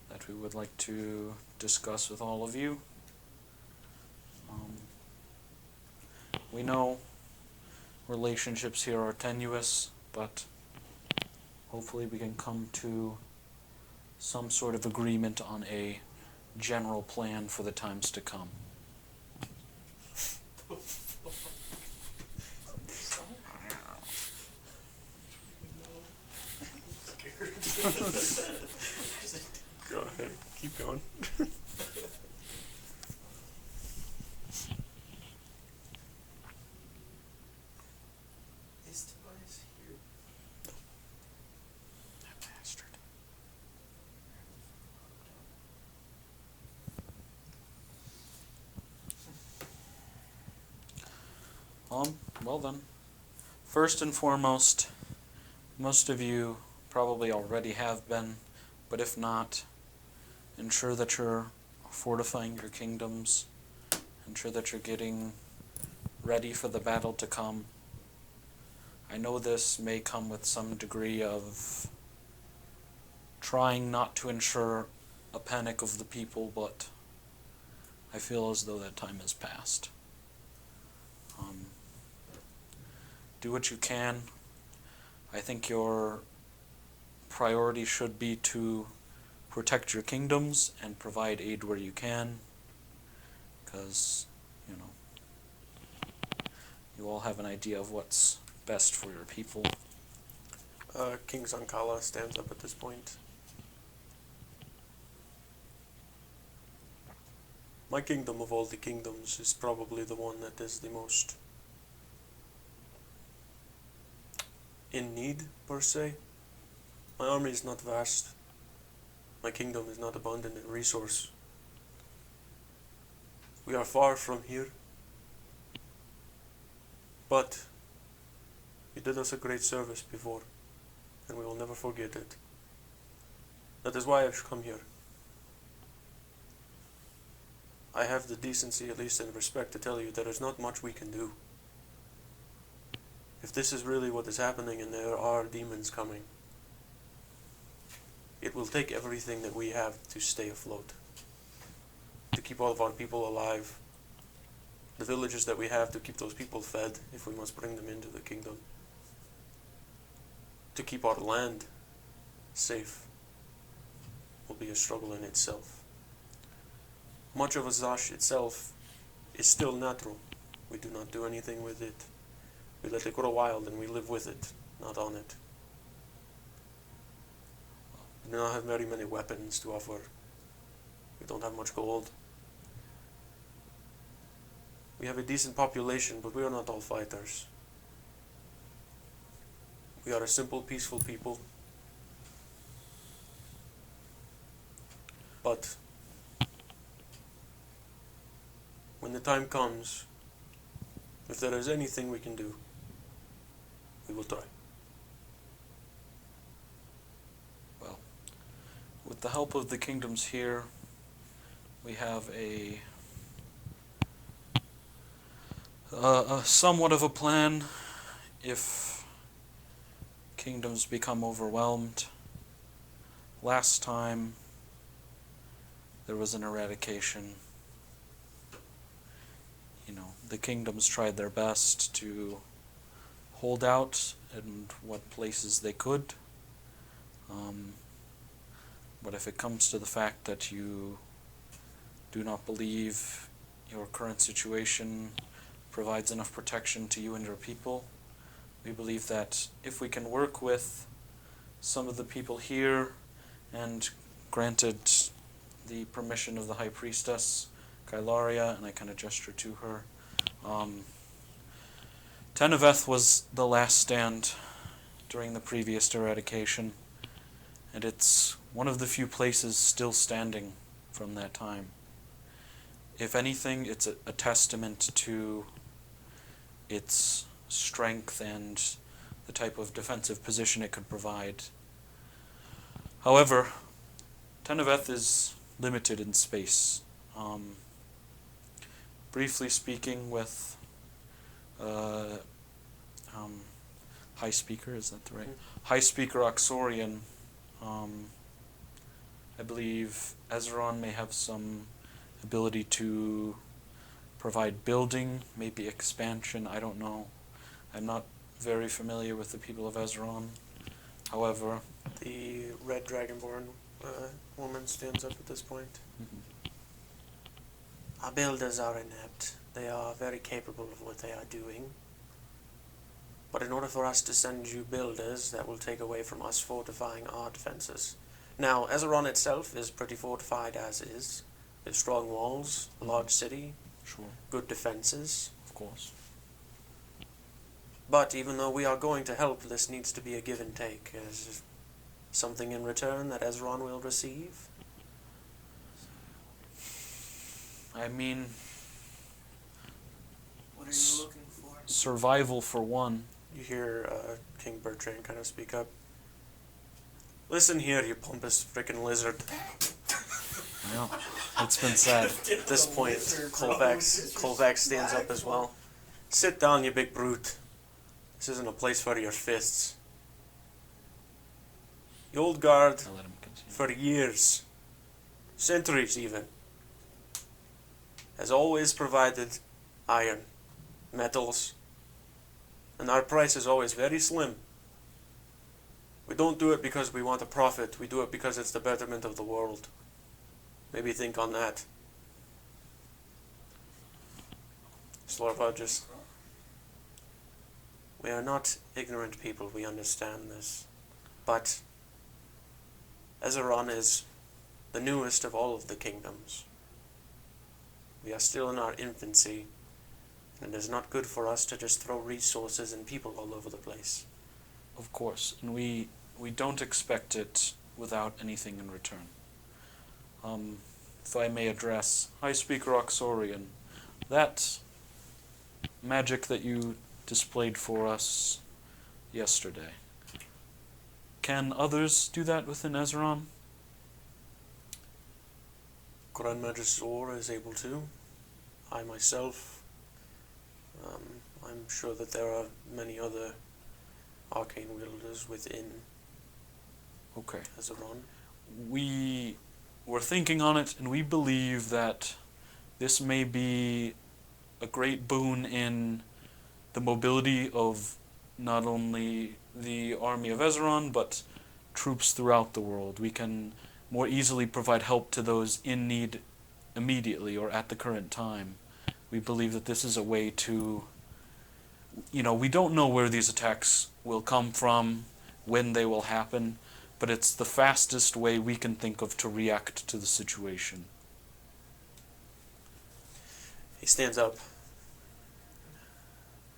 that we would like to discuss with all of you. We know relationships here are tenuous, but hopefully we can come to some sort of agreement on a general plan for the times to come. Go ahead. Keep going. Is Tobias here? Well then. First and foremost, most of you probably already have been, but if not, ensure that you're fortifying your kingdoms, ensure that you're getting ready for the battle to come. I know this may come with some degree of trying not to ensure a panic of the people, but I feel as though that time has passed. Do what you can. I think your priority should be to protect your kingdoms and provide aid where you can, because, you all have an idea of what's best for your people. King Zankala stands up at this point. My kingdom of all the kingdoms is probably the one that is the most in need, per se. My army is not vast. My kingdom is not abundant in resource. We are far from here. But you did us a great service before, and we will never forget it. That is why I've come here. I have the decency, at least in respect, to tell you there is not much we can do. If this is really what is happening and there are demons coming, it will take everything that we have to stay afloat, to keep all of our people alive, the villages that we have to keep those people fed if we must bring them into the kingdom, to keep our land safe will be a struggle in itself. Much of Azash itself is still natural. We do not do anything with it. We let it grow wild and we live with it, not on it. We do not have very many weapons to offer. We don't have much gold. We have a decent population, but we are not all fighters. We are a simple, peaceful people. But when the time comes, if there is anything we can do, we will try. Well, with the help of the kingdoms here, we have a somewhat of a plan if kingdoms become overwhelmed. Last time there was an eradication. The kingdoms tried their best to hold out in what places they could. But if it comes to the fact that you do not believe your current situation provides enough protection to you and your people, we believe that if we can work with some of the people here, and granted the permission of the High Priestess, Kylaria, and I kind of gesture to her, Teneveth was the last stand during the previous eradication, and it's one of the few places still standing from that time. If anything, it's a testament to its strength and the type of defensive position it could provide. However, Teneveth is limited in space. Briefly speaking, with High Speaker, is that the right? High Speaker Oxorian, I believe Ezron may have some ability to provide building, maybe expansion, I don't know. I'm not very familiar with the people of Ezron. However, the red dragonborn woman stands up at this point. Our builders are inept. They are very capable of what they are doing. But in order for us to send you builders, that will take away from us fortifying our defenses. Now, Ezeron itself is pretty fortified as is. There's strong walls, a large city, good defenses. Of course. But even though we are going to help, this needs to be a give and take. Is something in return that Ezeron will receive? I mean, what are you looking for? survival for one. You hear King Bertrand kind of speak up. Listen here, you pompous frickin' lizard. No, it's been said. At this point, Kolvax stands up as well. Sit down, you big brute. This isn't a place for your fists. The old guard, I'll let him continue. for years, centuries even, has always provided iron, metals, and our price is always very slim. We don't do it because we want a profit, we do it because it's the betterment of the world. Maybe think on that. Slorvargus. We are not ignorant people, we understand this. But Ezeron is the newest of all of the kingdoms. We are still in our infancy, and it is not good for us to just throw resources and people all over the place. Of course, and we don't expect it without anything in return. If I may address High Speaker Oxorian, that magic that you displayed for us yesterday, can others do that within Ezeron? Grand Magister is able to. I myself, I'm sure that there are many other arcane wielders within Okay. Ezeron. We were thinking on it, and we believe that this may be a great boon in the mobility of not only the army of Ezeron, but troops throughout the world. We can more easily provide help to those in need immediately or at the current time. We believe that this is a way to, we don't know where these attacks will come from, when they will happen, but it's the fastest way we can think of to react to the situation. He stands up.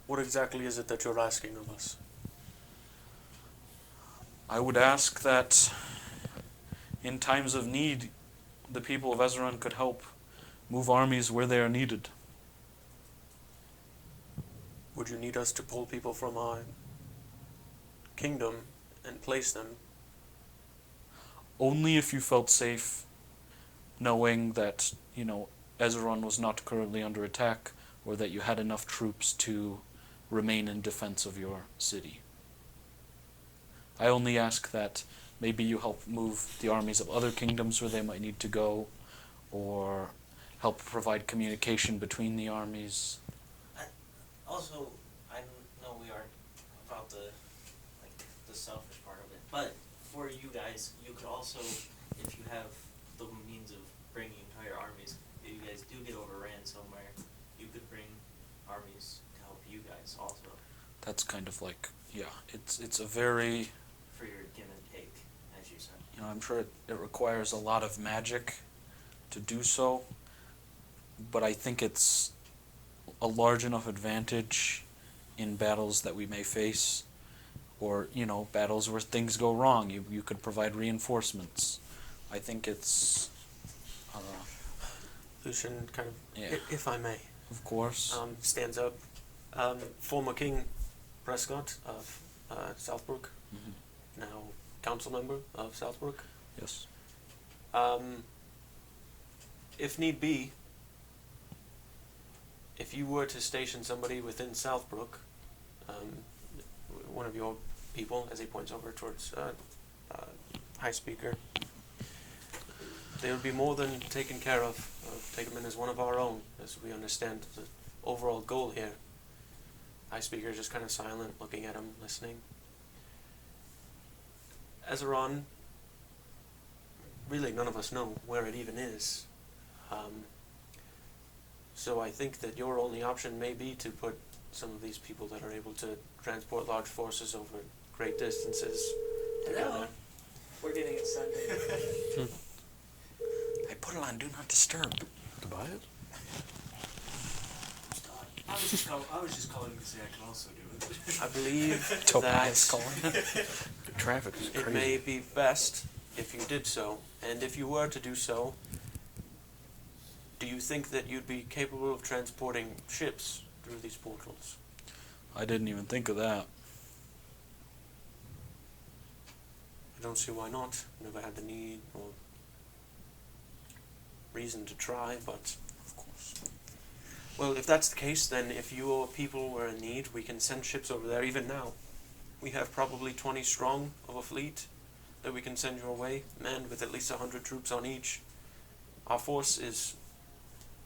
What exactly is it that you're asking of us? I would ask that in times of need, the people of Ezeron could help move armies where they are needed. Would you need us to pull people from our kingdom and place them? Only if you felt safe knowing that, Ezeron was not currently under attack, or that you had enough troops to remain in defense of your city. I only ask that maybe you help move the armies of other kingdoms where they might need to go, or help provide communication between the armies. Also, I know we aren't about the selfish part of it, but for you guys, you could also, if you have the means of bringing entire armies, if you guys do get overran somewhere, you could bring armies to help you guys also. That's kind of it's a very, For your give and take, as you said. I'm sure it requires a lot of magic to do so, but I think it's a large enough advantage in battles that we may face, or, battles where things go wrong. You could provide reinforcements. I think it's, Lucian kind of, Yeah. if I may, of course. stands up. Former King Prescott of Southbrook, Mhm. now council member of Southbrook. Yes. If need be, if you were to station somebody within Southbrook, one of your people, as he points over towards High Speaker, they would be more than taken care of. Take them in as one of our own, as we understand the overall goal here. High Speaker is just kind of silent, looking at him, listening. Ezeron, really none of us know where it even is. So I think that your only option may be to put some of these people that are able to transport large forces over great distances together. We're getting it sent in. I put it on Do Not Disturb. Tobias? I was just calling to say I can also do it. I believe Tobias that calling. The traffic is it crazy. may be best if you did so, and if you were to do so, do you think that you'd be capable of transporting ships through these portals? I didn't even think of that. I don't see why not. Never had the need or reason to try, but Of course. well, if that's the case, then if your people were in need, we can send ships over there even now. We have probably 20 strong of a fleet that we can send your way, manned with at least 100 troops on each. Our force is,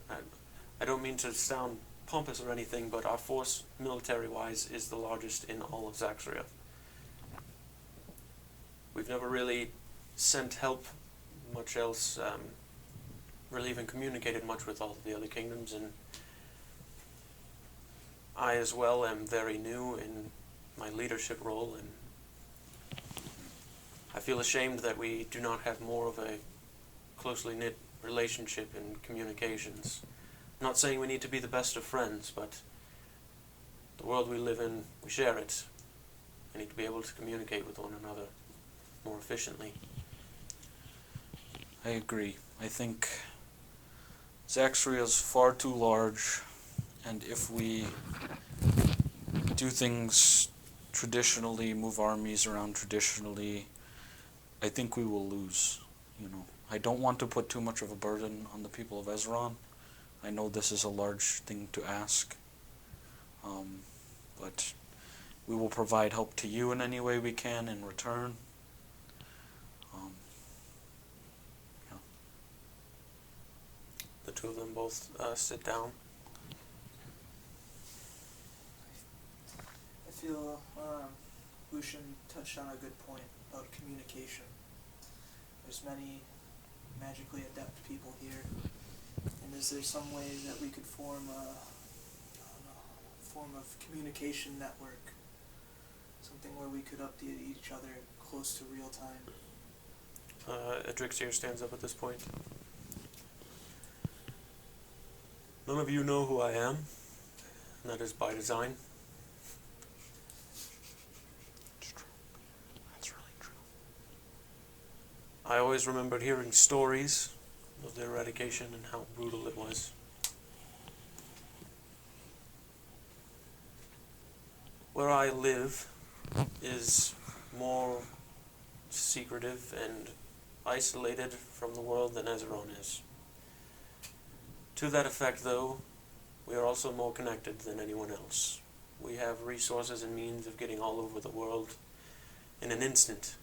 I don't mean to sound pompous or anything, but our force, military-wise, is the largest in all of Zaxria. We've never really sent help, much else, really even communicated much with all of the other kingdoms, and I as well am very new in my leadership role, and I feel ashamed that we do not have more of a closely knit relationship and communications. I'm not saying we need to be the best of friends, but the world we live in, we share it. We need to be able to communicate with one another more efficiently. I agree. I think Zaxria is far too large, and if we do things traditionally, move armies around traditionally, I think we will lose. You know, I don't want to put too much of a burden on the people of Ezron. I know this is a large thing to ask, but we will provide help to you in any way we can in return. Yeah. The two of them both sit down. I feel Lucian touched on a good point about communication. There's many magically adept people here, and is there some way that we could form a form of communication network? Something where we could update each other close to real time. Adrixir stands up at this point. None of you know who I am, and that is by design. It's true. That's really true. I always remembered hearing stories of their eradication and how brutal it was. Where I live is more secretive and isolated from the world than Ezron is. To that effect, though, we are also more connected than anyone else. We have resources and means of getting all over the world in an instant.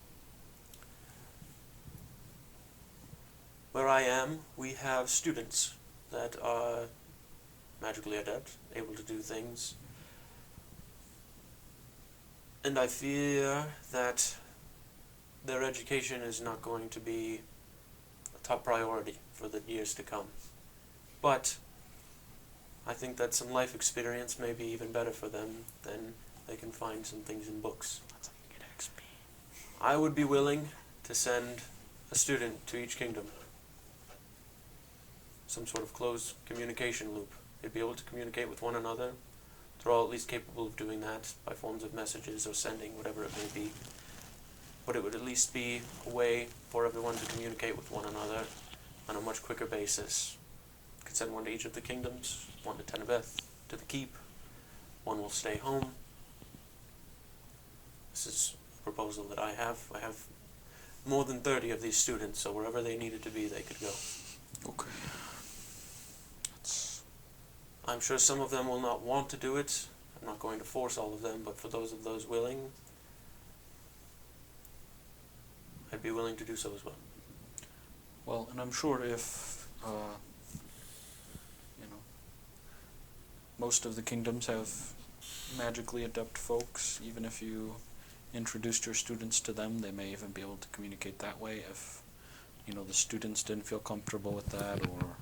Where I am, we have students that are magically adept, able to do things. And I fear that their education is not going to be a top priority for the years to come. But I think that some life experience may be even better for them than they can find some things in books. That's how you get XP. I would be willing to send a student to each kingdom. Some sort of closed communication loop. They'd be able to communicate with one another. They're all at least capable of doing that by forms of messages or sending, whatever it may be. But it would at least be a way for everyone to communicate with one another on a much quicker basis. You could send one to each of the kingdoms, one to Tenebeth, to the keep. One will stay home. This is a proposal that I have. I have more than 30 of these students, so wherever they needed to be, they could go. Okay. I'm sure some of them will not want to do it. I'm not going to force all of them, but for those of those willing, I'd be willing to do so as well. Well, and I'm sure if, most of the kingdoms have magically adept folks, even if you introduced your students to them, they may even be able to communicate that way if, the students didn't feel comfortable with that, or,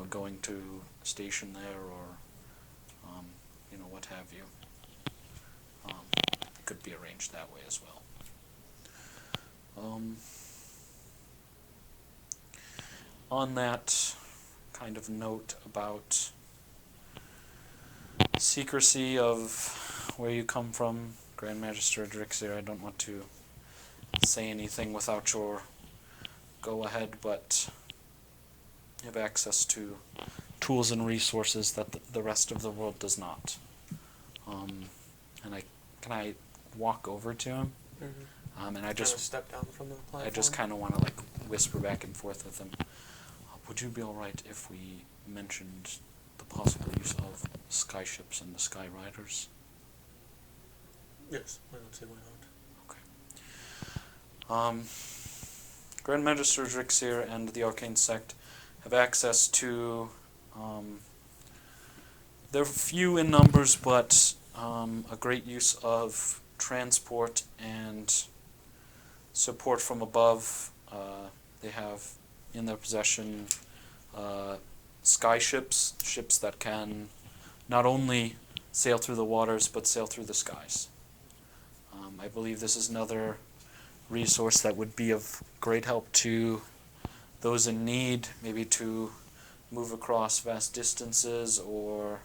going to a station there, or, what have you. It could be arranged that way as well. On that kind of note about secrecy of where you come from, Grand Magister Adrixir, I don't want to say anything without your go-ahead, but you have access to tools and resources that the rest of the world does not. and can I walk over to him? Mm-hmm. And I just step down from the platform. I just kind of want to like whisper back and forth with him. Would you be all right if we mentioned the possible use of skyships and the Sky Riders? Yes, I don't see why not. Okay. Grand Magister Zaxria and the Arcane Sect have access to. They're few in numbers, but a great use of transport and support from above. They have in their possession sky ships, ships that can not only sail through the waters, but sail through the skies. I believe this is another resource that would be of great help to those in need, maybe to move across vast distances or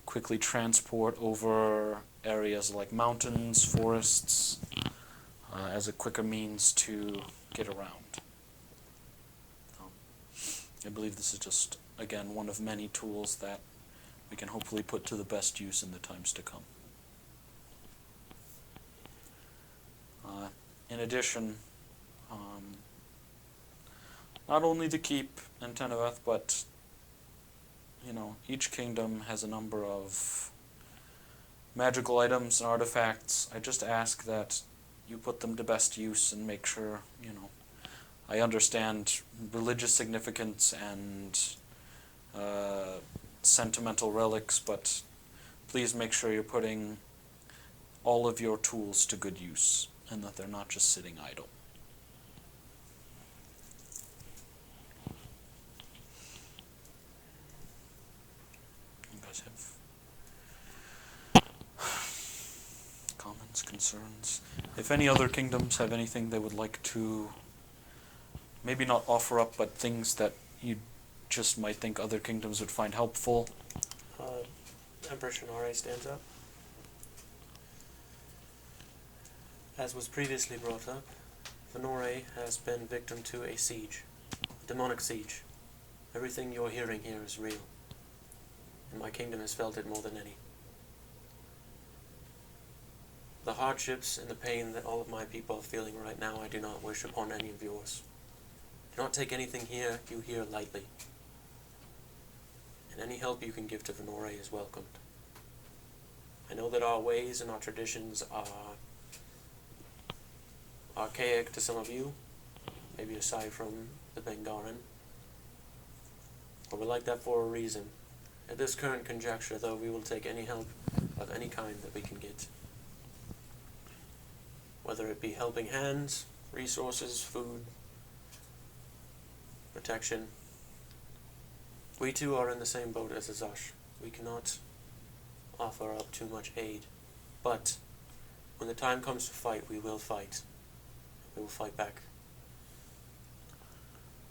quickly transport over areas like mountains, forests, as a quicker means to get around. I believe this is just, again, one of many tools that we can hopefully put to the best use in the times to come. In addition, not only the keep and Teneveth, but each kingdom has a number of magical items and artifacts. I just ask that you put them to best use and make sure, I understand religious significance and sentimental relics, but please make sure you're putting all of your tools to good use and that they're not just sitting idle. You guys have comments, concerns? If any other kingdoms have anything they would like to maybe not offer up, but things that you just might think other kingdoms would find helpful. Emperor Shinare stands up. As was previously brought up, Venore has been victim to a siege, a demonic siege. Everything you're hearing here is real, and my kingdom has felt it more than any. The hardships and the pain that all of my people are feeling right now, I do not wish upon any of yours. Do not take anything you hear lightly. And any help you can give to Venore is welcomed. I know that our ways and our traditions are archaic to some of you, maybe aside from the Bengaran. But we're like that for a reason. At this current conjuncture, though, we will take any help of any kind that we can get. Whether it be helping hands, resources, food, protection. We too are in the same boat as Azash. We cannot offer up too much aid. But when the time comes to fight, we will fight. We will fight back.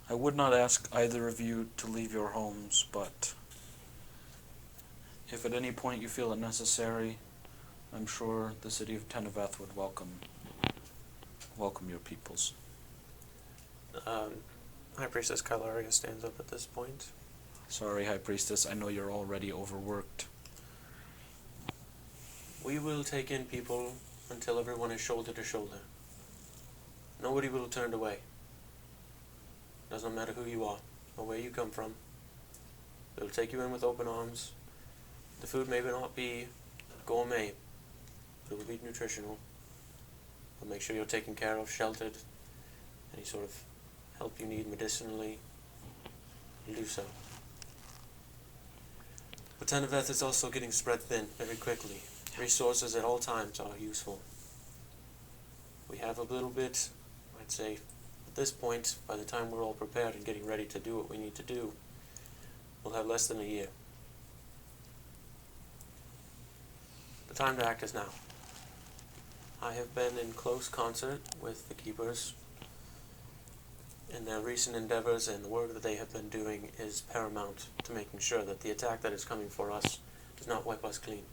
I would not ask either of you to leave your homes, but if at any point you feel it necessary, I'm sure the city of Teneveth would welcome your peoples. High Priestess Kylaria stands up at this point. Sorry, High Priestess, I know you're already overworked. We will take in people until everyone is shoulder to shoulder. Nobody will be turned away. Doesn't matter who you are or where you come from. We'll take you in with open arms. The food may not be gourmet, but it will be nutritional. We'll make sure you're taken care of, sheltered. Any sort of help you need medicinally, we'll do so. But Teneveth is also getting spread thin very quickly. Resources at all times are useful. We have a little bit, I'd say, at this point, by the time we're all prepared and getting ready to do what we need to do, we'll have less than a year. The time to act is now. I have been in close concert with the Keepers in their recent endeavors, and the work that they have been doing is paramount to making sure that the attack that is coming for us does not wipe us clean.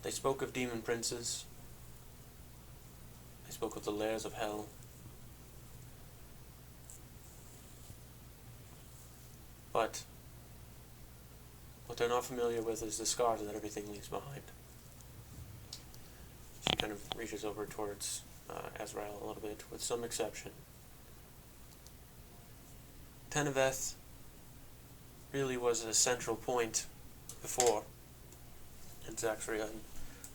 They spoke of demon princes. They spoke of the lairs of hell. But What they're not familiar with is the scars that everything leaves behind. She kind of reaches over towards Azrael a little bit, with some exception. Teneveth really was a central point before in Zaxria, and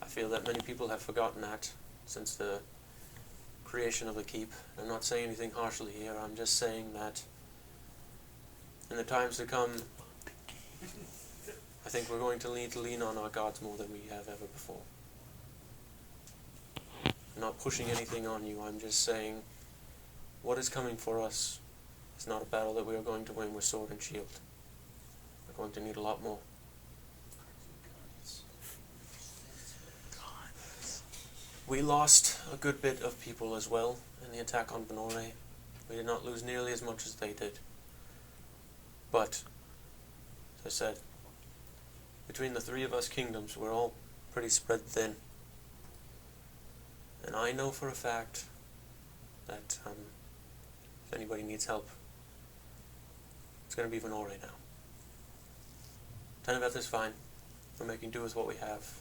I feel that many people have forgotten that since the creation of the keep. I'm not saying anything harshly here, I'm just saying that in the times to come, I think we're going to need to lean on our gods more than we have ever before. I'm not pushing anything on you, I'm just saying what is coming for us is not a battle that we are going to win with sword and shield. We're going to need a lot more. We lost a good bit of people as well in the attack on Benore. We did not lose nearly as much as they did. But, as I said, between the three of us kingdoms, we're all pretty spread thin. And I know for a fact that if anybody needs help, it's going to be Benore now. Teneveth is fine. We're making do with what we have.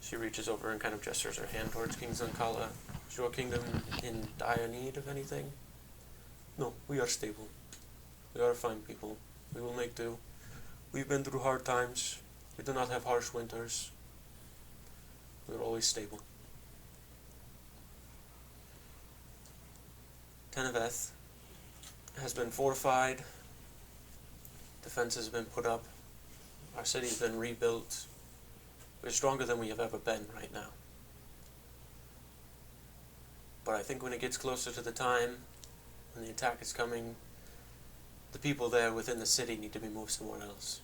She reaches over and kind of gestures her hand towards King Zankala. Is your kingdom in dire need of anything? No, we are stable. We are fine people. We will make do. We've been through hard times. We do not have harsh winters. We are always stable. Teneveth has been fortified. Defenses have been put up. Our city has been rebuilt. We're stronger than we have ever been right now. But I think when it gets closer to the time when the attack is coming, the people there within the city need to be moved somewhere else.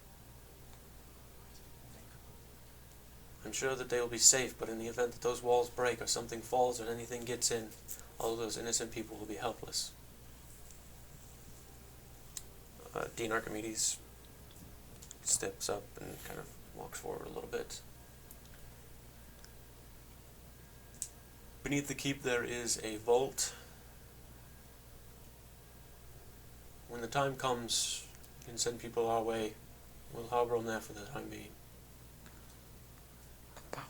I'm sure that they will be safe, but in the event that those walls break or something falls or anything gets in, all of those innocent people will be helpless. Dean Archimedes steps up and kind of walks forward a little bit. Beneath the keep there is a vault. When the time comes, you can send people our way. We'll harbor them there for the time being. I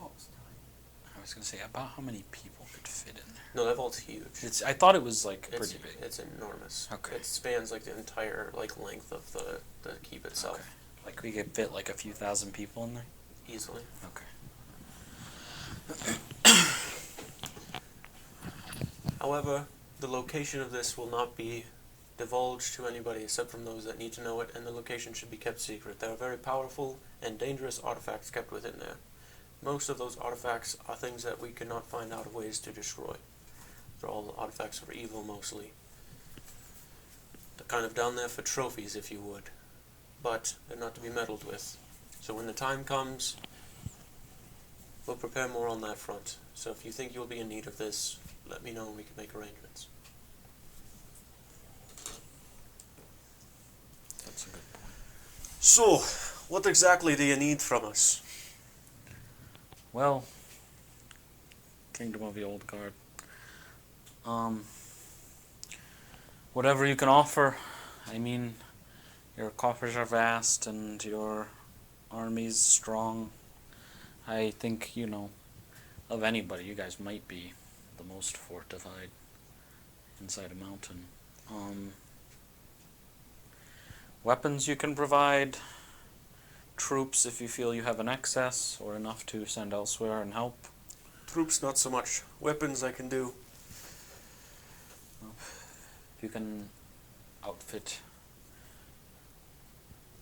was going to say, about how many people could fit in there? No, that vault's huge. I thought it was like pretty big. It's enormous. Okay. It spans like the entire length of the keep itself. Okay. Like we could fit like a few thousand people in there? Easily. Okay. However, the location of this will not be divulged to anybody except from those that need to know it, and the location should be kept secret. There are very powerful and dangerous artifacts kept within there. Most of those artifacts are things that we could not find out of ways to destroy. They're all artifacts of evil, mostly. They're kind of down there for trophies, if you would. But they're not to be meddled with. So when the time comes, we'll prepare more on that front. So if you think you'll be in need of this, let me know and we can make arrangements. That's a good point. So, what exactly do you need from us? Well, Kingdom of the Old Guard. Whatever you can offer. I mean, your coffers are vast and your army's strong. I think, of anybody, you guys might be the most fortified inside a mountain. Weapons you can provide. Troops if you feel you have an excess or enough to send elsewhere and help. Troops, not so much. Weapons I can do. If you can outfit.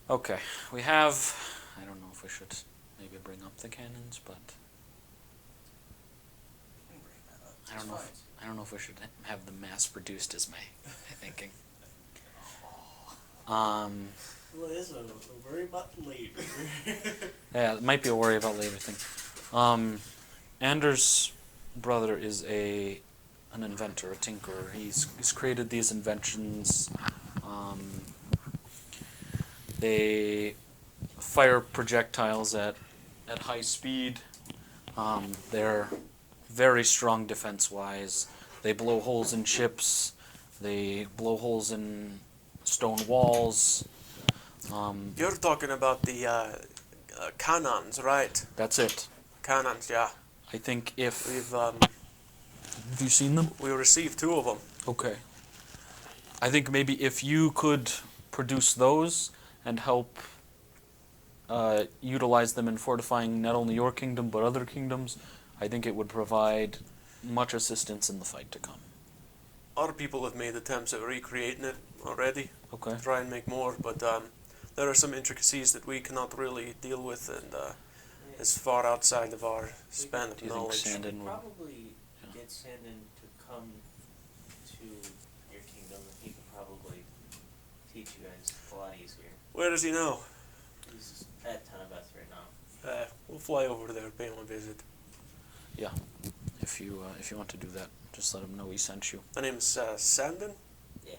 Okay, we have. I don't know if we should maybe bring up the cannons, but I don't know if we should have them mass produced. Is my thinking. Well, it is a worry about later. Yeah, it might be a worry about later thing. Anders' brother is an inventor, a tinkerer. He's created these inventions. They fire projectiles at high speed. They're very strong defense-wise. They blow holes in ships. They blow holes in stone walls. You're talking about the cannons, right? That's it. Cannons, yeah. I think if We've have you seen them? we received 2 of them. Okay. I think maybe if you could produce those and help utilize them in fortifying not only your kingdom but other kingdoms, I think it would provide much assistance in the fight to come. Other people have made attempts at recreating it already. Okay. Try and make more, but there are some intricacies that we cannot really deal with, and it's far outside of our span of Do you think knowledge. Sandon would? Probably get Sandon to come to your kingdom, and he could probably teach you guys a lot easier. Where does he know? He's at Tenebeth right now. We'll fly over there, pay him a visit. Yeah. If you want to do that, just let him know we sent you. My name's Sandon. Yeah.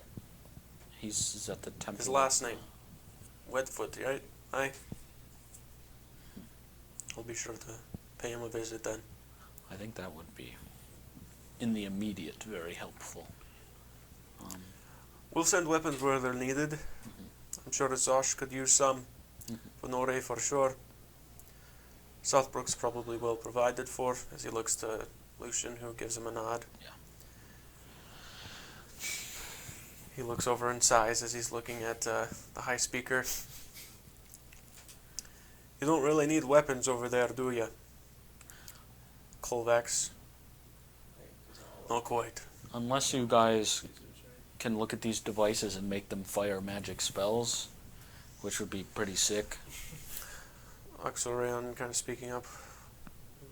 He's at the temple. His last name. Wetfoot, right? Aye. I'll be sure to pay him a visit then. I think that would be, in the immediate, very helpful. We'll send weapons where they're needed. I'm sure Zosh could use some. Venore for sure. Southbrook's probably well provided for, as he looks to Lucian, who gives him a nod. Yeah. He looks over and sighs as he's looking at the high speaker. You don't really need weapons over there, do you? Kolvax. Not quite. Unless you guys can look at these devices and make them fire magic spells, which would be pretty sick. Axorian kind of speaking up.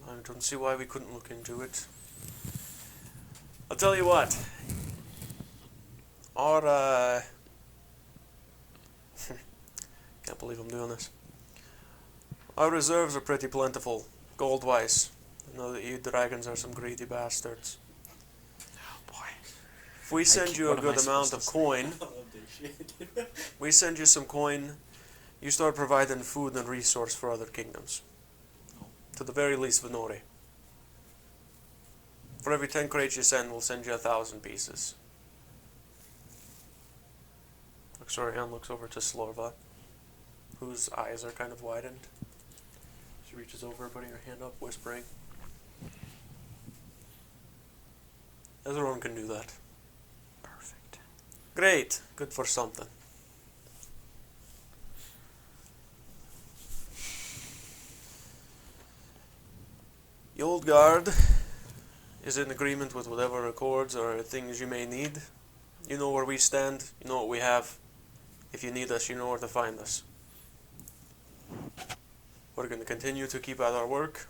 I don't see why we couldn't look into it. I'll tell you what. Our, can't believe I'm doing this. Our reserves are pretty plentiful, gold-wise. I know that you dragons are some greedy bastards. Oh boy. If we send you a what am I good amount supposed of to say? coin, we send you some coin, you start providing food and resource for other kingdoms. To the very least, Venore. For every 10 crates you send, we'll send you 1,000 pieces. Axorian looks over to Slorva, whose eyes are kind of widened. She reaches over, putting her hand up, whispering. Everyone can do that. Perfect. Great. Good for something. The old guard is in agreement with whatever accords or things you may need. You know where we stand. You know what we have. If you need us, you know where to find us. We're going to continue to keep at our work.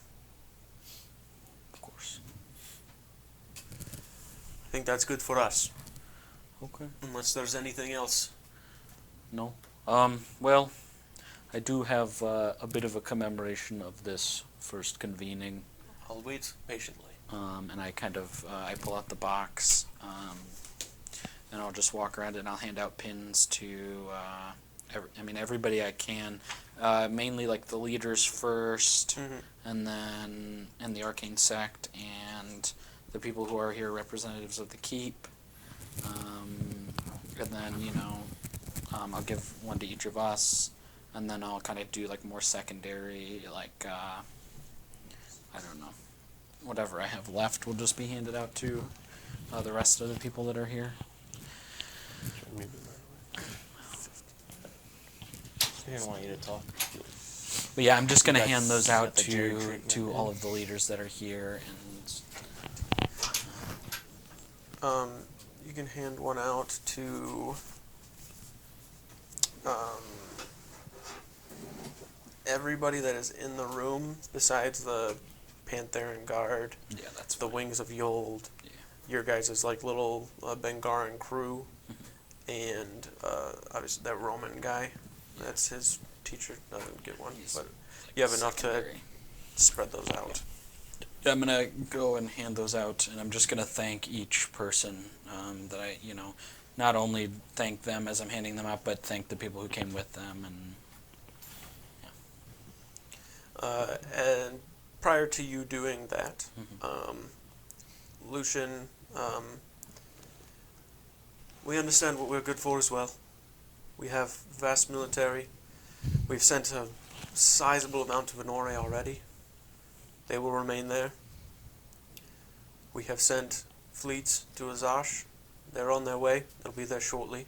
Of course. I think that's good for us. Okay. Unless there's anything else. No. Well, I do have a bit of a commemoration of this first convening. I'll wait patiently. And I kind of, I pull out the box, and I'll just walk around and I'll hand out pins to, everybody I can. Mainly like the leaders first, and then, and the Arcane Sect, and the people who are here representatives of the Keep. And then, I'll give one to each of us, and then I'll kind of do like more secondary, like, I don't know. Whatever I have left will just be handed out to the rest of the people that are here. He didn't want you to talk. But yeah, I'm just going to That's hand those out not the jury to treatment. all of the leaders that are here. And You can hand one out to everybody that is in the room, besides the Pantheran Guard, yeah, that's the fine. Wings of Yold, Yeah. your guys' like little Bengaran crew, and obviously that Roman guy. That's his teacher. Doesn't get one, He's but like you have enough to secondary. spread those out. Yeah, I'm gonna go and hand those out, and I'm just gonna thank each person that I, not only thank them as I'm handing them out, but thank the people who came with them, and And prior to you doing that, Lucian, we understand what we're good for as well. We have vast military. We've sent a sizable amount to Venore already. They will remain there. We have sent fleets to Azash. They're on their way. They'll be there shortly.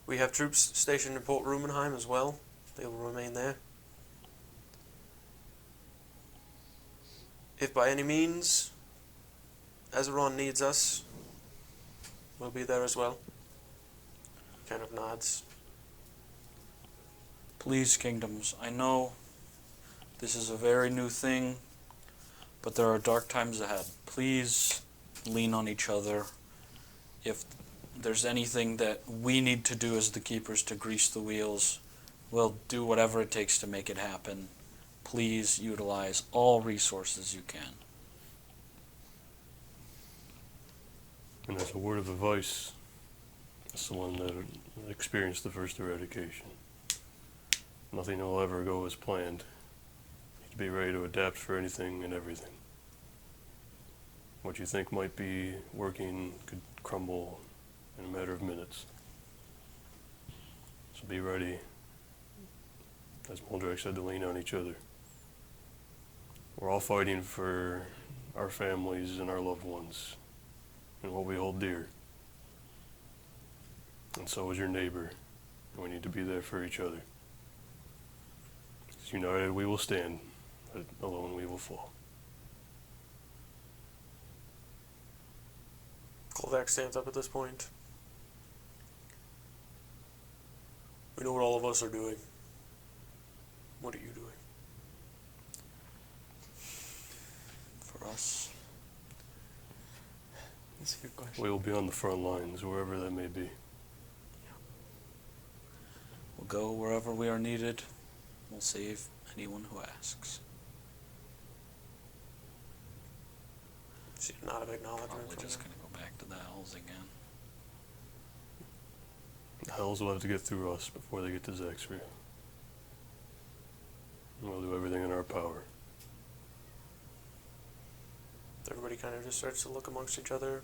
We have troops stationed in Port Rumenheim as well. They will remain there. If by any means Azeron needs us, we'll be there as well. Kind of nods. Please, kingdoms, I know this is a very new thing, but there are dark times ahead. Please lean on each other. If there's anything that we need to do as the keepers to grease the wheels, we'll do whatever it takes to make it happen. Please utilize all resources you can. And as a word of advice, as someone that experienced the first eradication, nothing will ever go as planned. You need to be ready to adapt for anything and everything. What you think might be working could crumble in a matter of minutes. So be ready, as Moldrak said, to lean on each other. We're all fighting for our families and our loved ones and what we hold dear. And so is your neighbor. And we need to be there for each other. Because united we will stand, but alone we will fall. Kolvac stands up at this point. We know what all of us are doing. What are you doing? For us, That's a good question. We will be on the front lines, wherever that may be. we'll go wherever we are needed. We'll save anyone who asks. She did not have acknowledgement Probably from just him. gonna go back to the hells again. The Hells will have to get through us before they get to Zaxria. And we'll do everything in our power. Everybody kind of just starts to look amongst each other,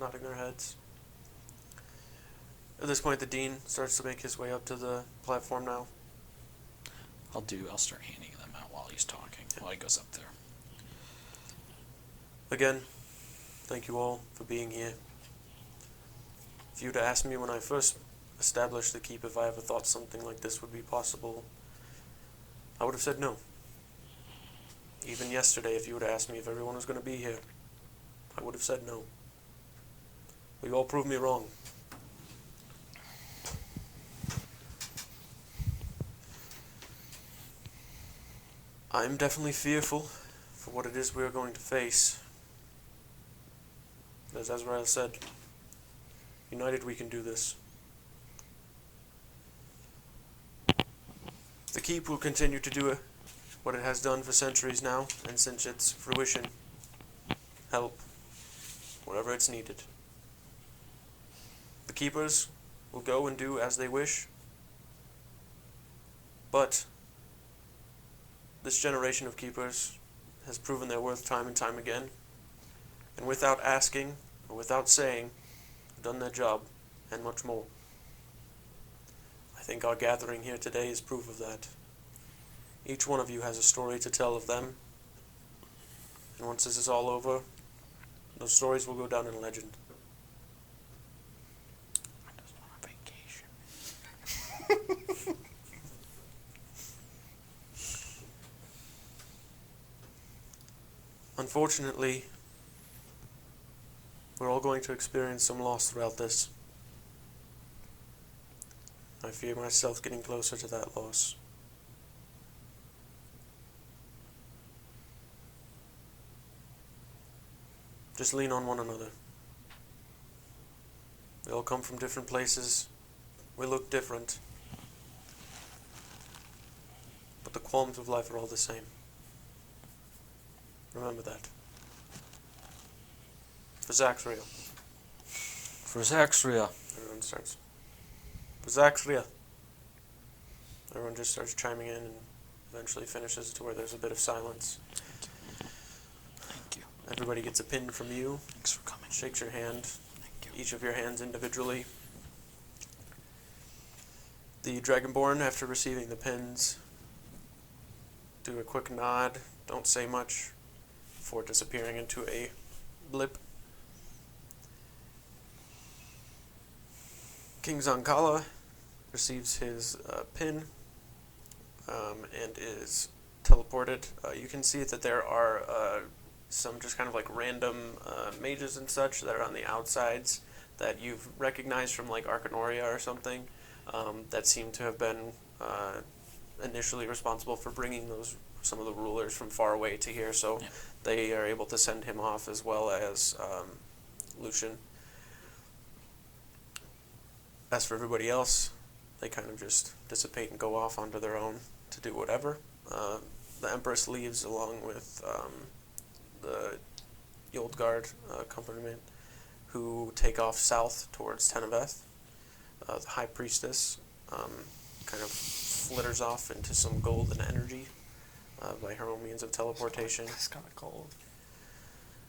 nodding their heads. At this point, the dean starts to make his way up to the platform now. I'll start handing them out while he's talking, while he goes up there. Again, thank you all for being here. If you'd asked me when I first established the keep if I ever thought something like this would be possible, I would have said no. Even yesterday, if you would have asked me if everyone was going to be here, I would have said no. But you all proved me wrong. I'm definitely fearful for what it is we are going to face. As Azrael said, united we can do this. The keep will continue to do what it has done for centuries now, and since its fruition, help wherever it's needed. The keepers will go and do as they wish, but this generation of keepers has proven their worth time and time again, and without asking or without saying, have done their job and much more. I think our gathering here today is proof of that. Each one of you has a story to tell of them, and once this is all over, those stories will go down in legend. I just want a vacation. Unfortunately, we're all going to experience some loss throughout this. I fear myself getting closer to that loss. Just lean on one another. We all come from different places. We look different. But the qualms of life are all the same. Remember that. For Zaxria. For Zaxria. Everyone starts. For Zaxria. Everyone just starts chiming in and eventually finishes to where there's a bit of silence. Thank you. Everybody gets a pin from you. Thanks for coming. Shakes your hand. Thank you. Each of your hands individually. The Dragonborn, after receiving the pins, do a quick nod, don't say much, before disappearing into a blip. King Zankala receives his pin and is teleported. You can see that there are some just kind of like random mages and such that are on the outsides that you've recognized from like Arcanoria or something that seem to have been initially responsible for bringing some of the rulers from far away to here, so they are able to send him off as well as Lucian. As for everybody else, they kind of just dissipate and go off onto their own to do whatever. The Empress leaves along with the Old Guard accompaniment, who take off south towards Teneveth. The High Priestess kind of flitters off into some golden energy by her own means of teleportation. It's kind of cold.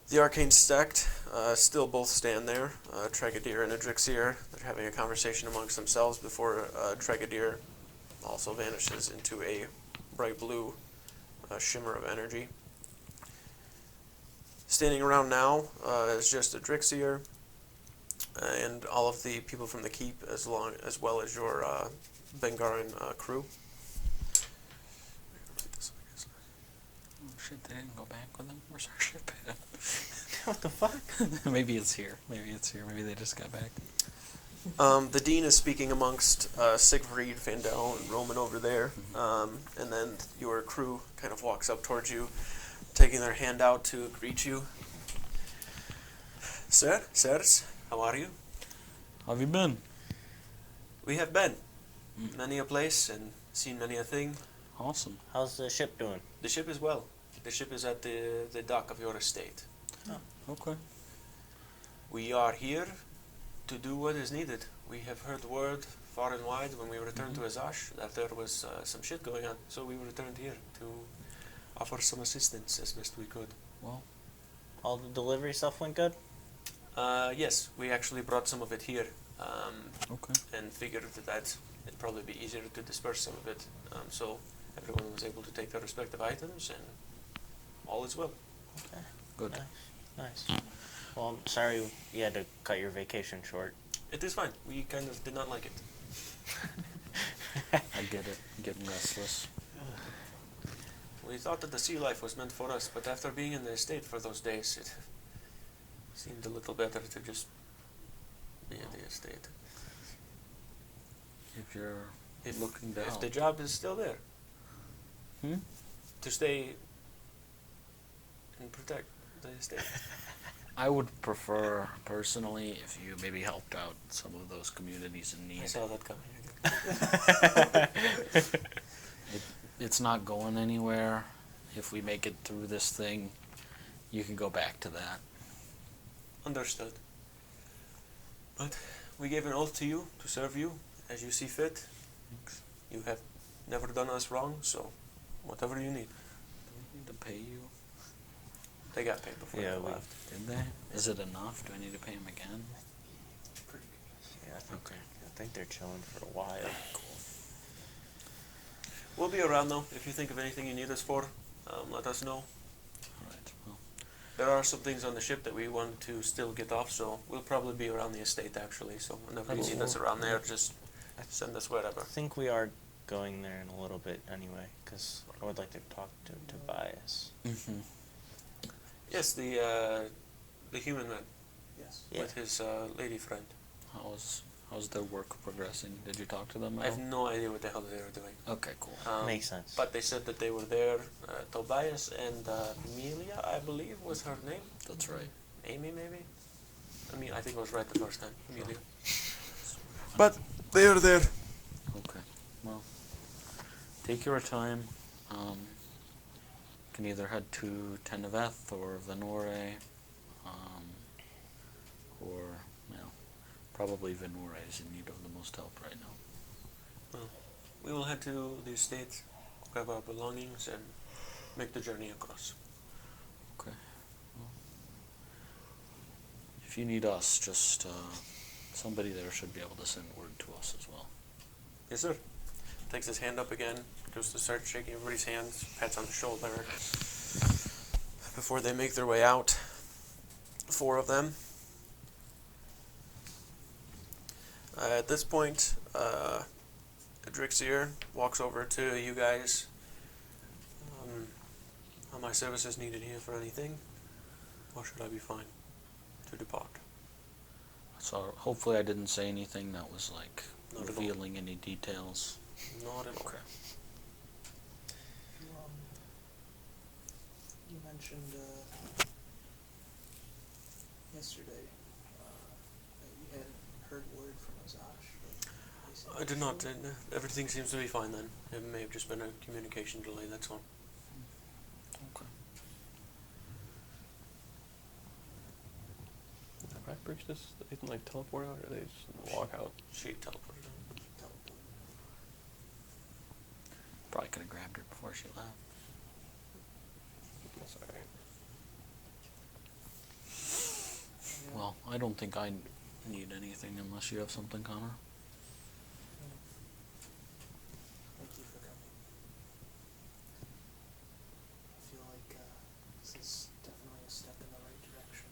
The Arcane Sect still both stand there, Tregadier and Adrixir. They're having a conversation amongst themselves before Tregadier also vanishes into a bright blue shimmer of energy. Standing around now is just Adrixir and all of the people from the keep, as well as your Bengaran crew. Oh shit, they didn't go back with them? Where's our ship at? What the fuck? Maybe it's here. Maybe they just got back. The Dean is speaking amongst Siegfried, Vandel, and Roman over there. And then your crew kind of walks up towards you, taking their hand out to greet you. Sirs, how are you? How have you been? We have been. Many a place and seen many a thing. Awesome. How's the ship doing? The ship is well. The ship is at the dock of your estate. Okay. We are here to do what is needed. We have heard word far and wide when we returned to Azash that there was some shit going on, so we returned here to offer some assistance as best we could. Well, all the delivery stuff went good? Yes, we actually brought some of it here. Okay. And figured that it'd probably be easier to disperse some of it. So everyone was able to take their respective items, and all is well. Okay. Good. Nice. Well, I'm sorry you had to cut your vacation short. It is fine. We kind of did not like it. I get it. Getting restless. We thought that the sea life was meant for us, but after being in the estate for those days, it seemed a little better to just be at the estate. If you're looking down. If the job is still there. To stay and protect the estate. I would prefer, personally, if you maybe helped out some of those communities in need. I saw that coming. It's not going anywhere. If we make it through this thing, you can go back to that. Understood. But we gave an oath to you to serve you as you see fit. Thanks. You have never done us wrong, so whatever you need. Do we need to pay you? They got paid before they left. Did they? Is it enough? Do I need to pay them again? Yeah, I think they're chilling for a while. Cool. We'll be around though. If you think of anything you need us for, let us know. Alright, well. There are some things on the ship that we want to still get off, so we'll probably be around the estate actually. So whenever you need us around there, just send us wherever. I think we are going there in a little bit anyway, because I would like to talk to Tobias. Mm-hmm. Yes, the human man. Yes. Yeah. With his lady friend. How's their work progressing? Did you talk to them I at have all? no idea what the hell they were doing. Okay, cool. Makes sense. But they said that they were there. Tobias and Amelia, I believe, was her name. That's right. Amy, maybe? I think I was right the first time. Amelia. But they are there. Okay. Well, take your time. Can either head to Teneveth or Venore, or, probably Venore is in need of the most help right now. Well, we will head to the estate, grab our belongings, and make the journey across. Okay. Well, if you need us, just somebody there should be able to send word to us as well. Yes, sir. Takes his hand up again, goes to start shaking everybody's hands, pats on the shoulder. Before they make their way out, 4 of them. At this point, Zaxria walks over to you guys. Are my services needed here for anything? Or should I be fine to depart? So hopefully I didn't say anything that was like Not at all. revealing any details. Not at all. Okay. You mentioned yesterday that you hadn't heard word from Azash. I did not. Everything seems to be fine then. It may have just been a communication delay, that's all. Okay. Have I breached this? They can like teleport out, or they just walk out? She teleported out. Probably could have grabbed her before she left. That's alright. Well, I don't think I need anything unless you have something, Connor. Thank you for coming. I feel like this is definitely a step in the right direction.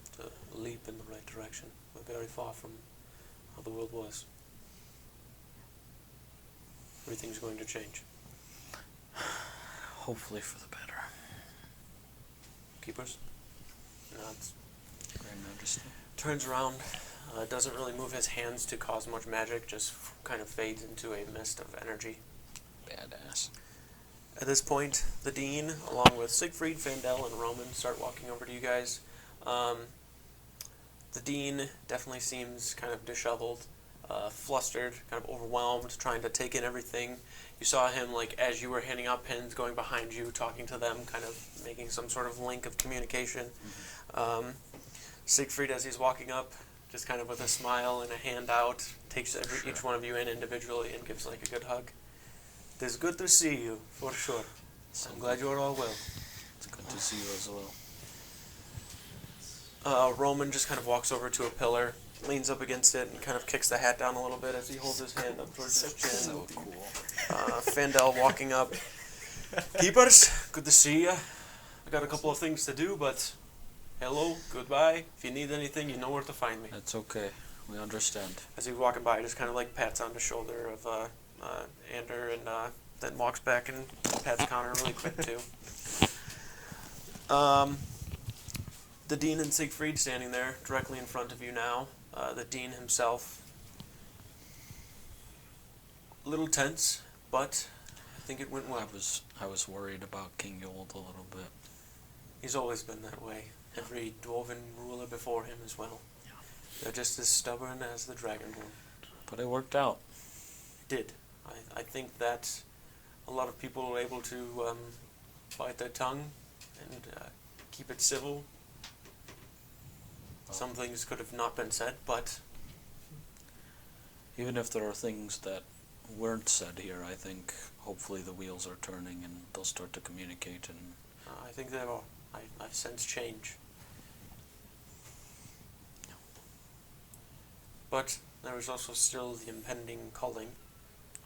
It's a leap in the right direction. We're very far from how the world was. Everything's going to change. Hopefully for the better. Keepers? Nods. Grand Majesty. Turns around. Doesn't really move his hands to cause much magic. Just kind of fades into a mist of energy. Badass. At this point, the Dean, along with Siegfried, Fandel, and Roman, start walking over to you guys. The Dean definitely seems kind of disheveled. Flustered, kind of overwhelmed, trying to take in everything. You saw him, like, as you were handing out pins, going behind you, talking to them, kind of making some sort of link of communication. Siegfried, as he's walking up, just kind of with a smile and a hand out, takes each one of you in individually and gives, like, a good hug. It is good to see you, for sure. I'm glad you are all well. It's good to see you as well. Roman just kind of walks over to a pillar, leans up against it, and kind of kicks the hat down a little bit as he holds his hand up towards his chin. So cool. Fandel walking up. Keepers, good to see you. I got a couple of things to do, but hello, goodbye. If you need anything, you know where to find me. That's okay. We understand. As he's walking by, just kind of like pats on the shoulder of Ander, and then walks back and pats Connor really quick too. The Dean and Siegfried standing there directly in front of you now. The Dean himself, a little tense, but I think it went well. I was worried about King Yold a little bit. He's always been that way. Every dwarven ruler before him as well. Yeah. They're just as stubborn as the Dragonborn. But it worked out. It did. I think that a lot of people were able to bite their tongue and keep it civil. Some things could have not been said, but even if there are things that weren't said here, I think hopefully the wheels are turning and they'll start to communicate. And I think there are. I've sensed change. But there is also still the impending culling.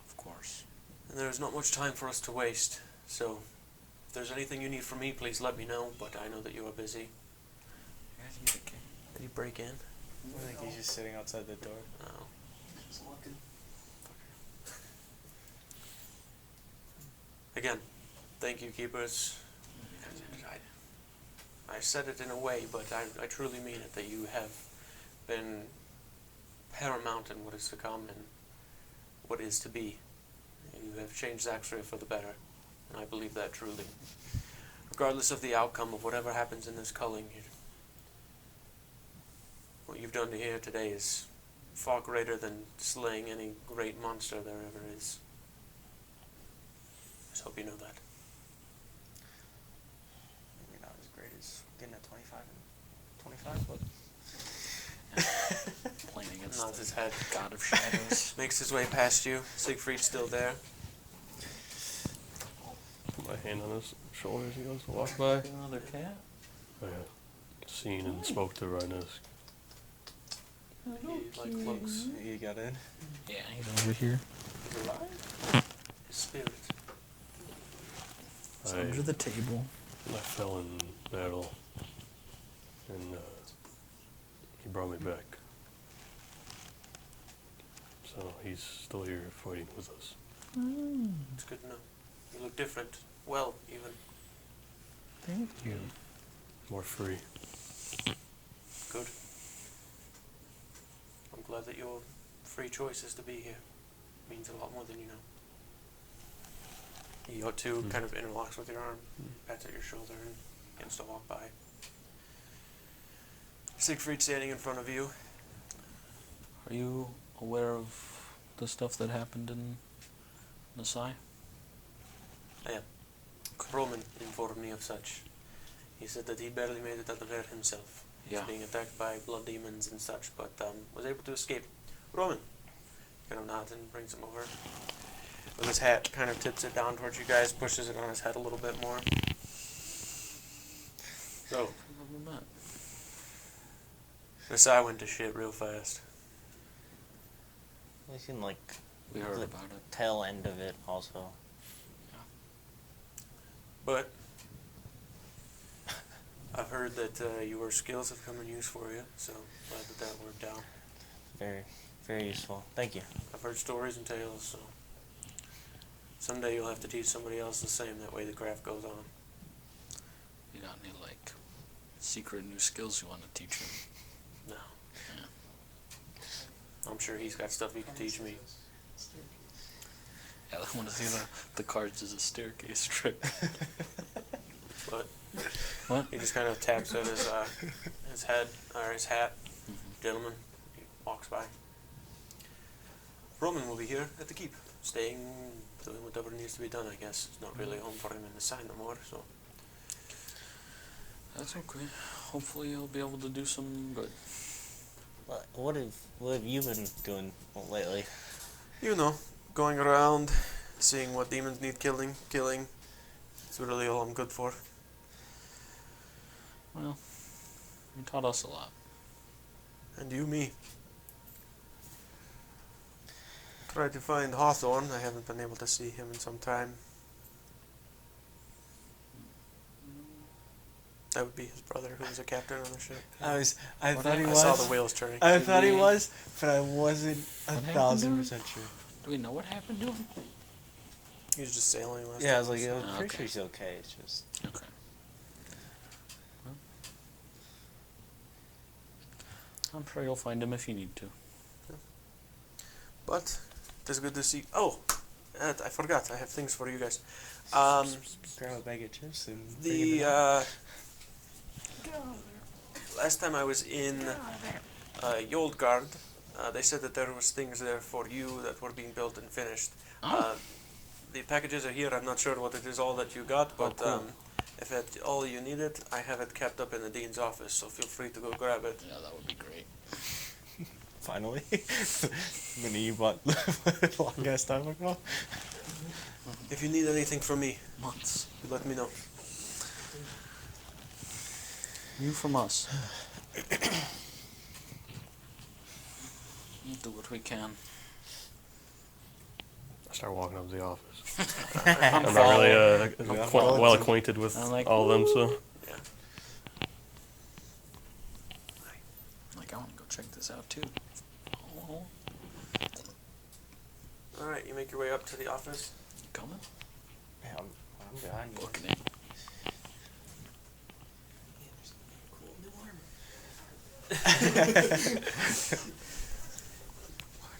Of course. And there is not much time for us to waste. So, if there's anything you need from me, please let me know. But I know that you are busy. Did he break in? I think he's just sitting outside the door. Oh. Just looking. Again, thank you, Keepers. I said it in a way, but I truly mean it, that you have been paramount in what is to come and what is to be. You have changed Zaxria for the better, and I believe that truly. Regardless of the outcome of whatever happens in this culling, what you've done here today is far greater than slaying any great monster there ever is. Just hope you know that. Maybe not as great as getting a 25 foot. Playing against Nods his head. God of Shadows. Makes his way past you. Siegfried's still there. Put my hand on his shoulder as he goes to walk by. Another cat? Oh yeah. Seen and spoke to Rhinos. He looks. You got in? Yeah, he's over here. He's alive? His spirit. It's under the table. I fell in battle, and he brought me back. So he's still here fighting with us. It's good to know. You look different. Well, even. Thank you. More free. Good. I'm glad that your free choice is to be here. Means a lot more than you know. You two kind of interlocks with your arm, pats at your shoulder, and begins to walk by. Siegfried standing in front of you. Are you aware of the stuff that happened in Nasai? I am. Roman informed me of such. He said that he barely made it out of there himself. He was being attacked by blood demons and such, but was able to escape. Roman kind of nods and brings him over. With his hat, kind of tips it down towards you guys, pushes it on his head a little bit more. So, this eye went to shit real fast. We seen like we heard the about it. Tail end of it also. But I've heard that your skills have come in use for you, so glad that that worked out. Very, very useful. Thank you. I've heard stories and tales, so someday you'll have to teach somebody else the same. That way the craft goes on. You got any like secret new skills you want to teach him? No. I'm sure he's got stuff he can teach me. Yeah, I want to see the cards as a staircase trick. But What? he just kind of taps at his head or his hat. Gentleman, he walks by. Roman will be here at the keep, staying, doing whatever needs to be done. I guess it's not really home for him in the sign no more. So That's okay. Hopefully he'll be able to do some good. What have you been doing lately? you know, going around, seeing what demons need killing. It's really all I'm good for. Well, you taught us a lot. And you, me. Tried to find Hawthorne. I haven't been able to see him in some time. That would be his brother, who was a captain on the ship. I What thought he I was. saw the wheels turning. I thought he was, but I wasn't What happened 1,000% sure. Do we know what happened to him? He was just sailing last Yeah, I was time, like, so- I'm pretty Okay. sure he's okay. It's just. Okay. Well, I'm sure you'll find him if you need to. But it is good to see. Oh, I forgot. I have things for you guys. Grab a bag of chips and. bring it out. Last time I was in Yoldgard, they said that there was things there for you that were being built and finished. The packages are here. I'm not sure what it is all that you got, but cool. if that's all you needed, I have it kept up in the dean's office, so feel free to go grab it. Yeah, that would be great. Finally. Mini you bought long ass time ago. If you need anything from me, Months. you let me know. You from us. We'll do what we can. I start walking up to the office. I'm I'm not really following. well acquainted with I'm like, all of them, so Yeah. Like, I want to go check this out too. Oh, All right, you make your way up to the office. you coming? Yeah, I'm behind you. Booking it.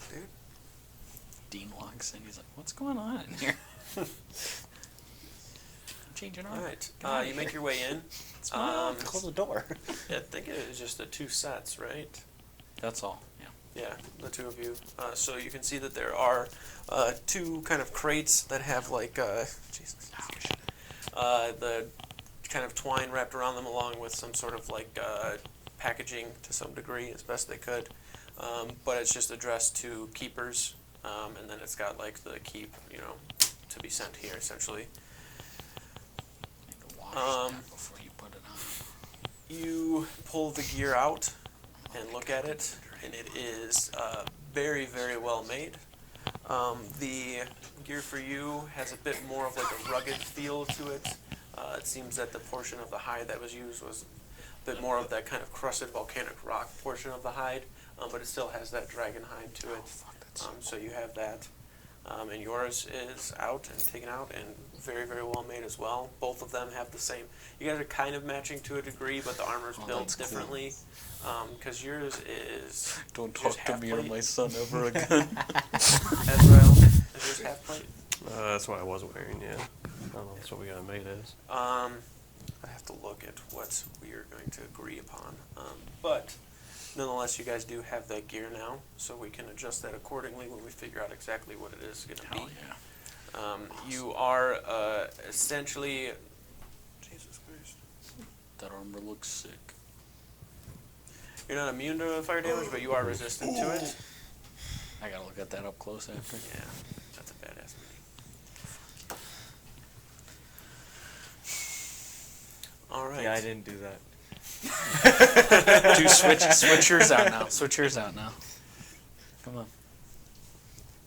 Dude. Dean walks in. He's like, "What's going on in here?" I'm changing All armor. right, Get outta you make here. your way in. It's my office. Close the door. I think it is just the 2 sets, right? That's all. Yeah. Yeah, the 2 of you. So you can see that there are 2 kind of crates that have like Jesus, the kind of twine wrapped around them, along with some sort of like packaging to some degree, as best they could. But it's just addressed to keepers, and then it's got like the keep, to be sent here essentially. Need to wash that before you put it on. You pull the gear out and look at it, and it is very, very well made. The gear for you has a bit more of like a rugged feel to it. It seems that the portion of the hide that was used was a bit more of that kind of crusted volcanic rock portion of the hide, but it still has that dragon hide to it. So you have that. And yours is out and taken out and very, very well made as well. Both of them have the same. You guys are kind of matching to a degree, but the armor's built differently. Because yours is. Don't talk to me or half-plate. my son ever again. Ezrael, is yours half plate? That's what I was wearing, yeah. I don't know, that's what we got it made as. I have to look at what we are going to agree upon. But nonetheless, you guys do have that gear now, so we can adjust that accordingly when we figure out exactly what it is going to be. Hell yeah. You are essentially. Jesus Christ. That armor looks sick. You're not immune to fire damage, but you are resistant to it. I gotta look at that up close after. Yeah, that's a badass mini. All right. Yeah, I didn't do that. Dude, switch yours out now. Switch yours out now. Come on.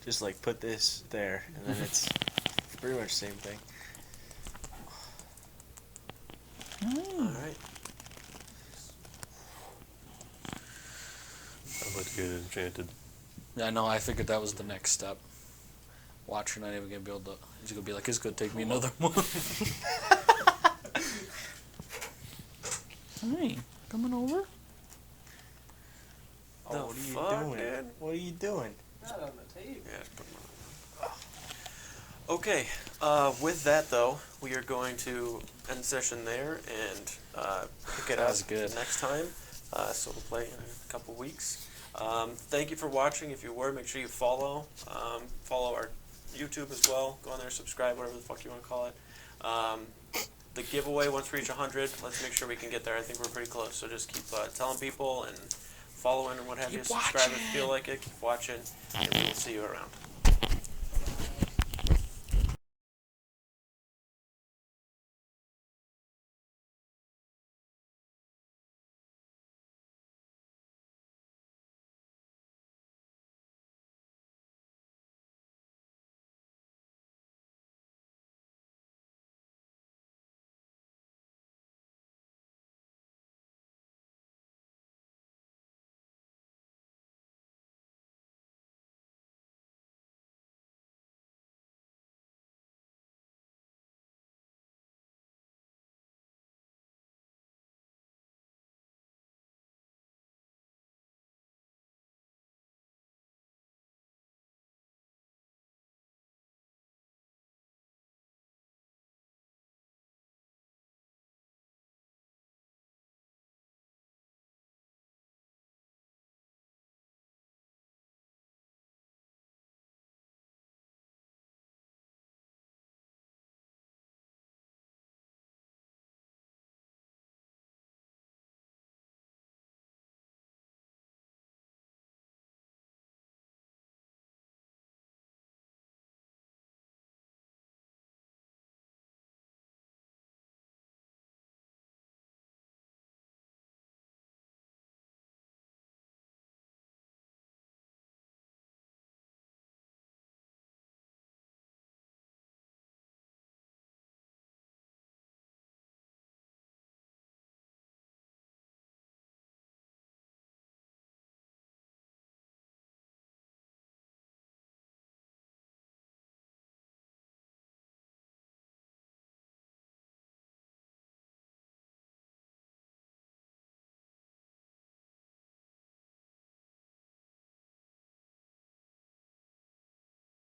Just like put this there, and then it's pretty much the same thing. All right. I'd like to get it enchanted. Yeah, I know. I figured that was the next step. Watch, you're not even gonna be able to. He's gonna be like, "It's gonna take me another month." Hey, coming over? Oh, what are you fuck, doing? dude? What are you doing? Not on the tape. Yeah, just put 'em on. Okay, with that though, we are going to end the session there and pick it That up was good. next time. So we'll play in a couple weeks. Thank you for watching. If you were, make sure you follow. Follow our YouTube as well. Go on there, subscribe, whatever the fuck you want to call it. The giveaway, once we reach 100, let's make sure we can get there. I think we're pretty close. So just keep telling people and following and what have you. Subscribe if you feel like it. Keep watching, and we'll see you around.